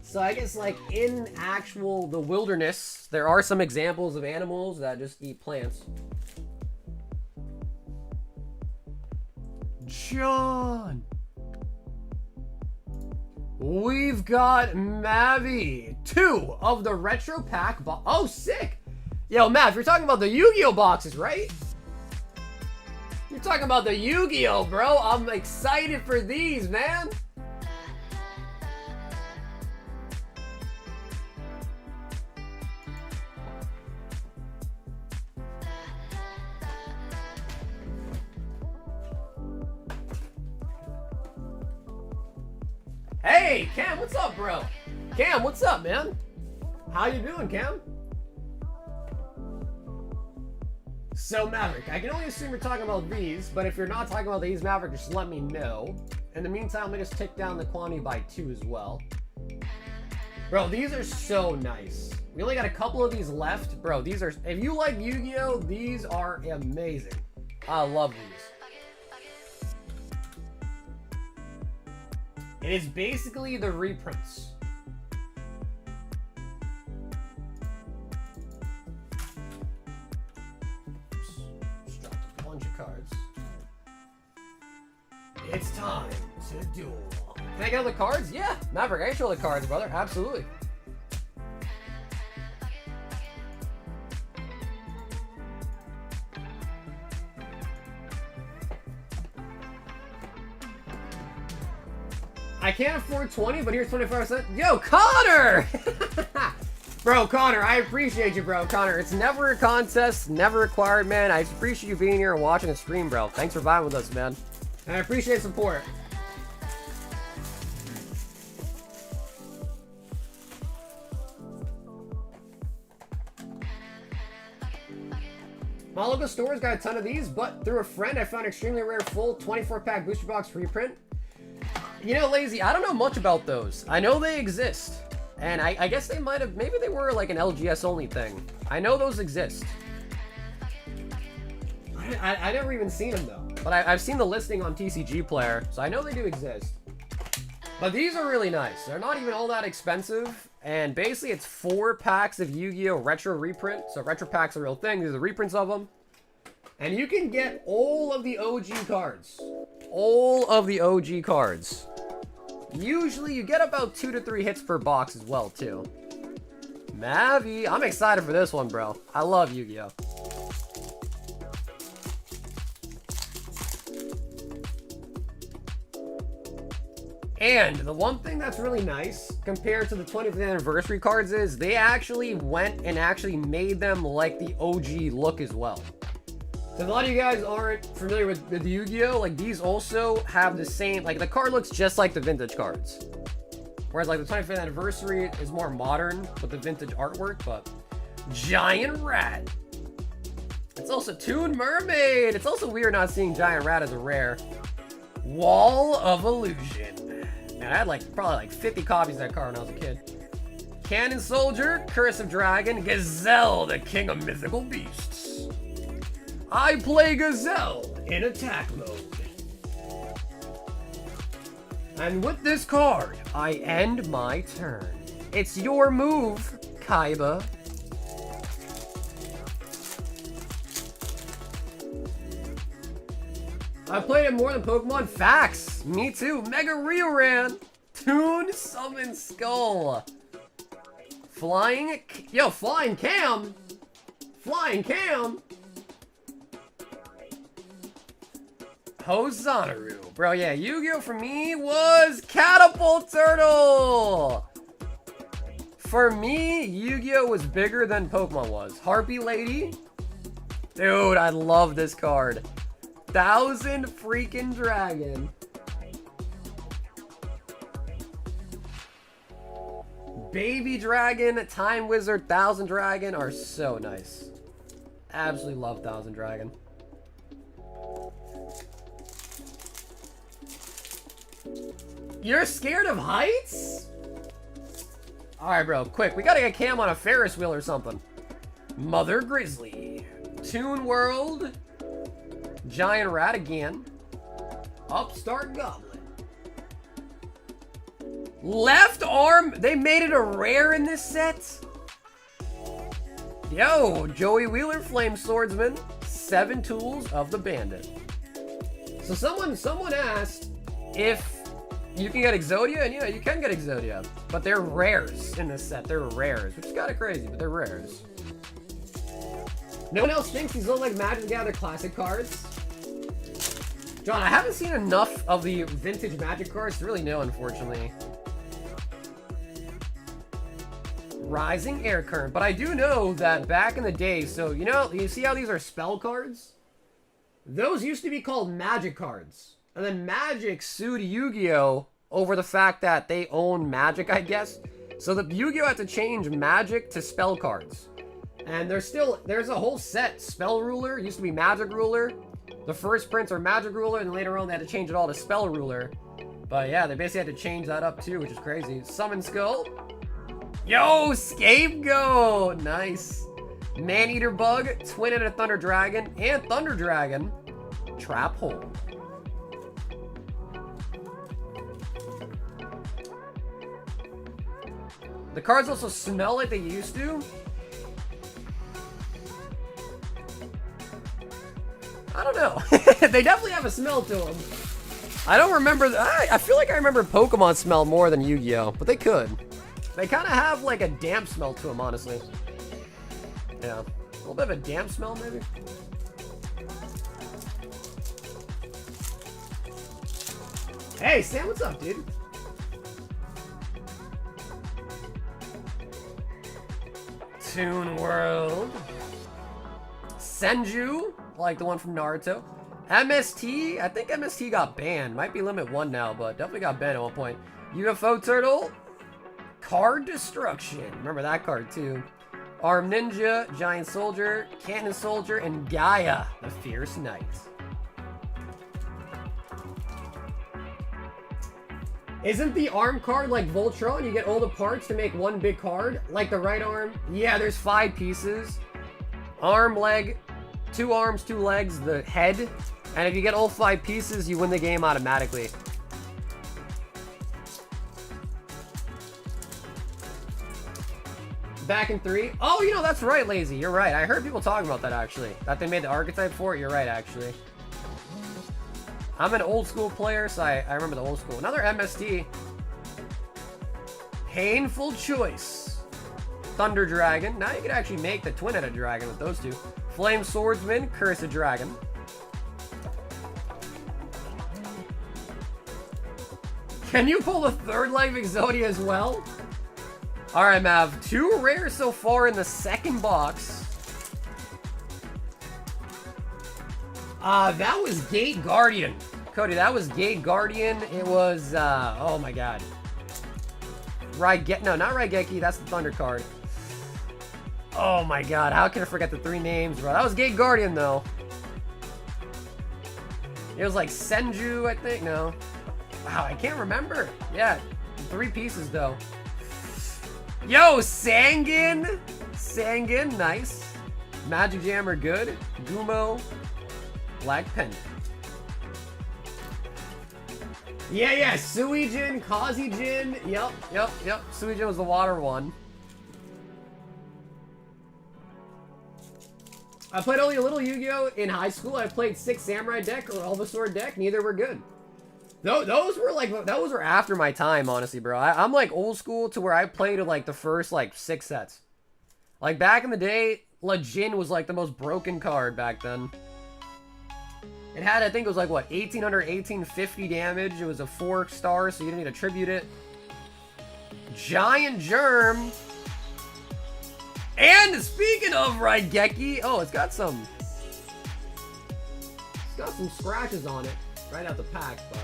So I guess, like, in actual, the wilderness, there are some examples of animals that just eat plants. John! We've got Mavi, 2 of the retro pack oh, sick! Yo, Mav, you're talking about the Yu-Gi-Oh boxes, right? You're talking about the Yu-Gi-Oh, bro. I'm excited for these, man. Hey, Cam, what's up, bro? Cam, what's up, man? How you doing, Cam? So, Maverick, I can only assume you're talking about these, but if you're not talking about these, Maverick, just let me know. In the meantime, let me just tick down the quantity by 2 as well. Bro, these are so nice. We only got a couple of these left. Bro, these are, if you like Yu-Gi-Oh, these are amazing. I love these. It is basically the reprints. Just dropped a bunch of cards. It's time to duel. Can I get all the cards? Yeah, Maverick, I can show the cards, brother. Absolutely. I can't afford 20, but here's 25%. Yo, Connor! Bro, Connor, I appreciate you, bro. Connor, it's never a contest, never required, man. I appreciate you being here and watching the stream, bro. Thanks for vibing with us, man. And I appreciate support. My local store's got a ton of these, but through a friend I found extremely rare full 24-pack booster box reprint. You know, Lazy, I don't know much about those. I know they exist. And I guess they might have, maybe they were like an LGS only thing. I know those exist. I never even seen them though. But I've seen the listing on TCG Player, so I know they do exist. But these are really nice. They're not even all that expensive. And basically it's 4 packs of Yu-Gi-Oh! Retro reprint. So retro packs are a real thing. These are the reprints of them. And you can get all of the OG cards. All of the OG cards. Usually you get about 2 to 3 hits per box as well too. Mavi, I'm excited for this one, bro. I love Yu-Gi-Oh! And the one thing that's really nice compared to the 25th anniversary cards is they actually went and actually made them like the OG look as well. So if a lot of you guys aren't familiar with the Yu-Gi-Oh, like these also have the same, like the card looks just like the vintage cards. Whereas like the 25th anniversary is more modern with the vintage artwork, but Giant Rat. It's also Toon Mermaid. It's also weird not seeing Giant Rat as a rare. Wall of Illusion. Man, I had like probably like 50 copies of that card when I was a kid. Cannon Soldier, Curse of Dragon, Gazelle, the king of mythical beasts. I play Gazelle in attack mode. And with this card, I end my turn. It's your move, Kaiba. I played it more than Pokemon. Facts. Me too. Mega Reoran. Toon Summon Skull. Flying Cam. Flying Cam. Hosannaru. Bro, yeah, Yu-Gi-Oh! For me was Catapult Turtle. For me, Yu-Gi-Oh! Was bigger than Pokemon was. Harpy Lady. Dude, I love this card. 1000 freaking Dragon. Baby Dragon, Time Wizard, 1000 Dragon are so nice. Absolutely love 1000 Dragon. You're scared of heights? Alright, bro, quick. We gotta get Cam on a Ferris wheel or something. Mother Grizzly. Toon World. Giant Rat again. Upstart Goblin. Left arm. They made it a rare in this set. Yo, Joey Wheeler, Flame Swordsman. 7 tools of the Bandit. So someone asked if you can get Exodia, and yeah, you can get Exodia, but they're rares in this set. They're rares, which is kind of crazy, but they're rares. No one else thinks these look like Magic the Gathering classic cards. John, I haven't seen enough of the vintage Magic cards to really know, unfortunately. Rising Air Current, but I do know that back in the day, so you know, you see how these are spell cards? Those used to be called Magic cards. And then Magic sued Yu-Gi-Oh! Over the fact that they own Magic, I guess. So the Yu-Gi-Oh! Had to change Magic to spell cards. And there's a whole set. Spell Ruler used to be Magic Ruler. The first prints are Magic Ruler, and later on they had to change it all to Spell Ruler. But yeah, they basically had to change that up too, which is crazy. Summon Skull. Yo, Scapegoat! Nice. Man-Eater Bug, Twin-Headed Thunder Dragon, and Thunder Dragon. Trap Hole. The cards also smell like they used to. I don't know. They definitely have a smell to them. I don't remember. I feel like I remember Pokemon smell more than Yu-Gi-Oh! But they could. They kind of have like a damp smell to them, honestly. Yeah. A little bit of a damp smell, maybe. Hey, Sam, what's up, dude? Toon World. Senju, like the one from Naruto. MST? I think MST got banned. Might be limit 1 now, but definitely got banned at one point. UFO Turtle. Card Destruction. Remember that card too. Arm Ninja, Giant Soldier, Cannon Soldier, and Gaia, the Fierce Knight. Isn't the arm card like Voltron? You get all the parts to make one big card? Like the right arm? Yeah, there's 5 pieces. Arm, leg, 2 arms, 2 legs, the head. And if you get all 5 pieces, you win the game automatically. Back in 3. Oh, you know, that's right, Lazy. You're right. I heard people talking about that, actually. That they made the archetype for it. You're right, actually. I'm an old school player, so I remember the old school. Another MSD. Painful Choice. Thunder Dragon. Now you can actually make the twin-headed dragon with those 2. Flame Swordsman. Cursed Dragon. Can you pull the 3rd Life Exodia as well? Alright, Mav. 2 rares so far in the 2nd box. That was Gate Guardian. Cody, that was Gate Guardian. It was, oh my god. No, not Raigeki. That's the Thunder card. Oh my god. How can I forget the 3 names, bro? That was Gate Guardian, though. It was like Senju, I think. No. Wow, I can't remember. Yeah, 3 pieces, though. Yo, Sangin. Sangin, nice. Magic Jammer, good. Gumo. Black Pendant. Yeah, Suijin, Kazijin. Yep. Suijin was the water one. I played only a little Yu-Gi-Oh! In high school. I played 6 Samurai deck or Bulbasaur deck. Neither were good. Those were after my time, honestly, bro. I'm like old school to where I played like the first like 6 sets. Like back in the day, Jin was like the most broken card back then. It had, I think it was like, what, 1800, 1850 damage. It was a 4-star, so you didn't need to tribute it. Giant Germ. And speaking of Raigeki, oh, it's got some scratches on it right out the pack, but.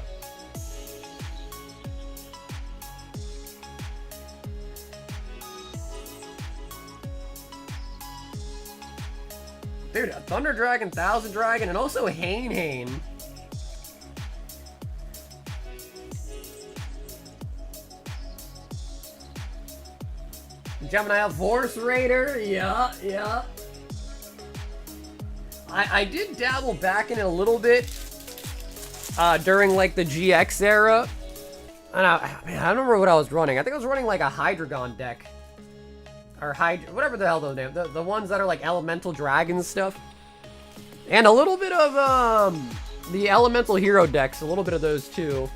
Dude, a Thunder Dragon, Thousand Dragon, and also Hane. Gemini Force Raider, yeah. I did dabble back in it a little bit during like the GX era. And I don't remember what I was running. I think I was running like a Hydreigon deck. Or whatever the hell those names. The ones that are like elemental dragons stuff. And a little bit of the elemental hero decks, a little bit of those too.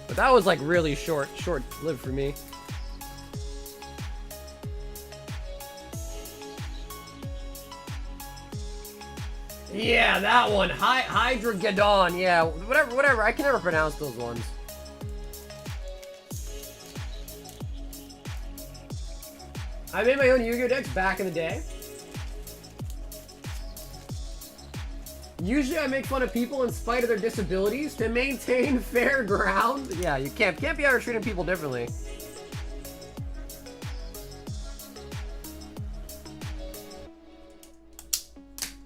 But that was like really short-lived for me. Yeah, that one. Hydreigon. Yeah, whatever. I can never pronounce those ones. I made my own Yu-Gi-Oh! Decks back in the day. Usually I make fun of people in spite of their disabilities to maintain fair ground. Yeah, you can't be out here treating people differently.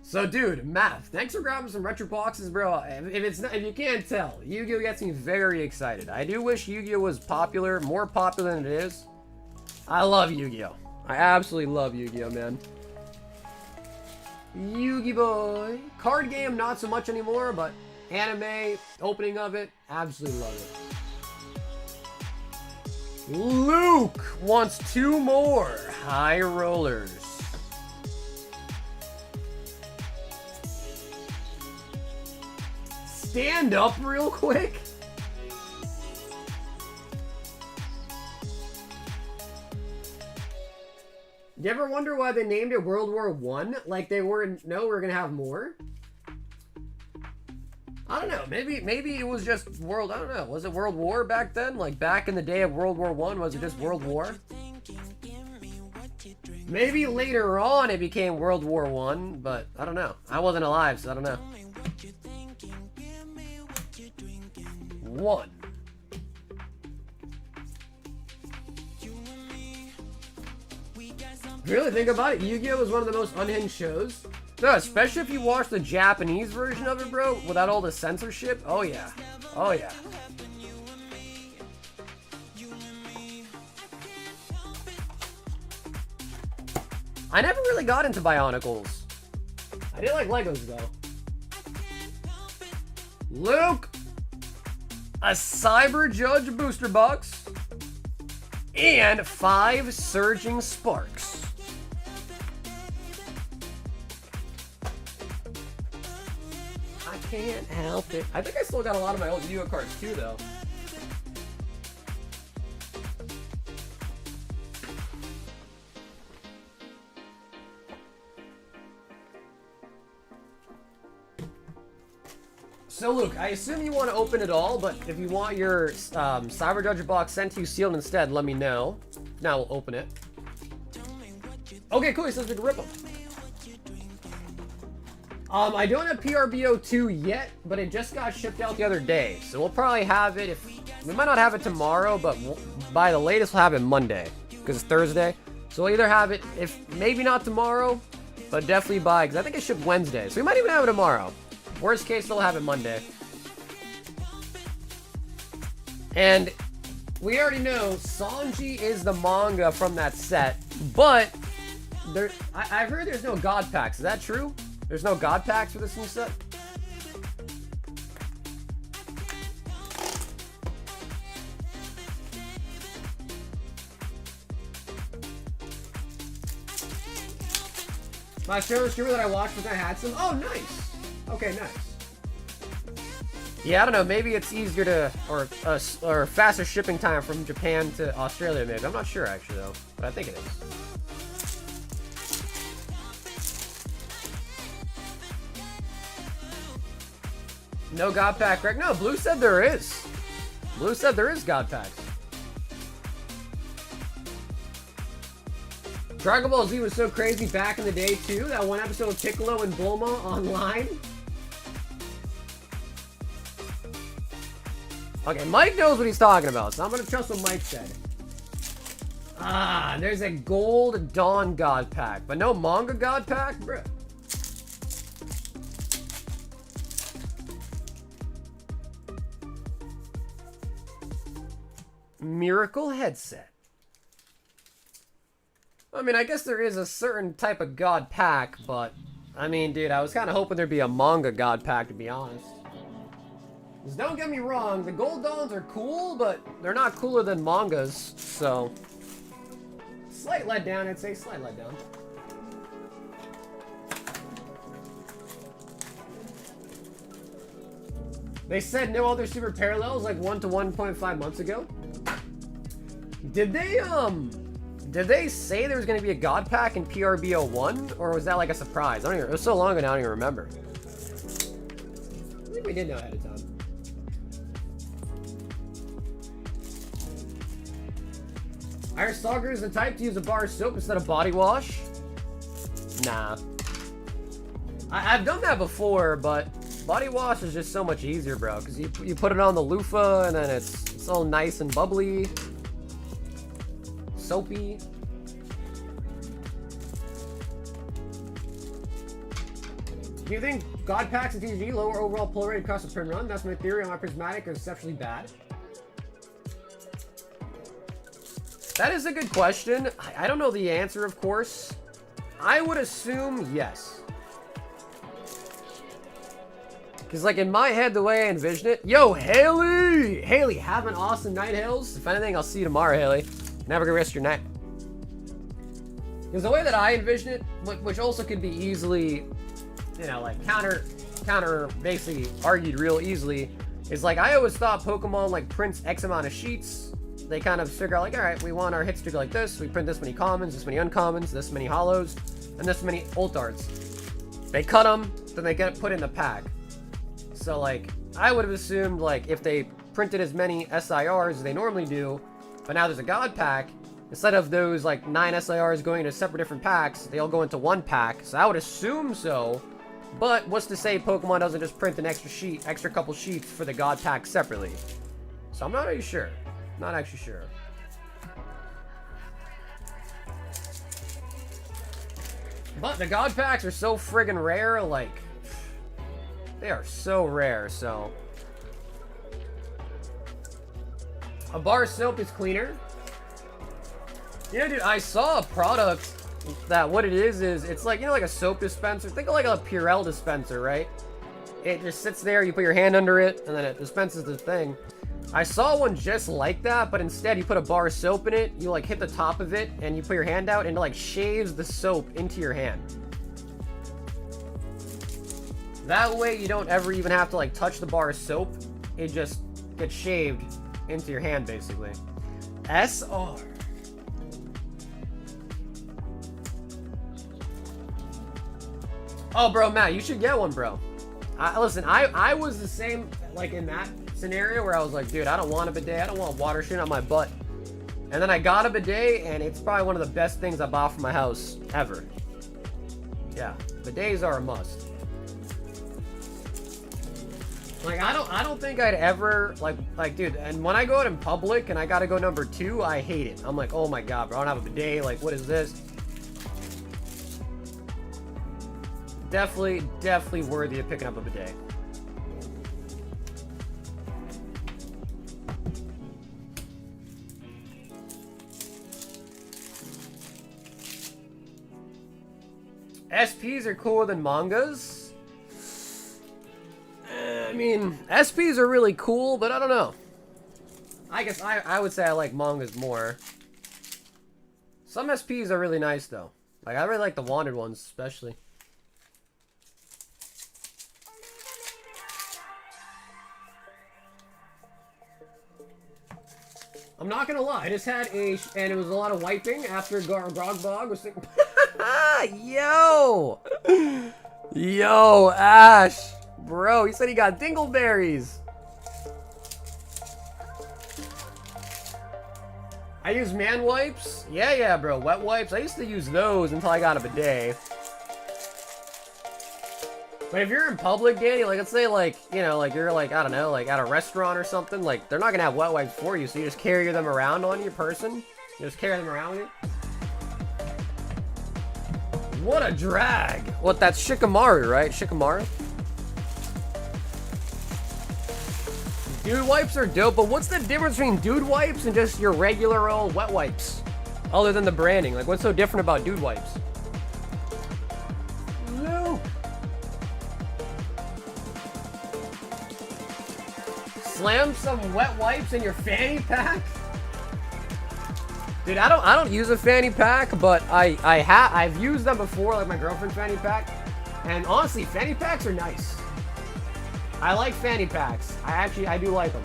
So, dude, Math, thanks for grabbing some retro boxes, bro. If you can't tell, Yu-Gi-Oh! Gets me very excited. I do wish Yu-Gi-Oh! Was popular, more popular than it is. I love Yu-Gi-Oh! I absolutely love Yu-Gi-Oh, man. Yu-Gi-Oh boy. Card game, not so much anymore, but anime, opening of it, absolutely love it. Luke wants 2 more High Rollers. Stand up real quick. You ever wonder why they named it World War I? Like they weren't, no, we're gonna have more? I don't know, maybe it was just I don't know, was it World War back then? Like back in the day of World War I, was it just World War? Maybe later on it became World War I, but I don't know. I wasn't alive, so I don't know. 1. If you really think about it, Yu-Gi-Oh! Was one of the most unhinged shows. No, especially if you watch the Japanese version of it, bro, without all the censorship. Oh, yeah. Oh, yeah. I never really got into Bionicles. I did like Legos, though. Luke! A Cyber Judge booster box. And 5 Surging Sparks. I can't help it. I think I still got a lot of my old Yu-Gi-Oh cards, too, though. So Luke, I assume you want to open it all, but if you want your Cyber Judge box sent to you sealed instead, let me know. Now we'll open it. Okay, cool. He says we can rip them. I don't have PRBO 2 yet, but it just got shipped out the other day, so we'll probably have it. We might not have it tomorrow, but by the latest we'll have it Monday because it's Thursday. So we'll either have it, if maybe not tomorrow, but definitely by, because I think it shipped Wednesday, so we might even have it tomorrow. Worst case, they'll have it Monday. And we already know Sanji is the manga from that set, but I've heard there's no God packs. Is that true? There's no God packs for this new set? My favorite streamer that I watched was I had some. Oh, nice. Okay, nice. Yeah, I don't know. Maybe it's easier to, or faster shipping time from Japan to Australia. Maybe I'm not sure actually though, but I think it is. No God pack, Greg? No, Blue said there is. Blue said there is God packs. Dragon Ball Z was so crazy back in the day too. That one episode of Piccolo and Bulma online. Okay, Mike knows what he's talking about, so I'm gonna trust what Mike said. Ah, there's a Gold Dawn God pack, but no manga God pack, bro. Miracle headset. I mean, I guess there is a certain type of God pack, but I mean, dude, I was kind of hoping there'd be a manga God pack, to be honest. Just don't get me wrong, the Gold Dawns are cool, but they're not cooler than mangas, so... Slight letdown, I'd say, slight letdown. They said no other super parallels like 1 to 1.5 months ago. Did they say there was going to be a God pack in PRBO 1? Or was that like a surprise? I don't even, it was so long ago now, I don't even remember. I think we did know ahead of time. Iron Stalker is the type to use a bar of soap instead of body wash? Nah. I've done that before, but body wash is just so much easier, bro. Because you put it on the loofah, and then it's all nice and bubbly. Soapy. Do you think God packs and TCG lower overall pull rate across the turn run? That's my theory on my prismatic is exceptionally bad. That is a good question. I don't know the answer, of course. I would assume yes. Because, like, in my head, the way I envision it... Yo, Haley! Haley, have an awesome night, Hills. If anything, I'll see you tomorrow, Haley. And have a good rest of your night. Because the way that I envision it, which also could be easily, you know, like, counter basically argued real easily, is, like, I always thought Pokemon, like, prints X amount of sheets. They kind of figure out, like, alright, we want our hits to go like this. We print this many commons, this many uncommons, this many holos, and this many ult arts. They cut them, then they get put in the pack. So, like, I would have assumed, like, if they printed as many SIRs as they normally do, but now there's a God pack, instead of those, like, 9 SIRs going into separate different packs, they all go into one pack. So I would assume so. But what's to say Pokemon doesn't just print an extra couple sheets for the God pack separately? So I'm not really sure. Not actually sure. But the God packs are so friggin' rare, like, they are so rare, so. A bar of soap is cleaner. You know, dude, I saw a product that what it is it's like, you know, like a soap dispenser. Think of like a Purell dispenser, right? It just sits there, you put your hand under it, and then it dispenses the thing. I saw one just like that, but instead you put a bar of soap in it, you like hit the top of it, and you put your hand out, and it like shaves the soap into your hand. That way you don't ever even have to like touch the bar of soap. It just gets shaved into your hand, basically. SR. Oh, bro, Matt, you should get one, bro. Listen, I was the same, like, in that scenario where I was like, dude, I don't want a bidet. I don't want water shooting on my butt. And then I got a bidet, and it's probably one of the best things I bought for my house ever. Yeah, bidets are a must. Like, I don't think I'd ever, like, dude, and when I go out in public and I gotta go number 2, I hate it. I'm like, oh my god, bro, I don't have a bidet. Like, what is this? Definitely worthy of picking up a bidet. SPs are cooler than mangas. I mean, SPs are really cool, but I don't know. I guess I would say I like mangas more. Some SPs are really nice, though. Like, I really like the wanted ones, especially. I'm not gonna lie, I just had and it was a lot of wiping after Grogbog was thinking, Yo! Yo, Ash! Bro, he said he got dingleberries! I use man wipes? Yeah, bro, wet wipes. I used to use those until I got a bidet. But if you're in public, Danny, like, let's say, like, you know, like, you're, like, I don't know, like, at a restaurant or something, like, they're not gonna have wet wipes for you, so you just carry them around on your person. You just carry them around with you. What a drag! What, that's Shikamaru, right? Shikamaru? Dude wipes are dope, but what's the difference between dude wipes and just your regular old wet wipes? Other than the branding, like, what's so different about dude wipes? No. Slam some wet wipes in your fanny pack? Dude, I don't use a fanny pack, but I've used them before, like my girlfriend's fanny pack. And honestly, fanny packs are nice. I like fanny packs. I do like them.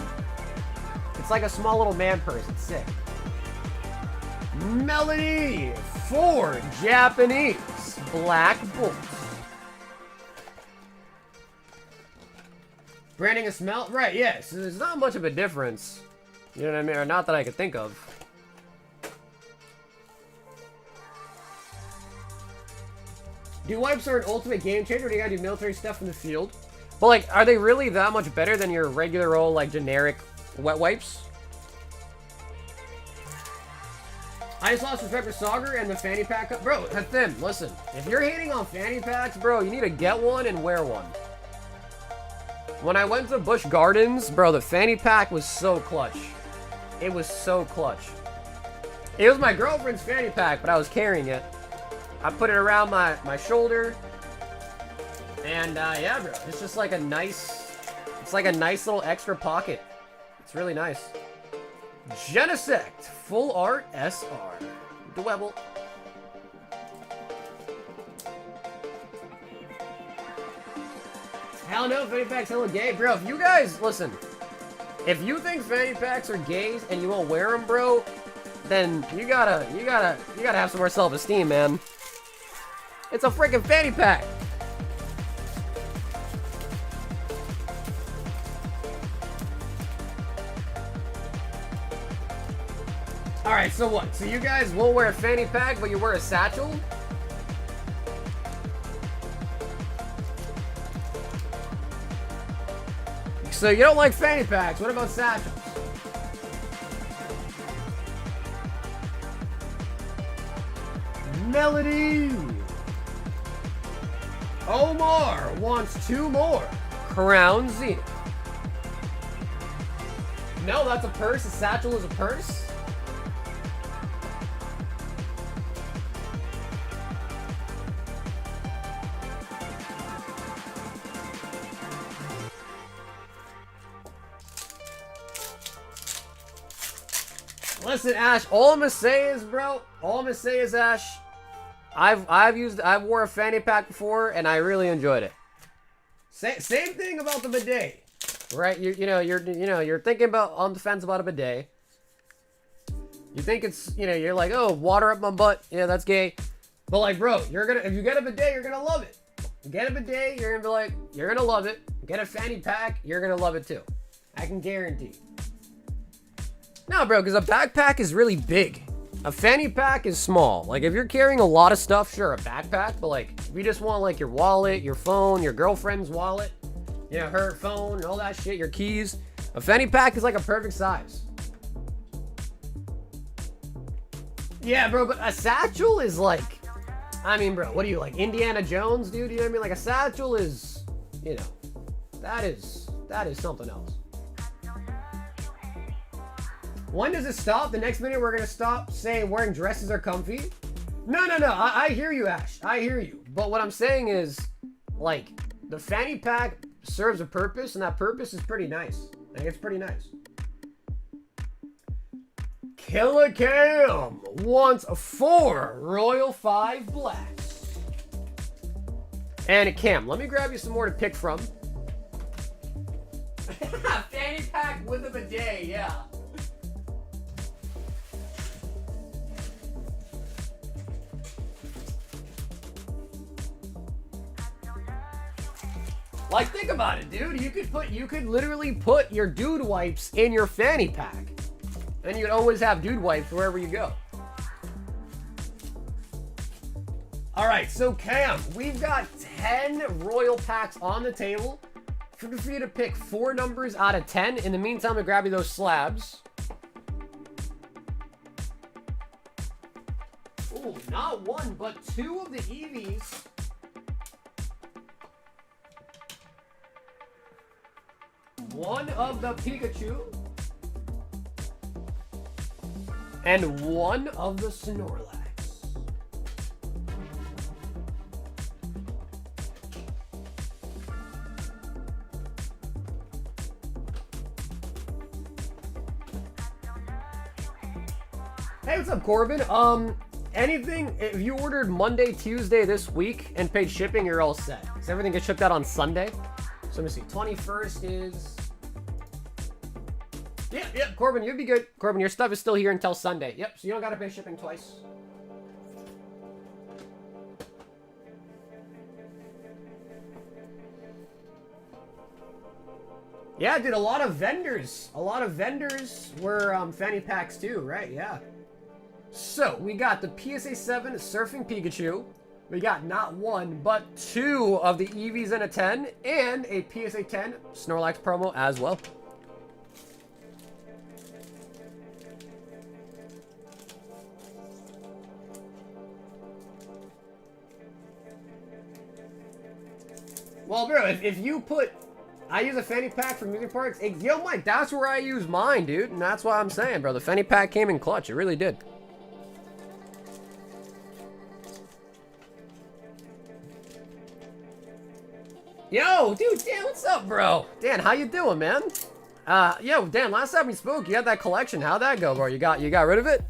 It's like a small little man purse. It's sick. Melody for Japanese Black Bolts. Branding a smell? Right, yes. There's not much of a difference. You know what I mean? Or not that I could think of. Do wipes are an ultimate game changer, or do you gotta do military stuff in the field? But, like, are they really that much better than your regular old, like, generic wet wipes? I just lost respect for Sauger and the fanny pack. Bro, Hathim, listen. If you're hating on fanny packs, bro, you need to get one and wear one. When I went to Busch Gardens, bro, the fanny pack was so clutch. It was so clutch. It was my girlfriend's fanny pack, but I was carrying it. I put it around my shoulder. And, yeah, bro, it's just like a nice, it's like a nice little extra pocket. It's really nice. Genesect, full art SR. Dwebble. Hell no, fanny packs hella gay. Bro, if you guys, listen, if you think fanny packs are gays and you won't wear them, bro, then you gotta have some more self-esteem, man. It's a freaking fanny pack. Alright, so what? So you guys won't wear a fanny pack, but you wear a satchel? So you don't like fanny packs. What about satchels? Melody. Omar wants 2 more. Crown Zenith. No, that's a purse. A satchel is a purse. Listen, Ash, all I'm gonna say is, bro, all I'm gonna say is, Ash, I've wore a fanny pack before and I really enjoyed it. Same thing about the bidet, right? You're thinking about on the fence about a bidet. You think it's, you're like, oh, water up my butt, yeah, that's gay. But like, bro, if you get a bidet, you're gonna love it. Get a bidet, you're gonna be like, you're gonna love it. Get a fanny pack, you're gonna love it too. I can guarantee. No, bro, because a backpack is really big. A fanny pack is small. Like, if you're carrying a lot of stuff, sure, a backpack. But, like, if you just want, like, your wallet, your phone, your girlfriend's wallet, her phone, all that shit, your keys, a fanny pack is, like, a perfect size. Yeah, bro, but a satchel is, like, I mean, bro, what are you, like, Indiana Jones, dude? You know what I mean? Like, a satchel is, that is something else. When does it stop? The next minute we're gonna stop saying wearing dresses are comfy? No. I hear you, Ash. I hear you. But what I'm saying is, like, the fanny pack serves a purpose, and that purpose is pretty nice. I think it's pretty nice. Killer Cam wants 4 Royal 5 blacks. And Cam, let me grab you some more to pick from. Fanny pack with a bidet, yeah. Like, think about it, dude. You could literally put your dude wipes in your fanny pack. And you'd always have dude wipes wherever you go. Alright, so Cam, we've got 10 royal packs on the table for you to pick 4 numbers out of 10. In the meantime, I'm gonna grab you those slabs. Ooh, not 1, but 2 of the EVs. One of the Pikachu. And 1 of the Snorlax. Hey, what's up, Corbin? Anything, if you ordered Monday, Tuesday this week and paid shipping, you're all set. Because everything gets shipped out on Sunday. So let me see, 21st is... Yeah, Corbin, you'd be good. Corbin, your stuff is still here until Sunday. Yep, so you don't gotta pay shipping twice. Yeah, dude, a lot of vendors were fanny packs too, right? Yeah. So, we got the PSA 7 Surfing Pikachu. We got not 1, but 2 of the EVs in a 10, and a PSA 10 Snorlax promo as well. Well, bro, if you put... I use a fanny pack for music parks. Yo, Mike, that's where I use mine, dude. And that's why I'm saying, bro. The fanny pack came in clutch. It really did. Yo, dude, Dan, what's up, bro? Dan, how you doing, man? Yo, Dan, last time we spoke, you had that collection. How'd that go, bro? You got rid of it?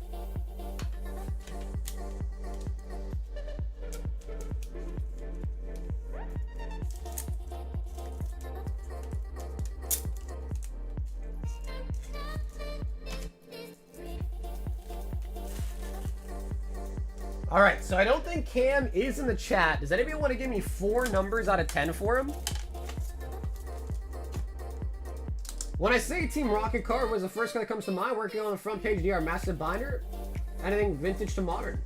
All right, so I don't think Cam is in the chat. Does anybody want to give me 4 numbers out of 10 for him? When I say Team Rocket Card was the first one that comes to mind, working on the front page DR Massive Binder, anything vintage to modern.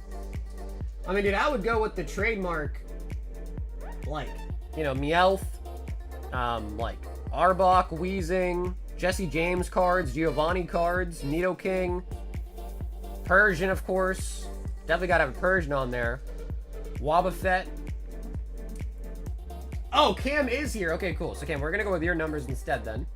I mean, dude, I would go with the trademark, like, Meowth, like Arbok, Weezing, Jesse James cards, Giovanni cards, Nidoking, Persian, of course. Definitely gotta have a Persian on there. Wobbuffet. Oh, Cam is here. Okay, cool. So Cam, we're gonna go with your numbers instead then.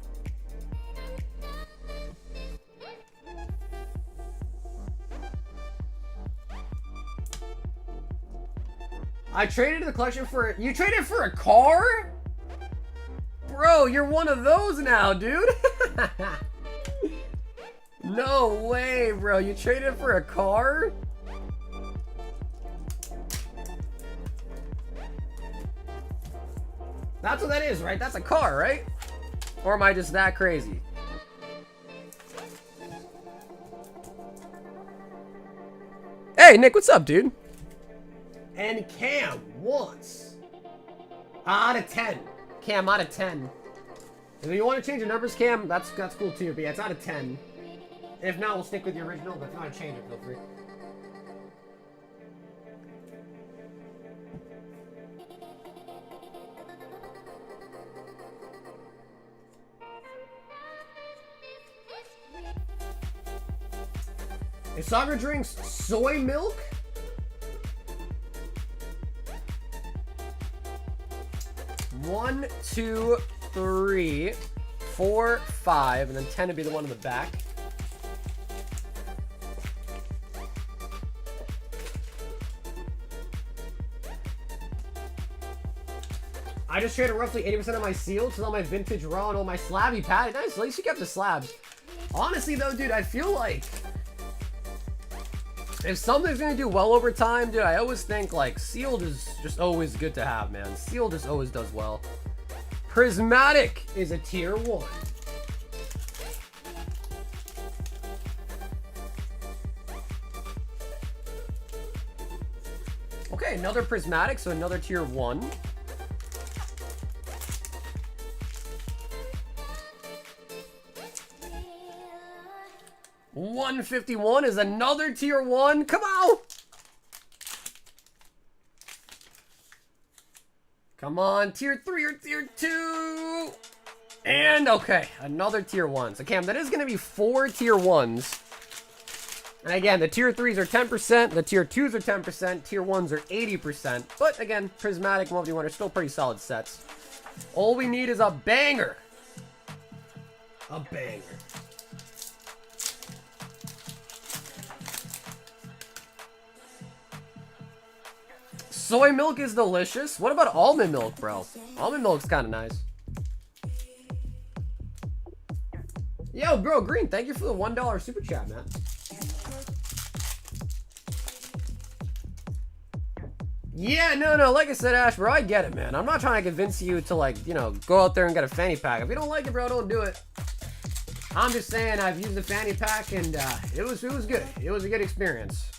I traded the collection for... You traded for a car? Bro, you're one of those now, dude. No way, bro. You traded for a car? That's what that is, right? That's a car, right? Or am I just that crazy? Hey, Nick, what's up, dude? And Cam wants out of 10. Cam, out of 10. If you want to change your numbers, Cam, that's cool too. But yeah, it's out of 10. If not, we'll stick with the original. But if you want to change it, feel free. If soccer drinks soy milk? One, 2, 3, 4, 5, and then 10 would be the one in the back. I just traded roughly 80% of my seals, all my vintage raw and all my slabby patty. Nice, at least you kept the slabs. Honestly though, dude, I feel like if something's gonna do well over time, dude, I always think like sealed is just always good to have, man. Sealed just always does well. Prismatic is a tier 1. Okay, another prismatic, so another tier 1. $151 is another tier 1. Come on! Come on, tier 3 or tier 2. And okay, another tier 1. So Cam, that is going to be 4 tier 1s. And again, the tier 3s are 10%, the tier 2s are 10%, tier 1s are 80%. But again, prismatic and 151 are still pretty solid sets. All we need is a banger. A banger. Soy milk is delicious. What about almond milk, bro? Almond milk's kind of nice. Yo, bro, Green, thank you for the $1 super chat, man. Yeah, no, like I said, Ash, bro, I get it, man. I'm not trying to convince you to, like, you know, go out there and get a fanny pack. If you don't like it, bro, don't do it. I'm just saying I've used the fanny pack, and it was good. It was a good experience.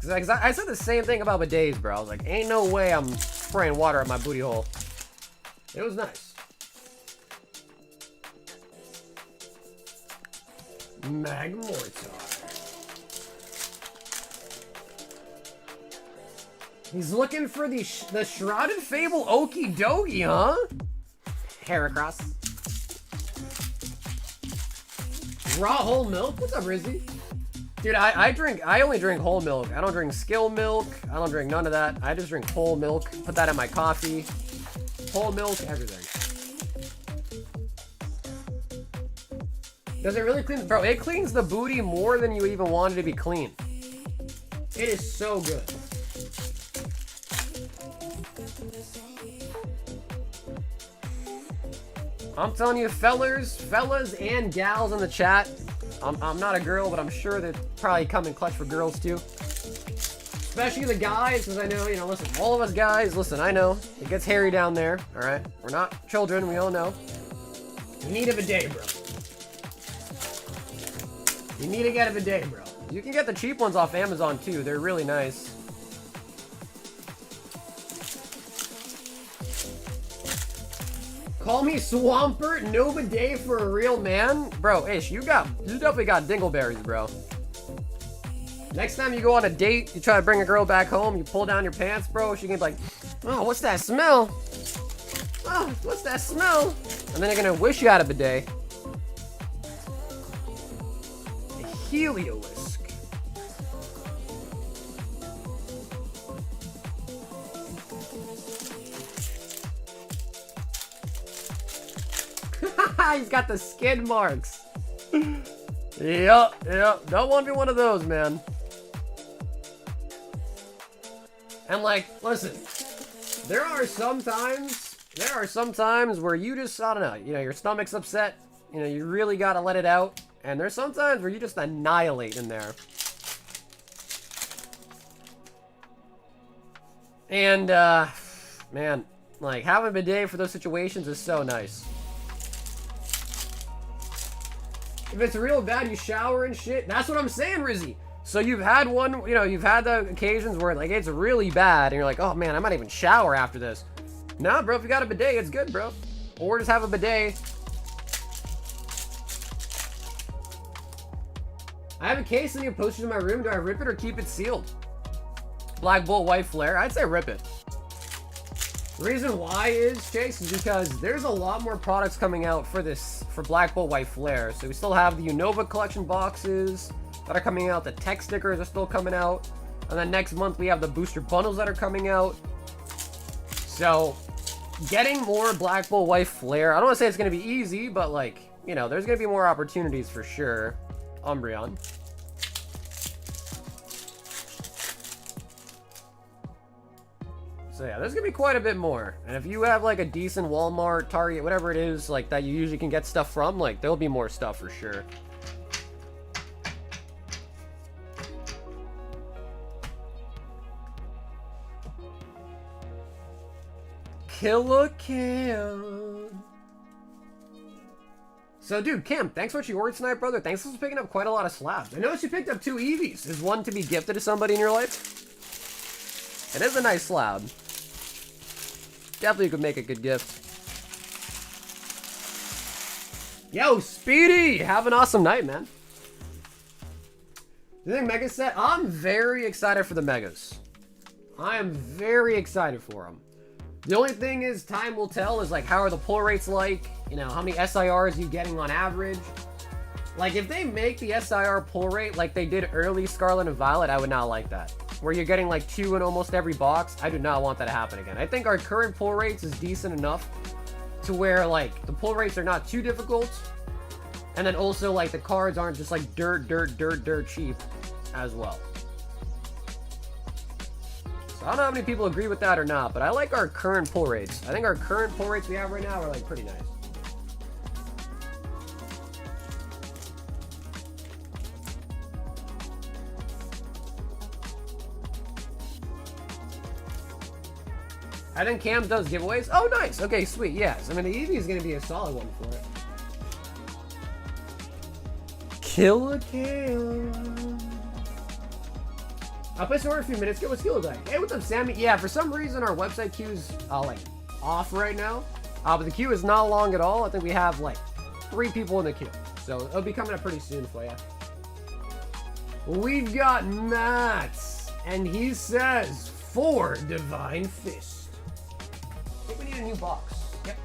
Cause I said the same thing about bidets, bro. I was like, ain't no way I'm spraying water at my booty hole. It was nice. Magmortar. He's looking for the Shrouded Fable Okie Dokie, huh? Heracross. Raw whole milk? What's up, Rizzy? Dude, I only drink whole milk. I don't drink skill milk. I don't drink none of that. I just drink whole milk. Put that in my coffee. Whole milk, everything. Does it really clean? Bro, it cleans the booty more than you even wanted to be clean. It is so good. I'm telling you, fellas and gals in the chat, I'm not a girl, but I'm sure they probably come in clutch for girls too. Especially the guys, because I know, you know, listen, all of us guys, listen, I know, it gets hairy down there, alright? We're not children, we all know. You need a bidet, bro. You need to get a bidet, bro. You can get the cheap ones off Amazon too, they're really nice. Call me Swampert, no bidet for a real man? Bro, Ish, you definitely got dingleberries, bro. Next time you go on a date, you try to bring a girl back home, you pull down your pants, bro, she can be like, oh, what's that smell? Oh, what's that smell? And then you're gonna wish you had a bidet. A Heliolisk. He's got the skid marks. Yep. Don't want to be one of those, man. And like, listen, there are some times where you just, I don't know, you know, your stomach's upset, you know, you really gotta let it out, and there's some times where you just annihilate in there. And, man, like, having a bidet for those situations is so nice. If it's real bad, you shower and shit. That's what I'm saying, Rizzy. So you've had one, you know, you've had the occasions where, like, it's really bad, and you're like, oh, man, I might even shower after this. Nah, bro, if you got a bidet, it's good, bro. Or just have a bidet. I have a case and you posted in my room. Do I rip it or keep it sealed? Black Bolt White Flare. I'd say rip it. The reason why is, Chase, is because there's a lot more products coming out for this, for Black Bolt White Flare. So we still have the Unova collection boxes that are coming out. The tech stickers are still coming out. And then next month we have the booster bundles that are coming out. So getting more Black Bolt White Flare, I don't want to say it's going to be easy, but like, you know, there's going to be more opportunities for sure. Umbreon. So yeah, there's gonna be quite a bit more. And if you have like a decent Walmart, Target, whatever it is, like that you usually can get stuff from, like there'll be more stuff for sure. Killer Cam. So dude, Cam, thanks for what you ordered tonight, brother. Thanks for picking up quite a lot of slabs. I noticed you picked up 2 Eevees. Is one to be gifted to somebody in your life? It is a nice slab. Definitely could make a good gift. Yo, Speedy! Have an awesome night, man. Do you think Mega set? I'm very excited for the Megas. I am very excited for them. The only thing is, time will tell, is like, how are the pull rates like? You know, how many SIRs are you getting on average? Like, if they make the SIR pull rate like they did early Scarlet and Violet, I would not like that. Where you're getting like 2 in almost every box, I do not want that to happen again. I think our current pull rates is decent enough to where like the pull rates are not too difficult. And then also like the cards aren't just like dirt cheap as well. So I don't know how many people agree with that or not, but I like our current pull rates. I think our current pull rates we have right now are like pretty nice. I think Cam does giveaways. Oh, nice. Okay, sweet. Yes. I mean, the Eevee is going to be a solid one for it. Killer Cam. I'll place an order in a few minutes. Get what's Killer like. Hey, what's up, Sammy? Yeah, for some reason, our website queue's like off right now. But the queue is not long at all. I think we have like 3 people in the queue. So it'll be coming up pretty soon for you. We've got Matt. And he says, 4 Divine Fist. I think we need a new box. Yep.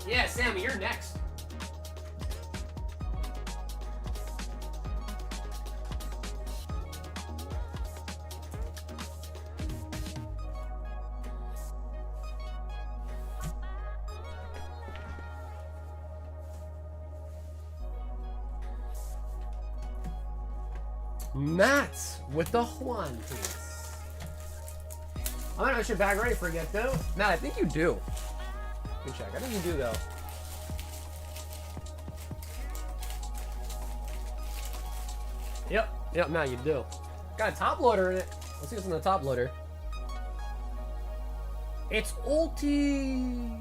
Yeah, Sammy, you're next. Matt with the Juan piece. I might have your bag ready for it though. Matt, I think you do. Let me check. I think you do though. Yep, Matt, you do. Got a top loader in it. Let's see what's in the top loader. It's ulti.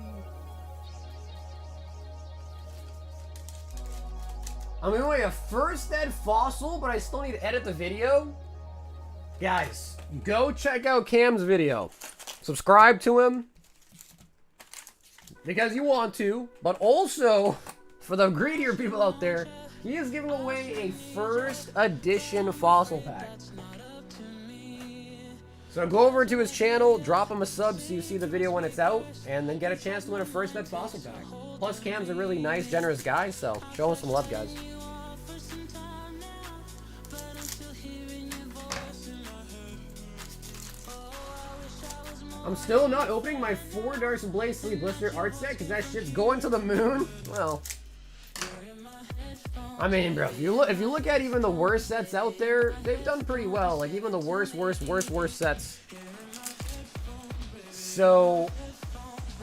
I'm gonna wait a first ed fossil, but I still need to edit the video. Guys, go check out Cam's video. Subscribe to him because you want to, but also for the greedier people out there, he is giving away a first edition fossil pack. So go over to his channel, drop him a sub so you see the video when it's out, and then get a chance to win a first ed fossil pack. Plus, Cam's a really nice, generous guy, so show him some love, guys. I'm I'm still not opening my 4 Darks and Blaze Sleep Blister art set because that shit's going to the moon. Well, I mean, bro, if you look at even the worst sets out there, they've done pretty well. Like even the worst sets. So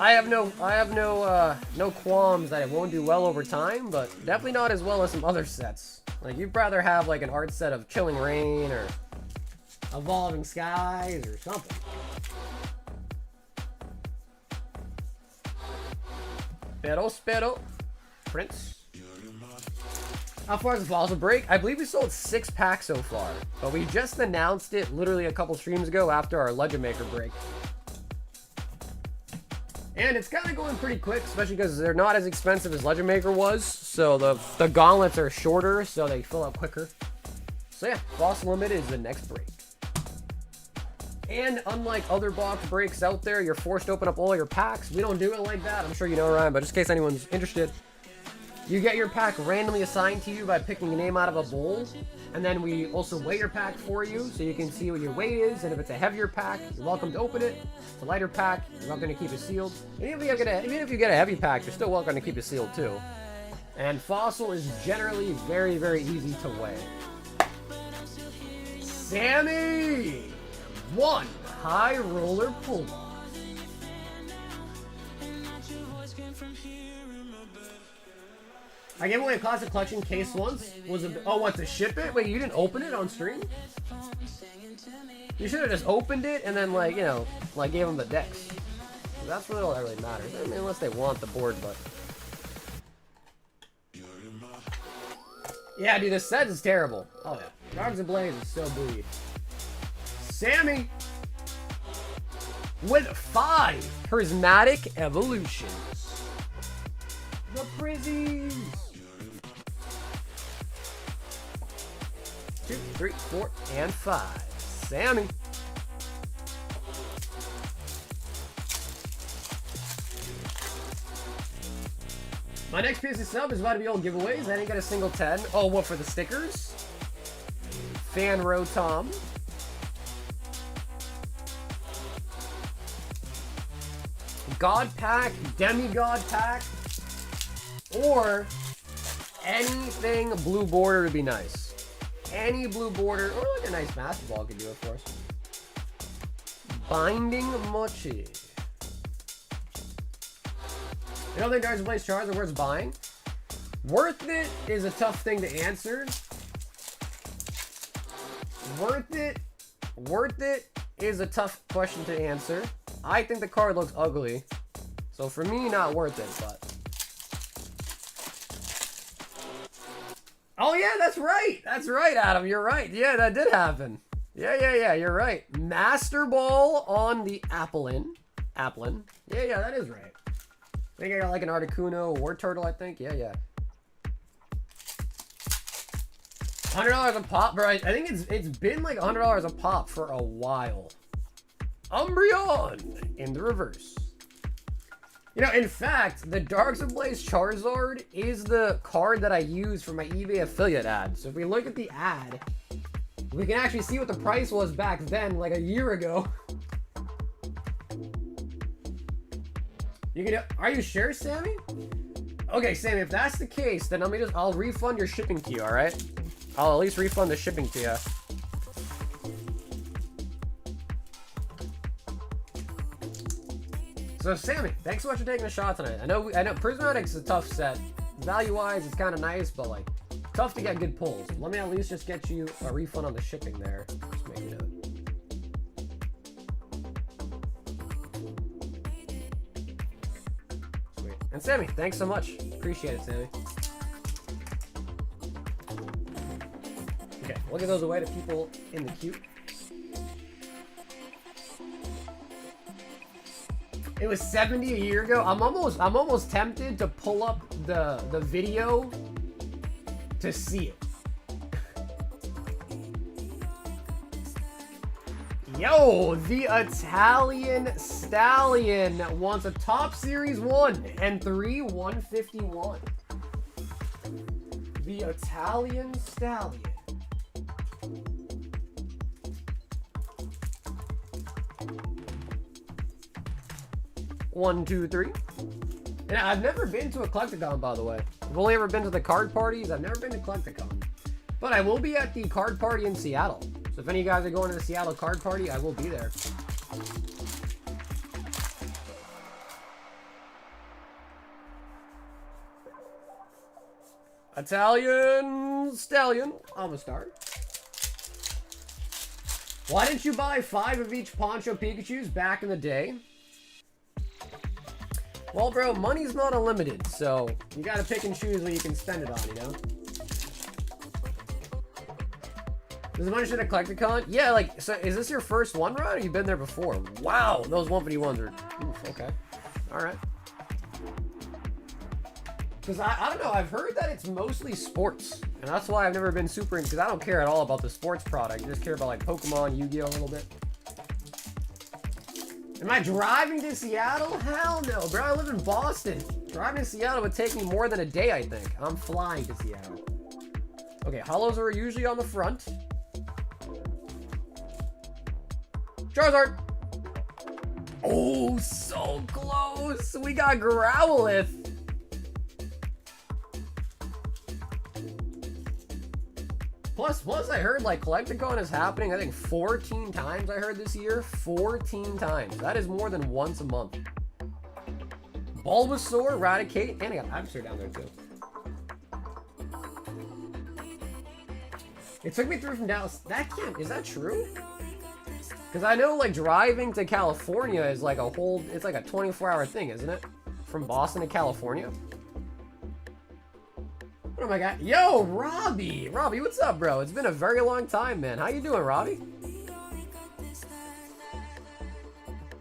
I have no qualms that it won't do well over time, but definitely not as well as some other sets. Like you'd rather have like an art set of Chilling Rain or Evolving Skies or something. Spero, Prince. How far is the Fossil Break? I believe we sold 6 packs so far, but we just announced it literally a couple streams ago after our Legend Maker break. And it's kind of going pretty quick, especially because they're not as expensive as Legend Maker was, so the gauntlets are shorter, so they fill up quicker. So yeah, Fossil Limited is the next break. And unlike other box breaks out there, you're forced to open up all your packs. We don't do it like that. I'm sure you know, Ryan, but just in case anyone's interested, you get your pack randomly assigned to you by picking a name out of a bowl, and then we also weigh your pack for you so you can see what your weight is, and if it's a heavier pack, you're welcome to open it. If it's a lighter pack, you're welcome to keep it sealed. And even if you get a heavy pack, you're still welcome to keep it sealed too. And Fossil is generally very, very easy to weigh. Sammy! 1 High Roller Pull-Off. I gave away a Classic Collection case once. Oh, what, to ship it? Wait, you didn't open it on stream? You should have just opened it and then, like, you know, like gave them the decks. That's really all that really matters. I mean, unless they want the board, but. Yeah, dude, this set is terrible. Oh, yeah. Darks and Blaze is so booty. Sammy! With 5 Prismatic Evolutions. The Prizzies! 2, 3, 4, and 5. Sammy. My next piece of sub is about to be old giveaways. I didn't get a single 10. Oh, what, for the stickers? Fan Row Tom. God Pack, Demigod Pack, or anything blue border would be nice. Any blue border, or like a nice basketball could do it for us. Binding Mochi. You don't think Darks and Blaze Charizard are worth buying? Worth it is a tough thing to answer. Worth it is a tough question to answer. I think the card looks ugly. So for me, not worth it, but. Oh yeah, that's right. That's right, Adam. You're right. Yeah, that did happen. Yeah, you're right. Master Ball on the Applin. Yeah, that is right. I think I got like an Articuno War Turtle, I think. Yeah. $100 a pop, bro. I think it's been like $100 a pop for a while. Umbreon in the reverse. You know, in fact, the Darks and Blaze Charizard is the card that I use for my eBay affiliate ad. So if we look at the ad, we can actually see what the price was back then, like a year ago. Are you sure, Sammy? Okay, Sammy, if that's the case, then I'll refund your shipping to you, all right? I'll at least refund the shipping to you. So Sammy, thanks so much for taking a shot tonight. I know Prismatic's a tough set. Value-wise, it's kind of nice, but like tough to get good pulls. Let me at least just get you a refund on the shipping there. Just make a note. Sweet. And Sammy, thanks so much. Appreciate it, Sammy. Okay, we'll give those away to people in the queue. It was 70 a year ago. I'm almost tempted to pull up the video to see it. Yo, the Italian Stallion wants a Top Series 1 and 3 151. The Italian Stallion. 1, 2, 3. And I've never been to a Collecticon, by the way. I've only ever been to the card parties. I've never been to Collecticon. But I will be at the card party in Seattle. So if any of you guys are going to the Seattle card party, I will be there. Italian Stallion, I'm a star. Why didn't you buy 5 of each Poncho Pikachus back in the day? Well, bro, money's not unlimited, so you gotta pick and choose what you can spend it on, you know? There's a bunch at a Collecticon? Yeah, like, so is this your first one run, or you've been there before? Wow, those 151s are, oof, okay. Alright. Because I don't know, I've heard that it's mostly sports. And that's why I've never been super into, because I don't care at all about the sports product. I just care about, like, Pokemon, Yu-Gi-Oh! A little bit. Am I driving to Seattle? Hell no, bro. I live in Boston. Driving to Seattle would take me more than a day, I think. I'm flying to Seattle. Okay, holos are usually on the front. Charizard! Oh, so close! We got Growlithe! Plus, I heard, like, Collecticon is happening, I think, 14 times I heard this year. 14 times. That is more than once a month. Bulbasaur, Eradicate, and I got Ivysaur down there, too. It took me through from Dallas. That can't... Is that true? Because I know, like, driving to California is, like, a whole... It's like a 24-hour thing, isn't it? From Boston to California. What am I got? Yo, Robbie! Robbie, what's up, bro? It's been a very long time, man. How you doing, Robbie?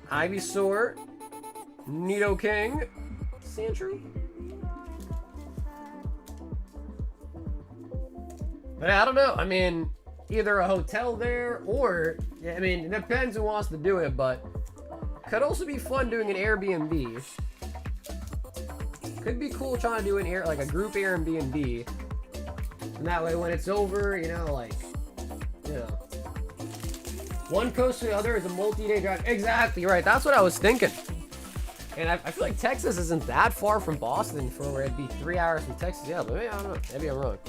Ivysaur. Nidoking. Sandshrew. But I don't know. I mean, either a hotel there or... I mean, it depends who wants to do it, but... Could also be fun doing an Airbnb. Could be cool trying to do an like a group Airbnb, and that way when it's over, you know, like, you know, one coast to the other is a multi-day drive. Exactly right. That's what I was thinking. And I feel like Texas isn't that far from Boston for where it'd be 3 hours from Texas. Yeah, but maybe, I don't know. Maybe I'm wrong.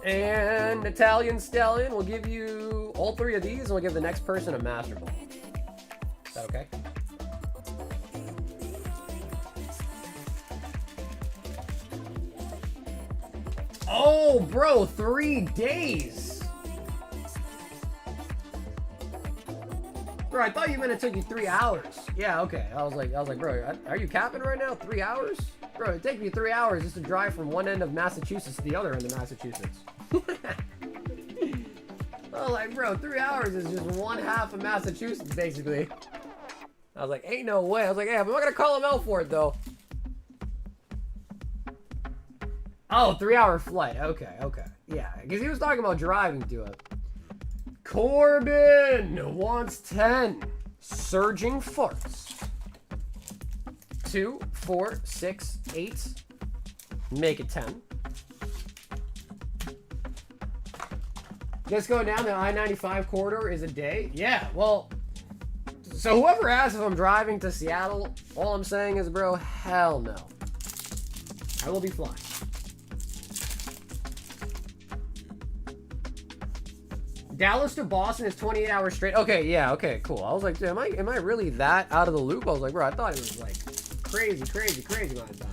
And Italian Stallion will give you all 3 of these, and we'll give the next person a Master Ball. Is that okay? Oh, bro, 3 days. Bro, I thought you meant it took you 3 hours. Yeah, okay. I was like, bro, are you capping right now? 3 hours? Bro, it'd take me 3 hours just to drive from one end of Massachusetts to the other end of Massachusetts. I was like, bro, 3 hours is just one half of Massachusetts, basically. I was like, ain't no way. I was like, hey, I'm not gonna call him out for it, though. Oh, 3-hour flight. Okay, okay. Yeah, because he was talking about driving to it. Corbin wants 10 Surging Sparks. 2, 4, 6, 8. Make it 10. Just going down the I-95 corridor is a day? Yeah, well... So whoever asks if I'm driving to Seattle, all I'm saying is, bro, hell no. I will be flying. Dallas to Boston is 28 hours straight. Okay, yeah, okay, cool. I was like, dude, am I really that out of the loop? I was like, bro, I thought it was like crazy amount of time.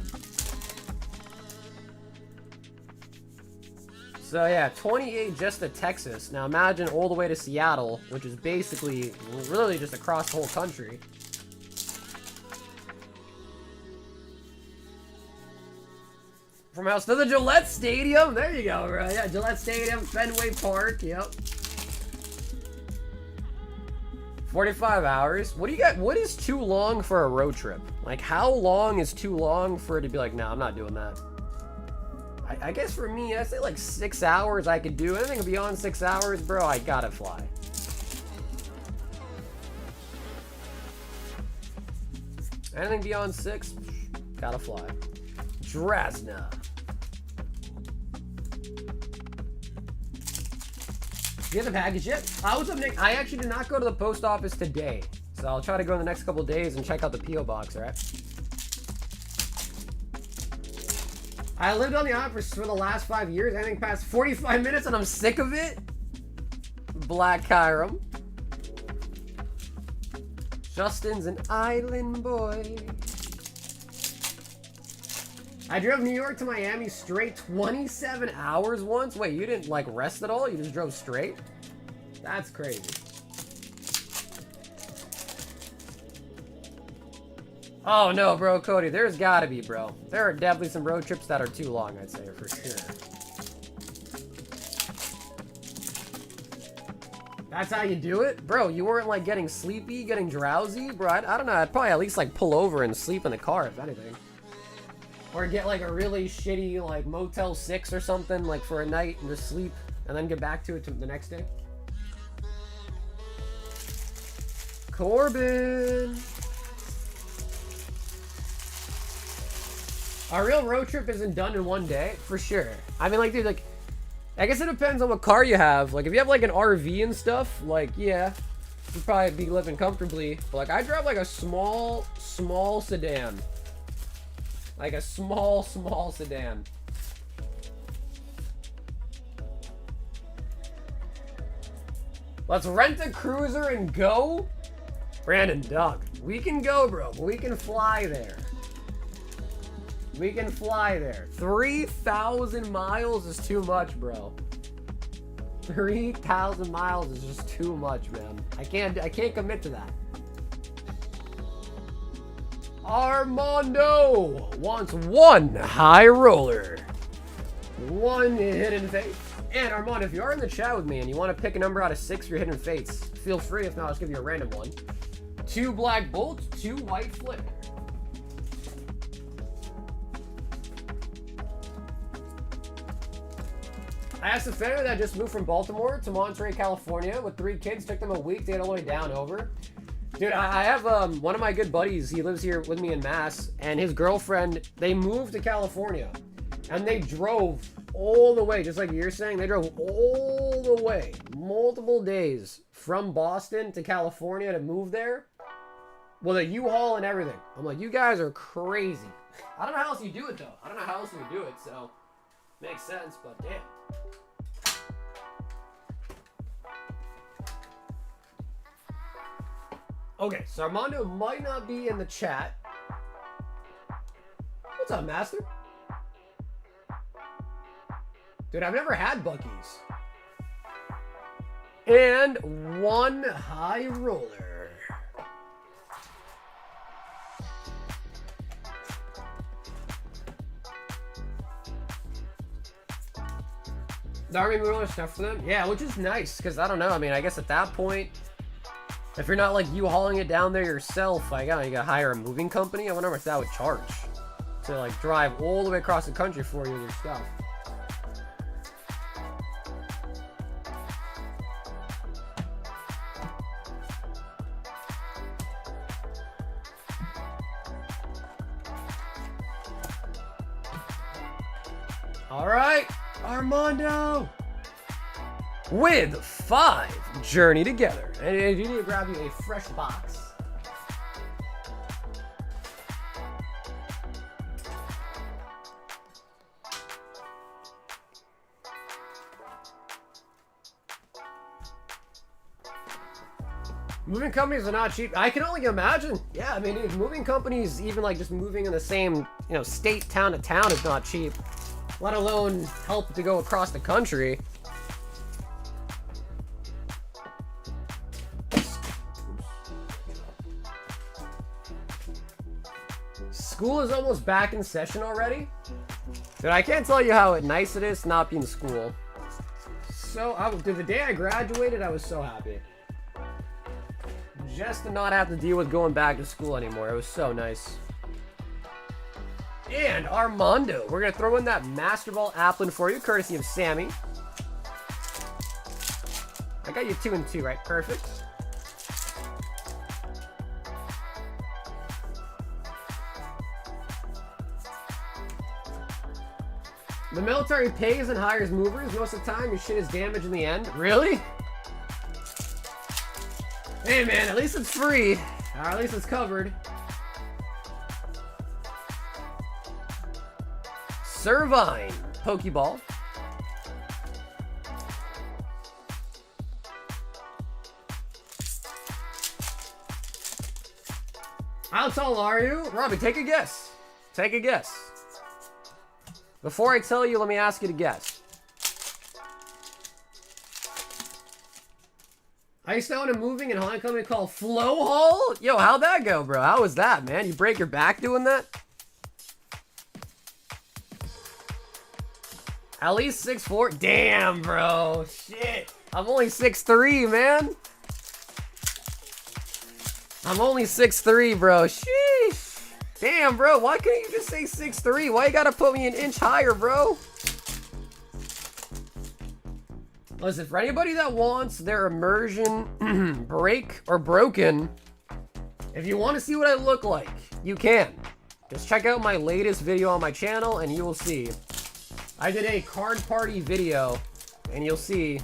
So yeah, 28 just to Texas. Now imagine all the way to Seattle, which is basically really just across the whole country. From house to the Gillette Stadium. There you go, bro. Yeah, Gillette Stadium, Fenway Park. Yep. 45 hours. What do you got? What is too long for a road trip? Like, how long is too long for it to be like, nah, I'm not doing that? I guess for me, I say like 6 hours I could do. Anything beyond 6 hours, bro, I gotta fly. Anything beyond 6, gotta fly. Drasna. You have the package yet? What's up, Nick? I actually did not go to the post office today. So I'll try to go in the next couple days and check out the P.O. box, alright? I lived on the island for the last 5 years. I think past 45 minutes and I'm sick of it. Black Chiron. Justin's an island boy. I drove New York to Miami straight 27 hours once. Wait, you didn't like rest at all? You just drove straight? That's crazy. Oh no, bro, Cody, there's gotta be, bro. There are definitely some road trips that are too long, I'd say, for sure. That's how you do it? Bro, you weren't like getting sleepy, getting drowsy? Bro, I don't know, I'd probably at least like pull over and sleep in the car, if anything. Or get like a really shitty like Motel 6 or something, like for a night and just sleep, and then get back to it the next day. Corbin! Our real road trip isn't done in one day, for sure. I mean, like, dude, like, I guess it depends on what car you have. Like, if you have, like, an RV and stuff, like, yeah, you'd probably be living comfortably. But, like, I drive, like, a small sedan. Like, a small sedan. Let's rent a cruiser and go? Brandon, Doug, we can go, bro. We can fly there. We can fly there. 3,000 miles is too much, bro. 3,000 miles is just too much, man. I can't commit to that. Armando wants one high roller. One hidden fate. And Armando, if you are in the chat with me and you want to pick a number out of 6 for your hidden fates, feel free. If not, I'll just give you a random one. 2 black bolts, 2 white flick. I asked a family that just moved from Baltimore to Monterey, California with 3 kids. Took them a week to get all the way down over. Dude, I have one of my good buddies. He lives here with me in Mass. And his girlfriend, they moved to California. And they drove all the way, just like you're saying. They drove all the way, multiple days from Boston to California to move there. With a U-Haul and everything. I'm like, you guys are crazy. I don't know how else you do it, though. I don't know how else you would do it, so... Makes sense, but damn. Okay, so Armando might not be in the chat. What's up, Master? Dude, I've never had Buc-ee's. And 1 high roller. The Army roller stuff for them? Yeah, which is nice, because I don't know, I mean, I guess at that point, if you're not like you hauling it down there yourself, like, you gotta hire a moving company. I wonder if that would charge to like drive all the way across the country for you with your stuff. All right, Armando with 5 Journey Together. And you need to grab you a fresh box. Moving companies are not cheap. I can only imagine. Yeah, I mean, dude, moving companies, even like just moving in the same, state, town to town is not cheap. Let alone help to go across the country. School is almost back in session already. Dude, I can't tell you how nice it is to not be in school. So, dude, the day I graduated, I was so happy. Just to not have to deal with going back to school anymore. It was so nice. And Armando, we're going to throw in that Master Ball Applin for you, courtesy of Sammy. I got you 2 and 2, right? Perfect. The military pays and hires movers. Most of the time, your shit is damaged in the end. Really? Hey man, at least it's free. Or at least it's covered. Servine Pokeball. How tall are you? Robbie, take a guess. Take a guess. Before I tell you, let me ask you to guess. Ice Stone and moving and Haunted Company called Flow Hall? Yo, how'd that go, bro? How was that, man? You break your back doing that? At least 6'4". Damn, bro. Shit. I'm only 6'3", man. I'm only 6'3", bro. Sheesh. Damn, bro. Why couldn't you just say 6'3"? Why you gotta put me an inch higher, bro? Listen, for anybody that wants their immersion break or broken, if you want to see what I look like, you can. Just check out my latest video on my channel and you will see. I did a card party video and you'll see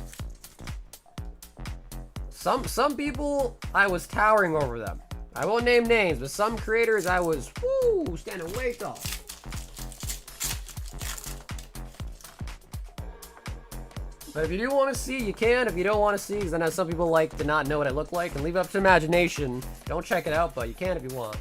some people, I was towering over them. I won't name names, but some creators I was, woo, standing way tall. But if you do want to see, you can. If you don't want to see, because I know some people like to not know what I look like and leave it up to imagination. Don't check it out, but you can if you want.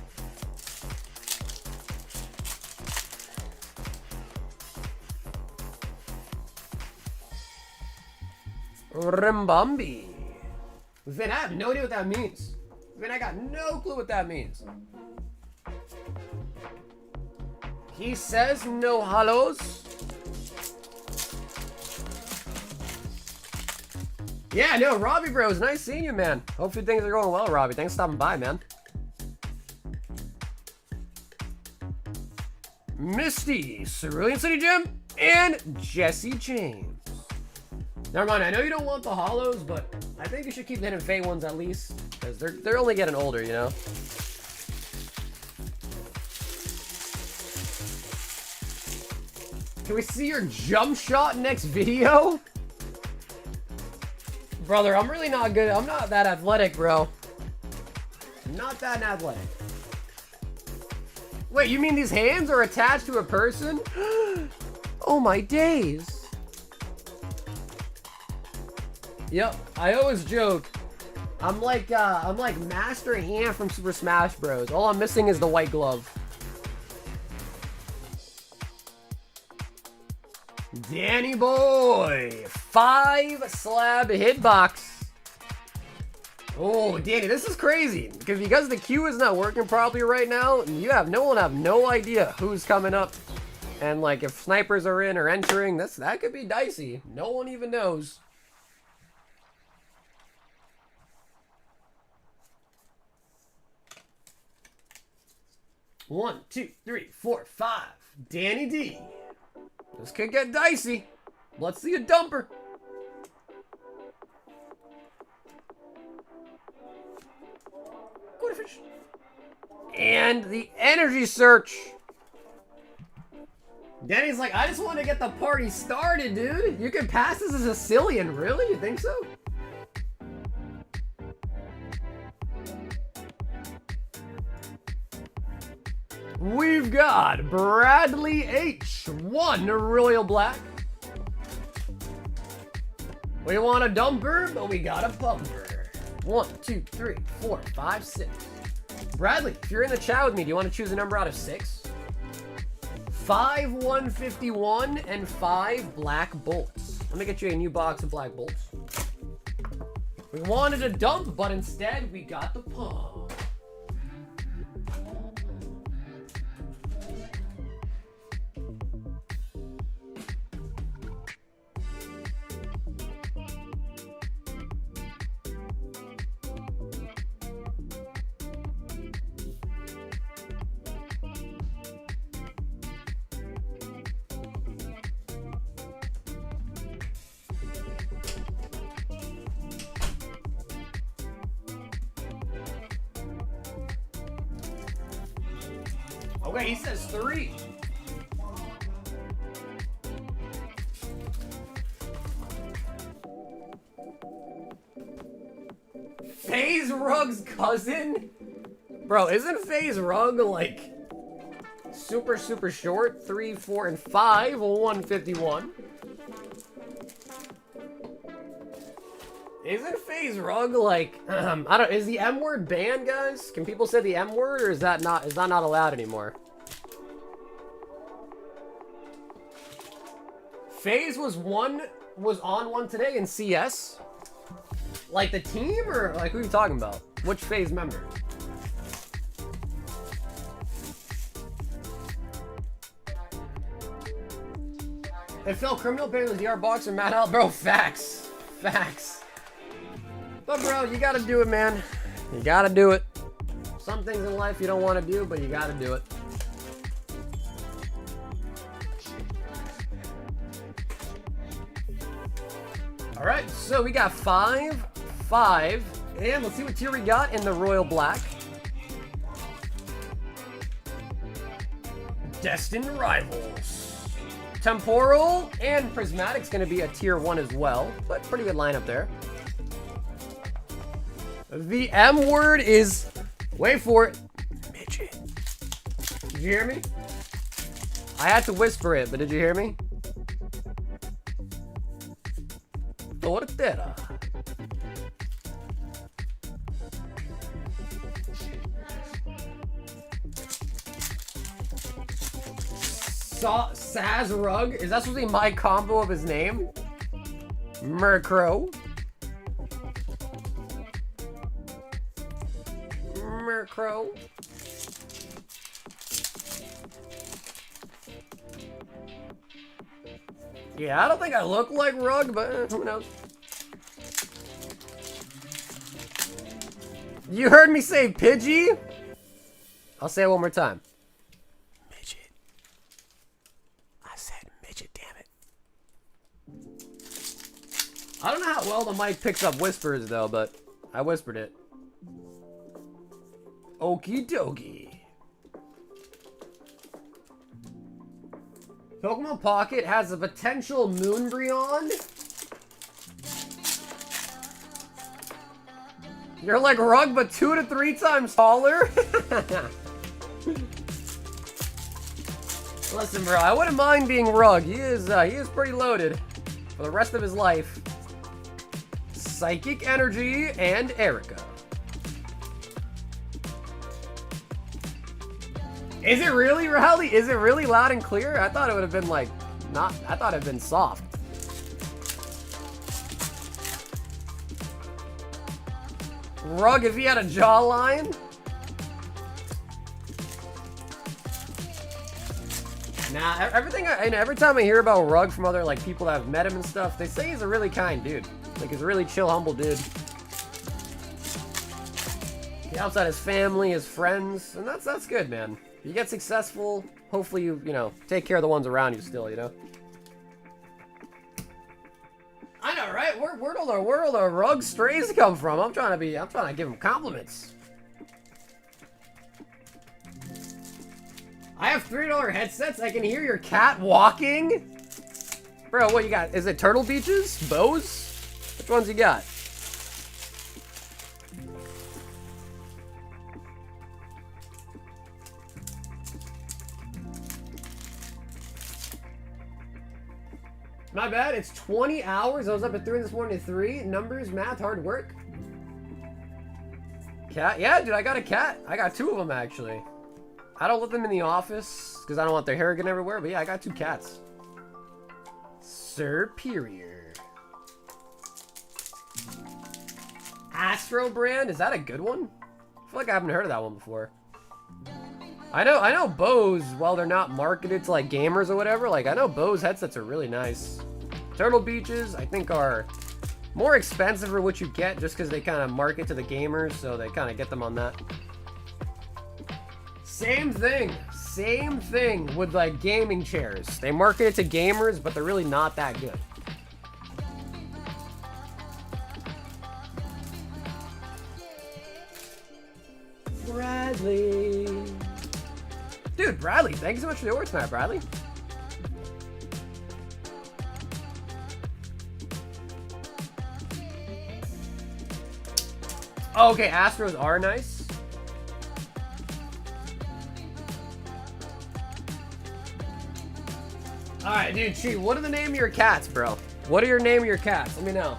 Rimbombi. Vin, I have no idea what that means. Vin, I got no clue what that means. He says no holos. Yeah, no, Robbie, bro, it's nice seeing you, man. Hopefully things are going well, Robbie. Thanks for stopping by, man. Misty, Cerulean City Gym, and Jesse James. Never mind, I know you don't want the holos, but I think you should keep the hidden fate ones at least, because they're only getting older, you know? Can we see your jump shot next video? Brother, I'm really not good. I'm not that athletic, bro. Not that athletic. Wait, you mean these hands are attached to a person? Oh my days. Yep, I always joke. I'm like Master Hand from Super Smash Bros. All I'm missing is the white glove. Danny boy, 5 slab hitbox. Oh, Danny, this is crazy because the queue is not working properly right now. No one have no idea who's coming up, and like if snipers are in or entering, that could be dicey. No one even knows. One, 2, 3, 4, 5. Danny D. This could get dicey. Let's see a dumper. Good fish. And the energy search. Danny's like, I just want to get the party started, dude. You can pass as a Sicilian, really? You think so? We've got Bradley H. 1 Royal Black. We want a dumper, but we got a bumper. 1, 2, 3, 4, 5, 6. Bradley, if you're in the chat with me, do you want to choose a number out of 6? 5 151 and 5 black bolts. Let me get you a new box of black bolts. We wanted a dump, but instead we got the pump. Okay, he says 3. FaZe Rug cousin? Bro, isn't FaZe Rug like super short? 3, 4, and 5, 151. Isn't FaZe Rug like I don't, is the M word banned, guys? Can people say the M word, or is that not allowed anymore? FaZe was on one today in CS. Like the team, or like who are you talking about? Which FaZe member? It felt criminal paying the DR box or Matt out, bro. Facts. But bro, you gotta do it, man. You gotta do it. Some things in life you don't want to do, but you gotta do it. All right, so we got 5, 5, and let's see what tier we got in the Royal Black. Destined Rivals. Temporal and Prismatic's going to be a tier 1 as well, but pretty good lineup there. The M word is, wait for it, midget. Did you hear me? I had to whisper it, but did you hear me? Tortera. Saz Rug? Is that supposed to be my combo of his name? Murkrow. Yeah, I don't think I look like Rug, but who knows? You heard me say Pidgey? I'll say it one more time. Midget. I said midget, damn it. I don't know how well the mic picks up whispers, though, but I whispered it. Okie dokie. Pokemon Pocket has a potential Moonbreon. You're like Rug, but 2 to 3 times taller? Listen, bro, I wouldn't mind being Rug. He is pretty loaded for the rest of his life. Psychic Energy and Erica. Is it really, Rowley? Is it really loud and clear? I thought it would have been like, I thought it would have been soft. Rug, if he had a jawline? Nah, every time I hear about Rug from other like people that have met him and stuff, they say he's a really kind dude. Like he's a really chill, humble dude. He helps out his family, his friends, and that's good, man. You get successful, hopefully you know, take care of the ones around you still, you know? I know, right? Where do the Rug strays come from? I'm trying to give him compliments. I have $3 headsets. I can hear your cat walking. Bro, what you got? Is it Turtle Beaches? Bows? Which ones you got? My bad, it's 20 hours. I was up at 3 this morning to 3. Numbers, math, hard work. Cat? Yeah, dude, I got a cat. I got 2 of them, actually. I don't let them in the office because I don't want their hair getting everywhere, but yeah, I got 2 cats. Superior. Astro brand? Is that a good one? I feel like I haven't heard of that one before. I know Bose, while they're not marketed to like gamers or whatever, like I know Bose headsets are really nice. Turtle Beaches, I think, are more expensive for what you get just because they kind of market to the gamers, so they kind of get them on that. Same thing with like gaming chairs. They market it to gamers, but they're really not that good. Bradley. Dude, Bradley, thank you so much for the order tonight, Bradley. Oh, okay, Astros are nice. Alright, dude, Chi, what are the name of your cats, bro? What are your name of your cats? Let me know.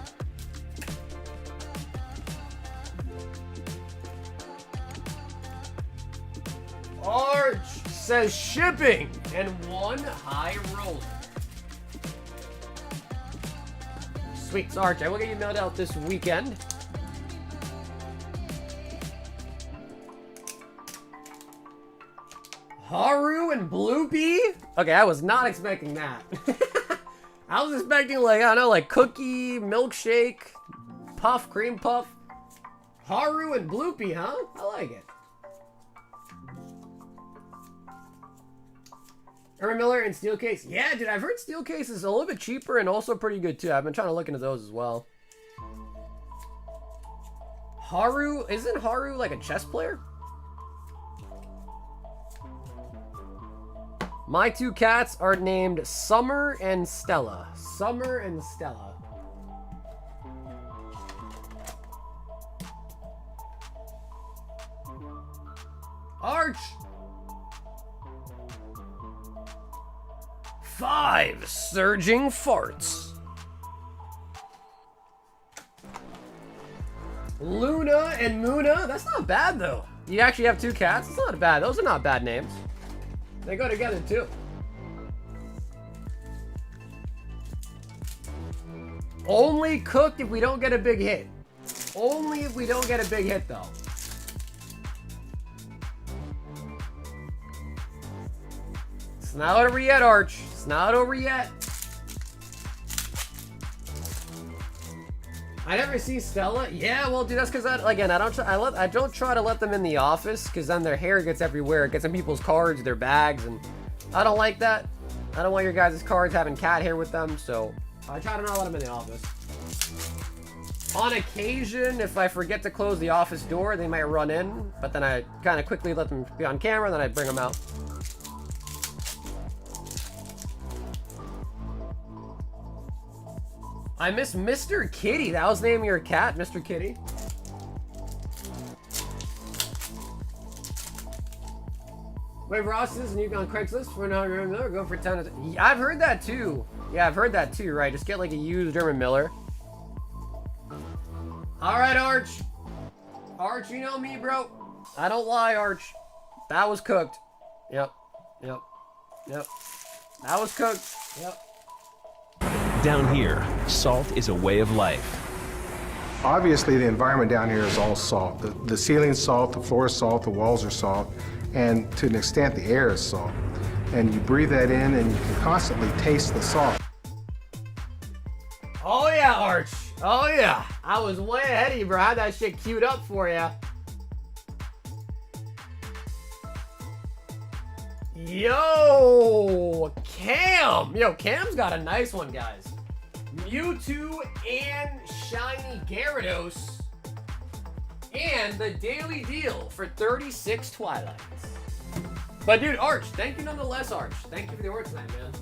Arch says shipping and one high roller. Sweet, so Arch, I will get you mailed out this weekend. Haru and Bloopy? Okay, I was not expecting that. I was expecting, like, I don't know, like cookie, milkshake, puff, cream puff. Haru and Bloopy, huh? I like it. Irma Miller and Steelcase. Yeah, dude, I've heard Steelcase is a little bit cheaper and also pretty good, too. I've been trying to look into those as well. Haru, isn't Haru like a chess player? My two cats are named Summer and Stella. Summer and Stella. Arch! 5 surging farts. Luna and Muna. That's not bad, though. You actually have 2 cats? It's not bad. Those are not bad names. They go together, too. Only cook if we don't get a big hit. Only if we don't get a big hit, though. It's not over yet, Arch. It's not over yet. I never see Stella. Yeah, well, dude, that's because again, I don't try to let them in the office because then their hair gets everywhere. It gets in people's cards, their bags, and I don't like that. I don't want your guys' cards having cat hair with them, so I try to not let them in the office. On occasion, if I forget to close the office door, they might run in, but then I kind of quickly let them be on camera, and then I bring them out. I miss Mr. Kitty. That was the name of your cat, Mr. Kitty. Wait, Ross is new on Craigslist for now. Miller go for 10. Yeah, I've heard that too. Yeah, I've heard that too. Right, just get like a used Irma Miller. All right, Arch. Arch, you know me, bro. I don't lie, Arch. That was cooked. Yep. That was cooked. Yep. Down here, salt is a way of life. Obviously, the environment down here is all salt. The ceiling's salt, the floor is salt, the walls are salt, and to an extent, the air is salt. And you breathe that in, and you can constantly taste the salt. Oh yeah, Arch. Oh yeah. I was way ahead of you, bro. I had that shit queued up for you. Yo, Cam. Yo, Cam's got a nice one, guys. Mewtwo and Shiny Gyarados. And the daily deal for 36 Twilights. But dude, Arch, thank you nonetheless, Arch. Thank you for the order tonight, man.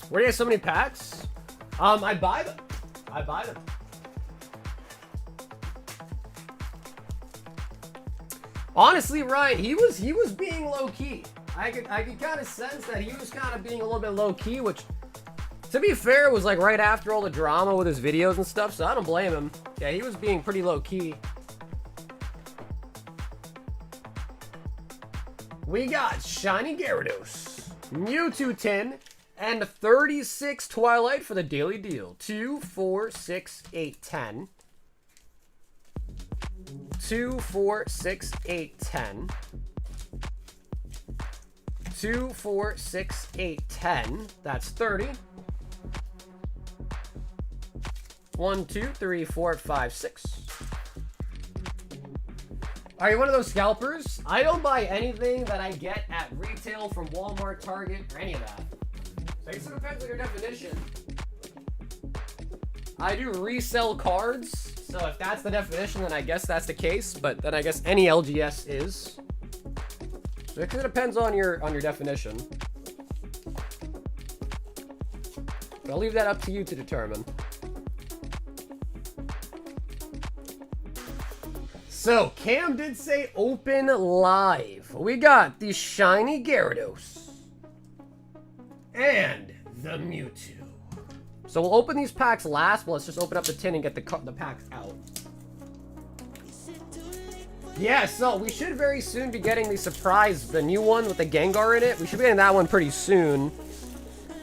Where do you have so many packs? I buy them. Honestly, Ryan, he was being low key. I could kind of sense that he was kind of being a little bit low key, which, to be fair, was like right after all the drama with his videos and stuff. So I don't blame him. Yeah, he was being pretty low key. We got Shiny Gyarados, Mewtwo tin, and 36 Twilight for the daily deal. 2, 4, 6, 8, 10. 2, 4, 6, 8, 10. 2, 4, 6, 8, 10. That's 30. 1, 2, 3, 4, 5, 6. Are you one of those scalpers? I don't buy anything that I get at retail from Walmart, Target, or any of that. So I guess it depends on your definition. I do resell cards, so if that's the definition, then I guess that's the case. But then I guess any LGS is. So it depends on your definition. But I'll leave that up to you to determine. So, Cam did say open live. We got the shiny Gyarados. And the Mewtwo. So we'll open these packs last, but let's just open up the tin and get the packs out. Yeah, so we should very soon be getting the surprise, the new one with the Gengar in it. We should be getting that one pretty soon.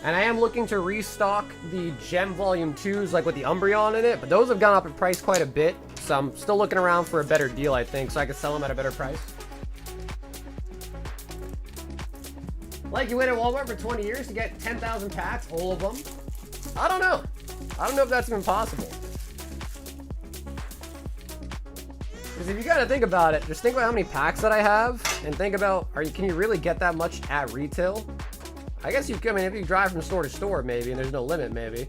And I am looking to restock the Gem Volume 2s, like with the Umbreon in it, but those have gone up in price quite a bit. So I'm still looking around for a better deal, I think, so I can sell them at a better price. Like, you wait at Walmart for 20 years to get 10,000 packs, all of them? I don't know. I don't know if that's even possible. Because if you gotta think about it, just think about how many packs that I have, and think about, can you really get that much at retail? I guess you can, if you drive from store to store, maybe, and there's no limit, maybe.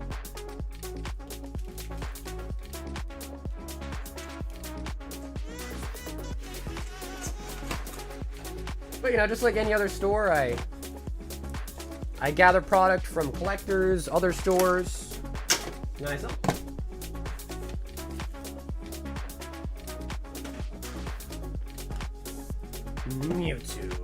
But, just like any other store, I gather product from collectors, other stores. Nice. Mewtwo.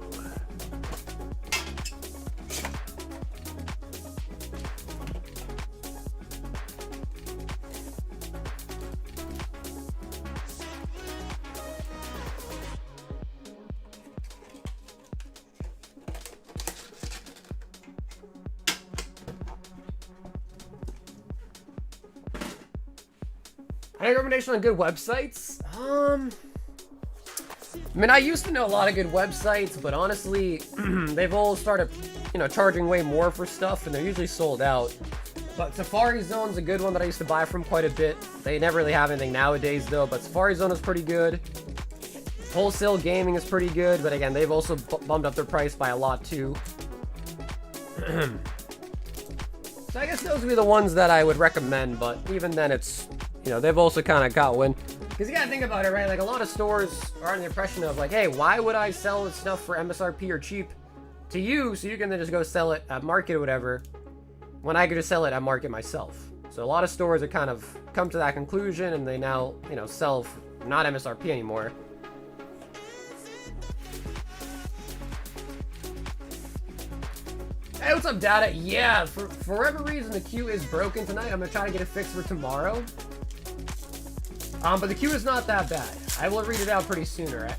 Any recommendation on good websites? I used to know a lot of good websites, but honestly, they've all started, charging way more for stuff, and they're usually sold out. But Safari Zone's a good one that I used to buy from quite a bit. They never really have anything nowadays, though, but Safari Zone is pretty good. Wholesale Gaming is pretty good, but again, they've also bumped up their price by a lot, too. So I guess those would be the ones that I would recommend, but even then, it's... they've also kind of got one. Because you gotta think about it, right? Like, a lot of stores are under the impression of, like, hey, why would I sell this stuff for MSRP or cheap to you so you can then just go sell it at market or whatever when I could just sell it at market myself? So a lot of stores have kind of come to that conclusion and they now, sell not MSRP anymore. Hey, what's up, Data? Yeah, for whatever reason, the queue is broken tonight. I'm gonna try to get it fixed for tomorrow. But the queue is not that bad. I will read it out pretty soon, alright?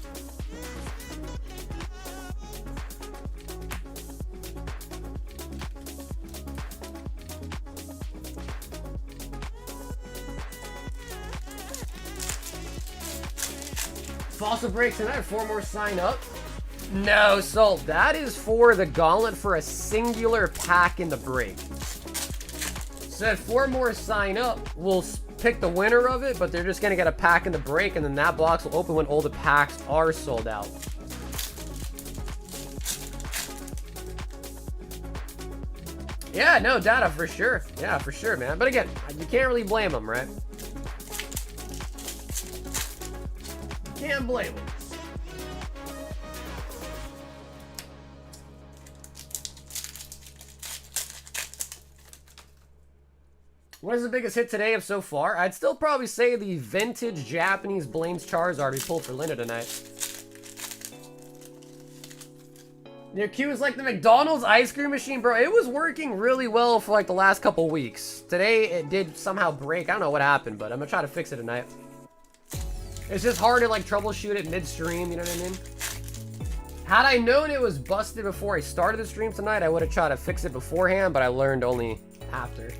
Fossil breaks tonight, 4 more sign up. No, so that is for the gauntlet for a singular pack in the break. So if 4 more sign up, we'll pick the winner of it, but they're just gonna get a pack in the break, and then that box will open when all the packs are sold out. Yeah, no, Data, for sure. Yeah, for sure, man. But again, you can't really blame them, right? Can't blame them. What is the biggest hit today of so far? I'd still probably say the vintage Japanese Blaine's Charizard we pulled for Linda tonight. Your queue is like the McDonald's ice cream machine, bro. It was working really well for like the last couple weeks. Today, it did somehow break. I don't know what happened, but I'm gonna try to fix it tonight. It's just hard to like troubleshoot it midstream, you know what I mean? Had I known it was busted before I started the stream tonight, I would have tried to fix it beforehand, but I learned only after.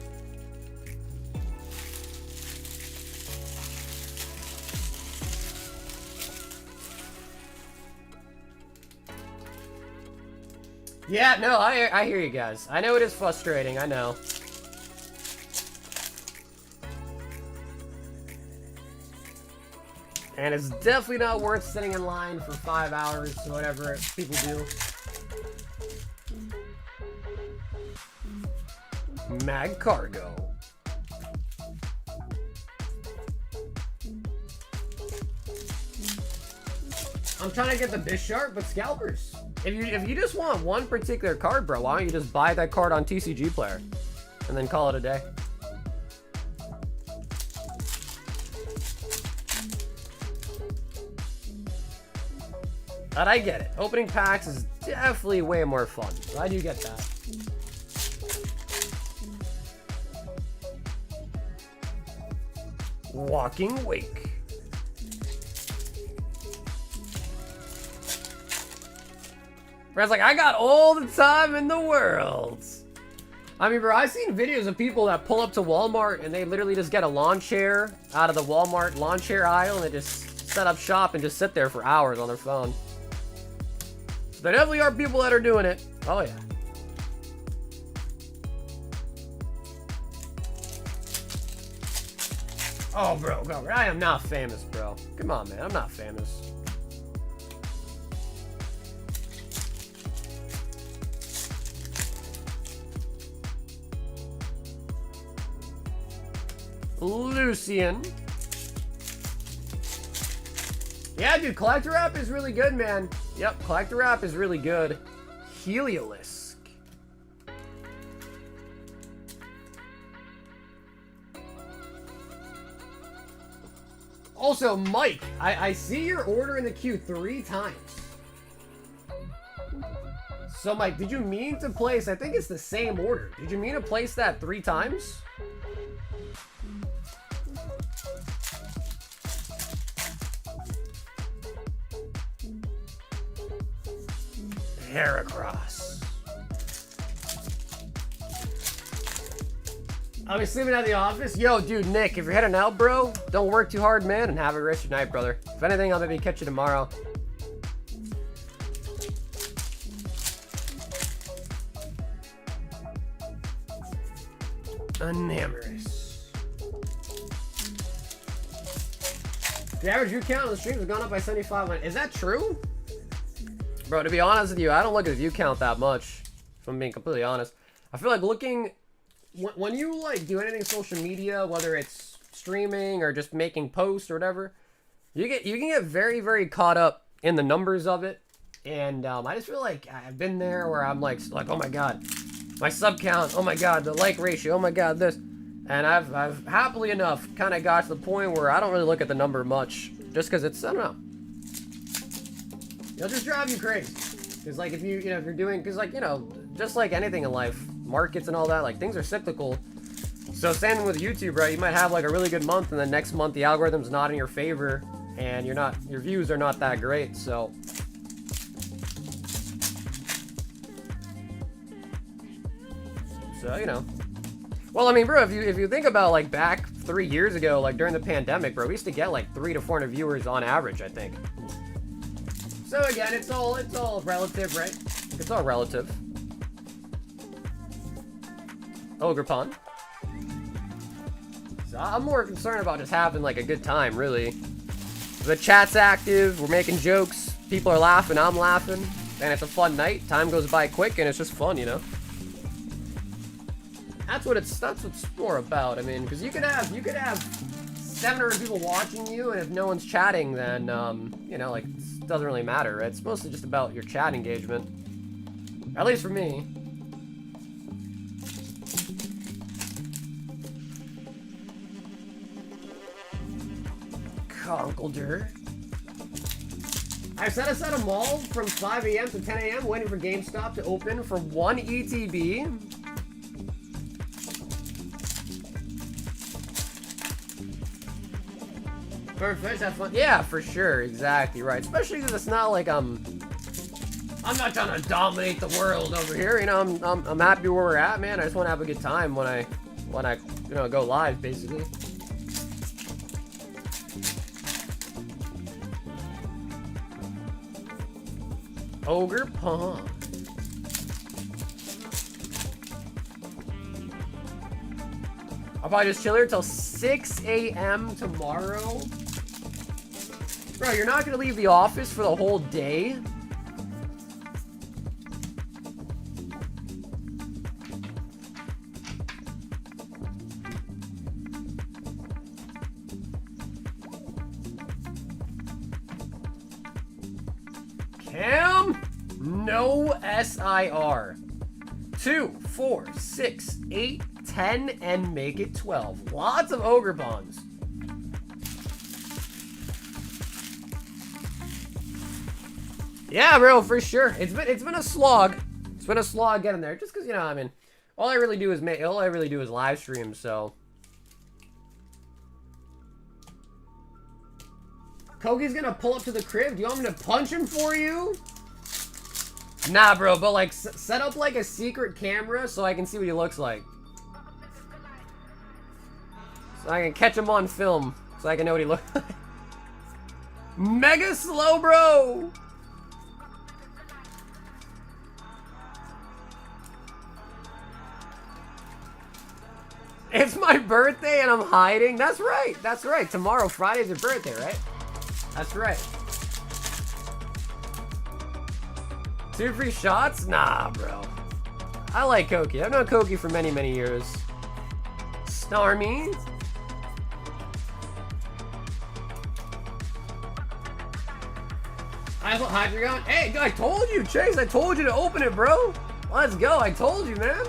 Yeah, no, I hear you guys. I know it is frustrating, I know. And it's definitely not worth sitting in line for 5 hours, whatever people do. Mag Cargo. I'm trying to get the Bisharp, but scalpers. If you just want one particular card, bro, why don't you just buy that card on TCG Player and then call it a day? But I get it. Opening packs is definitely way more fun. So I do get that. Walking Wake. Brad's like, I got all the time in the world. I mean, bro, I've seen videos of people that pull up to Walmart and they literally just get a lawn chair out of the Walmart lawn chair aisle and they just set up shop and just sit there for hours on their phone. There definitely are people that are doing it. Oh, yeah. Oh, bro, I am not famous, bro. Come on, man, I'm not famous. Lucian. Yeah, dude, Collector App is really good, man. Yep, Collector App is really good. Heliolisk. Also, Mike, I see your order in the queue 3 times. So, Mike, did you mean to place, I think it's the same order. Did you mean to place that 3 times? Heracross. I'll be sleeping at the office. Yo, dude, Nick, if you're heading out, bro, don't work too hard, man, and have a rest of your night, brother. If anything, I'll maybe catch you tomorrow. Unamorous. The average view count on the streams has gone up by 75. Is that true? Bro, to be honest with you, I don't look at the view count that much, if I'm being completely honest. I feel like looking, when you like do anything social media, whether it's streaming or just making posts or whatever, you can get very, very caught up in the numbers of it. And I just feel like I've been there where I'm like, oh my god, my sub count, oh my god, the like ratio, oh my god, this. And I've happily enough kind of got to the point where I don't really look at the number much, just because it's, I don't know. It'll just drive you crazy. Because, like, if if you're doing, because, like, just like anything in life, markets and all that, like, things are cyclical. So, same thing with YouTube, right? You might have, like, a really good month, and then next month the algorithm's not in your favor, and your views are not that great, so. So, Well, I mean, bro, if you think about, like, back 3 years ago, like, during the pandemic, bro, we used to get, like, 300 to 400 viewers on average, I think. So again, it's all relative, right? It's all relative. Ogre Pond. So I'm more concerned about just having like a good time, really. The chat's active, we're making jokes, people are laughing, I'm laughing, and it's a fun night. Time goes by quick, and it's just fun, That's what's more about. I mean, because you could have 700 people watching you, and if no one's chatting, then like. Doesn't really matter, right? It's mostly just about your chat engagement. At least for me. Conkeldurr. I've set aside a mall from 5 a.m. to 10 a.m. waiting for GameStop to open for 1 ETB. Perfect, have fun. Yeah, for sure, exactly right. Especially because it's not like I'm not trying to dominate the world over here. I'm happy where we're at, man. I just want to have a good time when I go live, basically. Ogre Pond. I'll probably just chill here till 6 a.m. tomorrow. Bro, you're not gonna leave the office for the whole day? Cam? No SIR. 2, 4, 6, 8, 10, and make it 12. Lots of ogre bombs. Yeah, bro, for sure. It's been a slog. It's been a slog getting there. Just because, you know, I mean, all I really do is live stream, so. Kogi's gonna pull up to the crib. Do you want me to punch him for you? Nah, bro, but like, set up like a secret camera so I can see what he looks like. So I can catch him on film, so I can know what he looks like. Mega slow, bro! It's my birthday and I'm hiding? That's right, that's right. Tomorrow, Friday's your birthday, right? That's right. 2 free shots? Nah, bro. I like Koki. I've known Koki for many, many years. Starmie? Hydreigon? Hey, I told you, Chase. I told you to open it, bro. Let's go. I told you, man.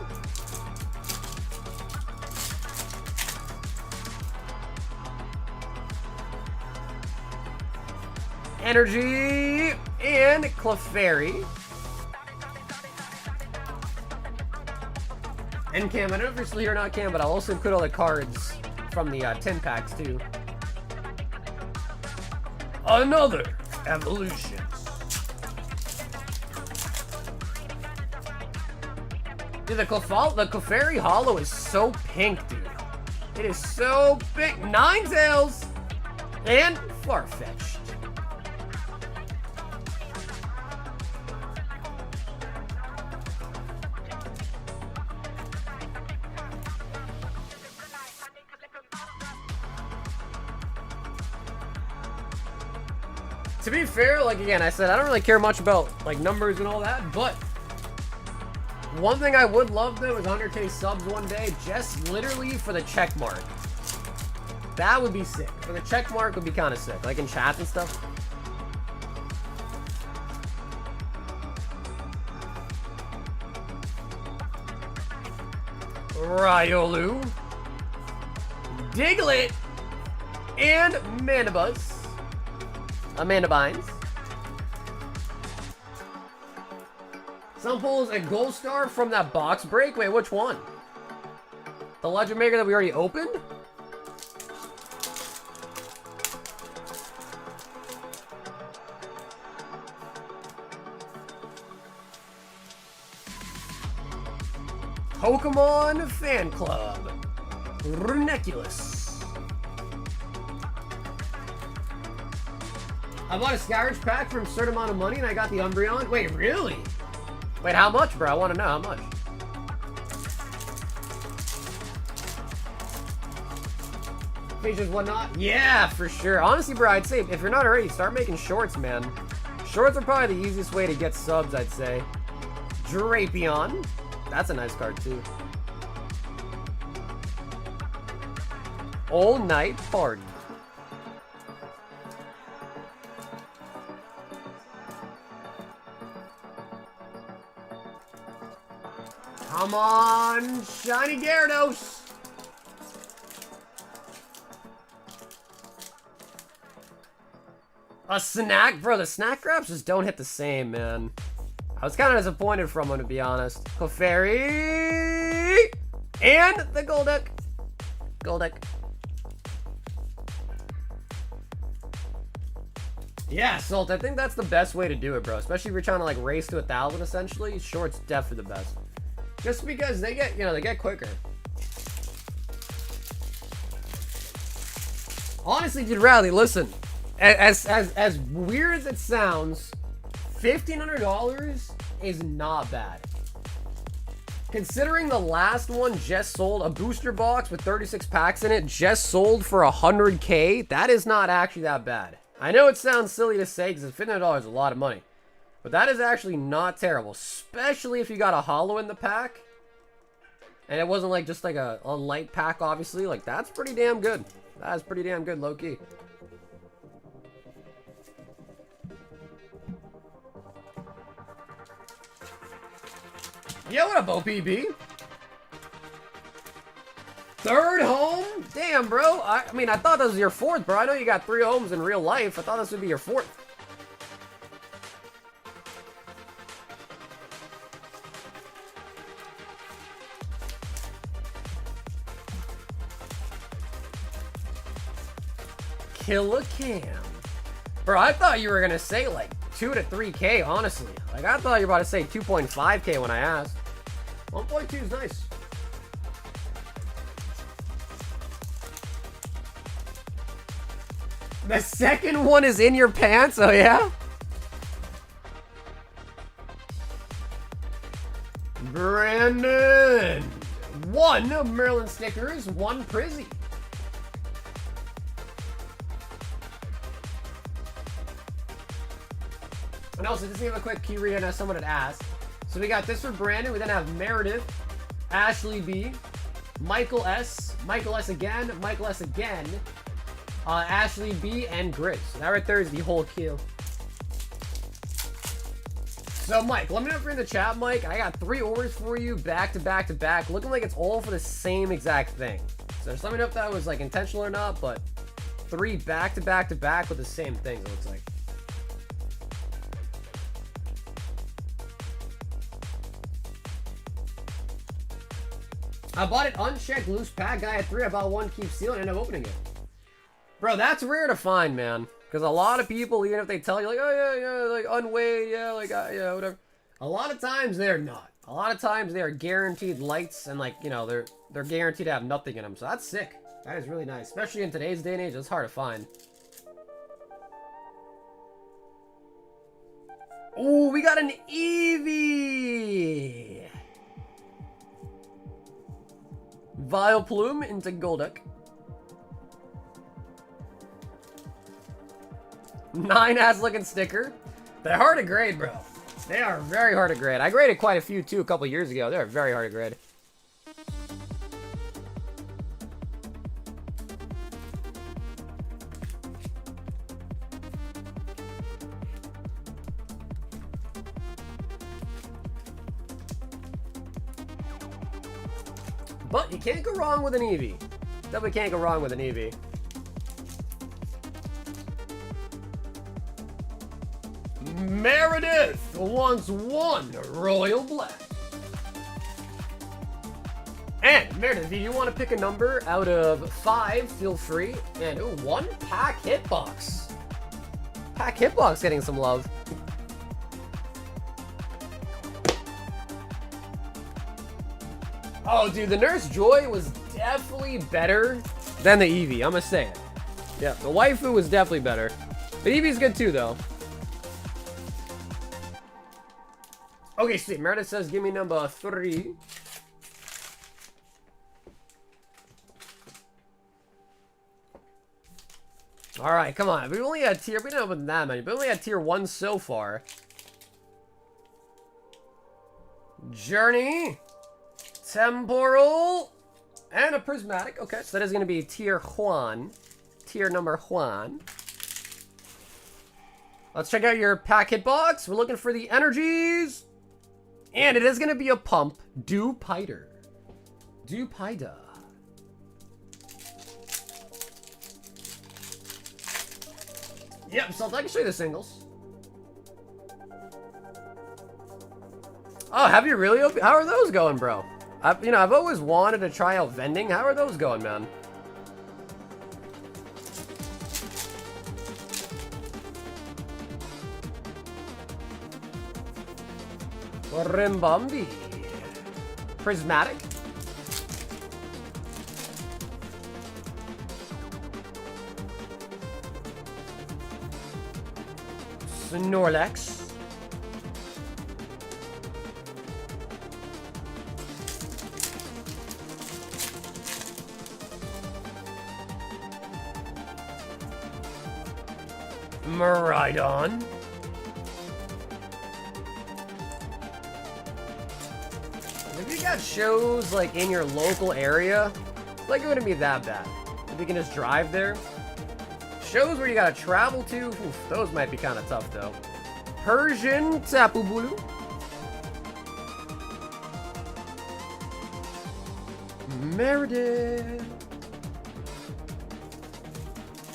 Energy and Clefairy. And Cam, I don't know if you're still here or not, Cam, but I'll also put all the cards from the 10 packs too. Another evolution. Dude, the Clefairy Hollow is so pink, dude. It is so pink. 9 tails and Farfetch'd. To be fair, like again, I said I don't really care much about like numbers and all that, but one thing I would love though is 100K subs one day, just literally for the check mark. That would be sick. For the check mark would be kind of sick, like in chat and stuff. Riolu, Diglett, and Mandibuzz. Amanda Bynes. Some pulls a gold star from that box break. Wait, which one? The Legend Maker that we already opened? Pokemon Fan Club. Runeculus. I bought a Scourge pack for a certain amount of money and I got the Umbreon. Wait, really? Wait, how much, bro? I want to know how much. Features, whatnot? Yeah, for sure. Honestly, bro, I'd say if you're not already, start making shorts, man. Shorts are probably the easiest way to get subs, I'd say. Drapion. That's a nice card, too. All Night Party. Come on, shiny Gyarados. A snack? Bro, the snack grabs just don't hit the same, man. I was kind of disappointed from him, to be honest. Clefairy! And the Golduck. Golduck. Yeah, Salt, I think that's the best way to do it, bro. Especially if you're trying to, like, race to 1,000, essentially. Short's definitely the best. Just because they get, you know, they get quicker. Honestly, dude, Riley, listen. As weird as it sounds, $1,500 is not bad. Considering the last one just sold, a booster box with 36 packs in it, just sold for 100K, that is not actually that bad. I know it sounds silly to say because $50 is a lot of money. But that is actually not terrible. Especially if you got a holo in the pack. And it wasn't like just like a light pack, obviously. Like, that's pretty damn good. That is pretty damn good, low-key. Yo, what up, OPB? Third home? Damn, bro. I mean, I thought this was your fourth, bro. I know you got 3 homes in real life. I thought this would be your fourth. Killer Cam. Bro, I thought you were going to say like 2 to 3K, honestly. Like, I thought you were about to say 2.5K when I asked. 1.2 is nice. The second one is in your pants, oh yeah? Brandon! 1 Merlin Stickers, 1 Prizzy. And also, just to give a quick key read, I know someone had asked. So we got this for Brandon. We then have Meredith, Ashley B, Michael S again, Ashley B, and Grizz. So that right there is the whole queue. So, Mike, let me know if you're in the chat, Mike. I got 3 orders for you, back to back to back, looking like it's all for the same exact thing. So just let me know if that was like intentional or not, but 3 back to back to back with the same things, it looks like. I bought it unchecked loose pack. Guy at 3. I bought 1, keep sealing, and end up opening it. Bro, that's rare to find, man. Because a lot of people, even if they tell you, like, oh, yeah, like, unweighed, yeah, like, yeah, whatever. A lot of times, they're not. A lot of times, they are guaranteed lights, and, like, you know, they're guaranteed to have nothing in them. So that's sick. That is really nice. Especially in today's day and age, it's hard to find. Ooh, we got an Eevee! Vileplume into Golduck. 9-ass looking sticker. They're hard to grade, bro. They are very hard to grade. I graded quite a few too a couple years ago. They're very hard to grade. But you can't go wrong with an Eevee. Definitely can't go wrong with an Eevee. Meredith wants 1 Royal Black. And Meredith, if you want to pick a number out of 5, feel free. And ooh, 1 pack hitbox. Pack hitbox getting some love. Oh, dude, the Nurse Joy was definitely better than the Eevee. I'm gonna say it. Yeah, the waifu was definitely better. The Eevee's good too, though. Okay, sweet. Meredith says, give me number 3. Alright, come on. We only had tier... We don't open that many, but we only had tier 1 so far. Journey. Temporal. And a prismatic. Okay, so that is going to be tier 1. Tier number 1. Let's check out your pack hitbox. We're looking for the energies. And it is going to be a pump. Dewpider. Dewpider. Yep, so I can show you the singles. Oh, have you really? How are those going, bro? I've always wanted to try out vending. How are those going, man? Rimbombi. Prismatic. Snorlax. Maridon. If you got shows like in your local area, it's like it wouldn't be that bad. If you can just drive there. Shows where you gotta travel to, oof, those might be kind of tough though. Persian Tapu Bulu. Meredith.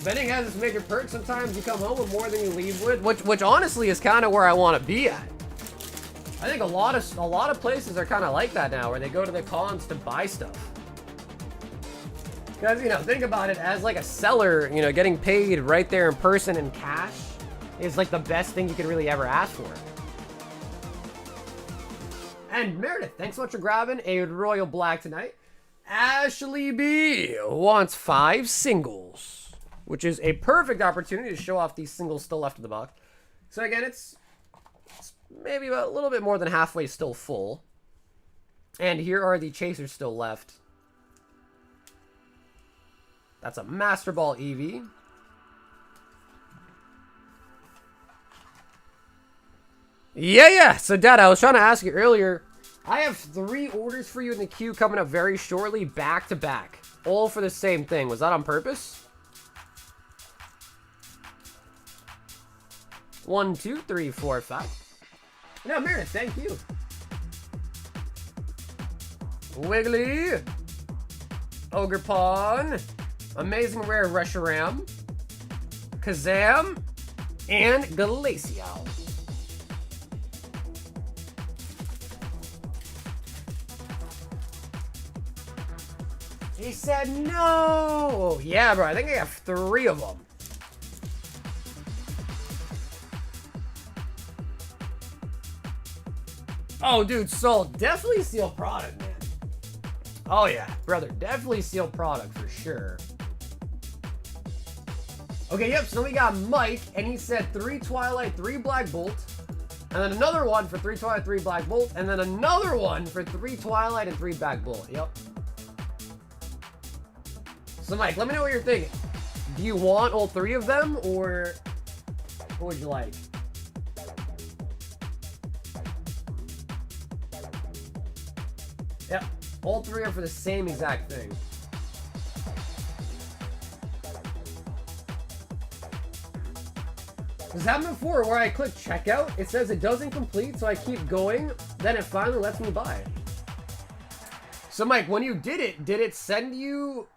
Betting has its major perks. Sometimes you come home with more than you leave with, which honestly is kind of where I want to be at. I think a lot of places are kind of like that now, where they go to the cons to buy stuff. Because, you know, think about it, as like a seller, you know, getting paid right there in person in cash is like the best thing you could really ever ask for. And Meredith, thanks so much for grabbing a Royal Black tonight. Ashley B wants 5 singles, which is a perfect opportunity to show off these singles still left in the box. So again, it's maybe about a little bit more than halfway still full. And here are the chasers still left. That's a Master Ball Eevee. Yeah. So, Dad, I was trying to ask you earlier. I have 3 orders for you in the queue coming up very shortly, back to back. All for the same thing. Was that on purpose? 1, 2, 3, 4, 5. No, Meredith, thank you. Wiggly. Ogre Pawn. Amazing Rare Reshiram. Kazam. And Glacial. He said no. Yeah, bro, I think I have 3 of them. Oh, dude, sold. Definitely sealed product, man. Oh, yeah, brother. Definitely sealed product for sure. Okay, yep. So we got Mike, and he said 3 Twilight, 3 Black Bolt. And then another one for 3 Twilight, 3 Black Bolt. And then another one for 3 Twilight and 3 Black Bolt. Yep. So, Mike, let me know what you're thinking. Do you want all 3 of them, or what would you like? Yep, all 3 are for the same exact thing. This happened before where I click checkout, it says it doesn't complete, so I keep going, then it finally lets me buy. So Mike, when you did it send you,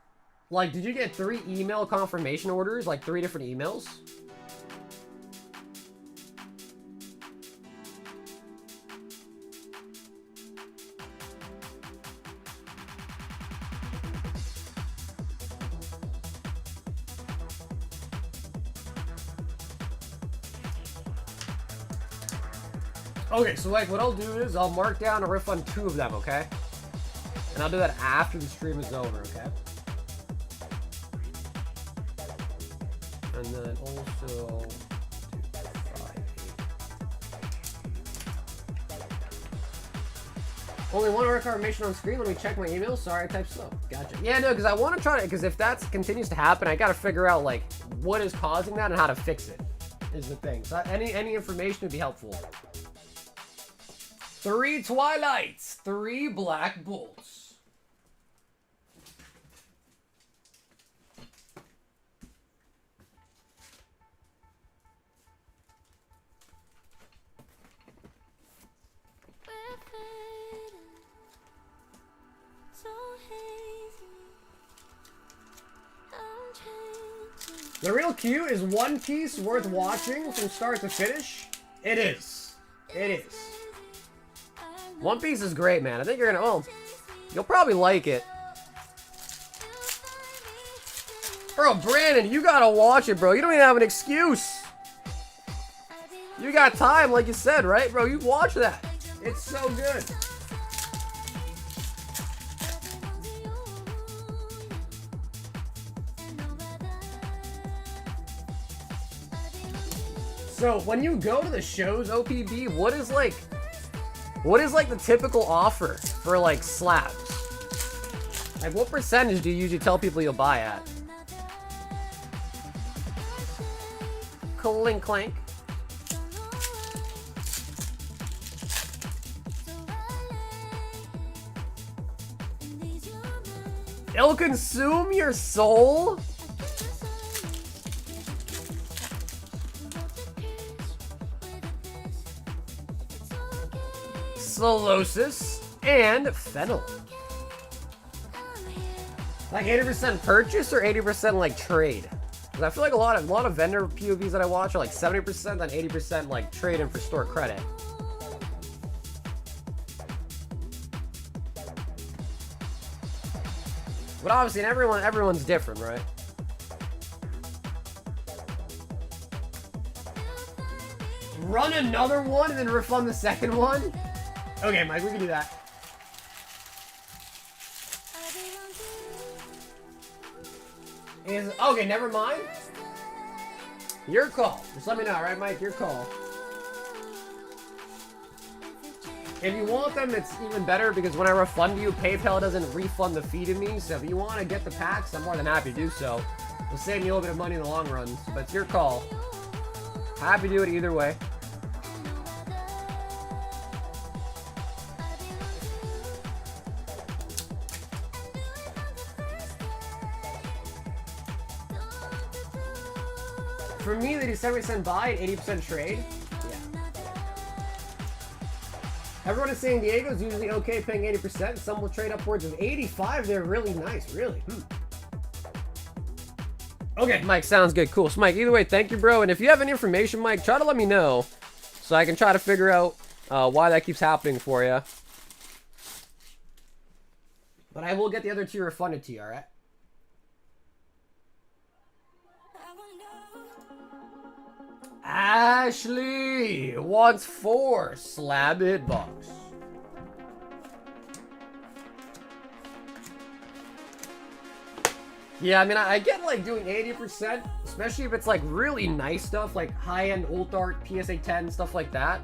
like, did you get 3 email confirmation orders, like 3 different emails? Okay, so like what I'll do is I'll mark down a refund 2 of them, okay? And I'll do that after the stream is over, okay? And then also 2, 5, 8. Only 1 order confirmation on screen. Let me check my email. Sorry, I typed slow. Gotcha. Yeah, no, because I want to try to, because if that continues to happen, I got to figure out like what is causing that and how to fix it is the thing. So any information would be helpful. 3 Twilights, 3 Black Bolts. The real queue is One Piece worth watching from start to finish. It is. It is. One Piece is great, man. I think you're gonna, well, you'll probably like it. Bro, Brandon, you gotta watch it, bro. You don't even have an excuse. You got time, like you said, right, bro? You watch that. It's so good. So, when you go to the shows, OPB, what is like the typical offer for like slabs? Like what percentage do you usually tell people you'll buy at? Clink Clank. It'll consume your soul? Solosis and Fennel. Like 80% purchase or 80% like trade? Because I feel like a lot of vendor POVs that I watch are like 70% then 80% like trade in for store credit. But obviously everyone's different, right? Run another one and then refund the second one? Okay, Mike, we can do that. Okay, never mind. Your call. Just let me know, alright, Mike? Your call. If you want them, it's even better because when I refund you, PayPal doesn't refund the fee to me. So if you want to get the packs, I'm more than happy to do so. It'll save me a little bit of money in the long run, but it's your call. Happy to do it either way. For me, they do 70% buy and 80% trade. Yeah. Everyone in San Diego is usually okay paying 80%. Some will trade upwards of 85. They're really nice, really. Okay, Mike, sounds good. Cool. So, Mike, either way, thank you, bro. And if you have any information, Mike, try to let me know so I can try to figure out why that keeps happening for you. But I will get the other two refunded to you, all right? Ashley wants 4 slab hitbox. Yeah, I mean, I get like doing 80%, especially if it's like really nice stuff, like high-end Ult Art, PSA 10, stuff like that.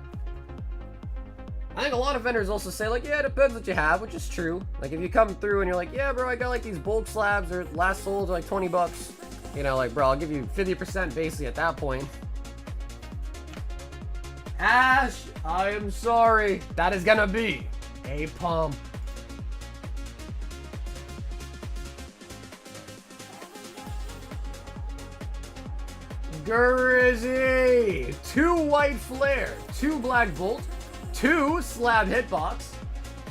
I think a lot of vendors also say like, yeah, it depends what you have, which is true. Like if you come through and you're like, yeah, bro, I got like these bulk slabs or last solds are like 20 bucks. You know, like, bro, I'll give you 50% basically at that point. Ash, I am sorry. That is gonna be a pump. Grizzy, 2 white flare, 2 black bolt, 2 slab hitbox,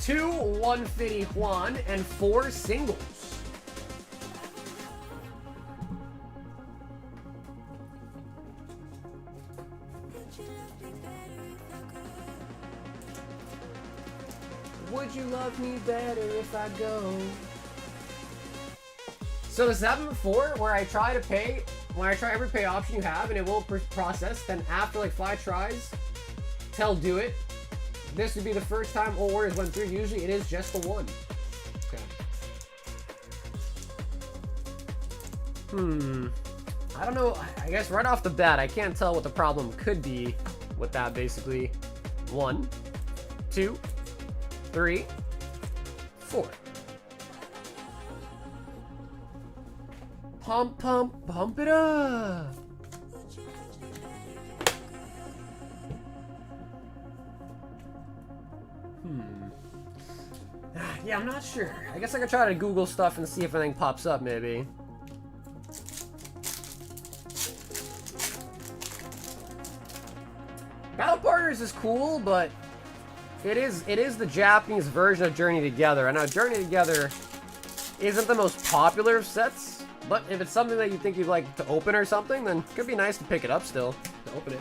2 150 Juan, and 4 singles. Would you love me better if I go? So this happened before where I try to pay, when I try every pay option you have and it will process, then after like 5 tries, tell do it. This would be the first time all orders went through. Usually it is just the one. Okay. I don't know. I guess right off the bat, I can't tell what the problem could be with that basically. 1, 2, 3, 4. Pump, pump, pump it up. Yeah, I'm not sure. I guess I could try to Google stuff and see if anything pops up, maybe. Battle Partners is cool, but it is the Japanese version of Journey Together. I know Journey Together isn't the most popular of sets, but if it's something that you think you'd like to open or something, then it could be nice to pick it up still, to open it.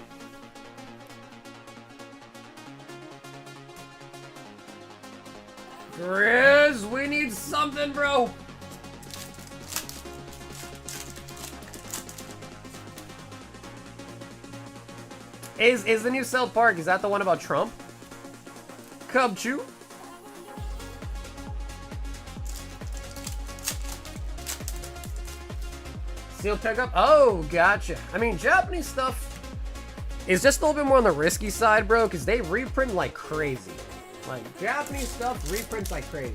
Grizz, we need something, bro! Is the new South Park, is that the one about Trump? Cubchew? Seal pickup? Oh, gotcha. I mean, Japanese stuff is just a little bit more on the risky side, bro, because they reprint like crazy. Like, Japanese stuff reprints like crazy.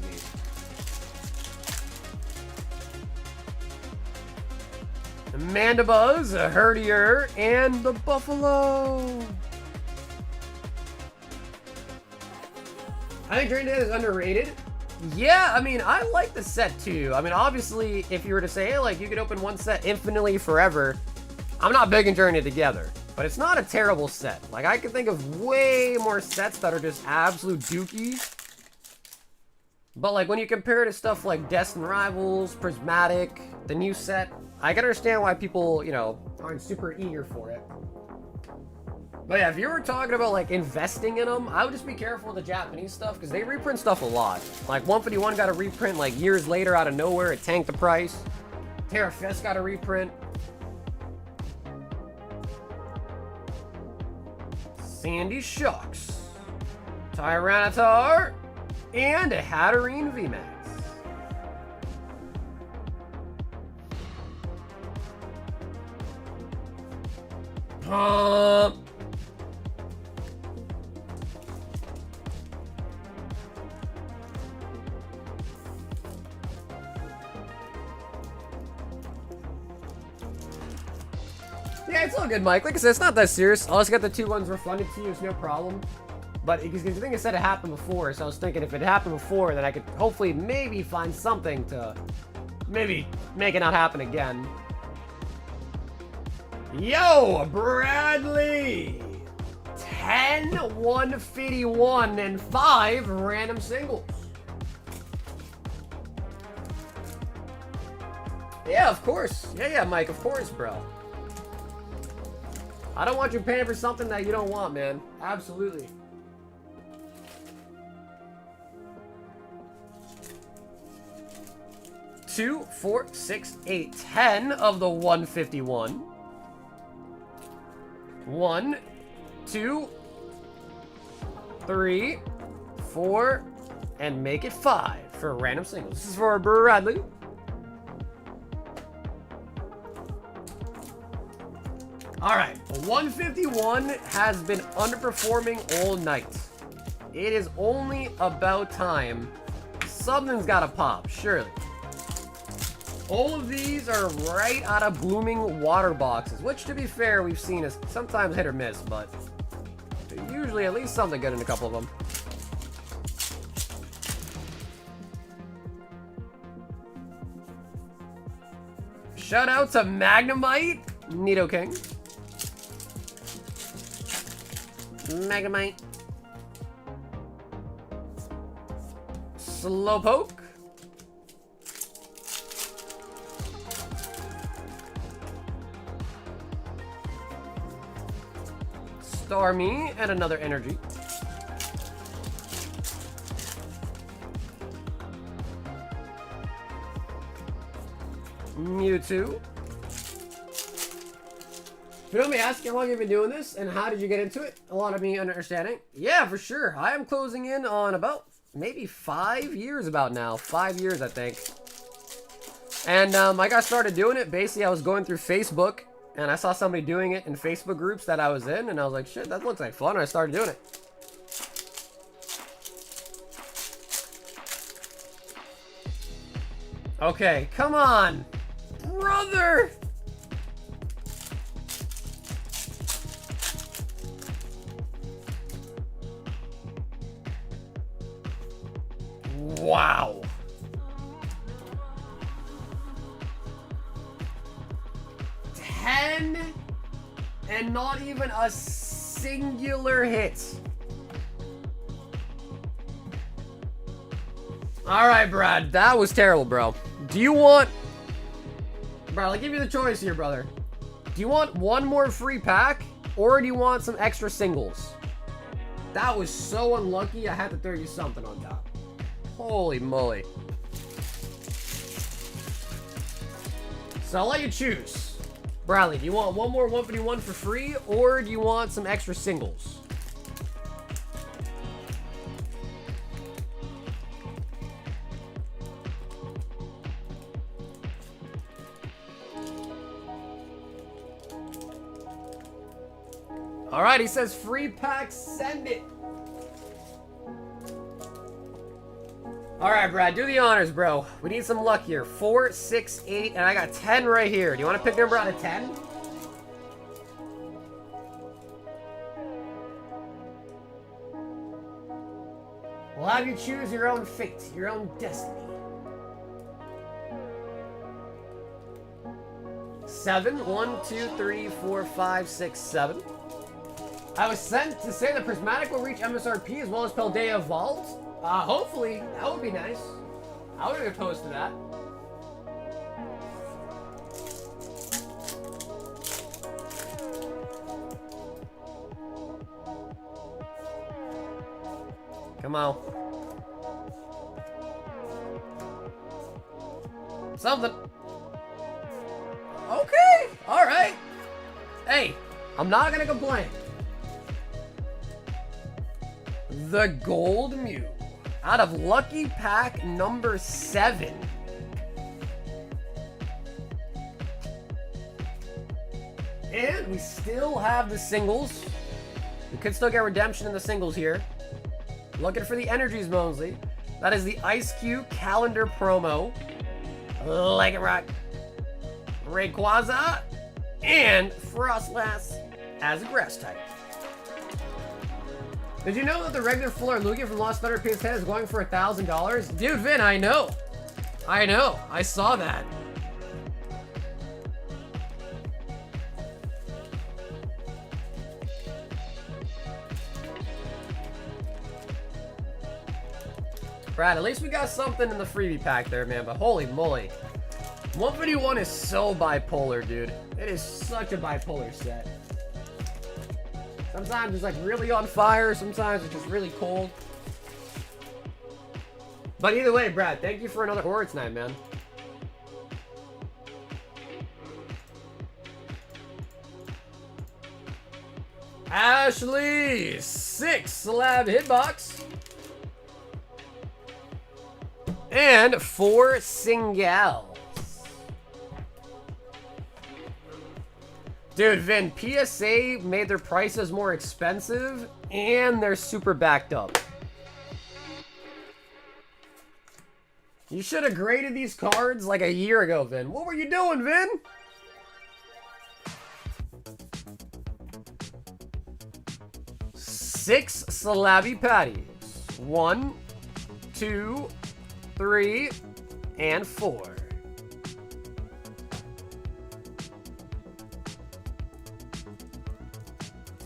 Mandibuzz, a Herdier, and the Buffalo. I think Journey Together is underrated. Yeah, I mean, I like the set too. I mean, obviously, if you were to say, hey, like, you could open one set infinitely forever, I'm not big in Journey Together. But it's not a terrible set. Like, I can think of way more sets that are just absolute dookies. But, like, when you compare it to stuff like Destined Rivals, Prismatic, the new set, I can understand why people, you know, aren't super eager for it. But yeah, if you were talking about, like, investing in them, I would just be careful with the Japanese stuff, because they reprint stuff a lot. Like, 151 got a reprint, like, years later out of nowhere. It tanked the price. Terra Fest got a reprint. Sandy Shucks. Tyranitar. And a Hatterene VMAX. Pump. Yeah, it's all good, Mike. Like I said, it's not that serious. I'll just get the 2 ones refunded to you. It's no problem. But because the thing is said it happened before, so I was thinking if it happened before, then I could hopefully maybe find something to maybe make it not happen again. Yo, Bradley! 10, 151, and 5 random singles. Yeah, of course. Yeah, Mike, of course, bro. I don't want you paying for something that you don't want, man. Absolutely. Two, 4, 6, 8, 10 of the 151. 1, 2, 3, 4, and make it 5 for random singles. This is for Bradley. All right, 151 has been underperforming all night. It is only about time. Something's got to pop, surely. All of these are right out of blooming water boxes, which, to be fair, we've seen is sometimes hit or miss, but usually at least something good in a couple of them. Shout out to Magnemite, Nidoking, Magnemite, Slowpoke, Starmie, and another energy. Mewtwo. If you don't me asking how long you've been doing this and how did you get into it, a lot of me understanding. Yeah, for sure. I am closing in on about maybe 5 years about now. 5 years, I think. And I got started doing it. Basically, I was going through Facebook and I saw somebody doing it in Facebook groups that I was in, and I was like, shit, that looks like fun, and I started doing it. Okay, come on, brother! Wow. And not even a singular hit. All right, Brad, that was terrible, bro. Do you want... Brad, I'll give you the choice here, brother. Do you want one more free pack, or do you want some extra singles? That was so unlucky, I had to throw you something on top. Holy moly. So I'll let you choose. Bradley, do you want one more 151 for free, or do you want some extra singles? All right, he says free pack, send it. Alright, Brad, do the honors, bro. We need some luck here. 4, 6, 8, and I got 10 right here. Do you want to pick a number out of 10? We'll have you choose your own fate, your own destiny. 7, 1, 2, 3, 4, 5, 6, 7. I was sent to say that Prismatic will reach MSRP as well as Paldea Vault. Hopefully, that would be nice. I would be opposed to that. Come on. Something. Okay, alright. Hey, I'm not gonna complain. The Gold Mew. Out of lucky pack number 7. And we still have the singles. We could still get redemption in the singles here. Looking for the energies, Mosley. That is the Ice Cube calendar promo. Like it rock. Rayquaza. And Frostlass as a grass type. Did you know that the regular Fuller Lugia from Lost Thunder PS10 is going for $1,000? Dude, Vin, I know. I know. I saw that. Brad, at least we got something in the freebie pack there, man. But holy moly. 151 is so bipolar, dude. It is such a bipolar set. Sometimes it's like really on fire, sometimes it's just really cold. But either way, Brad, thank you for another order tonight, man. Ashley, 6 slab hitbox. And 4 singles. Dude, Vin, PSA made their prices more expensive, and they're super backed up. You should have graded these cards like a year ago, Vin. What were you doing, Vin? Six slabby patties. 1, 2, 3, and 4.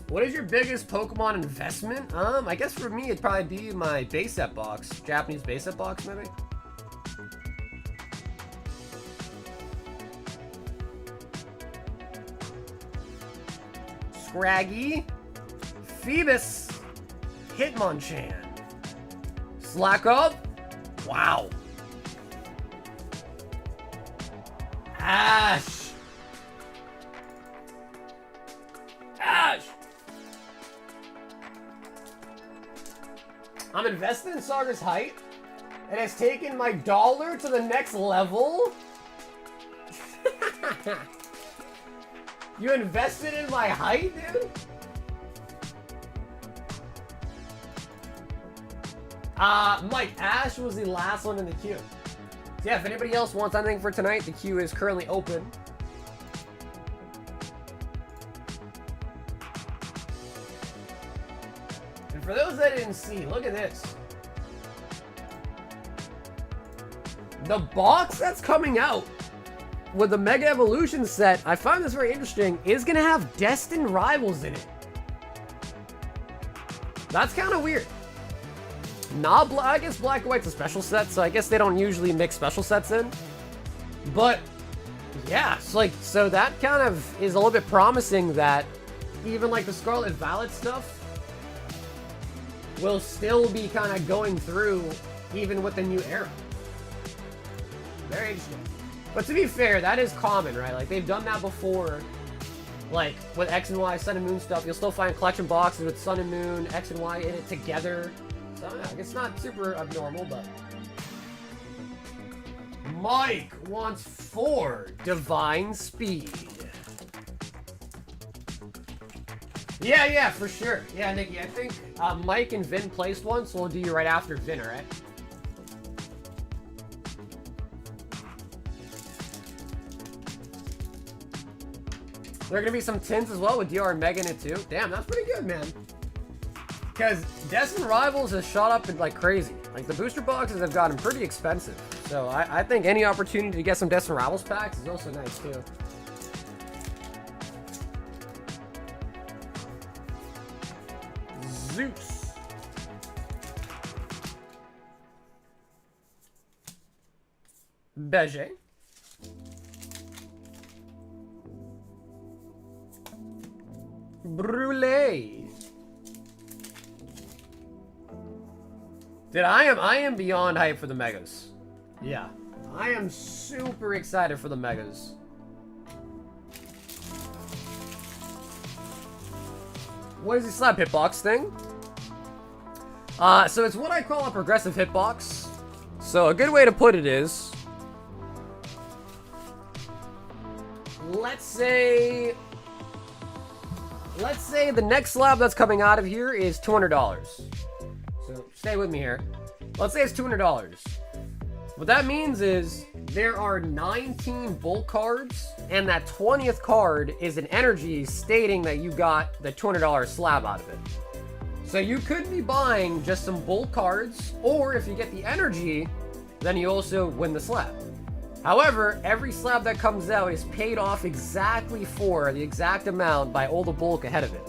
What is your biggest Pokemon investment? I guess for me it'd probably be my base set box. Japanese base set box, maybe? Scraggy. Phoebus. Hitmonchan. Slack up. Wow. Ash. Ash. I'm invested in Sagar's height. It has taken my dollar to the next level. You invested in my height, dude? Mike, Ash was the last one in the queue. So yeah, if anybody else wants anything for tonight, the queue is currently open. And for those that didn't see, look at this. The box that's coming out with the Mega Evolution set, I find this very interesting, is going to have Destined Rivals in it. That's kind of weird. Not I guess Black and White's a special set, so I guess they don't usually mix special sets in. But yeah, it's like, so that kind of is a little bit promising that even like the Scarlet Violet stuff will still be kind of going through even with the new era. Very interesting. But to be fair, that is common, right? Like they've done that before. Like with X and Y, Sun and Moon stuff, you'll still find collection boxes with Sun and Moon, X and Y in it together. So yeah, it's not super abnormal, but Mike wants 4 Divine Speed. Yeah, for sure. Yeah, Nikki, I think Mike and Vin placed one, so we'll do you right after Vin, alright? There are gonna be some tins as well with DR and Mega in it too. Damn, that's pretty good, man. Because Destined Rivals has shot up like crazy. Like the booster boxes have gotten pretty expensive. So I think any opportunity to get some Destined Rivals packs is also nice too. Zeus. Beige. Brûlé. Dude, I am beyond hyped for the Megas. Yeah. I am super excited for the Megas. What is the slab hitbox thing? So it's what I call a progressive hitbox. So a good way to put it is, let's say the next slab that's coming out of here is $200. So stay with me here. Let's say it's $200. What that means is there are 19 bulk cards, and that 20th card is an energy stating that you got the $200 slab out of it. So you could be buying just some bulk cards, or if you get the energy, then you also win the slab. However, every slab that comes out is paid off exactly for the exact amount by all the bulk ahead of it.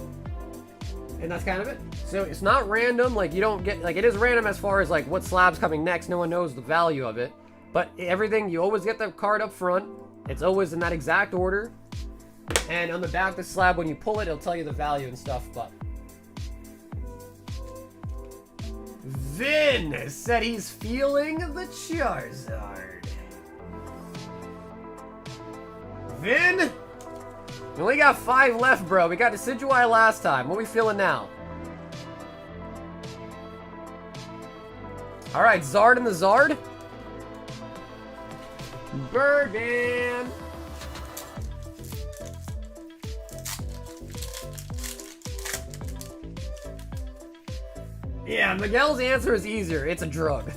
And that's kind of it. So it's not random, like you don't get, like it is random as far as like what slab's coming next, no one knows the value of it. But everything, you always get the card up front, it's always in that exact order. And on the back of the slab, when you pull it, it'll tell you the value and stuff, but... Vin said he's feeling the Charizard. Vin? We only got 5 left, bro. We got Decidueye last time. What are we feeling now? Alright, Zard and the Zard. Birdman. Yeah, Miguel's answer is easier. It's a drug.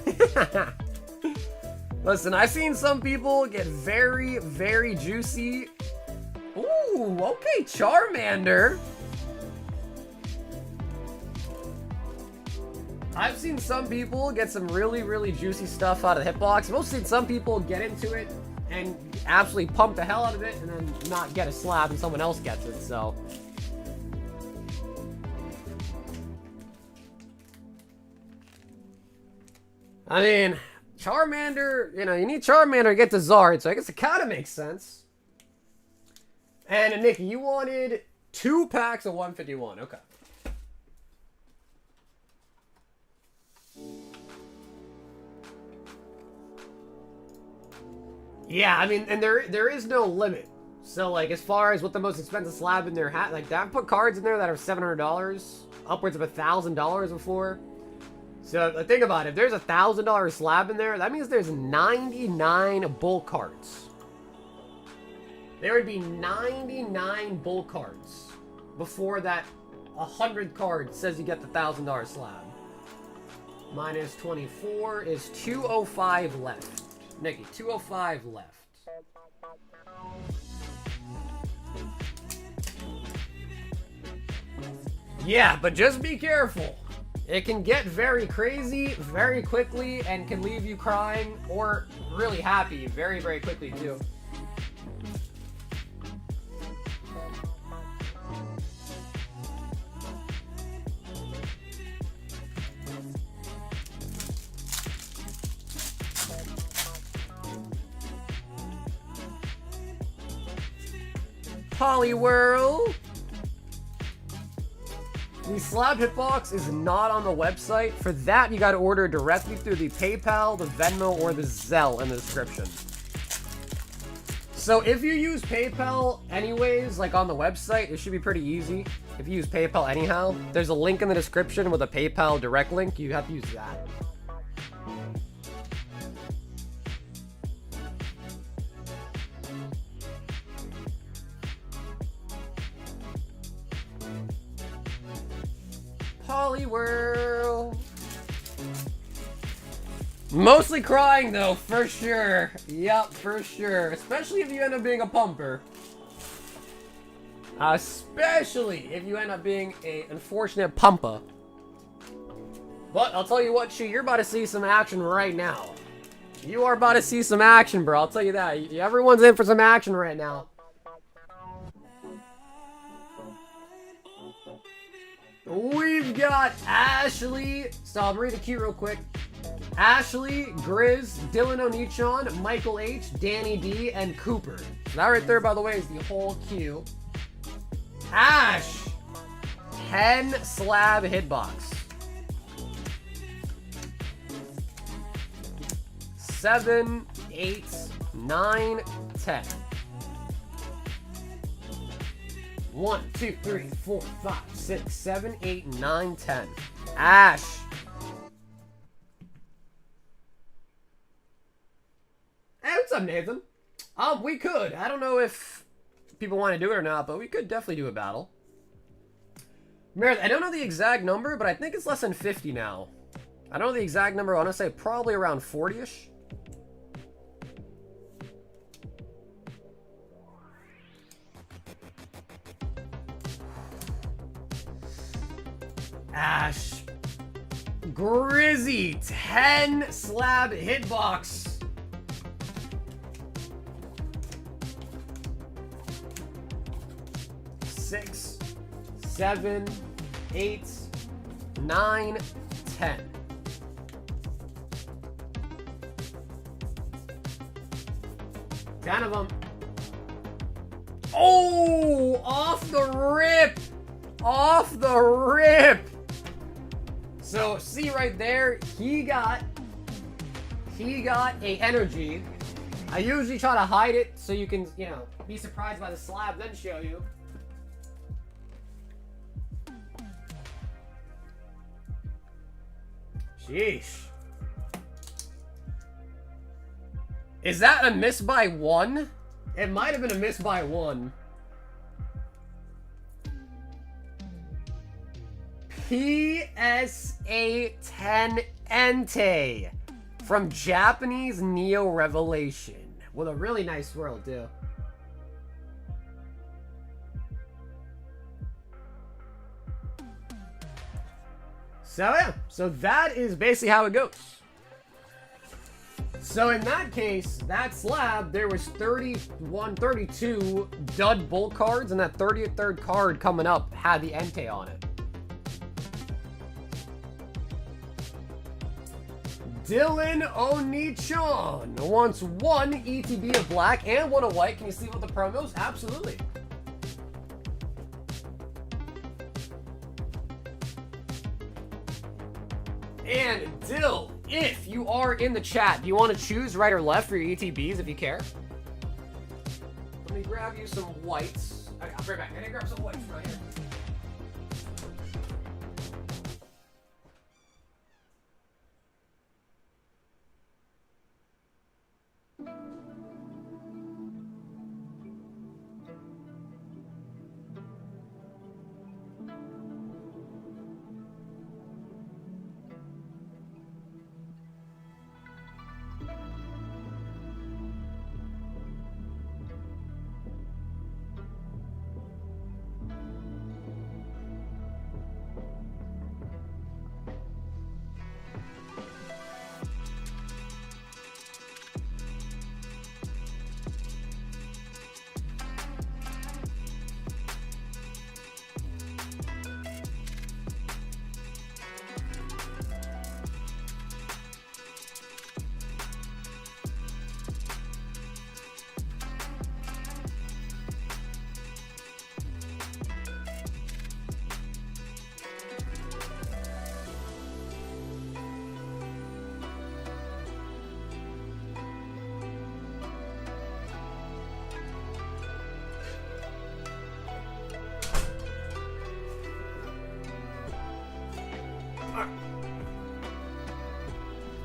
Listen, I've seen some people get very, very juicy. Ooh, okay, Charmander. I've seen some people get some really, really juicy stuff out of the hitbox. I've also seen some people get into it and absolutely pump the hell out of it and then not get a slab and someone else gets it, so... I mean, Charmander, you know, you need Charmander to get to Zard, so I guess it kind of makes sense. And Nick, you wanted 2 packs of 151. Okay. Yeah, I mean, and there is no limit. So, like, as far as what the most expensive slab in there had, like, I've put cards in there that are $700, upwards of $1,000 before. So, think about it. If there's a $1,000 slab in there, that means there's 99 bull cards. There would be 99 bull cards before that 100 cards says you get the $1,000 slab. Minus 24 is 205 left. Nikki, 205 left. Yeah, but just be careful. It can get very crazy very quickly and can leave you crying or really happy very, very quickly too. Poliwhirl. The slab hitbox is not on the website. For that, you got to order directly through the PayPal, the Venmo, or the Zelle in the description. So if you use PayPal anyways, like on the website, it should be pretty easy. If you use PayPal anyhow, there's a link in the description with a PayPal direct link. You have to use that. Poliwhirl. Mostly crying though, for sure. Yep, for sure. Especially if you end up being a pumper. Especially if you end up being an unfortunate pumper. But I'll tell you what, Chi, you're about to see some action right now. You are about to see some action, bro. I'll tell you that. Everyone's in for some action right now. We've got Ashley. So I'll read the queue real quick. Ashley, Grizz, Dylan Onichon, Michael H, Danny D, and Cooper. So that right there, by the way, is the whole queue. Ash, 10 slab hitbox. 7, 8, 9, 10. 1, 2, 3, 4, 5, 6, 7, 8, 9, 10. Ash. Hey, what's up, Nathan? We could. I don't know if people want to do it or not, but we could definitely do a battle. Meredith, I don't know the exact number, but I think it's less than 50 now. I don't know the exact number. I want to say probably around 40-ish. Ash. Grizzy, 10 slab hitbox. Six, 7, 8, 9, 10. Ten of them. Oh, off the rip. Off the rip. So see right there, he got a energy. I usually try to hide it so you can, you know, be surprised by the slab, then show you. Sheesh. Is that a miss by 1? It might have been a miss by 1. PSA 10 Entei from Japanese Neo Revelation with a really nice swirl too. So yeah, so that is basically how it goes. So in that case, that slab, there was 32 dud bull cards, and that 33rd card coming up had the Entei on it. Dylan Onichon wants 1 ETB of black and 1 of white. Can you see what the promos? Absolutely. And Dill, if you are in the chat, do you want to choose right or left for your ETBs if you care? Let me grab you some whites. Okay, I'll be right back. I'm gonna grab some whites right here.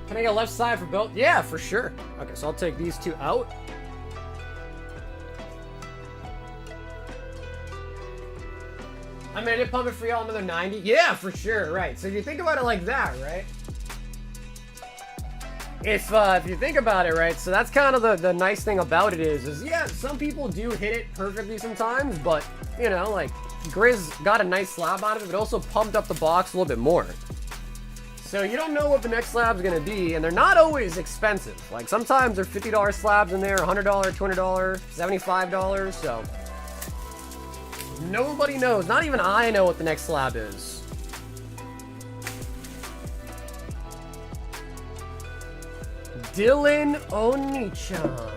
Can I get left side for both? Yeah, for sure. Okay, so I'll take these two out. I made it pump it for y'all another 90. Yeah, for sure, right. So if you think about it like that, right? if you think about it, right, so that's kind of the nice thing about it is yeah, some people do hit it perfectly sometimes, but, you know, like, Grizz got a nice slab out of it, but also pumped up the box a little bit more. So you don't know what the next slab's gonna be, and they're not always expensive. Like, sometimes they're $50 slabs in there, $100, $200, $75, so... Nobody knows. Not even I know what the next slab is. Dylan Onichan.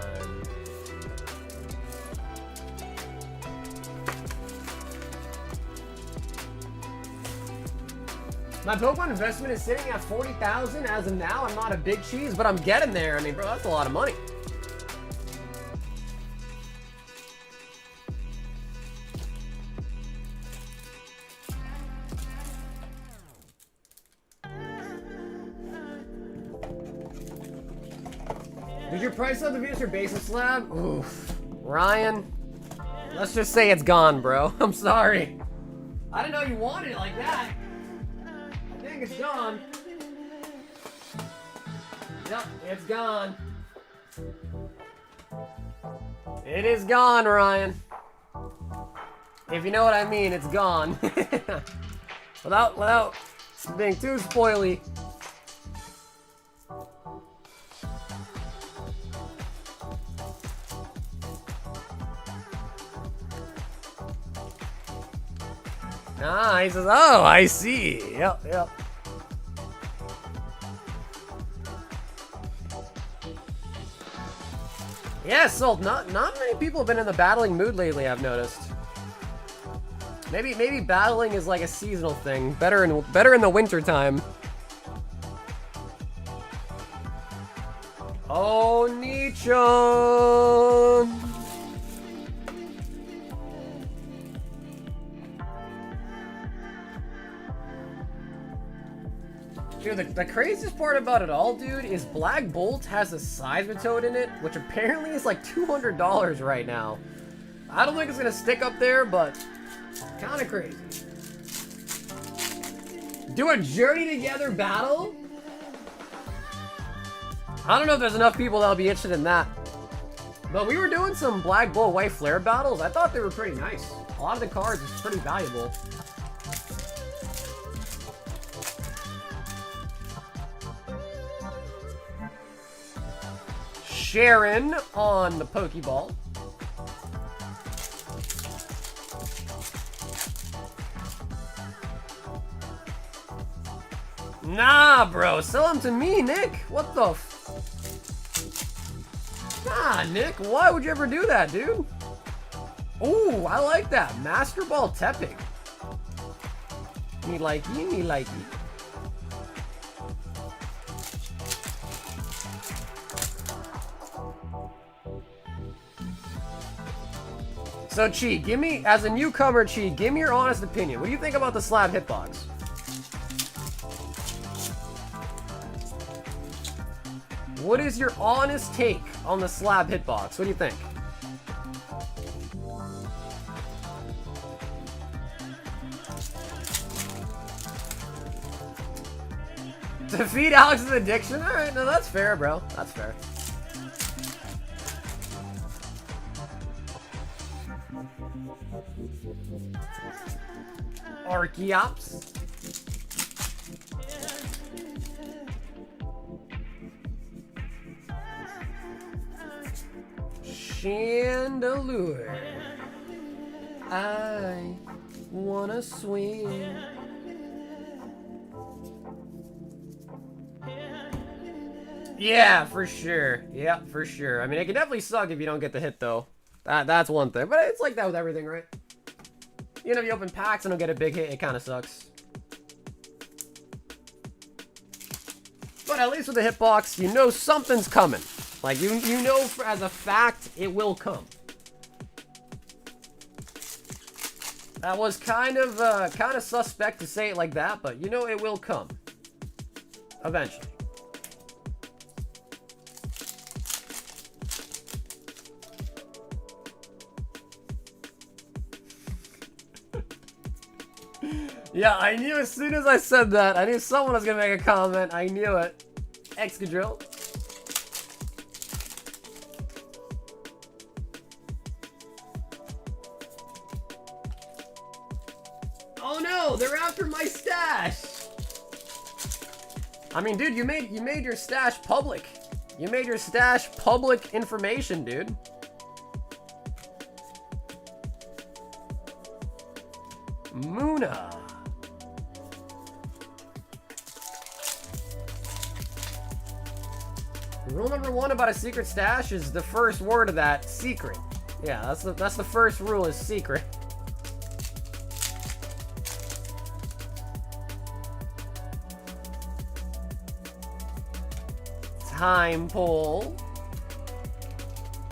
My Pokemon investment is sitting at 40,000 as of now. I'm not a big cheese, but I'm getting there. I mean, bro, that's a lot of money. Did your price of the Venus or Basis slab? Oof. Ryan, let's just say it's gone, bro. I'm sorry. I didn't know you wanted it like that. I think it's gone. Yep, it's gone. It is gone, Ryan. If you know what I mean, it's gone. without being too spoily. Ah, he says, oh, I see. Yep. Yeah, Salt, not many people have been in the battling mood lately, I've noticed. Maybe battling is like a seasonal thing. Better in the winter time. Oh, Nichan. Dude, the craziest part about it all, dude, is Black Bolt has a Seismitoad in it, which apparently is like $200 right now. I don't think it's gonna stick up there, but kind of crazy. Do a Journey Together battle? I don't know if there's enough people that'll be interested in that. But we were doing some Black Bolt White Flare battles. I thought they were pretty nice. A lot of the cards is pretty valuable. Sharon on the Pokeball. Nah, bro. Sell them to me, Nick. What the Nah, Nick. Why would you ever do that, dude? Ooh, I like that. Master Ball Tepping. Me likey. So, Chi, give me, as a newcomer, Chi, give me your honest opinion. What do you think about the slab hitbox? What is your honest take on the slab hitbox? What do you think? Defeat Alex's addiction? Alright, no, that's fair, bro. That's fair. Archeops. Chandelure. I wanna swing. Yeah, for sure. Yeah, for sure. I mean, it can definitely suck if you don't get the hit, though. That's one thing. But it's like that with everything, right? You know, if you open packs and don't get a big hit, it kind of sucks. But at least with the hitbox, you know something's coming. Like, you know as a fact, it will come. That was kind of suspect to say it like that, but you know it will come. Eventually. Yeah, I knew as soon as I said that. I knew someone was gonna make a comment. I knew it. Excadrill. No, they're after my stash. I mean, dude, you made your stash public. You made your stash public information, dude. Muna. Rule number 1 about a secret stash is the first word of that secret. Yeah, that's the first rule is secret. Time pull.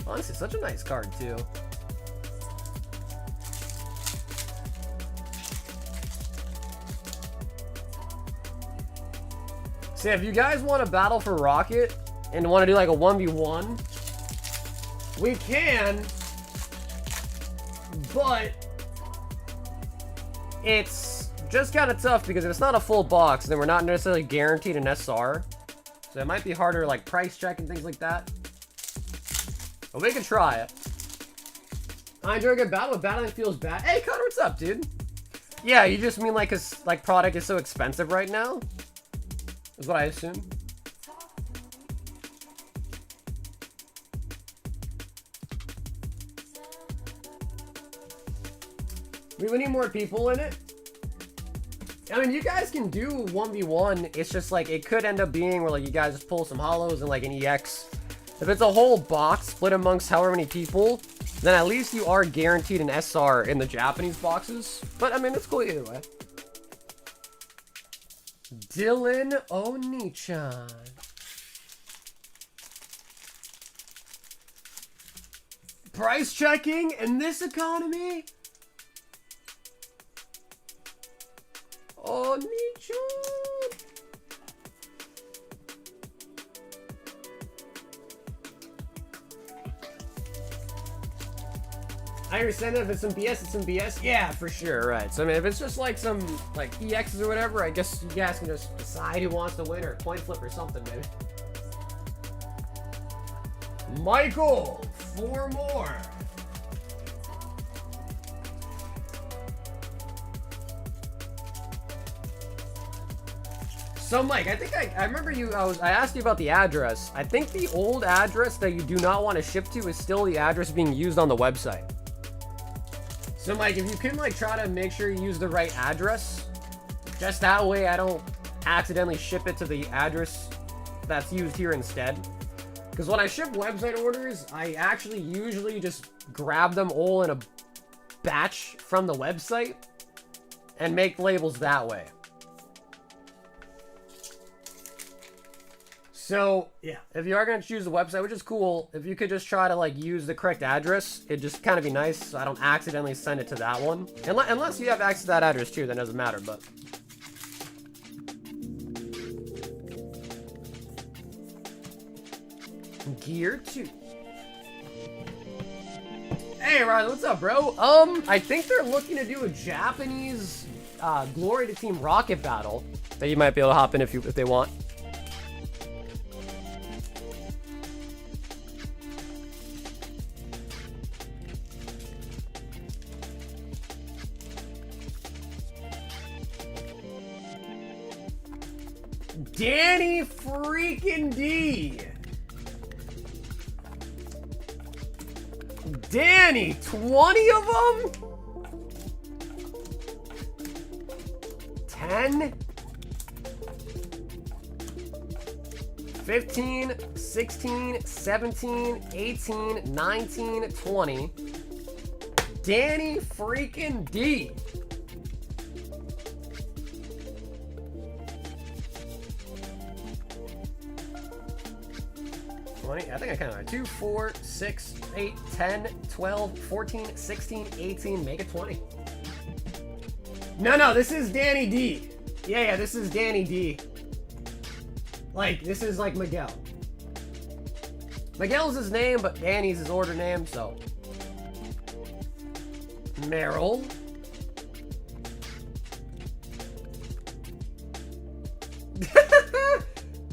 Honestly, such a nice card too. So if you guys want to battle for Rocket and want to do like a 1v1, we can, but it's just kind of tough because if it's not a full box, then we're not necessarily guaranteed an SR. So it might be harder, like, price check and things like that. But we can try it. I enjoy a good battle, but battling feels bad. Hey, Connor, what's up, dude? Yeah, you just mean, like, cause, like, product is so expensive right now? Is what I assume. We need more people in it. I mean, you guys can do 1v1. It's just like, it could end up being where like you guys just pull some holos and like an EX. If it's a whole box split amongst however many people, then at least you are guaranteed an SR in the Japanese boxes. But I mean, it's cool either way. Dylan Onichan. Price checking in this economy? Oh, Nicho. I understand that if it's some BS, it's some BS. Yeah, for sure, right. So, I mean, if it's just like some, like, EXs or whatever, I guess you guys can just decide who wants to win or coin flip or something, maybe. Michael, 4 more. So Mike, I think I remember you, I asked you about the address. I think the old address that you do not want to ship to is still the address being used on the website. So Mike, if you can like try to make sure you use the right address, just that way I don't accidentally ship it to the address that's used here instead. Because when I ship website orders, I actually usually just grab them all in a batch from the website and make labels that way. So, yeah, if you are going to choose the website, which is cool, if you could just try to, like, use the correct address, it'd just kind of be nice so I don't accidentally send it to that one. Unless you have access to that address, too, then it doesn't matter, but... Gear 2. Hey, Riley, what's up, bro? I think they're looking to do a Japanese Glory to Team Rocket battle that you might be able to hop in if they want. Danny freaking D. Danny, 20 of them? 10? 15, 16, 17, 18, 19, 20. Danny freaking D. I think I counted 2, 4, 6, 8, 10, 12, 14, 16, 18, make it 20. No, this is Danny D. Yeah, this is Danny D. Like, this is like Miguel. Miguel's his name, but Danny's his order name, so. Meryl.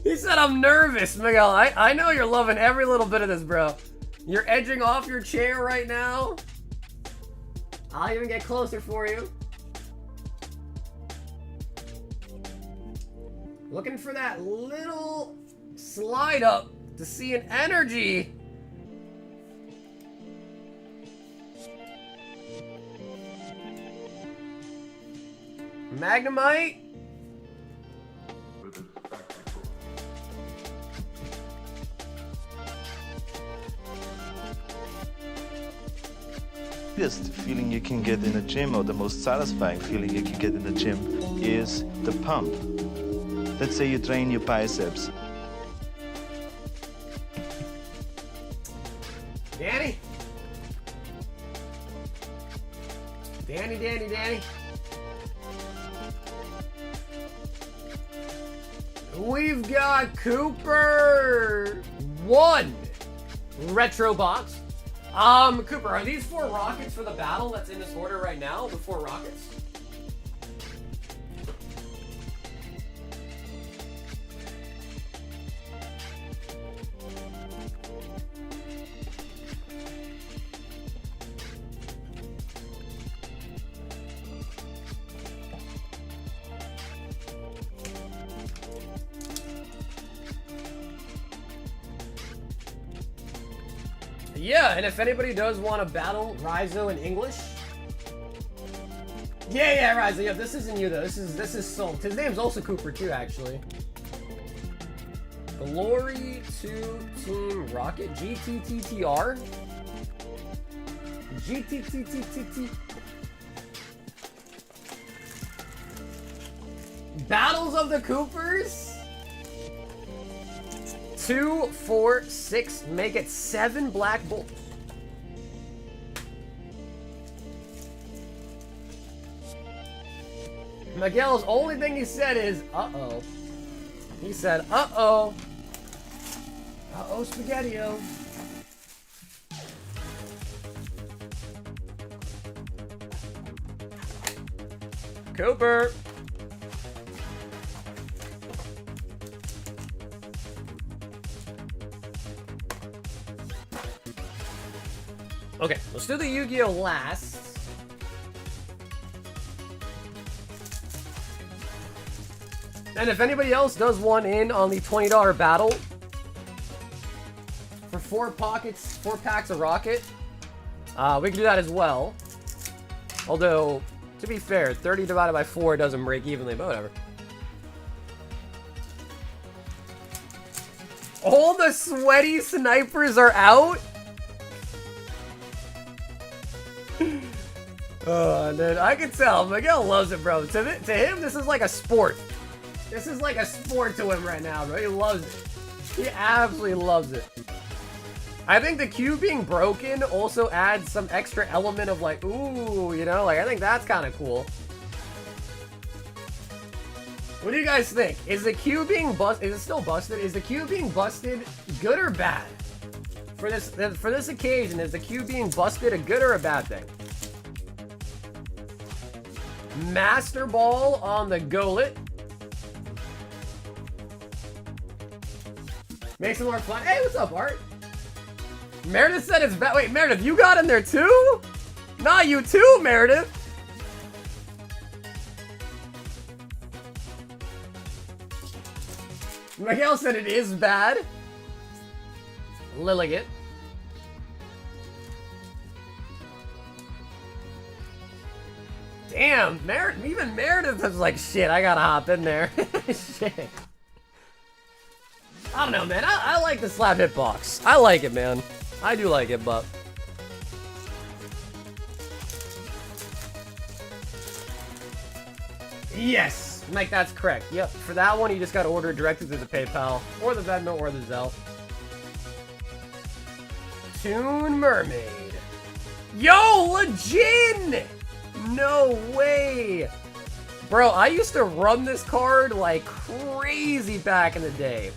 He said, I'm nervous, Miguel. I know you're loving every little bit of this, bro. You're edging off your chair right now. I'll even get closer for you. Looking for that little slide up to see an energy. Magnemite. The best feeling you can get in a gym, or the most satisfying feeling you can get in a gym, is the pump. Let's say you train your biceps. Danny. Danny. We've got Cooper. 1 retro box. Cooper, are these 4 rockets for the battle that's in this order right now? The 4 rockets? Yeah, and if anybody does want to battle Raizo in English. Yeah, Raizo, yeah, this isn't you though. This is Salt. His name's also Cooper too, actually. Glory to Team Rocket. GTTTR. GTTTTT. Battles of the Coopers. 2, 4, 6, make it 7 Black Bolt. Miguel's only thing he said is, uh-oh. He said, uh-oh. Uh-oh, Spaghetti-O. Cooper. Okay, let's do the Yu-Gi-Oh! Last. And if anybody else does one in on the $20 battle for 4 packs of Rocket, we can do that as well. Although, to be fair, 30 divided by 4 doesn't break evenly, but whatever. All the sweaty snipers are out? Dude, I can tell. Miguel loves it, bro. To him, this is like a sport. This is like a sport to him right now, bro. He loves it. He absolutely loves it. I think the cube being broken also adds some extra element of like, ooh, you know? Like, I think that's kind of cool. What do you guys think? Is the cube being busted? Is it still busted? Is the cube being busted good or bad? For this occasion, is the cube being busted a good or a bad thing? Master Ball on the Golet. Makes it more fun. Hey, what's up, Art? Meredith said it's bad. Wait, Meredith, you got in there too? Not you too, Meredith. Miguel said it is bad. Lilligant. Damn, even Meredith was like, shit, I gotta hop in there. Shit. I don't know, man. I like the slab hitbox. I like it, man. I do like it, but... Yes! Mike, that's correct. Yep, for that one, you just gotta order it directly through the PayPal, or the Venmo, or the Zelle. Toon Mermaid. Yo, legit! No way! Bro, I used to run this card like crazy back in the day.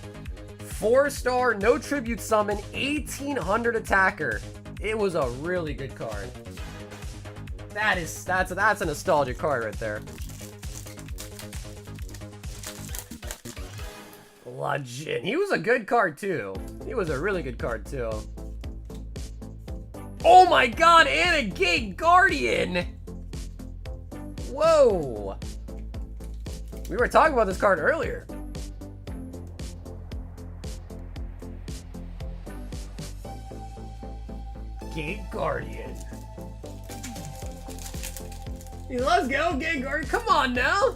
4-star, no tribute summon, 1800 attacker. It was a really good card. That's a nostalgic card right there. Legit. He was a good card too. He was a really good card too. Oh my god, and a Gate Guardian! Whoa! We were talking about this card earlier. Gate Guardian. Let's go, Gate Guardian. Come on now.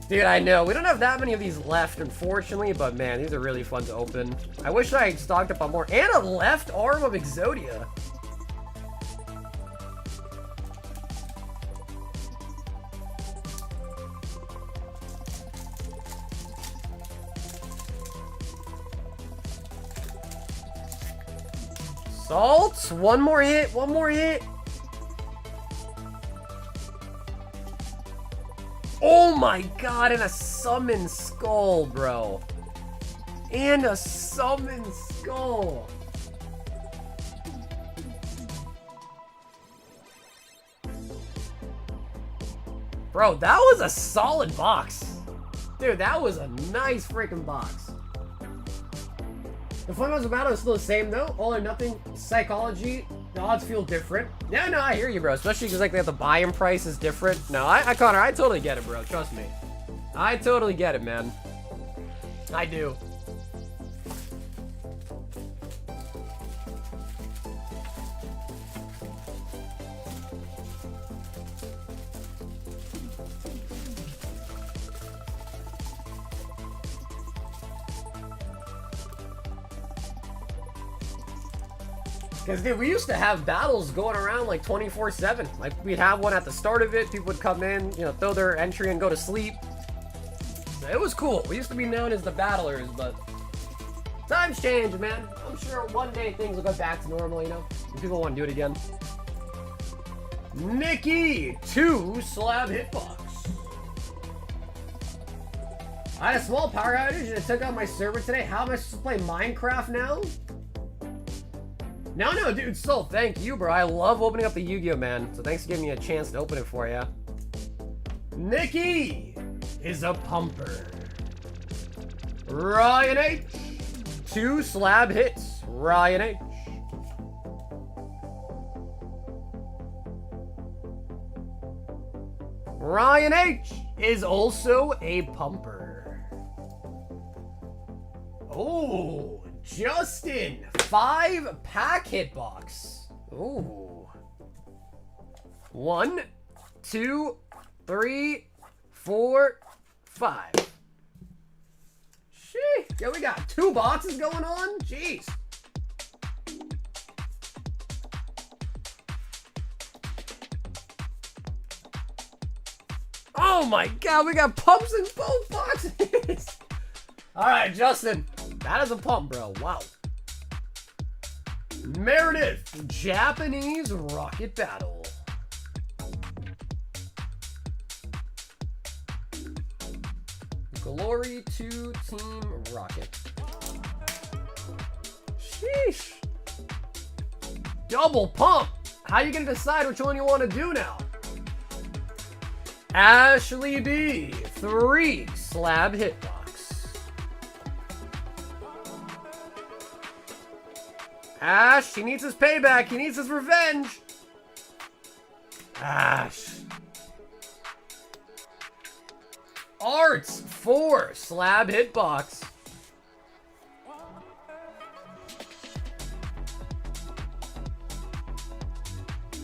Dude, I know. We don't have that many of these left, unfortunately, but man, these are really fun to open. I wish I had stocked up on more. And a left arm of Exodia. Salt, one more hit, one more hit. Oh my god, and a summon skull, bro. And a summon skull. Bro, that was a solid box. Dude, that was a nice freaking box. The fundamentals of battle is still the same though. All or nothing psychology. The odds feel different. Yeah, no, I hear you, bro. Especially because like the buy-in price is different. No, Connor, I totally get it, bro. Trust me. I totally get it, man. I do. Because, dude, we used to have battles going around like 24/7. Like, we'd have one at the start of it. People would come in, you know, throw their entry and go to sleep. So it was cool. We used to be known as the battlers, but times change, man. I'm sure one day things will go back to normal, you know? And people want to do it again. Nikki, 2 slab hitbox. I had a small power outage and it took out my server today. How am I supposed to play Minecraft now? No, dude, Soul, thank you, bro. I love opening up the Yu-Gi-Oh, man. So thanks for giving me a chance to open it for you. Nikki is a pumper. Ryan H. 2 slab hits. Ryan H. Ryan H. is also a pumper. Oh, Justin, 5-pack hitbox. Ooh. 1, 2, 3, 4, 5. Sheesh. Yeah, we got 2 boxes going on? Jeez. Oh my god, we got pumps in both boxes. Alright, Justin. That is a pump, bro. Wow. Meredith, Japanese Rocket Battle. Glory to Team Rocket. Sheesh. Double pump. How you gonna decide which one you want to do now? Ashley B, 3 slab hitbox. Ash, he needs his payback. He needs his revenge. Ash. Arts, 4 slab hitbox.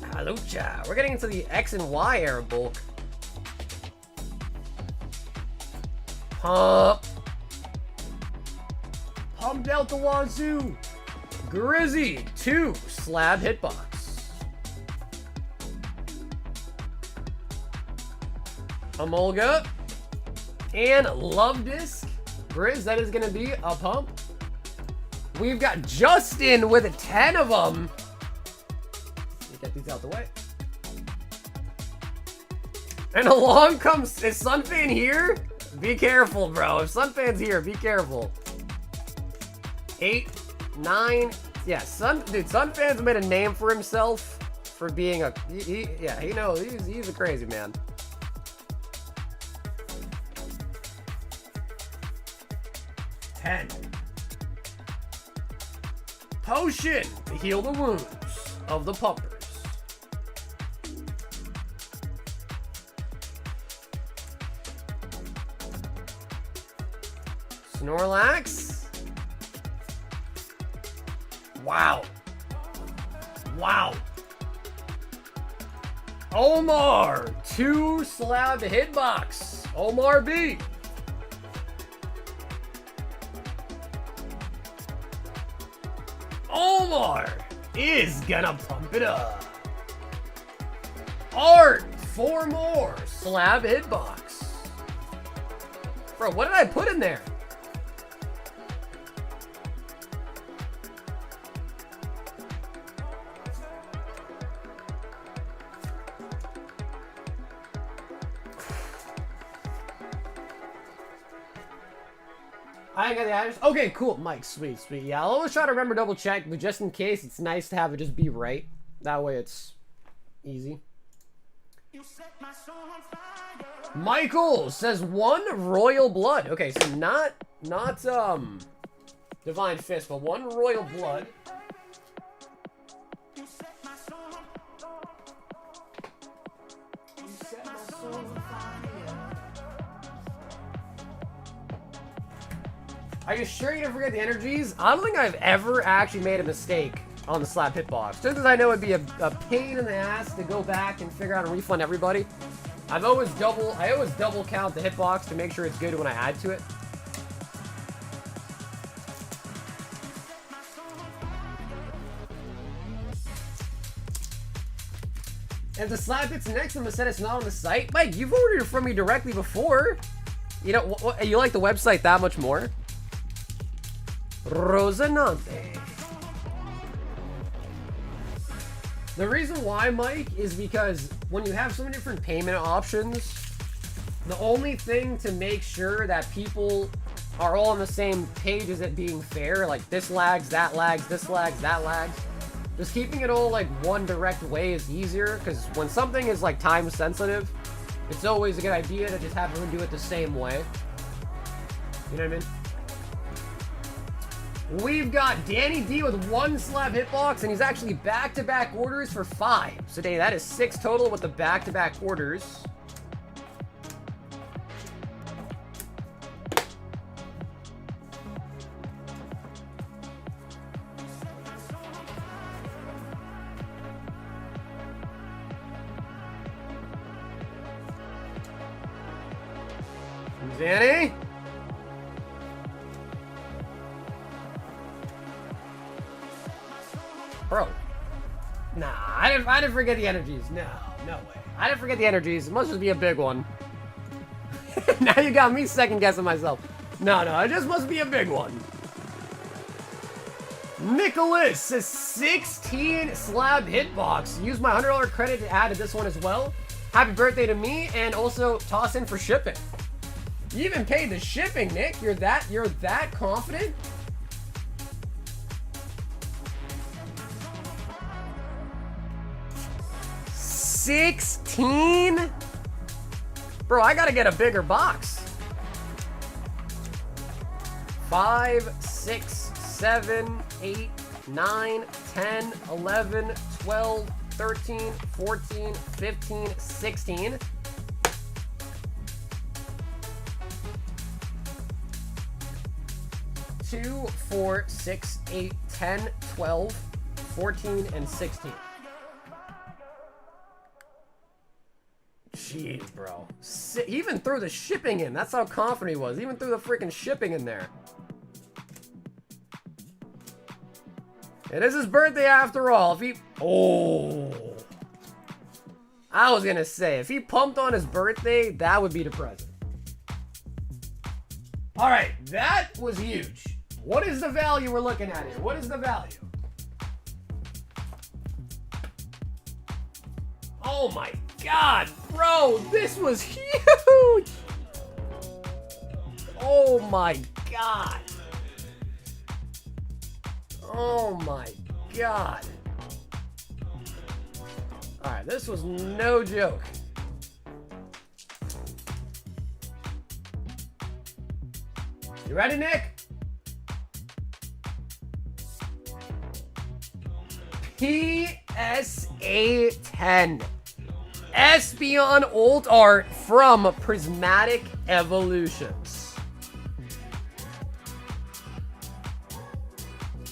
Halucha. We're getting into the X and Y era bulk. Pump. Pumped out the wazoo. Grizzy, 2 slab hitbox. Amolga. And Love Disc. Grizz, that is going to be a pump. We've got Justin with 10 of them. Let me get these out the way. And along comes, is Sunfan here? Be careful, bro. If Sunfan's here, be careful. 8, 9, yeah, Sunfan's made a name for himself for being a, yeah, he knows, he's a crazy man. Potion to heal the wounds of the pumpers. Snorlax. Wow. Wow. Omar, 2 slab hitbox. Omar B. Omar is gonna pump it up. Art, 4 more slab hitbox. Bro, what did I put in there? I ain't got the address. Okay, cool. Mike, sweet, sweet. Yeah, I'll always try to remember double check, but just in case, it's nice to have it just be right. That way it's easy. Michael says 1 royal blood. Okay, so not divine fist, but 1 royal blood. Are you sure you didn't forget the energies? I don't think I've ever actually made a mistake on the slab hitbox. Just because I know it'd be a pain in the ass to go back and figure out and refund everybody. I always double count the hitbox to make sure it's good when I add to it. If the slab hits next, I'm gonna set it's not on the site. Mike, you've ordered it from me directly before. You know, you like the website that much more? Rosanante. The reason why, Mike, is because when you have so many different payment options, the only thing to make sure that people are all on the same page is it being fair, like this lags, that lags, this lags, that lags. Just keeping it all like one direct way is easier, because when something is like time sensitive, it's always a good idea to just have everyone do it the same way. You know what I mean? We've got Danny D with 1 slab hitbox, and he's actually back-to-back orders for 5. So, Danny, that is 6 total with the back-to-back orders. Danny? Bro. Nah, I didn't forget the energies. No way. I didn't forget the energies. It must just be a big one. Now you got me second guessing myself. No, it just must be a big one. Nicholas says 16 slab hitbox. Use my $100 credit to add to this one as well. Happy birthday to me, and also toss in for shipping. You even paid the shipping, Nick. You're that confident? $16? Bro, I gotta get a bigger box. 5, 6, 7, 8, 9, 10, 11, 12, 13, 14, 15, 16. Two, 4, 6, 8, 10, 12, 14, and 16. Jeez, bro. He even threw the shipping in. That's how confident he was. He even threw the freaking shipping in there. It is his birthday after all. If he... Oh. I was gonna say, if he pumped on his birthday, that would be depressing. Alright, that was huge. What is the value we're looking at here? What is the value? Oh my god, bro, this was huge! Oh my god. Oh my god. Alright, this was no joke. You ready, Nick? PSA 10. Espeon Old Art from Prismatic Evolutions.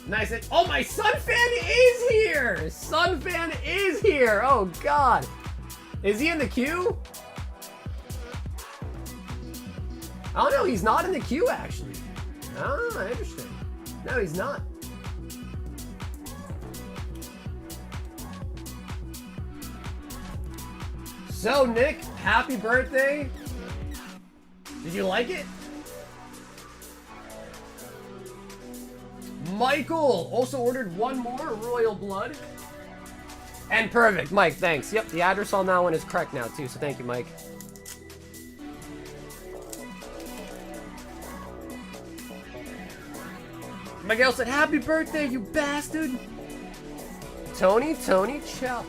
Nice. Oh, my Sunfan is here! Sunfan is here! Oh, God. Is he in the queue? Oh, no, he's not in the queue, actually. Ah, interesting. No, he's not. So, Nick, happy birthday. Did you like it? Michael also ordered one more Royal Blood. And perfect. Mike, thanks. Yep, the address on that one is correct now, too, so thank you, Mike. Miguel said, happy birthday, you bastard. Tony Chopper.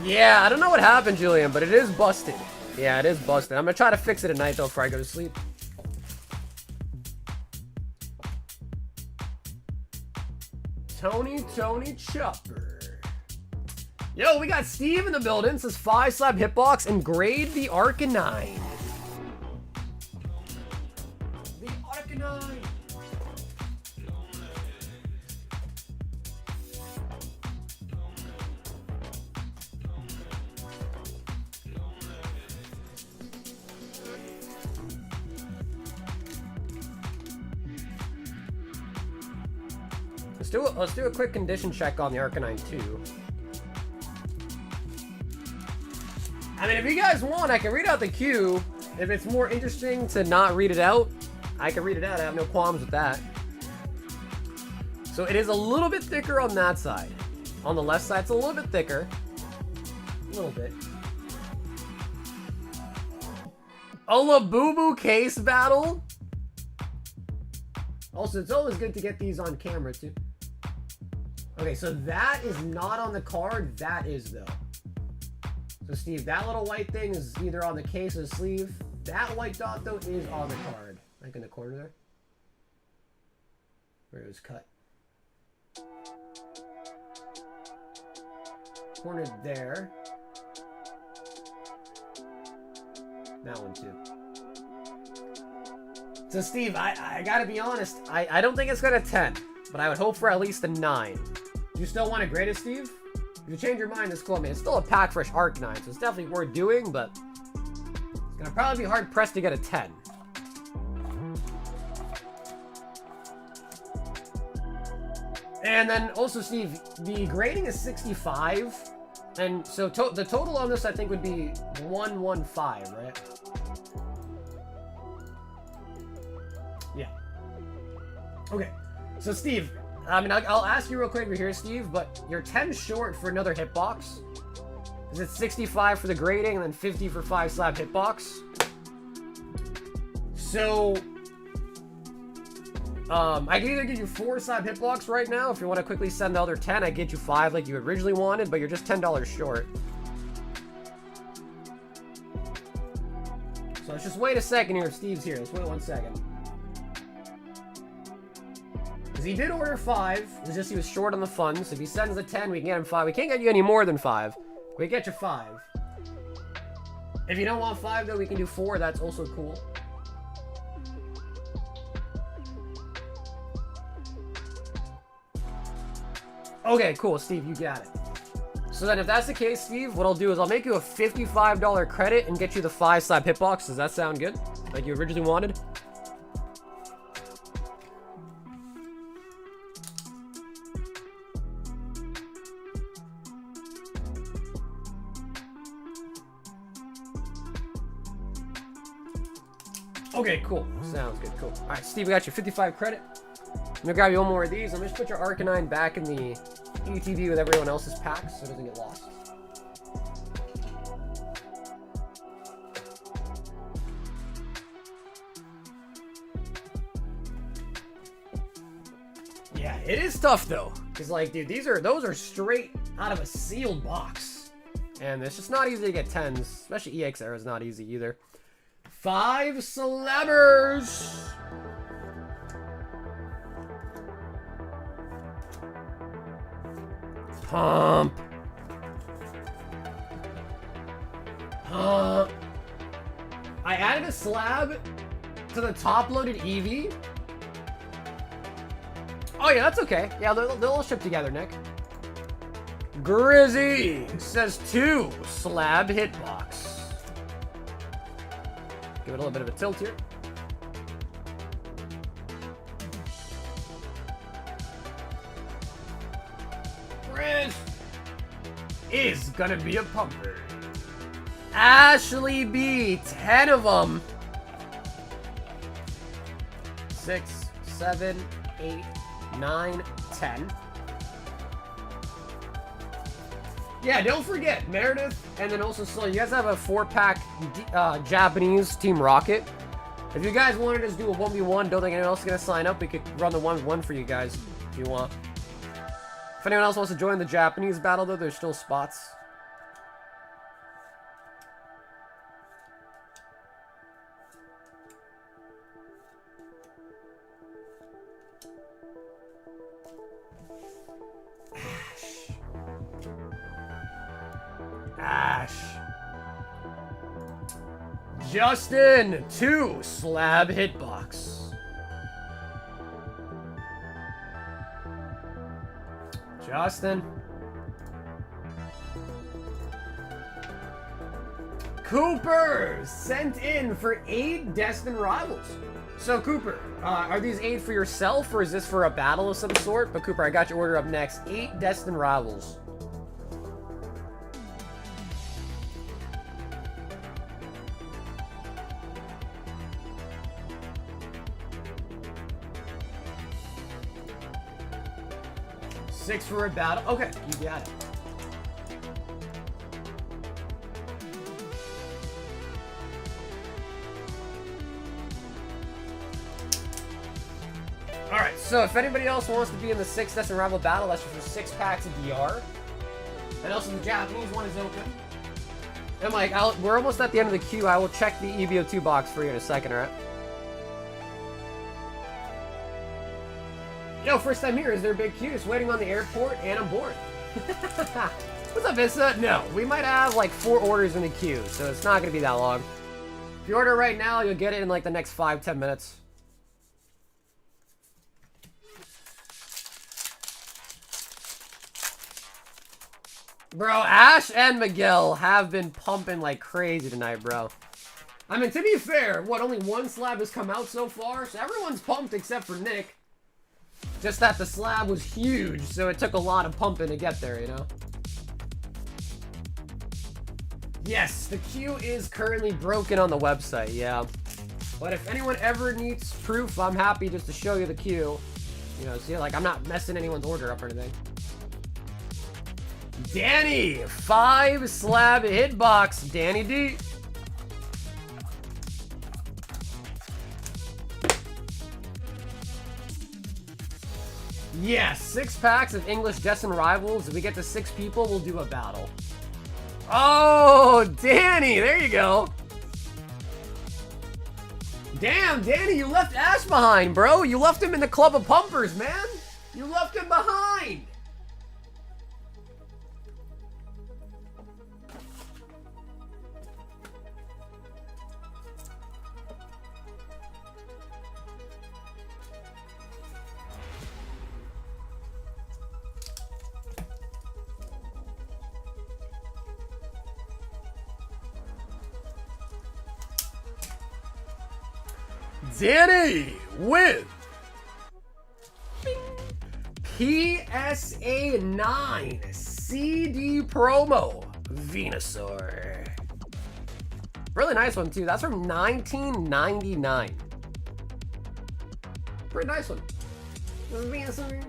Yeah, I don't know what happened, Julian, but it is busted. Yeah, it is busted. I'm gonna try to fix it at night, though, before I go to sleep. Tony Chopper. Yo, we got Steve in the building. Says 5 slab hitbox and grade the Arcanine. The Arcanine. Let's do a quick condition check on the Arcanine too. I mean, if you guys want, I can read out the queue. If it's more interesting to not read it out, I can read it out. I have no qualms with that. So it is a little bit thicker on that side. On the left side, it's a little bit thicker. A little bit. A Labubu case battle. Also, it's always good to get these on camera too. Okay, so that is not on the card. That is, though. So, Steve, that little white thing is either on the case or the sleeve. That white dot, though, is on the card. Like in the corner there. Where it was cut. Corner there. That one, too. So, Steve, I gotta be honest. I don't think it's got a 10. But I would hope for at least a 9. You still want to grade it, Steve? If you change your mind, it's cool. I mean, it's still a pack fresh Arcanine, so it's definitely worth doing, but it's gonna probably be hard pressed to get a 10. And then also, Steve, the grading is 65, and so the total on this I think would be 115, right? Yeah. Okay. So Steve. I mean, I'll ask you real quick over here, Steve, but you're 10 short for another hitbox. Because it's 65 for the grading and then 50 for 5 slab hitbox. So, I can either give you 4 slab hitbox right now. If you want to quickly send the other 10, I get you 5 like you originally wanted, but you're just $10 short. So let's just wait a second here if Steve's here. Let's wait 1 second. Because he did order 5. It's just he was short on the funds. If he sends the 10, we can get him 5. We can't get you any more than 5. We get you 5. If you don't want 5, though, we can do 4. That's also cool. Okay, cool, Steve, you got it. So then if that's the case, Steve, what I'll do is I'll make you a $55 credit and get you the 5 slab hitbox. Does that sound good? Like you originally wanted? Okay, cool. Sounds good. Cool. All right, Steve, we got your 55 credit. I'm gonna grab you one more of these. I'm gonna just put your Arcanine back in the ETB with everyone else's packs so it doesn't get lost. Yeah, it is tough though, cause like, dude, those are straight out of a sealed box, and it's just not easy to get 10s, especially EX era is not easy either. 5 slabbers. Pump. I added a slab to the top loaded Eevee. Oh yeah, that's okay. Yeah, they'll all ship together, Nick. Grizzy says 2 slab hitbox. Give it a little bit of a tilt here. Grizz is gonna be a pumper. Ashley B, 10 of them. 6, 7, 8, 9, 10. Yeah, don't forget, Meredith, and then also Slow, you guys have a 4-pack Japanese Team Rocket. If you guys wanted us to do a 1v1, don't think anyone else is going to sign up, we could run the 1v1 for you guys, if you want. If anyone else wants to join the Japanese battle, though, there's still spots. Ash. Justin, 2 slab hitbox. Justin. Cooper sent in for 8 Destined Rivals. So Cooper, are these 8 for yourself or is this for a battle of some sort? But Cooper, I got your order up next. 8 Destined Rivals. Six for a battle. Okay, you got it. Alright, so if anybody else wants to be in the 6 Destined Rival battle, that's for 6 packs of DR. And also the Japanese one is open. And Mike, we're almost at the end of the queue. I will check the EBO2 box for you in a second, alright? Yo, first time here. Is there a big queue? Just waiting on the airport, and I'm bored. What's up, Issa? No, we might have like 4 orders in the queue, so it's not going to be that long. If you order right now, you'll get it in like the next 5-10 minutes. Bro, Ash and Miguel have been pumping like crazy tonight, bro. I mean, to be fair, what, only 1 slab has come out so far? So everyone's pumped except for Nick. Just that the slab was huge, so it took a lot of pumping to get there, you know? Yes, the queue is currently broken on the website, yeah. But if anyone ever needs proof, I'm happy just to show you the queue. You know, see, like, I'm not messing anyone's order up or anything. Danny, 5 slab hitbox, Danny D. Yes, 6 packs of English Destined Rivals. If we get to 6 people, we'll do a battle. Oh, Danny, there you go. Damn, Danny, you left Ash behind, bro. You left him in the club of pumpers, man. You left him behind. Danny with PSA 9 CD promo Venusaur. Really nice one too. That's from 1999. Pretty nice one. Venusaur.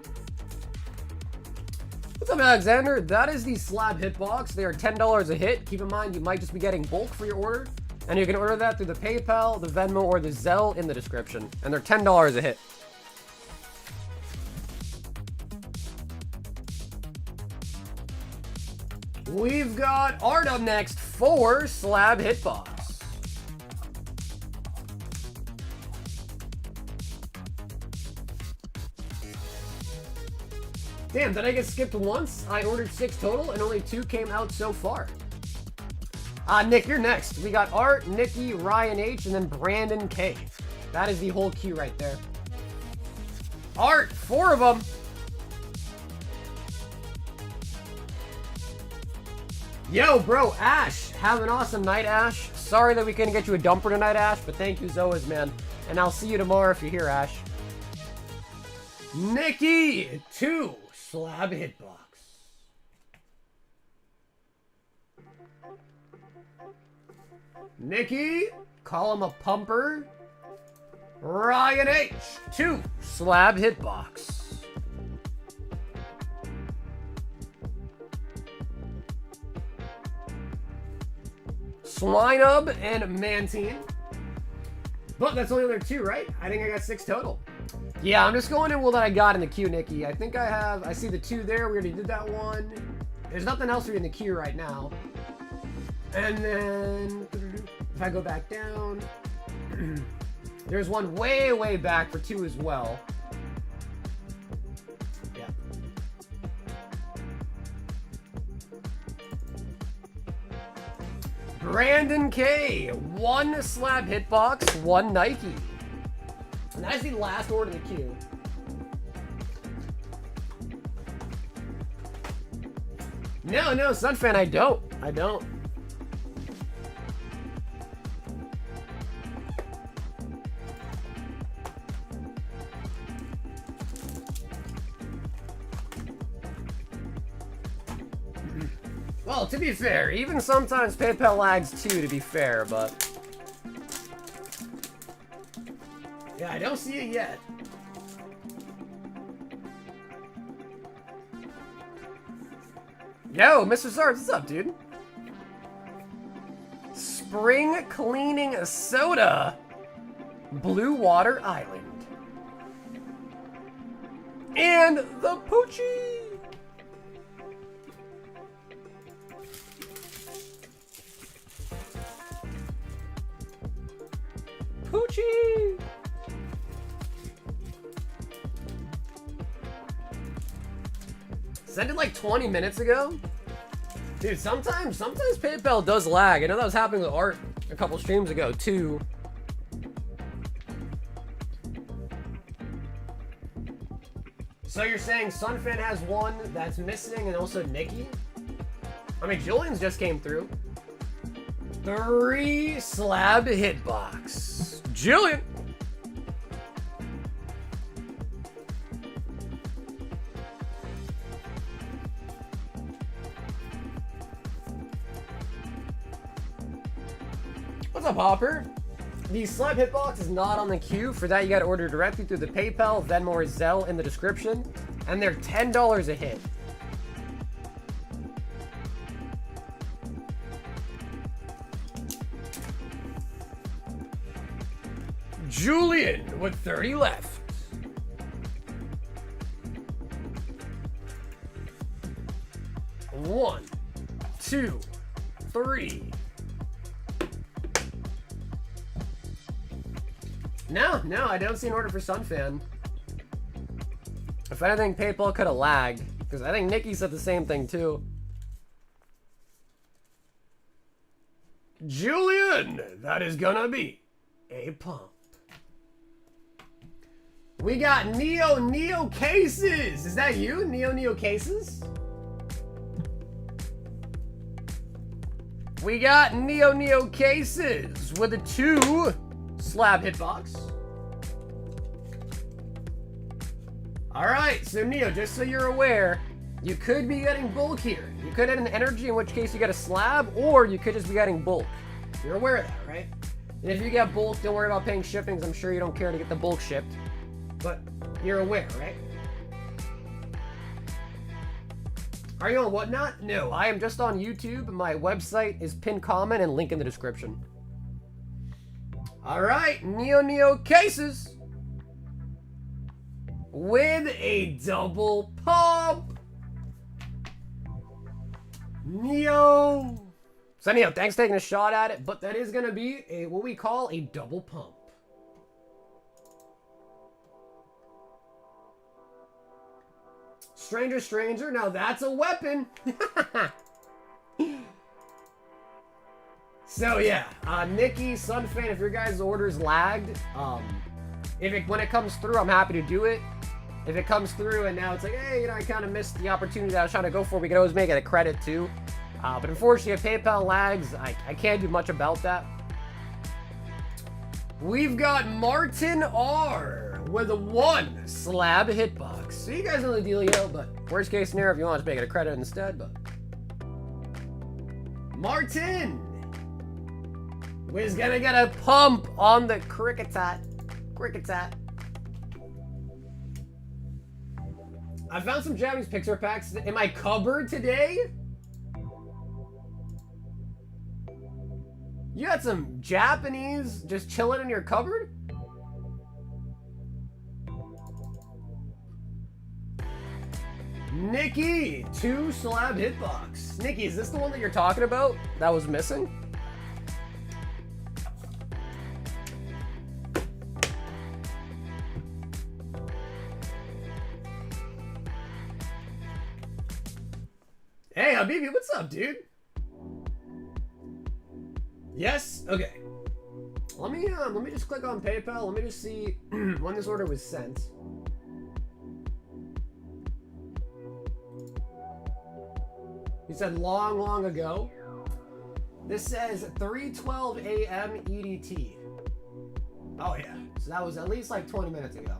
What's up, Alexander? That is the slab hitbox. They are $10 a hit. Keep in mind, you might just be getting bulk for your order. And you can order that through the PayPal, the Venmo, or the Zelle in the description. And they're $10 a hit. We've got Art up next for slab hitbox. Damn, did I get skipped once? I ordered 6 total and only 2 came out so far. Nick, you're next. We got Art, Nikki, Ryan H, and then Brandon K. That is the whole queue right there. Art, 4 of them. Yo, bro, Ash. Have an awesome night, Ash. Sorry that we couldn't get you a dumper tonight, Ash, but thank you as always, man. And I'll see you tomorrow if you're here, Ash. Nikki, 2 slab hitbox. Nikki, call him a pumper. Ryan H, 2 slab hitbox. Swinub and Mantine. But that's only other 2, right? I think I got 6 total. Yeah, I'm just going in with what I got in the queue, Nikki. I think I see the 2 there. We already did that one. There's nothing else for you in the queue right now. And then, if I go back down, there's one way, way back for 2 as well. Yeah. Brandon K, 1 slab hitbox, 1 Nike. And that is the last order in the queue. No, Sunfan, I don't. Well, to be fair, even sometimes PayPal lags too, to be fair, but... Yeah, I don't see it yet. Yo, Mr. Sarge, what's up, dude? Spring Cleaning Soda. Blue Water Island. And the Poochie. Poochie. Sent it like 20 minutes ago? Dude, sometimes PayPal does lag. I know that was happening with Art a couple streams ago, too. So you're saying Sunfan has 1 that's missing and also Nikki? I mean, Julian's just came through. 3 slab hitbox. Julian! What's up, Hopper? The slab hitbox is not on the queue. For that, you gotta order directly through the PayPal, Venmo, or Zelle in the description. And they're $10 a hit. Julian with 30 left. One, 2, 3. No, I don't see an order for Sunfan. If anything, PayPal could have lagged, because I think Nikki said the same thing too. Julian, that is gonna be a pump. We got Neo Cases. Is that you, Neo Cases? We got Neo Cases with a 2 slab hitbox. Alright, so Neo, just so you're aware, you could be getting bulk here. You could get an energy, in which case you get a slab, or you could just be getting bulk. You're aware of that, right? And if you get bulk, don't worry about paying shippings. I'm sure you don't care to get the bulk shipped. But you're aware, right? Are you on Whatnot? No, I am just on YouTube. My website is pinned comment and link in the description. Alright, Neo Cases with a double pump. Neo. So Neo, thanks for taking a shot at it, but that is going to be what we call a double pump. Stranger, now that's a weapon. So yeah, Nikki, Sunfan, if your guys' orders lagged, when it comes through, I'm happy to do it. if it comes through and now it's like, hey, you know, I kind of missed the opportunity that I was trying to go for, we can always make it a credit too. But unfortunately, if PayPal lags, I can't do much about that. We've got Martin R with a 1 slab hitbox. So you guys know the dealio, but worst case scenario, if you want to make it a credit instead, but. Martin was gonna get a pump on the Cricketat. I found some Japanese Pixar packs in my cupboard today. You got some Japanese just chilling in your cupboard? Nikki, 2 slab hitbox. Nikki, is this the one that you're talking about that was missing? Hey, Habibi, what's up, dude? Yes? Okay. Let me just click on PayPal. Let me just see when this order was sent. You said long ago. This says 3:12 a.m. EDT. Oh yeah. So that was at least like 20 minutes ago.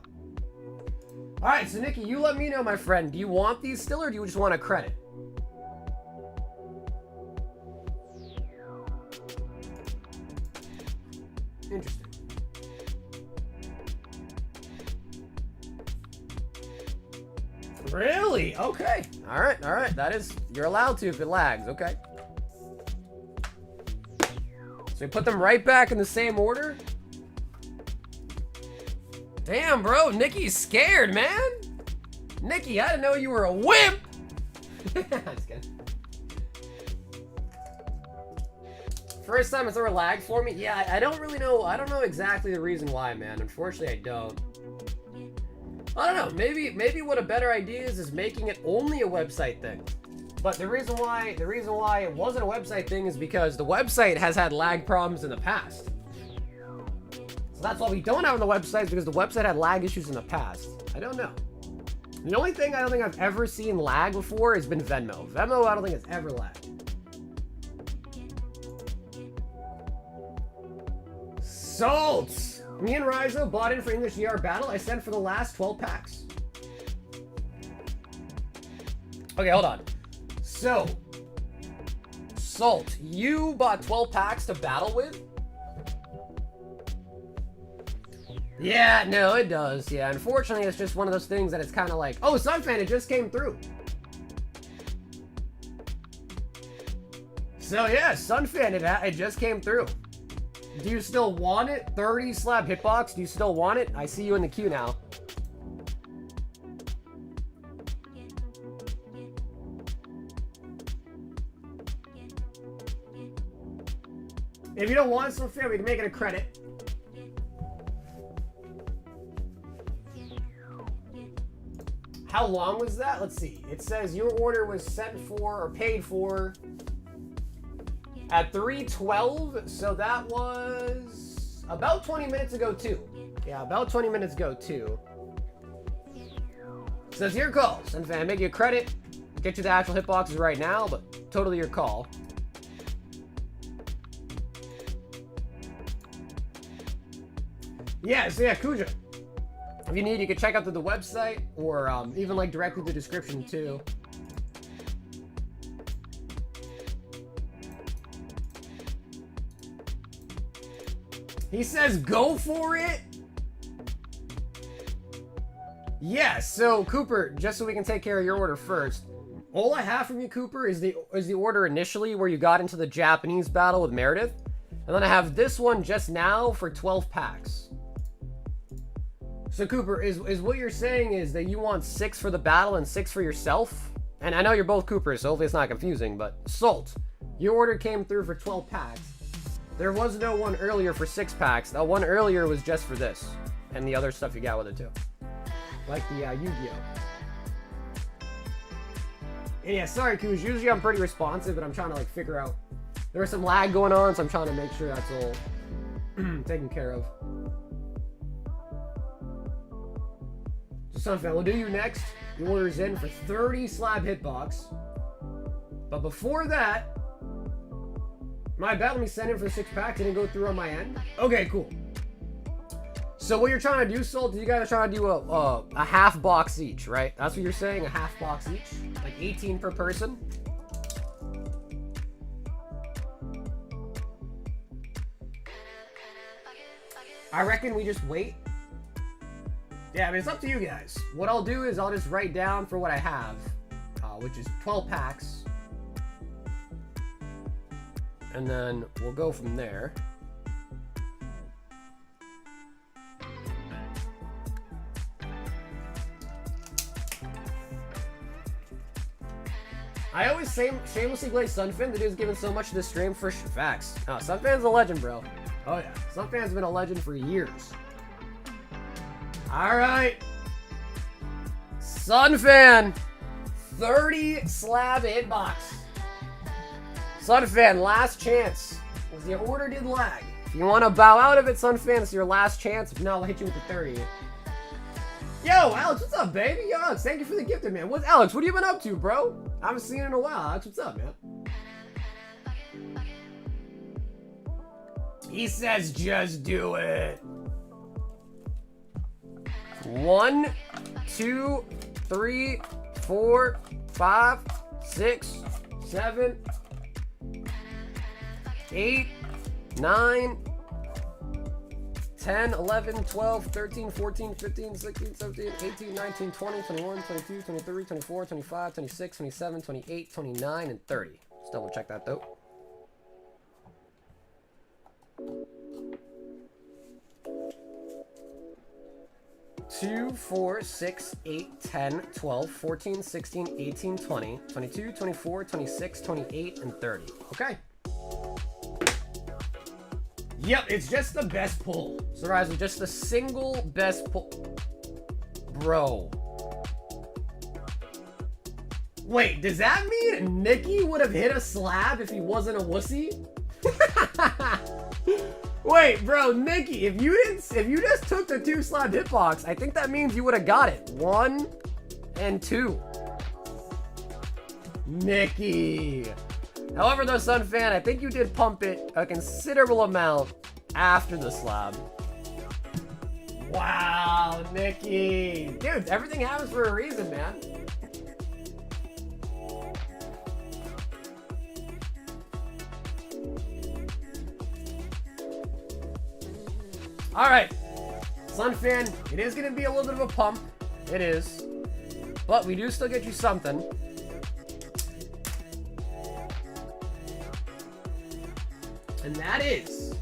All right, so Nikki, you let me know, my friend. Do you want these still, or do you just want a credit? Interesting. Really? Okay. All right. That is, you're allowed to if it lags. Okay. So we put them right back in the same order. Damn, bro. Nikki's scared, man. Nikki, I didn't know you were a wimp. Just kidding. First time it's ever lagged for me? Yeah, I don't really know. I don't know exactly the reason why, man. Unfortunately, I don't. I don't know. Maybe what a better idea is making it only a website thing. But the reason why it wasn't a website thing is because the website has had lag problems in the past. So that's why we don't have on the website, is because the website had lag issues in the past. I don't know. The only thing I don't think I've ever seen lag before has been Venmo. Venmo, I don't think it's ever lagged. Salts! Me and Rizo bought in for English ER Battle. I sent for the last 12 packs. Okay, hold on. So, Salt, you bought 12 packs to battle with? Yeah, no, it does. Yeah, unfortunately, it's just one of those things that it's kind of like, oh, Sunfan, it just came through. So, yeah, Sunfan, it just came through. Do you still want it? 30 slab hitbox, do you still want it? I see you in the queue now. If you don't want some fair, we can make it a credit. How long was that? Let's see. It says your order was sent for or paid for at 3:12, so that was about 20 minutes ago too. Yeah, about 20 minutes ago too. Says your call. Sunfan, make you a credit. Get you the actual hitboxes right now, but totally your call. Yeah, so yeah, Kuja. If you need, you can check out the website or even like directly the description too. He says go for it. Yeah, so Cooper, just so we can take care of your order first. All I have from you, Cooper, is the order initially where you got into the Japanese battle with Meredith. And then I have this one just now for 12 packs. So Cooper, is what you're saying is that you want 6 for the battle and 6 for yourself? And I know you're both Coopers, so hopefully it's not confusing, but Salt, your order came through for 12 packs. There was no one earlier for 6 packs. That one earlier was just for this. And the other stuff you got with it too. Like the Yu-Gi-Oh! And yeah, sorry, Kuz. Usually I'm pretty responsive, but I'm trying to like figure out. There was some lag going on, so I'm trying to make sure that's all taken care of. Sunfan, we'll do you next. The order's in for 30 slab hitbox. But before that, my bad, let me send in for the 6-pack. Didn't go through on my end. Okay, cool. So what you're trying to do, Salt, you guys are trying to do a half box each, right? That's what you're saying, a half box each? Like 18 per person? I reckon we just wait. Yeah, I mean, it's up to you guys. What I'll do is I'll just write down for what I have, which is 12 packs. And then we'll go from there. I always shamelessly play Sunfin. The dude's given so much to the stream for facts. Oh, Sunfan's a legend, bro. Oh yeah, Sunfan's been a legend for years. All right, Sunfan, 30 slab hitbox. Sunfan, last chance. Because your order did lag. If you want to bow out of it, Sunfan, it's your last chance. If not, I'll hit you with the 30. Yo, Alex, what's up, baby? Yo, Alex, thank you for the gifted, man. Alex, what have you been up to, bro? I haven't seen you in a while. Alex, what's up, man? He says just do it. 1, 2, 3, 4, 5, 6, 7, 8, 9, 10, 11, 12, 13, 14, 15, 16, 17, 18, 19, 20, 21, 22, 23, 24, 25, 26, 27, 28, 29, and 30. Let's double check that though. Two, 4, 6, 8, 10, 12, 14, 16, 18, 20, 22, 24, 26, 28, and 30. Okay. Yep, it's just the best pull. So, Ryzen, just the single best pull. Bro. Wait, does that mean Nikki would have hit a slab if he wasn't a wussy? Wait, bro, Nikki, if you just took the 2 slab hitbox, I think that means you would have got it. 1 and 2. Nikki. However, though, Sunfan, I think you did pump it a considerable amount after the slab. Wow, Nikki. Dude, everything happens for a reason, man. All right, Sunfan, it is going to be a little bit of a pump. It is. But we do still get you something. And that is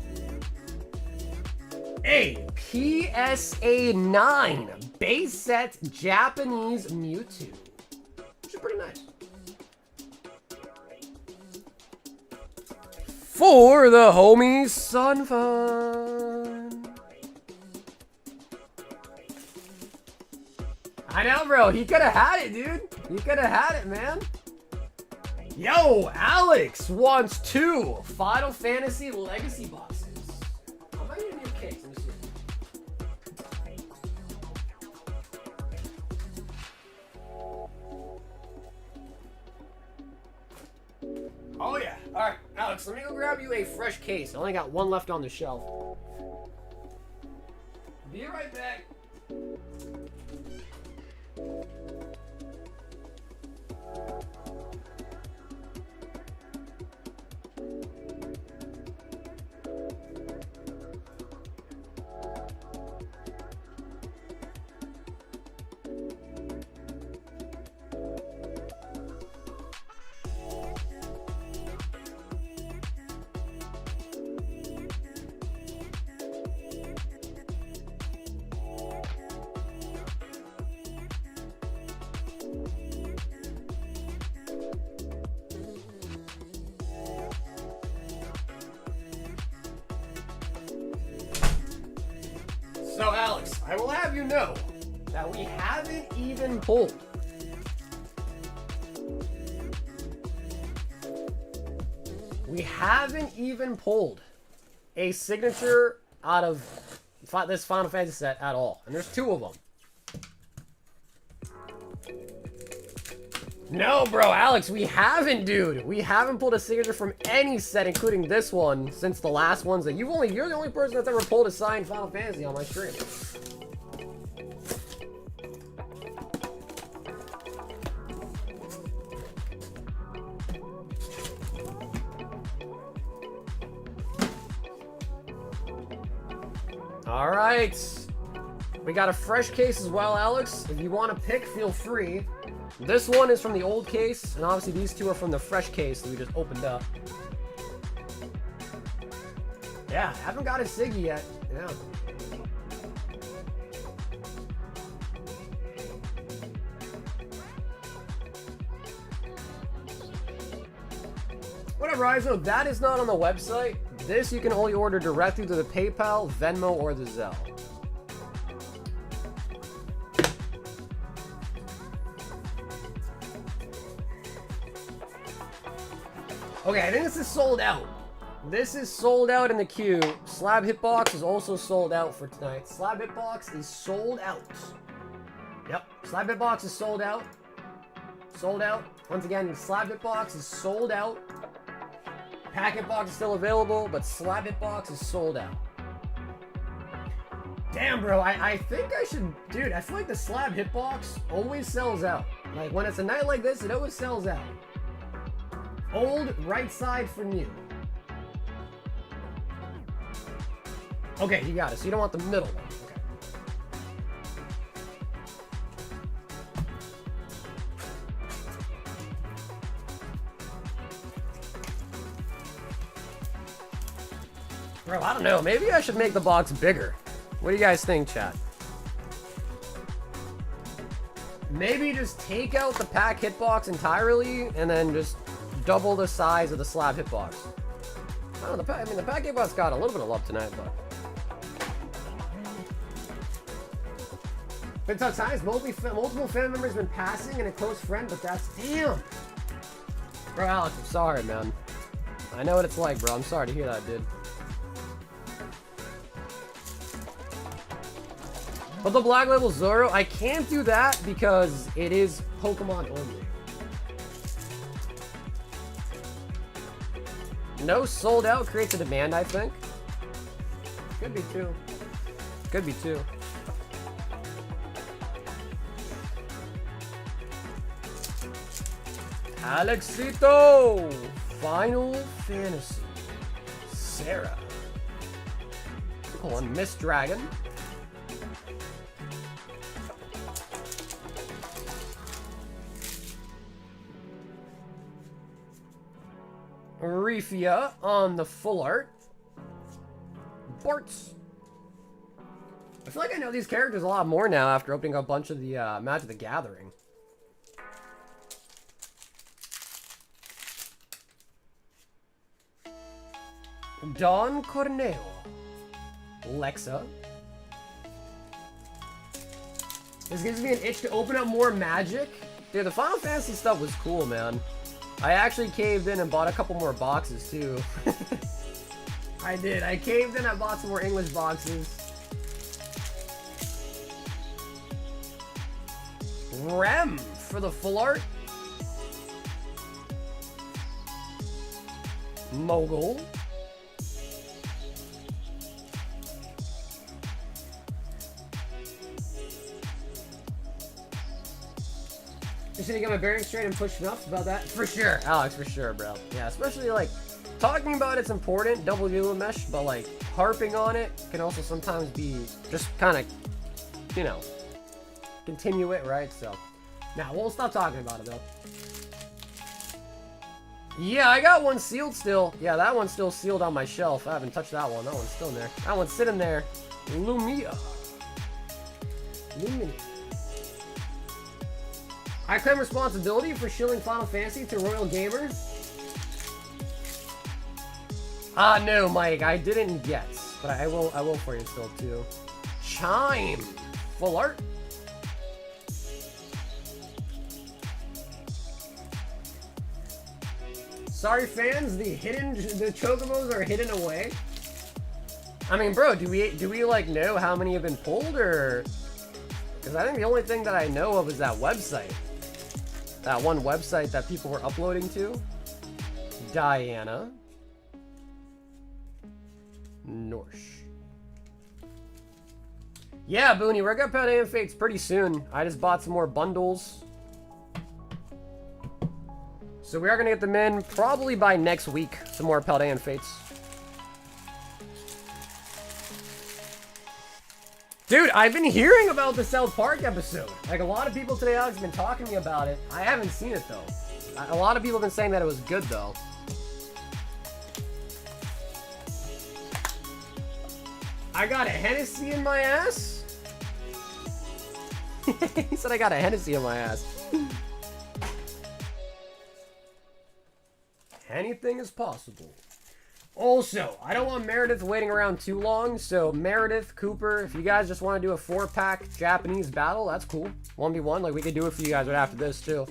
a PSA 9 base set Japanese Mewtwo, which is pretty nice. For the homie Sunfun. I know, bro. He could have had it, dude. He could have had it, man. Yo, Alex wants 2 Final Fantasy Legacy boxes. I might need a new case. Let me see. Oh, yeah. All right, Alex, let me go grab you a fresh case. I only got 1 left on the shelf. Be right back. So, Alex, I will have you know that we haven't even pulled a signature out of this Final Fantasy set at all. And there's 2 of them. No, bro, Alex, we haven't, dude. We haven't pulled a signature from any set, including this one, since the last ones that you're the only person that's ever pulled a signed Final Fantasy on my stream. All right. We got a fresh case as well, Alex. If you want to pick, feel free. This one is from the old case, and obviously these two are from the fresh case that we just opened up. Yeah, haven't got a Siggy yet. Yeah. Whatever, Iso, that is not on the website. This you can only order directly through the PayPal, Venmo, or the Zelle. Okay, I think this is sold out. This is sold out in the queue. Slab Hitbox is also sold out for tonight. Slab Hitbox is sold out. Yep, Slab Hitbox is sold out. Sold out. Once again, Slab Hitbox is sold out. Pack Hitbox is still available, but Slab Hitbox is sold out. Damn, bro, I think I should... Dude, I feel like the Slab Hitbox always sells out. Like, when it's a night like this, it always sells out. Old, right side for new. Okay, you got it. So you don't want the middle one. Okay. Bro, I don't know. Maybe I should make the box bigger. What do you guys think, chat? Maybe just take out the pack hitbox entirely and then just double the size of the slab hitbox. I don't know, the pack hitbox got a little bit of love tonight, but... Been tough times, multiple family members been passing and a close friend, but that's... Damn! Bro, Alex, I'm sorry, man. I know what it's like, bro. I'm sorry to hear that, dude. But the Black Label Zoro, I can't do that because it is Pokemon only. No sold out creates a demand, I think. Could be two. Could be two. Alexito! Final Fantasy. Sarah. Hold on, Miss Dragon. Refia on the full art. Bartz. I feel like I know these characters a lot more now after opening a bunch of the Magic the Gathering. Don Corneo. Lexa. This gives me an itch to open up more Magic. Dude, the Final Fantasy stuff was cool, man. I actually caved in and bought a couple more boxes, too. I did. I caved in, I bought some more English boxes. Rem for the full art. Mogul. Just need to get my bearings straight and push enough about that. For sure, Alex, for sure, bro. Yeah, especially like talking about it's important, double Gila mesh, but like harping on it can also sometimes be just kind of, you know, continue it, right? So, now we'll stop talking about it though. Yeah, I got one sealed still. Yeah, that one's still sealed on my shelf. I haven't touched that one. That one's still in there. That one's sitting there. Lumia. Lumina. I claim responsibility for shilling Final Fantasy to Royal Gamer. No, Mike, I didn't yet, but I will for you still too. Chime, full art. Sorry, fans, the chocobos are hidden away. I mean, bro, do we like know how many have been pulled, or? Because I think the only thing that I know of is that website. that one website that people were uploading to. Diana. Norsh. Yeah, Booney, we're gonna put in Fates pretty soon. I just bought some more bundles. So we are gonna get them in probably by next week. Some more Paldean Fates. Dude, I've been hearing about the South Park episode. Like, a lot of people today, Alex, have been talking to me about it. I haven't seen it, though. A lot of people have been saying that it was good, though. I got a Hennessy in my ass? He said I got a Hennessy in my ass. Anything is possible. Also, I don't want Meredith waiting around too long, so Meredith, Cooper, if you guys just want to do a 4-pack Japanese battle, that's cool. 1v1, like we could do it for you guys right after this, too.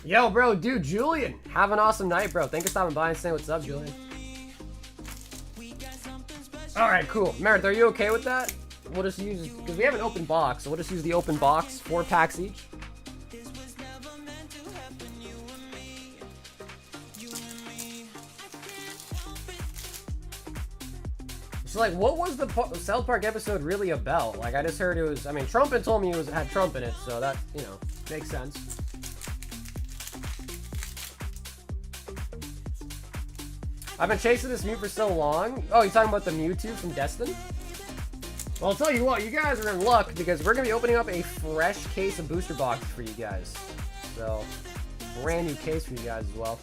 Yo, bro, dude, Julian, have an awesome night, bro. Thanks for stopping by and saying what's up, Julian. Alright, cool. Meredith, are you okay with that? We'll just use, because we have an open box, so we'll just use the open box, 4 packs each. So, like, what was the South Park episode really about? Like, I just heard it was, I mean, Trumpet told me it had Trump in it, so that, you know, makes sense. I've been chasing this Mew for so long. Oh, you're talking about the Mewtwo from Destin? Well, I'll tell you what, you guys are in luck because we're going to be opening up a fresh case of booster boxes for you guys. So, brand new case for you guys as well.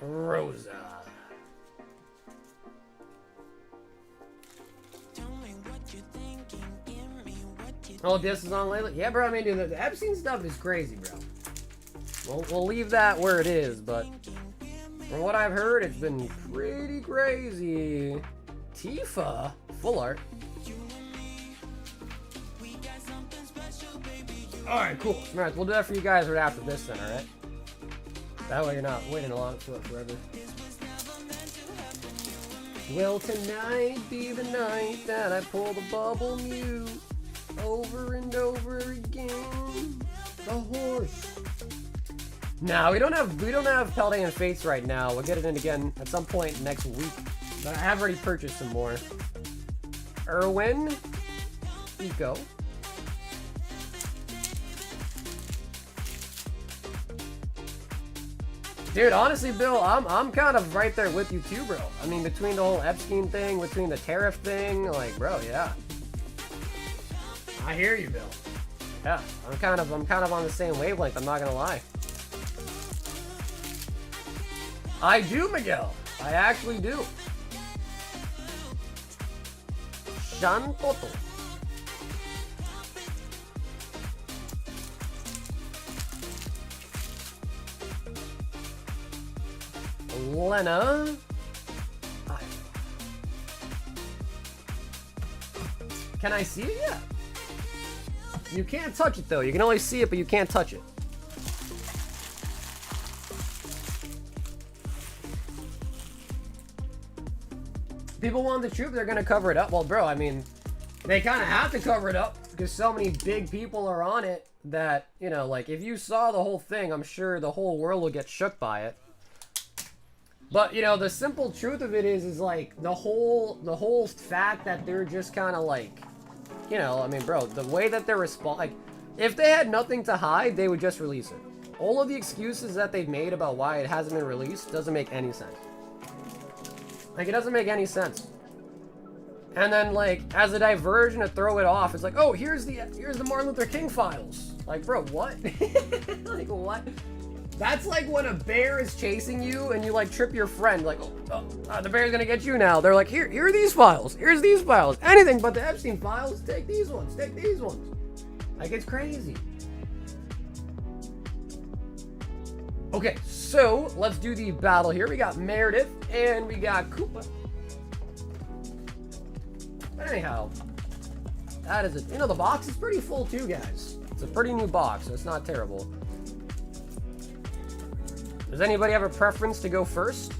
Rosa. Oh, this is on lately? Yeah, bro, I mean, dude, the Epstein stuff is crazy, bro. We'll leave that where it is, but from what I've heard, it's been pretty crazy. Tifa, full art. Alright, cool. Alright, we'll do that for you guys right after this then, alright? That way you're not waiting along for it forever. Will tonight be the night that I pull the bubble Mew over and over again? The horse. No, we don't have Paldean Fates right now. We'll get it in again at some point next week. But I have already purchased some more. Erwin, Eco. Dude, honestly, Bill, I'm kind of right there with you too, bro. I mean, between the whole Epstein thing, between the tariff thing, like, bro, yeah. I hear you, Bill. Yeah, I'm kind of on the same wavelength. I'm not gonna lie. I do, Miguel. I actually do. Shanpoto. Lena. Can I see it? Yeah. You can't touch it though. You can only see it, but you can't touch it. People want the truth, they're gonna cover it up. Well, bro, I mean, they kind of have to cover it up because so many big people are on it that, you know, like, if you saw the whole thing, I'm sure the whole world will get shook by it. But, you know, the simple truth of it is like, the whole fact that they're just kind of like, you know, I mean, bro, the way that they're like, if they had nothing to hide, they would just release it. All of the excuses that they've made about why it hasn't been released doesn't make any sense. Like, it doesn't make any sense. And then, like, as a diversion to throw it off, it's like, oh, here's the Martin Luther King files. Like, bro, what? Like, what? That's like when a bear is chasing you and you, like, trip your friend. Like, the bear's gonna get you now. They're like, here are these files. Here's these files. Anything but the Epstein files. Take these ones. Take these ones. Like, it's crazy. Okay, so let's do the battle here. We got Meredith and we got Koopa. But anyhow, that is it. You know, the box is pretty full too, guys. It's a pretty new box, so it's not terrible. Does anybody have a preference to go first?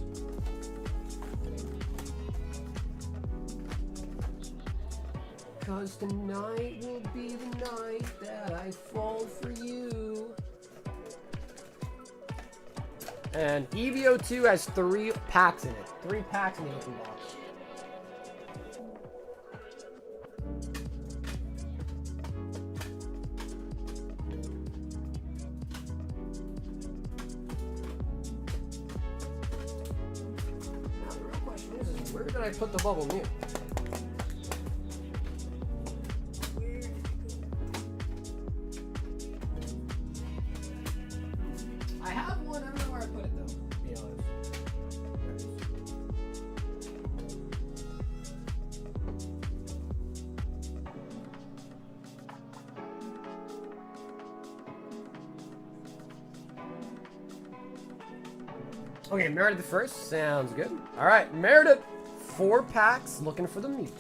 Cause tonight will be the night that I fall for you. And EVO2 has 3 packs in it. 3 packs in the open box. Now the real question is where did I put the bubble mute? I have one, I don't know where I put it though, to be honest. Okay, Meredith first, sounds good. Alright, Meredith, 4 packs, looking for the Mewtwo.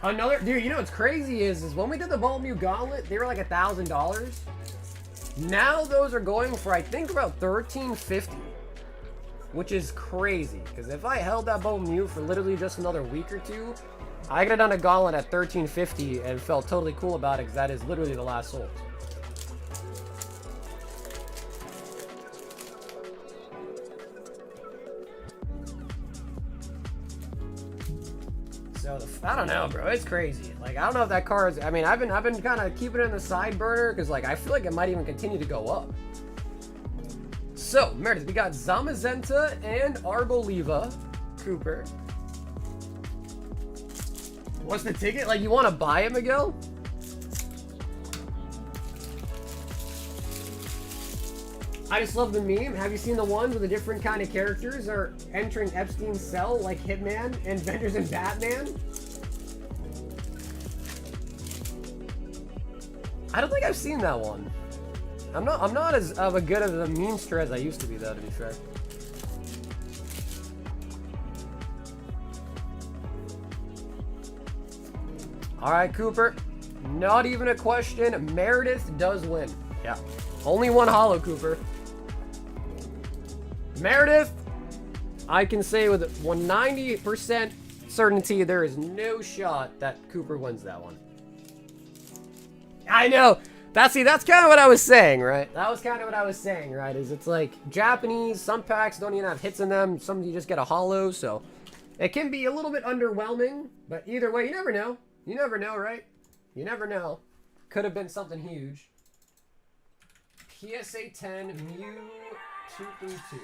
Another, dude, you know what's crazy is when we did the Bubble Mew Gauntlet, they were like $1,000. Now those are going for, I think, about $13.50. Which is crazy, because if I held that Bubble Mew for literally just another week or two, I could have done a Gauntlet at $13.50 and felt totally cool about it, because that is literally the last sold. So I don't know, bro. It's crazy. Like, I don't know if that car is. I mean, I've been kind of keeping it in the side burner because, like, I feel like it might even continue to go up. So, Meredith, we got Zamazenta and Arboliva. Cooper. What's the ticket? Like, you want to buy it, Miguel? I just love the meme. Have you seen the ones where the different kind of characters are entering Epstein's cell, like Hitman and Avengers and Batman? I don't think I've seen that one. I'm not as of a good of a memester as I used to be, though, to be fair. All right, Cooper. Not even a question. Meredith does win. Yeah. Only one holo, Cooper. Meredith, I can say with 190% certainty there is no shot that Cooper wins that one. I know. That's kind of what I was saying, right? That was kind of what I was saying, right? Is it's like Japanese, some packs don't even have hits in them. Some you just get a holo, so it can be a little bit underwhelming. But either way, you never know. You never know, right? You never know. Could have been something huge. PSA 10 Mew 232.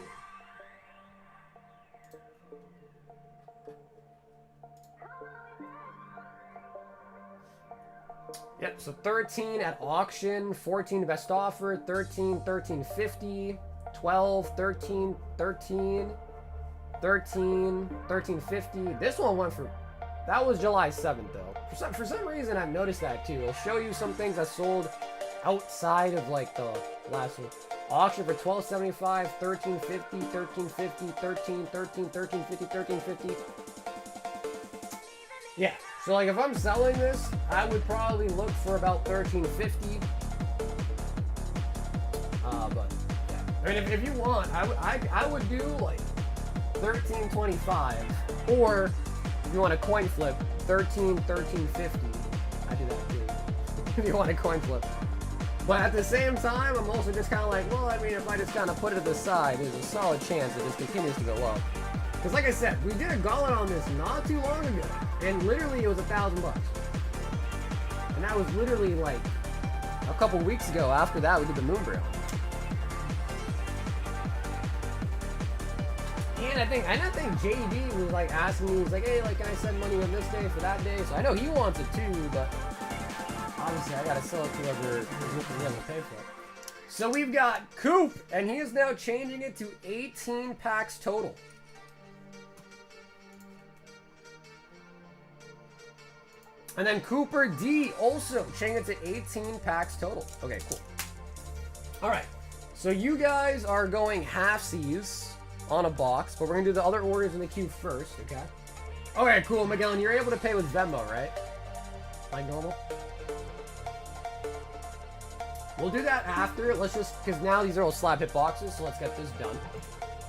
Yep, so 13 at auction, 14 best offer, 13, 13.50, 12, 13, 13, 13, 13.50. This one went for, that was July 7th though. For some reason I've noticed that too. It'll show you some things that sold outside of like the last one. Auction for $12.75, 13.50, 13.50, 13, 13, 13.50, 13.50. Yeah. So like if I'm selling this, I would probably look for about $13.50. But yeah, I mean if you want, I would do like $13.25, or if you want a coin flip, $13.50. I do that too. If you want a coin flip. But at the same time, I'm also just kind of like, well, I mean, if I just kind of put it to the side, there's a solid chance that this continues to go up. Because like I said, we did a gauntlet on this not too long ago, and literally it was $1,000. And that was literally like a couple weeks ago. After that, we did the Moonbrail. And I think JD was like asking me, he's like, hey, like, can I send money on this day for that day? So I know he wants it too, but obviously I gotta sell it to whoever is willing to pay for it. So we've got Coop, and he is now changing it to 18 packs total. And then Cooper D also changing it to 18 packs total. Okay, cool. All right, so you guys are going halfsies on a box, but we're gonna do the other orders in the queue first, okay? Okay, cool, Miguel, and you're able to pay with Venmo, right? Like normal? We'll do that after. Let's just, because now these are all slab hitboxes, so let's get this done.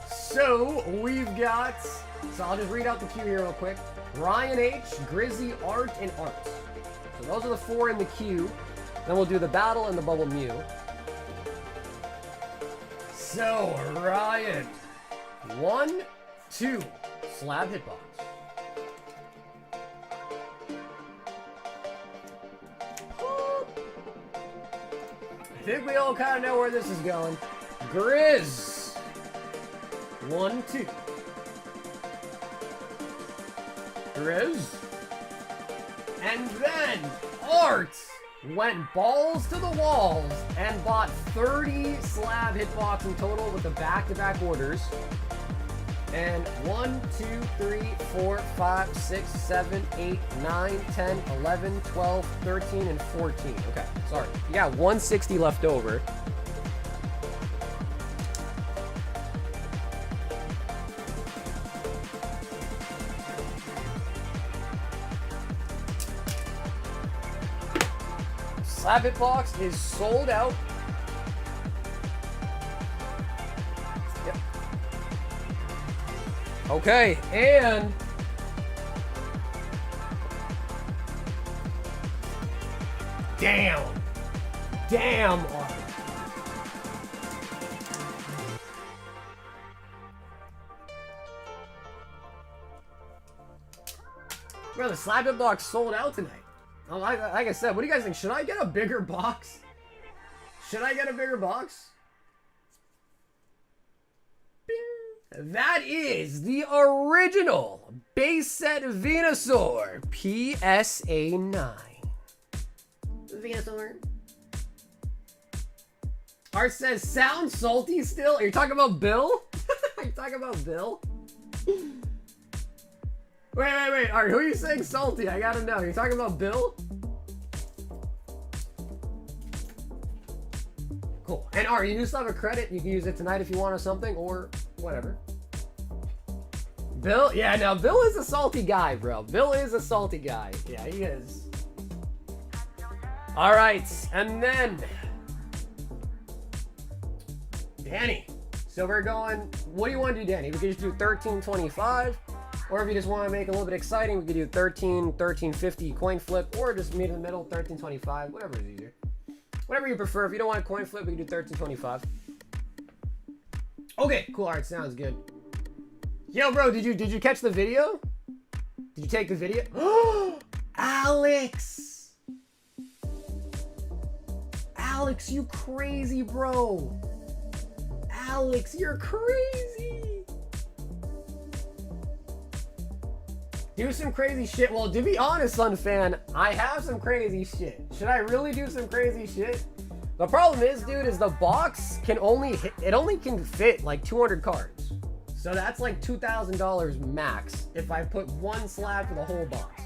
So, we've got, so I'll just read out the queue here real quick. Ryan H, Grizzy, Art, and Art. So those are the 4 in the queue. Then we'll do the battle and the bubble Mew. So, Ryan. 1, 2, slab hitbox. I think we all kind of know where this is going. Grizz. 1, 2. Grizz. And then Art went balls to the walls and bought 30 slab hitbox in total with the back-to-back orders. And 1, 2, 3, 4, 5, 6, 7, 8, 9, 10, 11, 12, 13, and 14. Okay, sorry. You got 160 left over. Slab hitbox is sold out. Yep. Okay, and damn, Art. Bro, the slab hitbox sold out tonight. Like I said, what do you guys think? Should I get a bigger box? Should I get a bigger box? Bing. That is the original base set Venusaur PSA 9. Venusaur. Art says, sound salty still? Are you talking about Bill? Are you talking about Bill? Wait. Art, who are you saying salty? I gotta know. You're talking about Bill? Cool. And Art, you do still have a credit. You can use it tonight if you want or something, or whatever. Bill? Yeah, now Bill is a salty guy, bro. Bill is a salty guy. Yeah, he is. Alright, and then Danny. So we're going, what do you want to do, Danny? We could just do 13.25. Or if you just want to make it a little bit exciting, we could do 13.50 coin flip, or just meet in the middle, 13.25, whatever is easier. Whatever you prefer. If you don't want a coin flip, we can do 13.25. Okay, cool. Alright, sounds good. Yo, bro, did you catch the video? Did you take the video? Alex! Alex, you crazy, bro. Alex, you're crazy. Do some crazy shit. Well, to be honest, Sun Fan, I have some crazy shit. Should I really do some crazy shit? The problem is, dude, is the box can only can fit like 200 cards. So that's like $2,000 max if I put one slab for the whole box.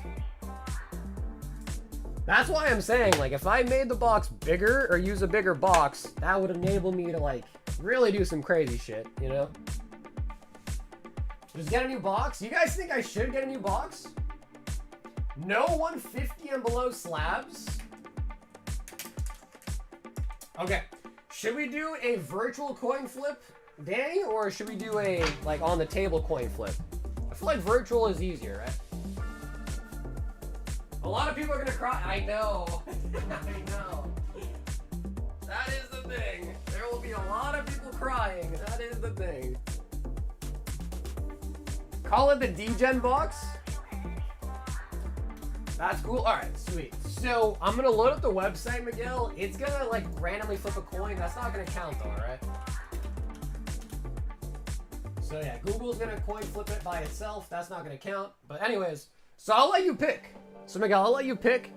That's why I'm saying, like, if I made the box bigger or use a bigger box, that would enable me to, like, really do some crazy shit, you know? Just get a new box? You guys think I should get a new box? No 150 and below slabs? Okay. Should we do a virtual coin flip, Danny? Or should we do a, like, on the table coin flip? I feel like virtual is easier, right? A lot of people are gonna cry. I know. I know. That is the thing. There will be a lot of people crying. That is the thing. Call it the D-Gen box. That's cool. Alright, sweet. So, I'm gonna load up the website, Miguel. It's gonna, like, randomly flip a coin. That's not gonna count, though, alright? So, yeah, Google's gonna coin flip it by itself. That's not gonna count. But anyways, so I'll let you pick. So, Miguel, I'll let you pick.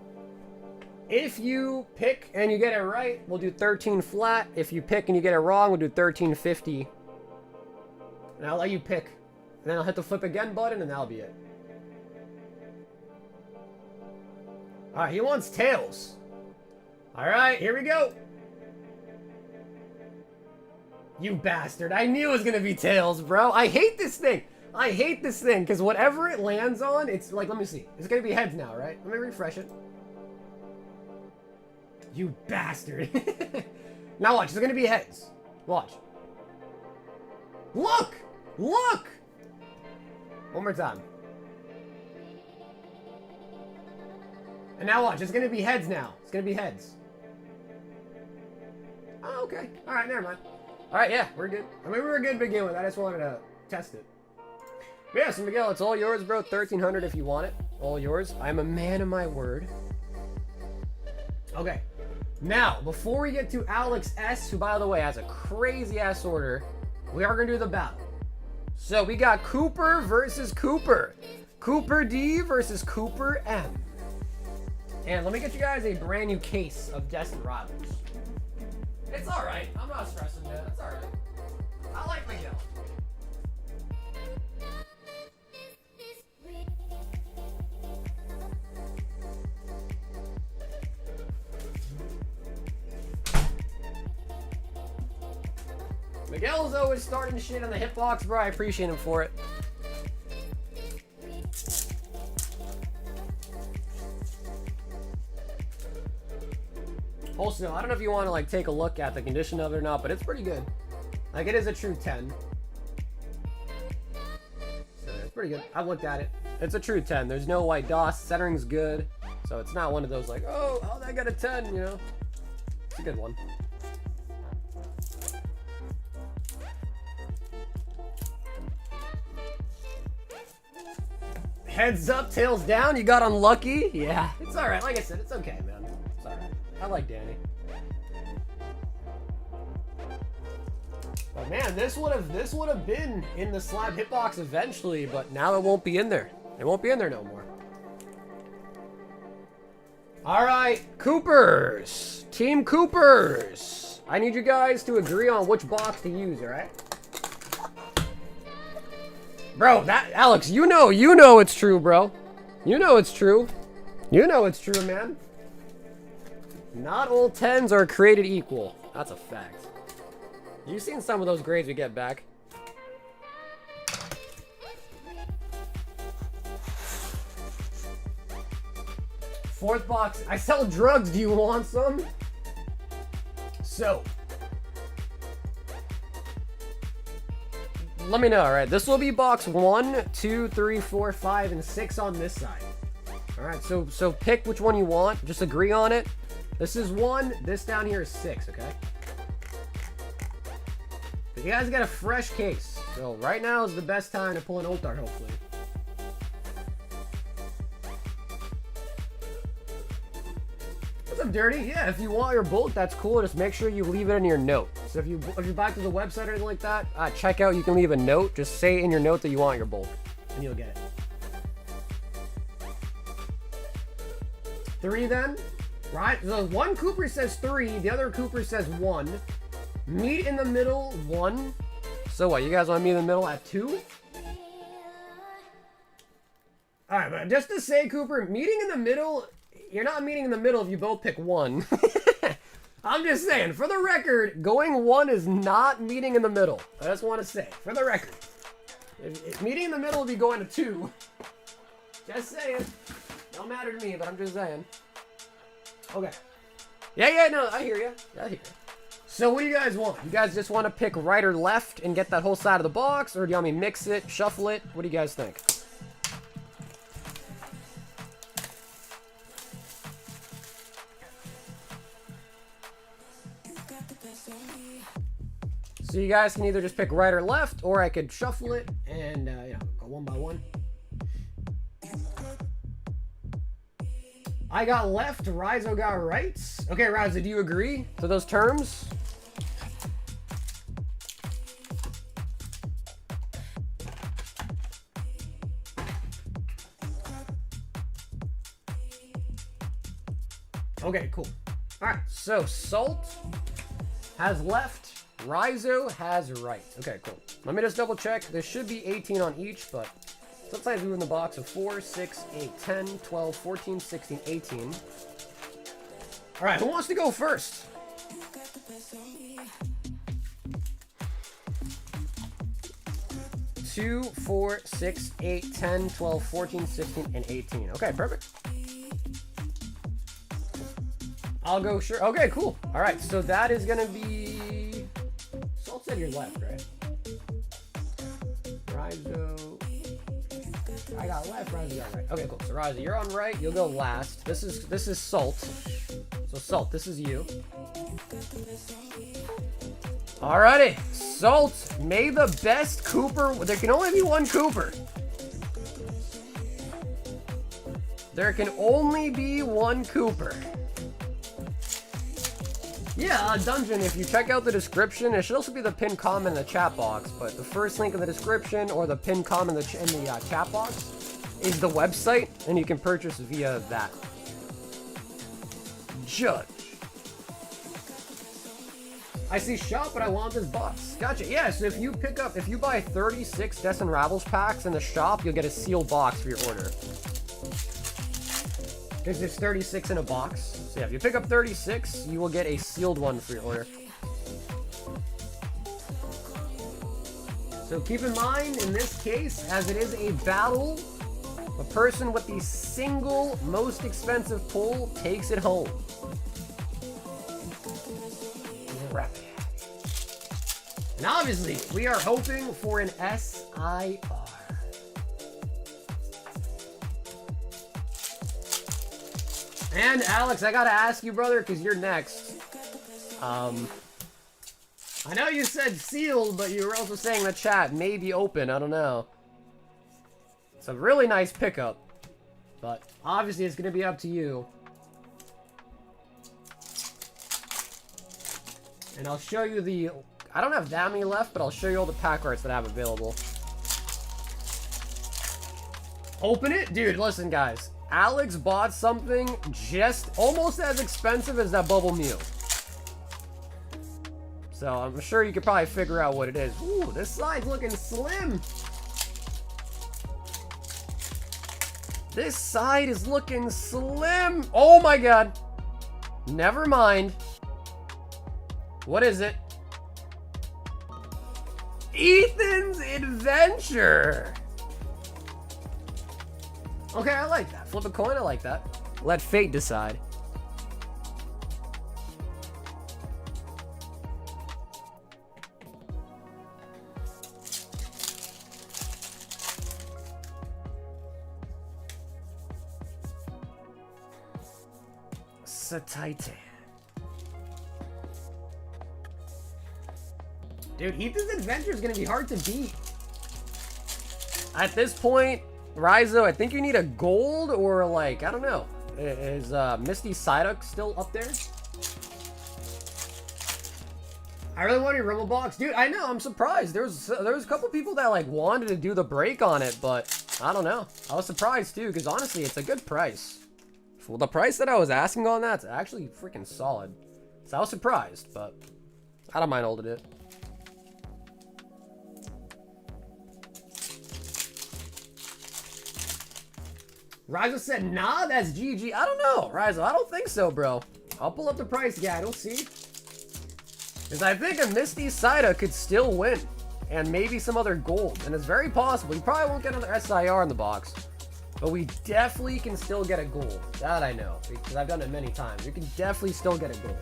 If you pick and you get it right, we'll do 13 flat. If you pick and you get it wrong, we'll do 13.50. And I'll let you pick. And then I'll hit the flip again button, and that'll be it. Alright, he wants tails. Alright, here we go. You bastard. I knew it was gonna be tails, bro. I hate this thing. I hate this thing, because whatever it lands on, it's like, let me see. It's gonna be heads now, right? Let me refresh it. You bastard. Now watch, it's gonna be heads. Watch. Look! Look! One more time. And now watch, it's gonna be heads now. It's gonna be heads. Oh, okay. Alright, never mind. Alright, yeah, we're good. I mean, we were good to begin with. I just wanted to test it. But yeah, so Miguel, it's all yours, bro. 1,300 if you want it. All yours. I'm a man of my word. Okay. Now, before we get to Alex S, who, by the way, has a crazy-ass order, we are going to do the battle. So, we got Cooper versus Cooper. Cooper D versus Cooper M. And let me get you guys a brand new case of Destined Rivals. It's alright. I'm not stressing, man. It's alright. I like Miguel. Miguel's always starting shit on the Hitbox, bro. I appreciate him for it. Also, I don't know if you want to like take a look at the condition of it or not, but it's pretty good. Like, it is a true 10. So it's pretty good. I've looked at it. It's a true 10. There's no white DOS. Centering's good. So it's not one of those like, oh, how'd I get a 10, you know? It's a good one. Heads up, tails down. You got unlucky. Yeah, it's all right. Like I said, it's okay, man. It's all right. I like Danny. But man, this would have been in the slab hitbox eventually, but now it won't be in there. It won't be in there no more. All right, Coopers, Team Coopers. I need you guys to agree on which box to use. All right. Bro, that Alex, you know it's true, bro. You know it's true. You know it's true, man. Not all 10s are created equal. That's a fact. You've seen some of those grades we get back. Fourth box. I sell drugs. Do you want some? So. Let me know, alright? This will be box 1, 2, 3, 4, 5, and 6 on this side. Alright, so pick which one you want. Just agree on it. This is 1, this down here is 6, okay? But you guys got a fresh case. So right now is the best time to pull an Ultar, hopefully. What's up, Dirty? Yeah, if you want your bulk, that's cool. Just make sure you leave it in your note. So if you buy through the website or anything like that, check out. You can leave a note. Just say in your note that you want your bulk, and you'll get it. 3 then, right? So one Cooper says 3, the other Cooper says 1. Meet in the middle, 1. So what? You guys want to meet in the middle at 2? All right, but just to say, Cooper, meeting in the middle. You're not meeting in the middle if you both pick 1. I'm just saying, for the record, going 1 is not meeting in the middle. I just want to say, for the record. If meeting in the middle will be going to 2. Just saying. Don't matter to me, but I'm just saying. Okay. Yeah, no, I hear you. I hear you. So what do you guys want? You guys just want to pick right or left and get that whole side of the box? Or do you want me to mix it, shuffle it? What do you guys think? So you guys can either just pick right or left, or I could shuffle it and yeah, go one by one. I got left, Rizo got right. Okay, Rizo, do you agree to those terms? Okay, cool. All right, so Salt has left. Rizo has right. Okay, cool. Let me just double check. There should be 18 on each, but sometimes we win the box of 4, 6, 8, 10, 12, 14, 16, 18. All right, who wants to go first? Two, 4, 6, 8, 10, 12, 14, 16, and 18. Okay, perfect. I'll go sure. Okay, cool. All right, so that is gonna be. Salt said your left, right? Rizo. I got left. Rizo got right. Okay, cool. So Rizo, you're on right. You'll go last. This is Salt. So Salt, this is you. Alrighty, Salt. May the best Cooper. There can only be one Cooper. There can only be one Cooper. Yeah, Dungeon, if you check out the description, it should also be the pinned comment in the chat box, but the first link in the description or the pinned comment in the chat box is the website, and you can purchase via that. Judge. I see shop, but I want this box. Gotcha. Yeah, so if you buy 36 Destined Rivals packs in the shop, you'll get a sealed box for your order. Because there's 36 in a box. So yeah, if you pick up 36, you will get a sealed one for your order. So keep in mind, in this case, as it is a battle, the person with the single most expensive pull takes it home. And obviously, we are hoping for an SIR. And Alex, I gotta ask you, brother, because you're next. I know you said sealed, but you were also saying the chat may be open. I don't know. It's a really nice pickup, but obviously it's gonna be up to you. And I'll show you the. I don't have that many left, but I'll show you all the pack arts that I have available. Open it, dude. Listen, guys. Alex bought something just almost as expensive as that Bubble Mew. So I'm sure you could probably figure out what it is. Ooh, this side's looking slim. This side is looking slim. Oh my god. Never mind. What is it? Ethan's Adventure. Okay, I like that. Flip a coin, I like that. Let fate decide. Satite. Dude, Ethan's Adventure is going to be hard to beat. At this point, Rizo, I think you need a gold or like, I don't know. Is Misty Psyduck still up there? I really want your Rumble box. Dude, I know, I'm surprised. There was a couple people that like wanted to do the break on it, but I don't know. I was surprised too, because honestly, it's a good price. For the price that I was asking on that's actually freaking solid. So I was surprised, but I don't mind holding it. Rizo said, nah, that's GG. I don't know, Rizo. I don't think so, bro. I'll pull up the price guide. We'll see. Because I think a Misty Psyduck could still win. And maybe some other gold. And it's very possible. You probably won't get another SIR in the box. But we definitely can still get a gold. That I know. Because I've done it many times. You can definitely still get a gold.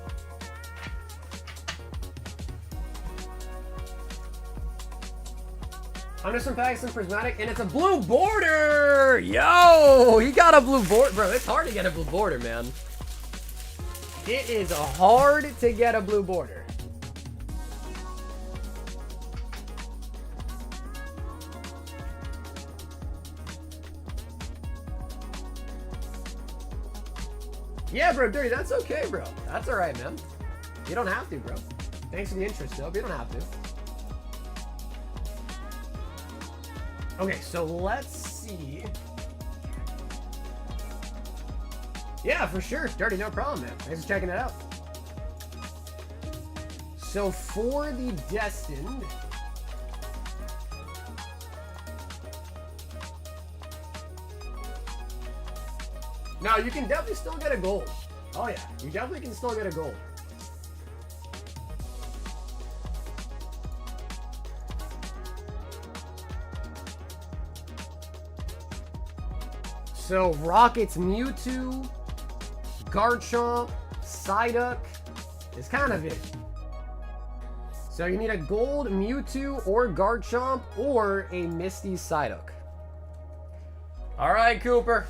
Understorm Paxton Prismatic, and it's a blue border! Yo! He got a blue border. Bro, it's hard to get a blue border, man. It is hard to get a blue border. Yeah, bro, Dirty, that's okay, bro. That's alright, man. You don't have to, bro. Thanks for the interest, though, but you don't have to. Okay, so let's see. Yeah, for sure. Dirty, no problem, man. Thanks for checking it out. So for the Destined, no, you can definitely still get a gold. Oh yeah, you definitely can still get a gold. So Rocket's Mewtwo, Garchomp, Psyduck is kind of it. So you need a gold Mewtwo or Garchomp or a Misty Psyduck. Alright, Cooper.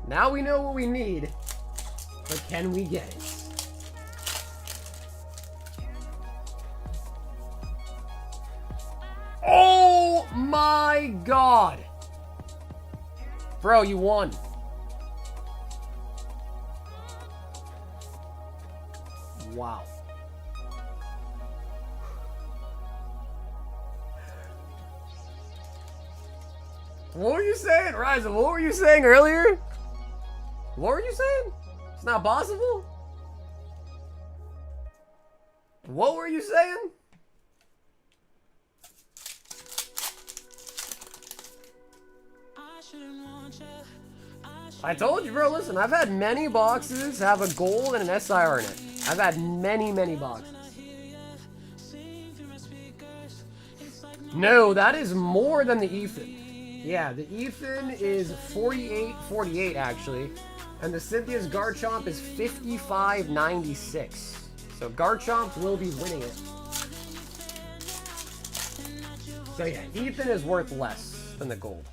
Now we know what we need. But can we get it? Oh my god! Bro, you won. Wow. What were you saying, Ryza? What were you saying earlier? What were you saying? It's not possible? What were you saying? I told you, bro, listen, I've had many boxes have a gold and an SIR in it. I've had many, many boxes. No, that is more than the Ethan. Yeah, the Ethan is 48.48 actually. And the Cynthia's Garchomp is 55.96. So Garchomp will be winning it. So yeah, Ethan is worth less than the gold.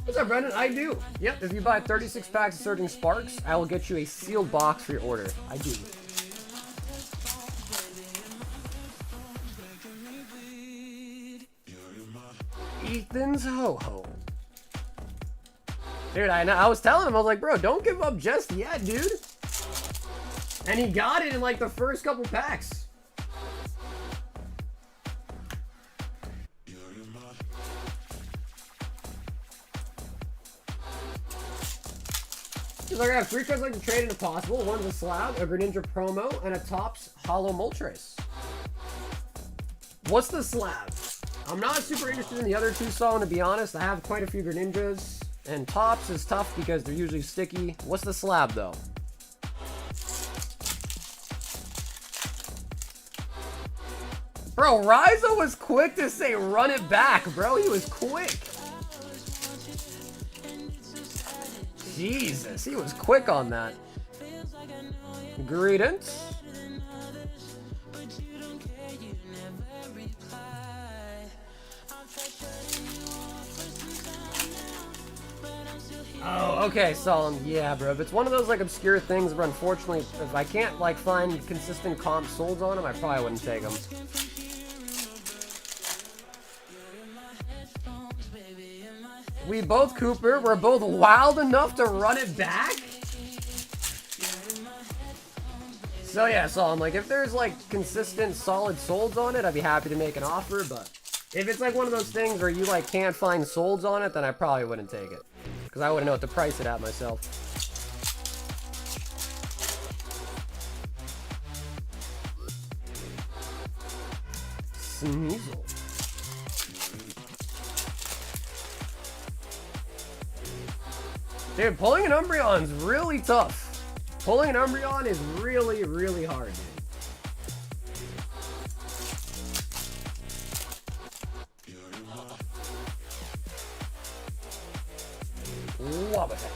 What's up, Brendan? I do. Yep, if you buy 36 packs of Surging Sparks, I will get you a sealed box for your order. I do. Ethan's Ho-Ho. Dude, I was telling him, I was like, bro, don't give up just yet, dude. And he got it in like the first couple packs. He's like, I have 3 cards I can trade into possible. One's a Slab, a Greninja promo, and a Topps Hollow Moltres. What's the Slab? I'm not super interested in the other two, Solon, to be honest. I have quite a few Greninjas, and Topps is tough because they're usually sticky. What's the Slab, though? Bro, Ryza was quick to say run it back, bro. He was quick. Jesus, he was quick on that. Greetings. Oh, okay, Solemn. Yeah, bro. If it's one of those like obscure things where unfortunately, if I can't like find consistent comp solds on them, I probably wouldn't take them. We both, Cooper, we're both wild enough to run it back? So yeah, so I'm like, if there's like consistent solid solds on it, I'd be happy to make an offer, but if it's like one of those things where you like can't find solds on it, then I probably wouldn't take it. Because I wouldn't know what to price it at myself. Sneasel. Dude, pulling an Umbreon's really tough. Pulling an Umbreon is really, really hard, dude. Wobbuffet.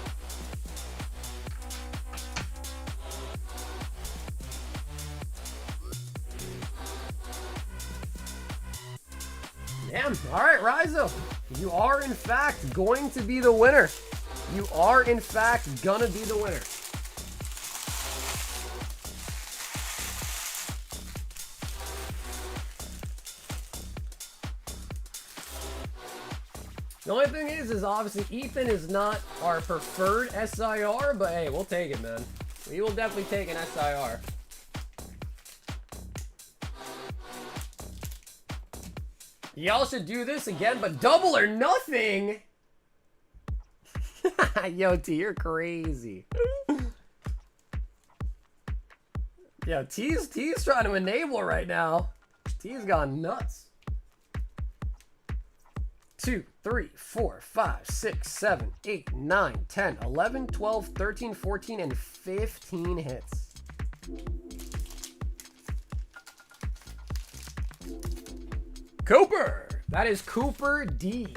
Damn. Alright, Ryzo. You are, in fact, going to be the winner. You are, in fact, gonna be the winner. The only thing is obviously Ethan is not our preferred SIR, but hey, we'll take it, man. We will definitely take an SIR. Y'all should do this again, but double or nothing. Yo, T, you're crazy. Yo, T's trying to enable right now. T's gone nuts. 2, 3, 4, 5, 6, 7, 8, 9, 10, 11, 12, 13, 14, and 15 hits. Cooper! That is Cooper D.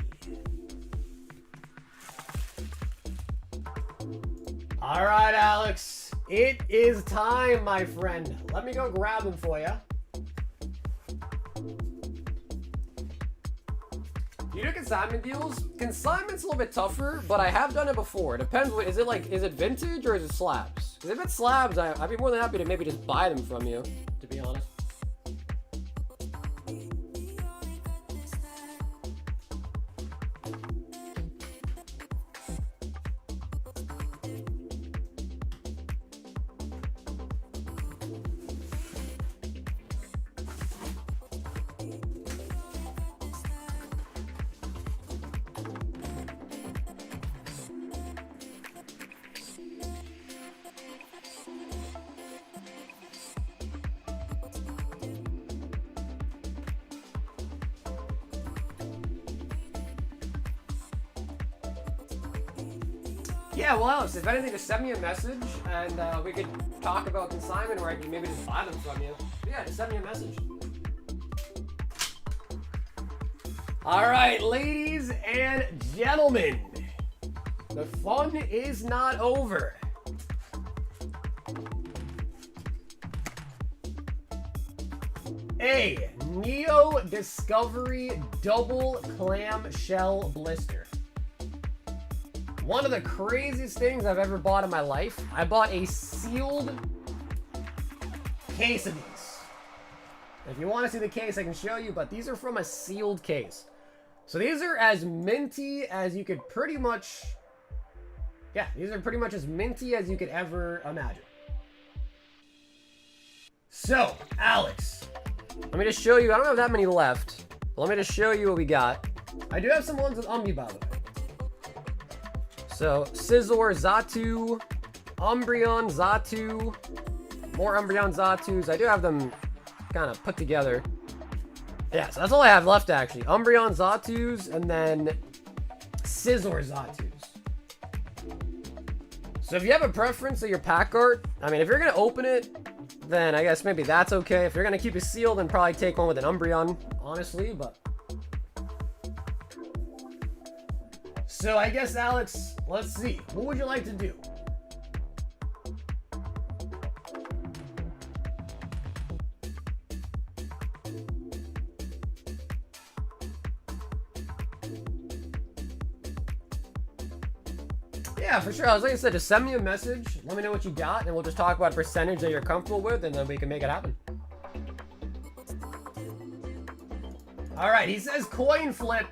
All right, Alex. It is time, my friend. Let me go grab them for you. You do consignment deals? Consignment's a little bit tougher, but I have done it before. It depends. Is it vintage or is it slabs? Because if it's slabs, I'd be more than happy to maybe just buy them from you, to be honest. Yeah, well, Alex, if anything, just send me a message and we could talk about consignment, or I can maybe just buy them from you. Yeah, just send me a message. All right, ladies and gentlemen, the fun is not over. A Neo Discovery Double Clamshell Blister. One of the craziest things I've ever bought in my life. I bought a sealed case of these. If you want to see the case, I can show you, but these are from a sealed case. So these are as minty as you could pretty much... Yeah, these are pretty much as minty as you could ever imagine. So, Alex, let me just show you. I don't have that many left, but let me just show you what we got. I do have some ones with Umbi, by the way. So, Scizor, Xatu, Umbreon, Xatu, more Umbreon, Xatus. I do have them kind of put together. Yeah, so that's all I have left, actually. Umbreon, Xatus, and then Scizor, Xatus. So if you have a preference of your pack art, I mean, if you're going to open it, then I guess maybe that's okay. If you're going to keep it sealed, then probably take one with an Umbreon, honestly, but... So I guess, Alex, let's see. What would you like to do? Yeah, for sure. Like I said, just send me a message. Let me know what you got, and we'll just talk about a percentage that you're comfortable with, and then we can make it happen. All right, he says coin flip.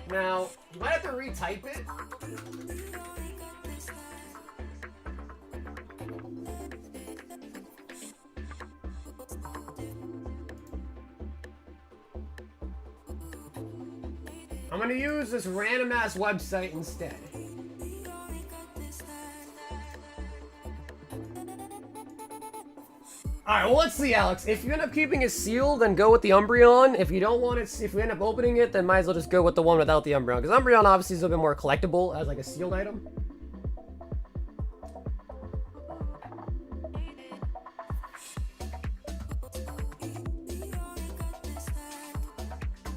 Now, you might have to retype it. I'm gonna use this random ass website instead. Alright, well, let's see, Alex. If you end up keeping it sealed, then go with the Umbreon. If you don't want it, if we end up opening it, then might as well just go with the one without the Umbreon. Because Umbreon obviously is a little bit more collectible as like a sealed item.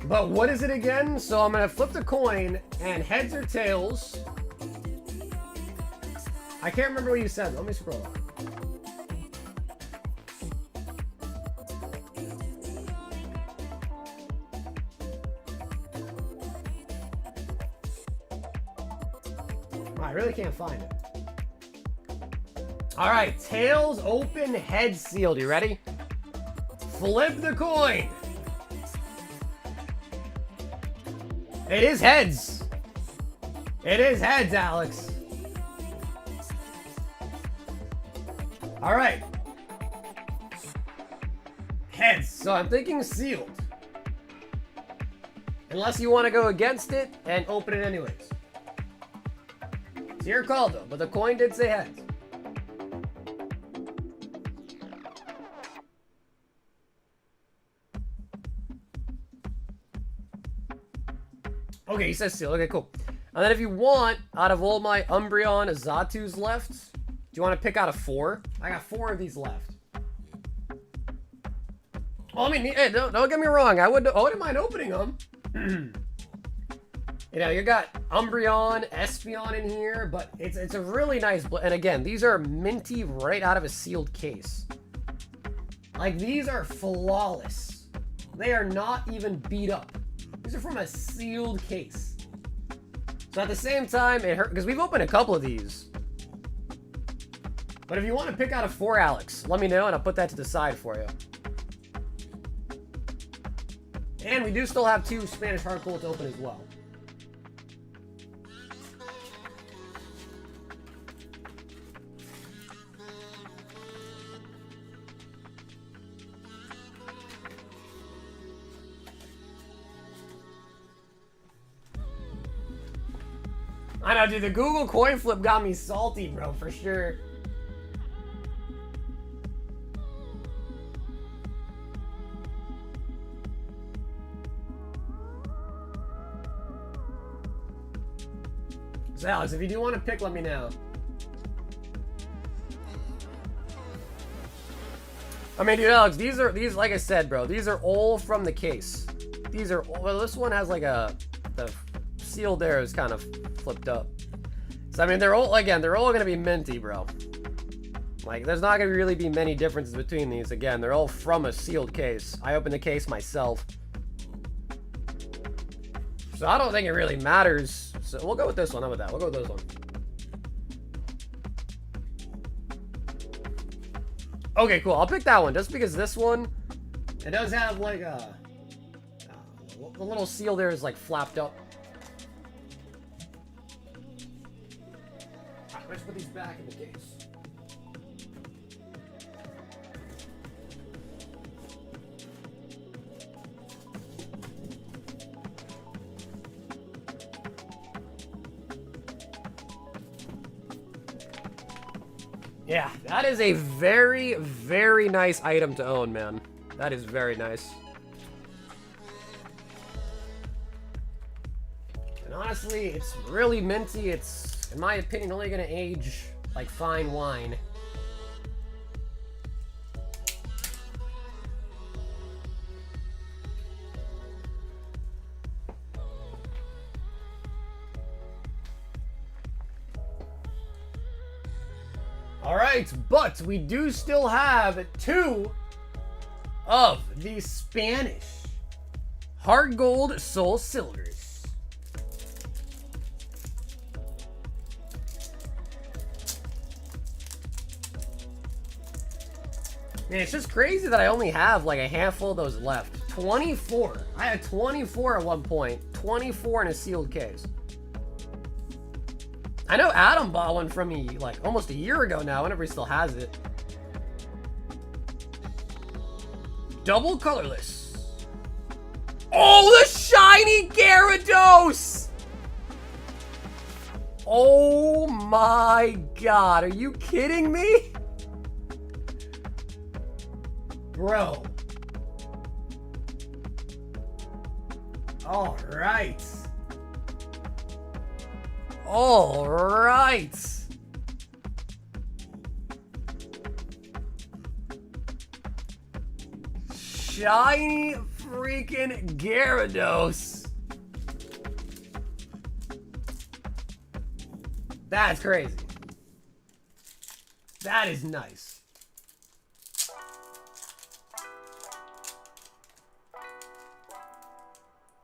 But what is it again? So I'm going to flip the coin, and heads or tails. I can't remember what you said. Let me scroll up. I really can't find it. All right, tails open, heads sealed. You ready? Flip the coin. It is heads. It is heads, Alex. All right. Heads. So I'm thinking sealed. Unless you want to go against it and open it anyways. It's your call, though, but the coin did say heads. Okay, he says sealed. Okay, cool. And then if you want, out of all my Umbreon Xatus left, do you want to pick out a 4? I got 4 of these left. Well, I mean, hey, don't get me wrong. I wouldn't mind opening them. You know, you got Umbreon, Espeon in here, but it's a really nice and again, these are minty right out of a sealed case. Like, these are flawless. They are not even beat up. These are from a sealed case. So at the same time, it hurt because we've opened a couple of these. But if you want to pick out a 4, Alex, let me know and I'll put that to the side for you. And we do still have 2 Spanish Hard Coal to open as well. I know, dude, the Google coin flip got me salty, bro, for sure. So, Alex, if you do want to pick, let me know. I mean, dude, Alex, these, like I said, bro, these are all from the case. These are, well, this one has like the seal there is kind of flipped up. So, I mean, they're all, again, they're all going to be minty, bro. Like, there's not going to really be many differences between these. Again, they're all from a sealed case. I opened the case myself. So, I don't think it really matters. So, we'll go with this one. How about that? We'll go with this one. Okay, cool. I'll pick that one just because this one, it does have like a, the little seal there is like flapped up. Alright, let's put these back in the case. Yeah, that is a very, very nice item to own, man. That is very nice. And honestly, it's really minty. It's, in my opinion, only gonna age like fine wine. Alright, but we do still have 2 of the Spanish Hard Gold Soul Silvers. Man, it's just crazy that I only have like a handful of those left. 24. I had 24 at one point. 24 in a sealed case. I know Adam bought one from me like almost a year ago now, whenever he still has it. Double colorless. Oh, the shiny Gyarados! Oh my god, are you kidding me? Bro. All right. All right. Shiny freaking Gyarados. That's crazy. That is nice.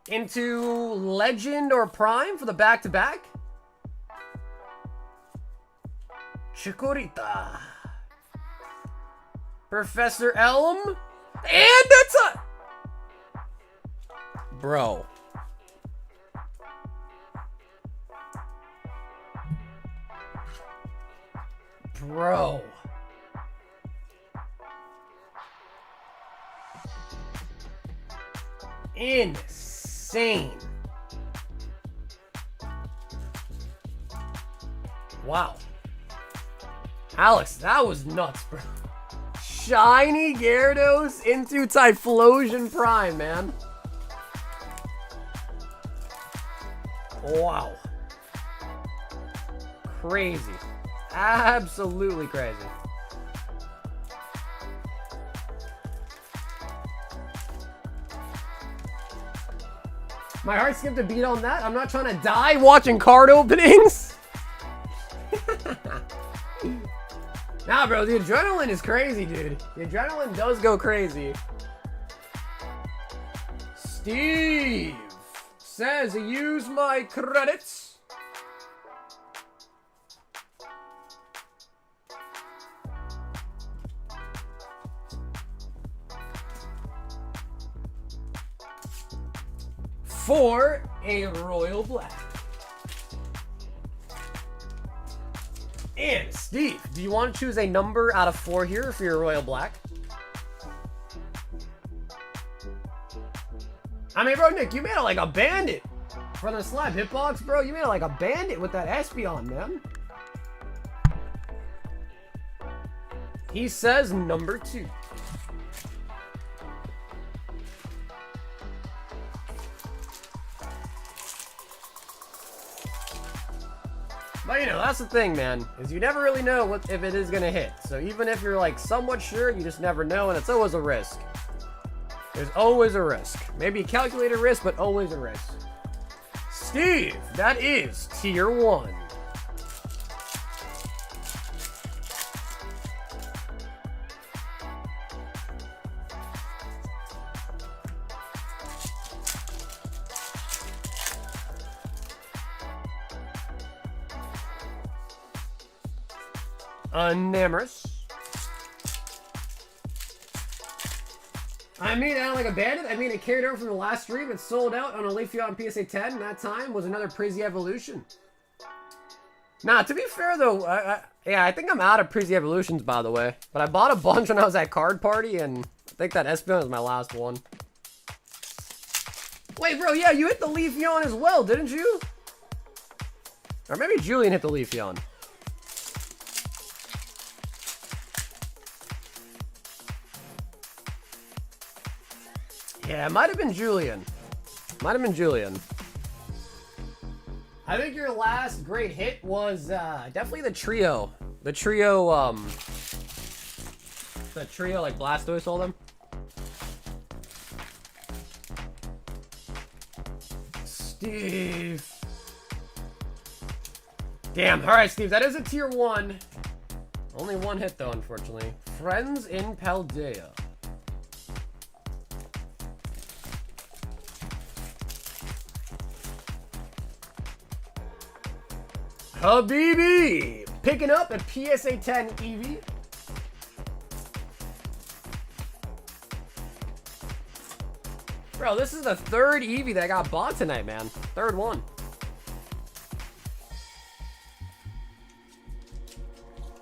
Into Legend or Prime for the back-to-back? Chikorita. Professor Elm. And that's a... Bro. Bro. Insane. Wow. Alex, that was nuts, bro. Shiny Gyarados into Typhlosion Prime, man. Wow. Crazy. Absolutely crazy. My heart skipped a beat on that. I'm not trying to die watching card openings. Nah, bro, the adrenaline is crazy, dude. The adrenaline does go crazy. Steve says, use my credits. For a royal black. And Steve, do you want to choose a number out of 4 here for your royal black? I mean, bro, Nick, you made it like a bandit from the slab hitbox, bro. You made it like a bandit with that Espeon, man. He says number 2. But you know, that's the thing, man, is you never really know if it is gonna hit. So even if you're like somewhat sure, you just never know, and it's always a risk. There's always a risk. Maybe a calculated risk, but always a risk. Steve, that is tier 1. Namorous. I mean, I don't like a bandit. I mean, it carried over from the last stream. It sold out on a Leafeon PSA 10. And that time was another Prizzy Evolution. Nah, to be fair though, yeah, I think I'm out of Prizzy Evolutions, by the way. But I bought a bunch when I was at Card Party, and I think that Espeon was my last one. Wait, bro, yeah, you hit the Leafeon as well, didn't you? Or maybe Julian hit the Leafeon. Yeah, it might have been Julian. Might have been Julian. I think your last great hit was definitely the trio. The trio, like Blastoise, all them. Steve. Damn, alright, Steve, that is a tier 1. Only 1 hit, though, unfortunately. Friends in Paldea. Habibi picking up a PSA 10 Eevee. Bro, this is the 3rd Eevee that I got bought tonight, man. 3rd one.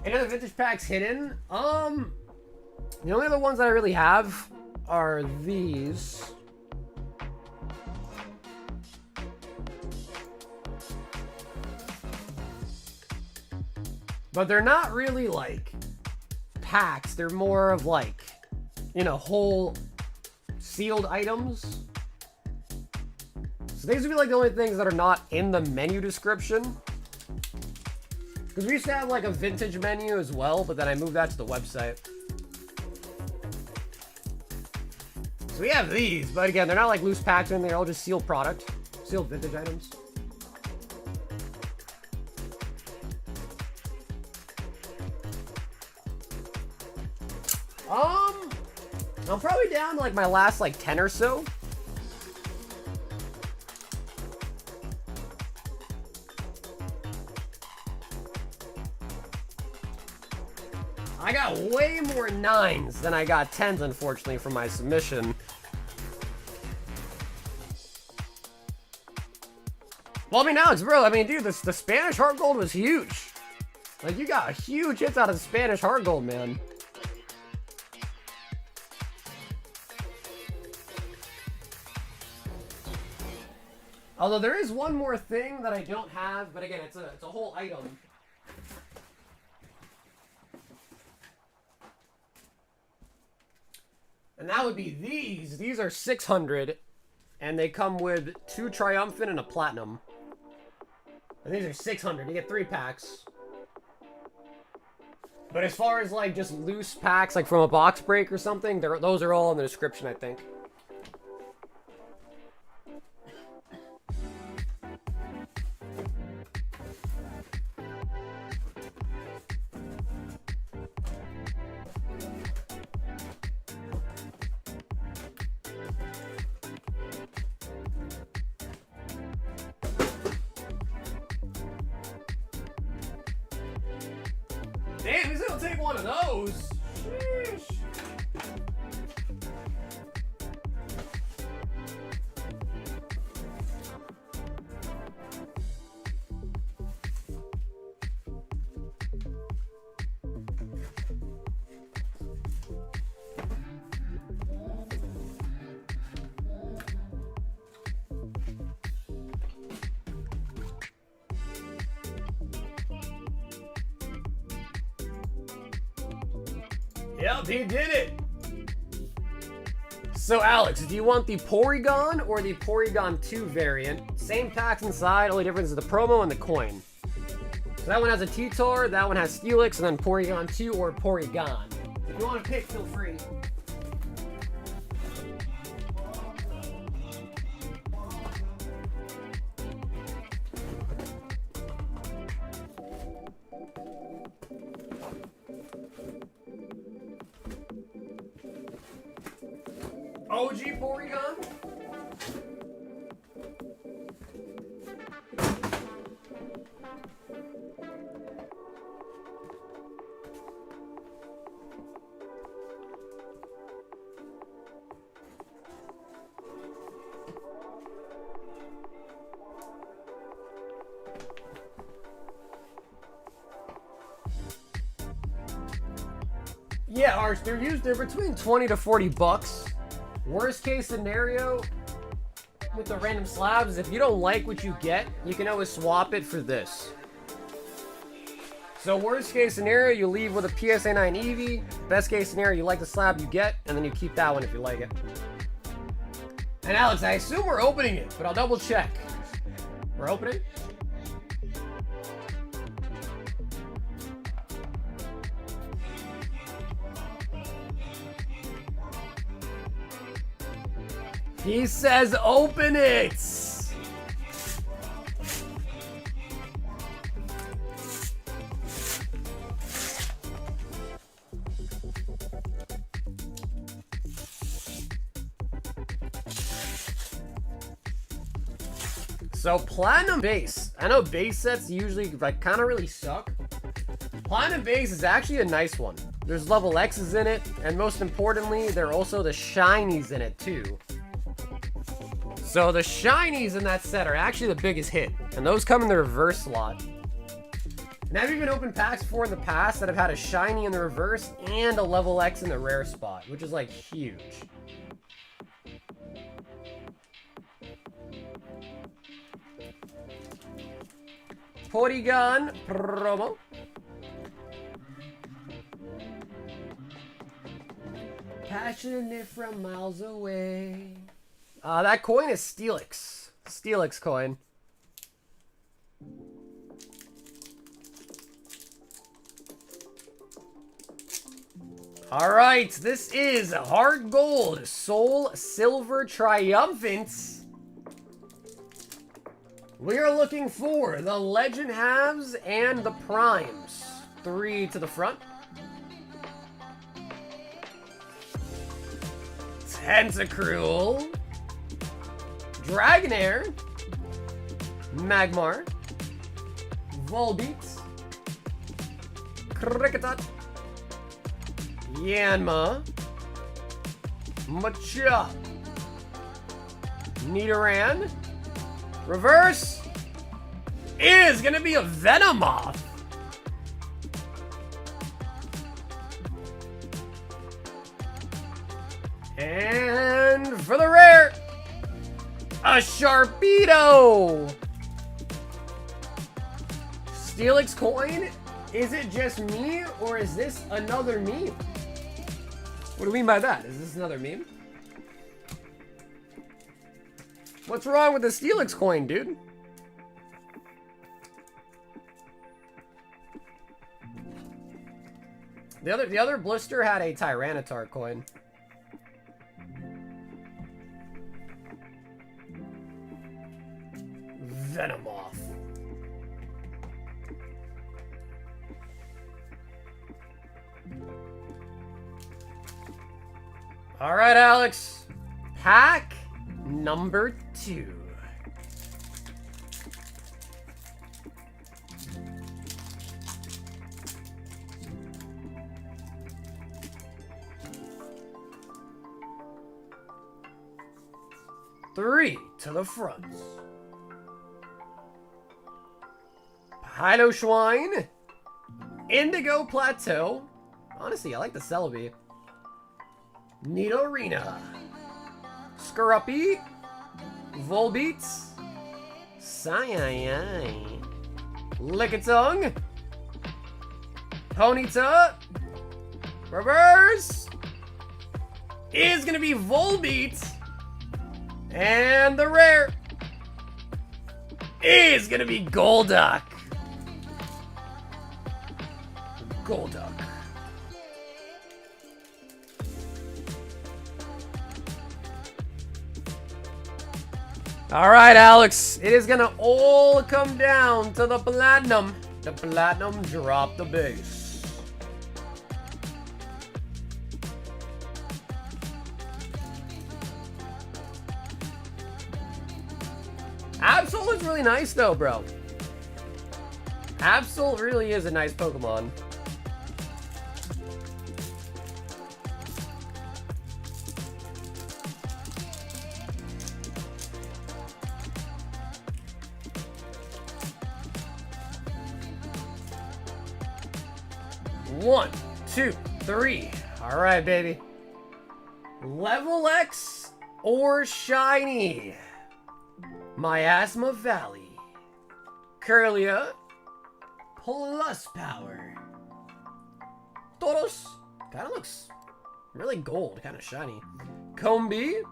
Any other vintage packs hidden? The only other ones that I really have are these. But they're not really like packs. They're more of like, you know, whole sealed items. So these would be like the only things that are not in the menu description. Because we used to have like a vintage menu as well, but then I moved that to the website. So we have these, but again, they're not like loose packs or anything. They're all just sealed product. Sealed vintage items. I'm probably down to like my last like 10 or so. I got way more 9s than I got 10s, unfortunately, from my submission. Well, I mean, Alex, bro, I mean, dude, the Spanish Heart Gold was huge. Like, you got huge hits out of the Spanish Heart Gold, man. Although there is one more thing that I don't have, but again, it's a whole item. And that would be these. These are 600, and they come with 2 Triumphant and a Platinum. And these are 600. You get 3 packs. But as far as like just loose packs, like from a box break or something, those are all in the description, I think. Damn, he's gonna take one of those. Sheesh. Yep, he did it. So Alex, do you want the Porygon or the Porygon 2 variant? Same packs inside, only difference is the promo and the coin. So that one has a T-Tar, that one has Steelix, and then Porygon 2 or Porygon. If you want to pick, feel free. OG Porygon? Yeah, Arch, they're between 20 to 40 bucks. Worst case scenario with the random slabs, if you don't like what you get, you can always swap it for this. So worst case scenario, you leave with a PSA 9 Eevee. Best case scenario, you like the slab you get, and then you keep that one if you like it. And Alex, I assume we're opening it, but I'll double check. We're opening? He says open it! So Platinum Base. I know base sets usually like kind of really suck. Platinum Base is actually a nice one. There's level X's in it, and most importantly, there are also the shinies in it too. So the shinies in that set are actually the biggest hit, and those come in the reverse slot. And I've even opened packs before in the past that have had a shiny in the reverse and a level X in the rare spot, which is like huge. Porygon promo. Passionate from miles away. That coin is Steelix. Steelix coin. Alright, this is Hard Gold, Soul Silver Triumphant. We are looking for the Legend Halves and the Primes. 3 to the front. Tentacruel. Dragonair, Magmar, Volbeat, Kricketot, Yanma, Machop, Nidoran, reverse is gonna be a Venomoth. And for the rare, a Sharpedo! Steelix coin? Is it just me, or is this another meme? What do you mean by that? Is this another meme? What's wrong with the Steelix coin, dude? The other blister had a Tyranitar coin. Venomoth. All right, Alex. Pack number 2. 3 to the front. Heidoschwein. Indigo Plateau. Honestly, I like the Celebi. Nidorina. Scurruppy. Volbeat. Sai. Lickitung. Ponyta. Reverse. Is gonna be Volbeat. And the rare is gonna be Golduck. Golduck. All right, Alex. It is gonna all come down to the platinum. The platinum drop the base. Absol looks really nice though, bro. Absol really is a nice Pokemon. One, two, three. All right, baby. Level X or Shiny? Miasma Valley. Curlia. Plus Power. Tauros. Kind of looks really gold, kind of shiny. Combi.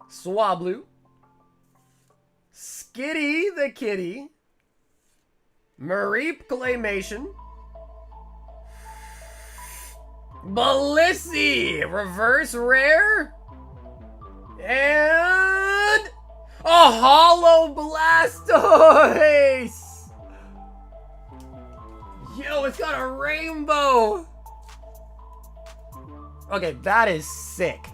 Swablu. Skitty the Kitty. Mareep Claymation. Balissi. Reverse Rare. And a Holo Blastoise! Yo, it's got a rainbow! Okay, that is sick.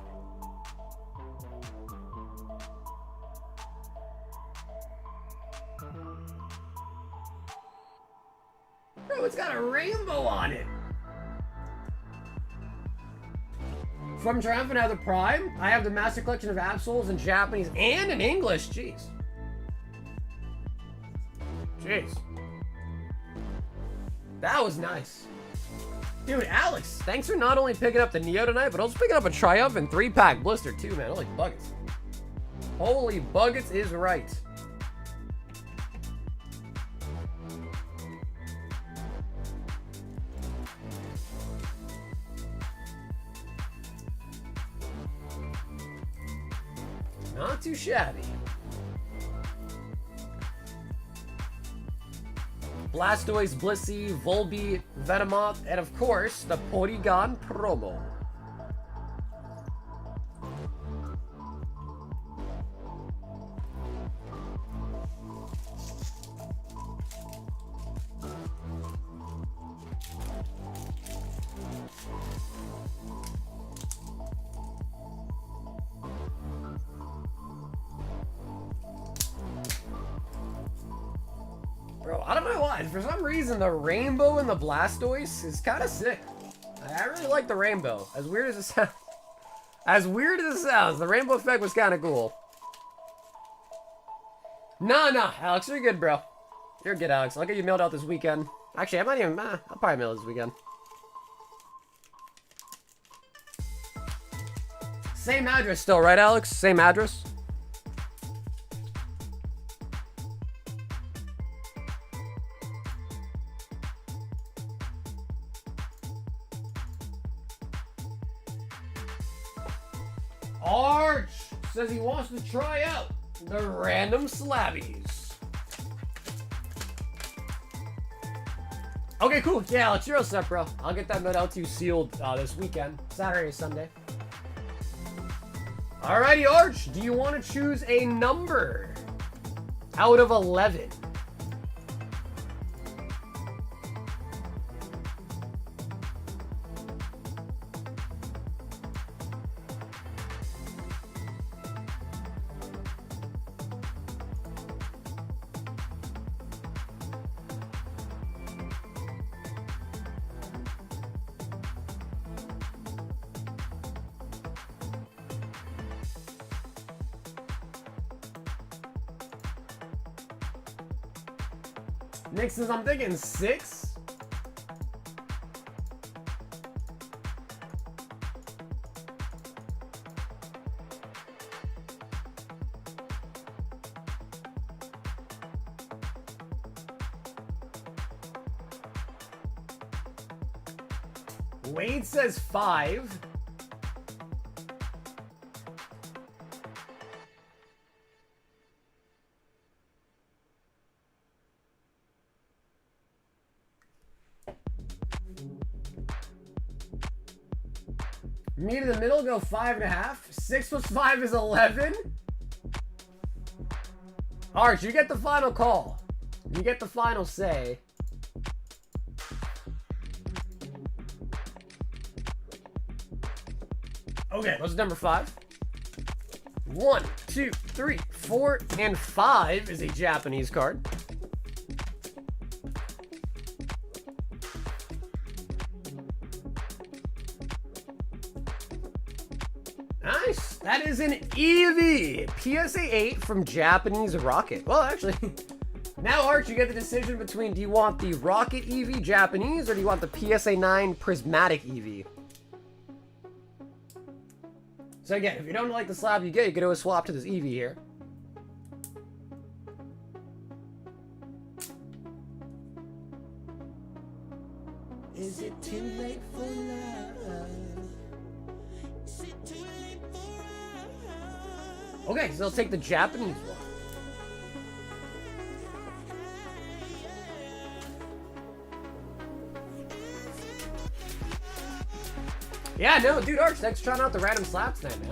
Bro, it's got a rainbow on it! From Triumphant, I have the Prime. I have the Master Collection of Absols in Japanese and in English. Jeez. Jeez. That was nice. Dude, Alex, thanks for not only picking up the Neo tonight, but also picking up a Triumphant 3-pack blister too, man. Holy buckets. Holy buckets is right. Not too shabby. Blastoise, Blissey, Volbeat, Venomoth, and of course, the Porygon promo. Bro, I don't know why. For some reason, the rainbow in the Blastoise is kind of sick. I really like the rainbow. As weird as it sounds. As weird as it sounds, the rainbow effect was kind of cool. Nah, Alex, you're good, bro. You're good, Alex. I'll get you mailed out this weekend. Actually, I might even, I'll probably mail it this weekend. Same address still, right, Alex? Same address? Arch says he wants to try out the random slabbies. Okay, cool. Yeah, Alex, you're all set, bro. I'll get that mailed out to you sealed this weekend. Saturday, Sunday. Alrighty, Arch. Do you want to choose a number out of 11? Nixon's, I'm thinking 6. Wade says 5. Me to the middle, go 5.5. 6 plus 5 is 11. Arch, you get the final call. You get the final say. Okay, what's number 5? 1, 2, 3, 4, and 5 is a Japanese card. Nice. That is an Eevee PSA 8 from Japanese Rocket. Well, actually, now Arch, you get the decision between, do you want the Rocket Eevee Japanese or do you want the PSA 9 Prismatic Eevee? So again, if you don't like the slab you can always swap to this Eevee here. Is it too late for love? Is it too late for love? Okay, so they'll take the Japanese one. Yeah, no, dude, Arch, thanks for trying out the random slaps then, man.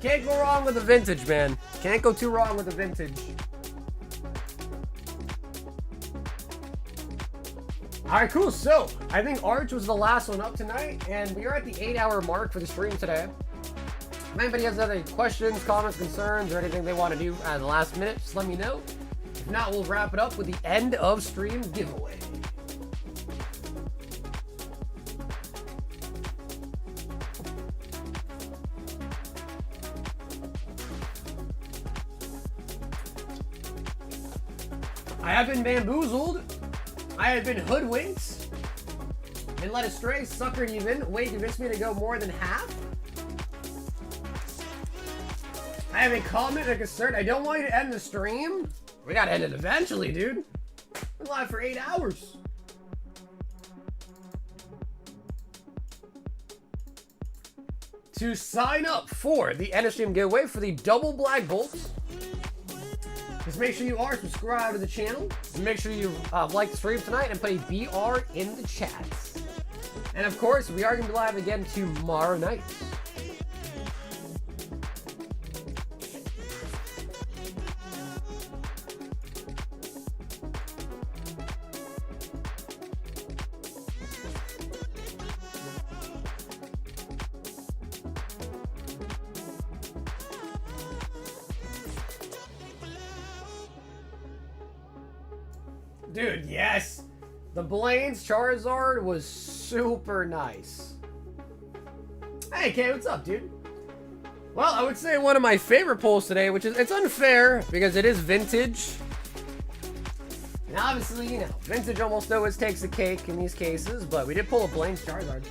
Can't go wrong with a vintage, man. Can't go too wrong with a vintage. Alright, cool. So, I think Arch was the last one up tonight, and we are at the 8-hour mark for the stream today. If anybody has other questions, comments, concerns, or anything they want to do at the last minute, just let me know. If not, we'll wrap it up with the end of stream giveaway. I have been bamboozled. I have been hoodwinked. Been led astray, suckered even. Wait, you missed me to go more than half? I have a comment and a concern. I don't want you to end the stream. We gotta end it eventually, dude. We're live for 8 hours. To sign up for the end of stream giveaway for the double black bolts, just make sure you are subscribed to the channel. And make sure you like the stream tonight and put a BR in the chat. And of course, we are gonna be live again tomorrow night. Dude, yes! The Blaine's Charizard was super nice. Hey, Kay, what's up, dude? Well, I would say one of my favorite pulls today, which is, it's unfair because it is vintage. And obviously, you know, vintage almost always takes the cake in these cases, but we did pull a Blaine's Charizard.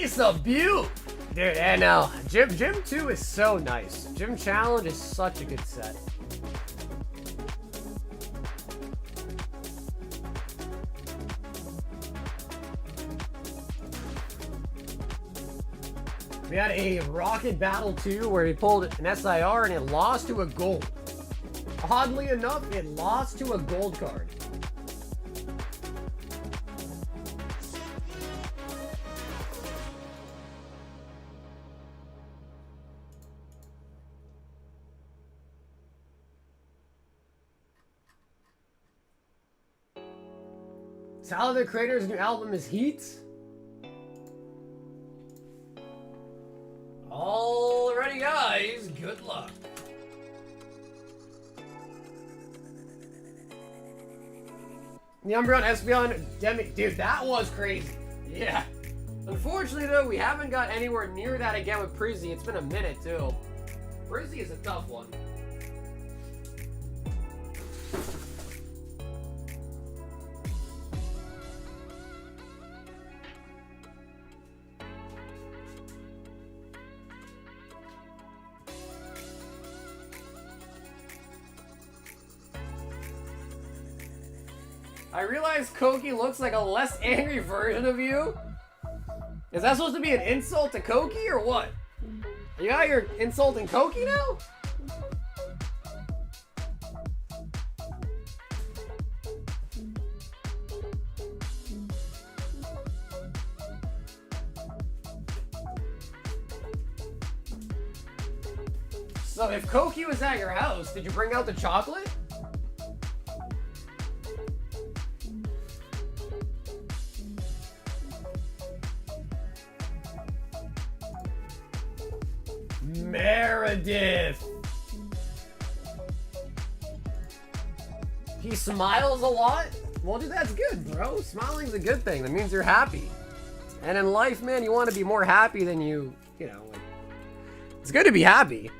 It's a beaut! Dude, and now, Gym 2 is so nice. Gym Challenge is such a good set. We had a Rocket Battle 2 where he pulled an SIR and it lost to a gold. Oddly enough, it lost to a gold card. Tyler the Creator's new album is Heat. Alrighty, guys. Good luck. The Umbreon Espeon Demi. Dude, that was crazy. Yeah. Unfortunately, though, we haven't got anywhere near that again with Prizzy. It's been a minute, too. Prizzy is a tough one. I realize Koki looks like a less angry version of you. Is that supposed to be an insult to Koki or what? You out here insulting Koki now? So if Koki was at your house, did you bring out the chocolate? Meredith. He smiles a lot? Well, dude, that's good, bro. Smiling's a good thing. That means you're happy. And in life, man, you want to be more happy than you know, like, it's good to be happy.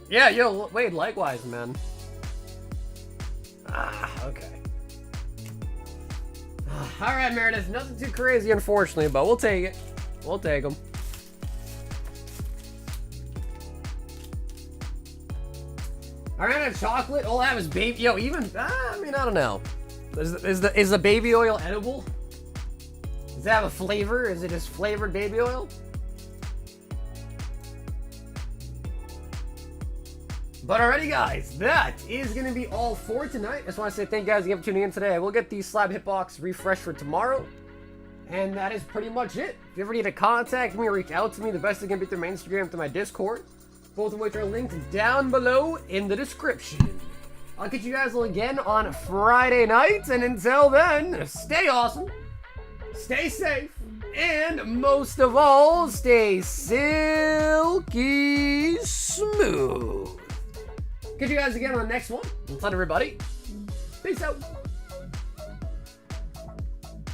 Yeah, yo, Wade, likewise, man. Okay. Alright, Meredith, nothing too crazy, unfortunately, but we'll take it. We'll take them. Alright, chocolate, all I have is baby. Yo, even, I mean, I don't know. Is the baby oil edible? Does it have a flavor? Is it just flavored baby oil? But alrighty, guys, that is going to be all for tonight. I just want to say thank you guys again for tuning in today. I will get the Slab Hitbox refresh for tomorrow. And that is pretty much it. If you ever need to contact me or reach out to me, the best is going to be through my Instagram, through my Discord. Both of which are linked down below in the description. I'll catch you guys all again on Friday night. And until then, stay awesome, stay safe, and most of all, stay silky smooth. Catch you guys again on the next one. Until then, everybody, peace out.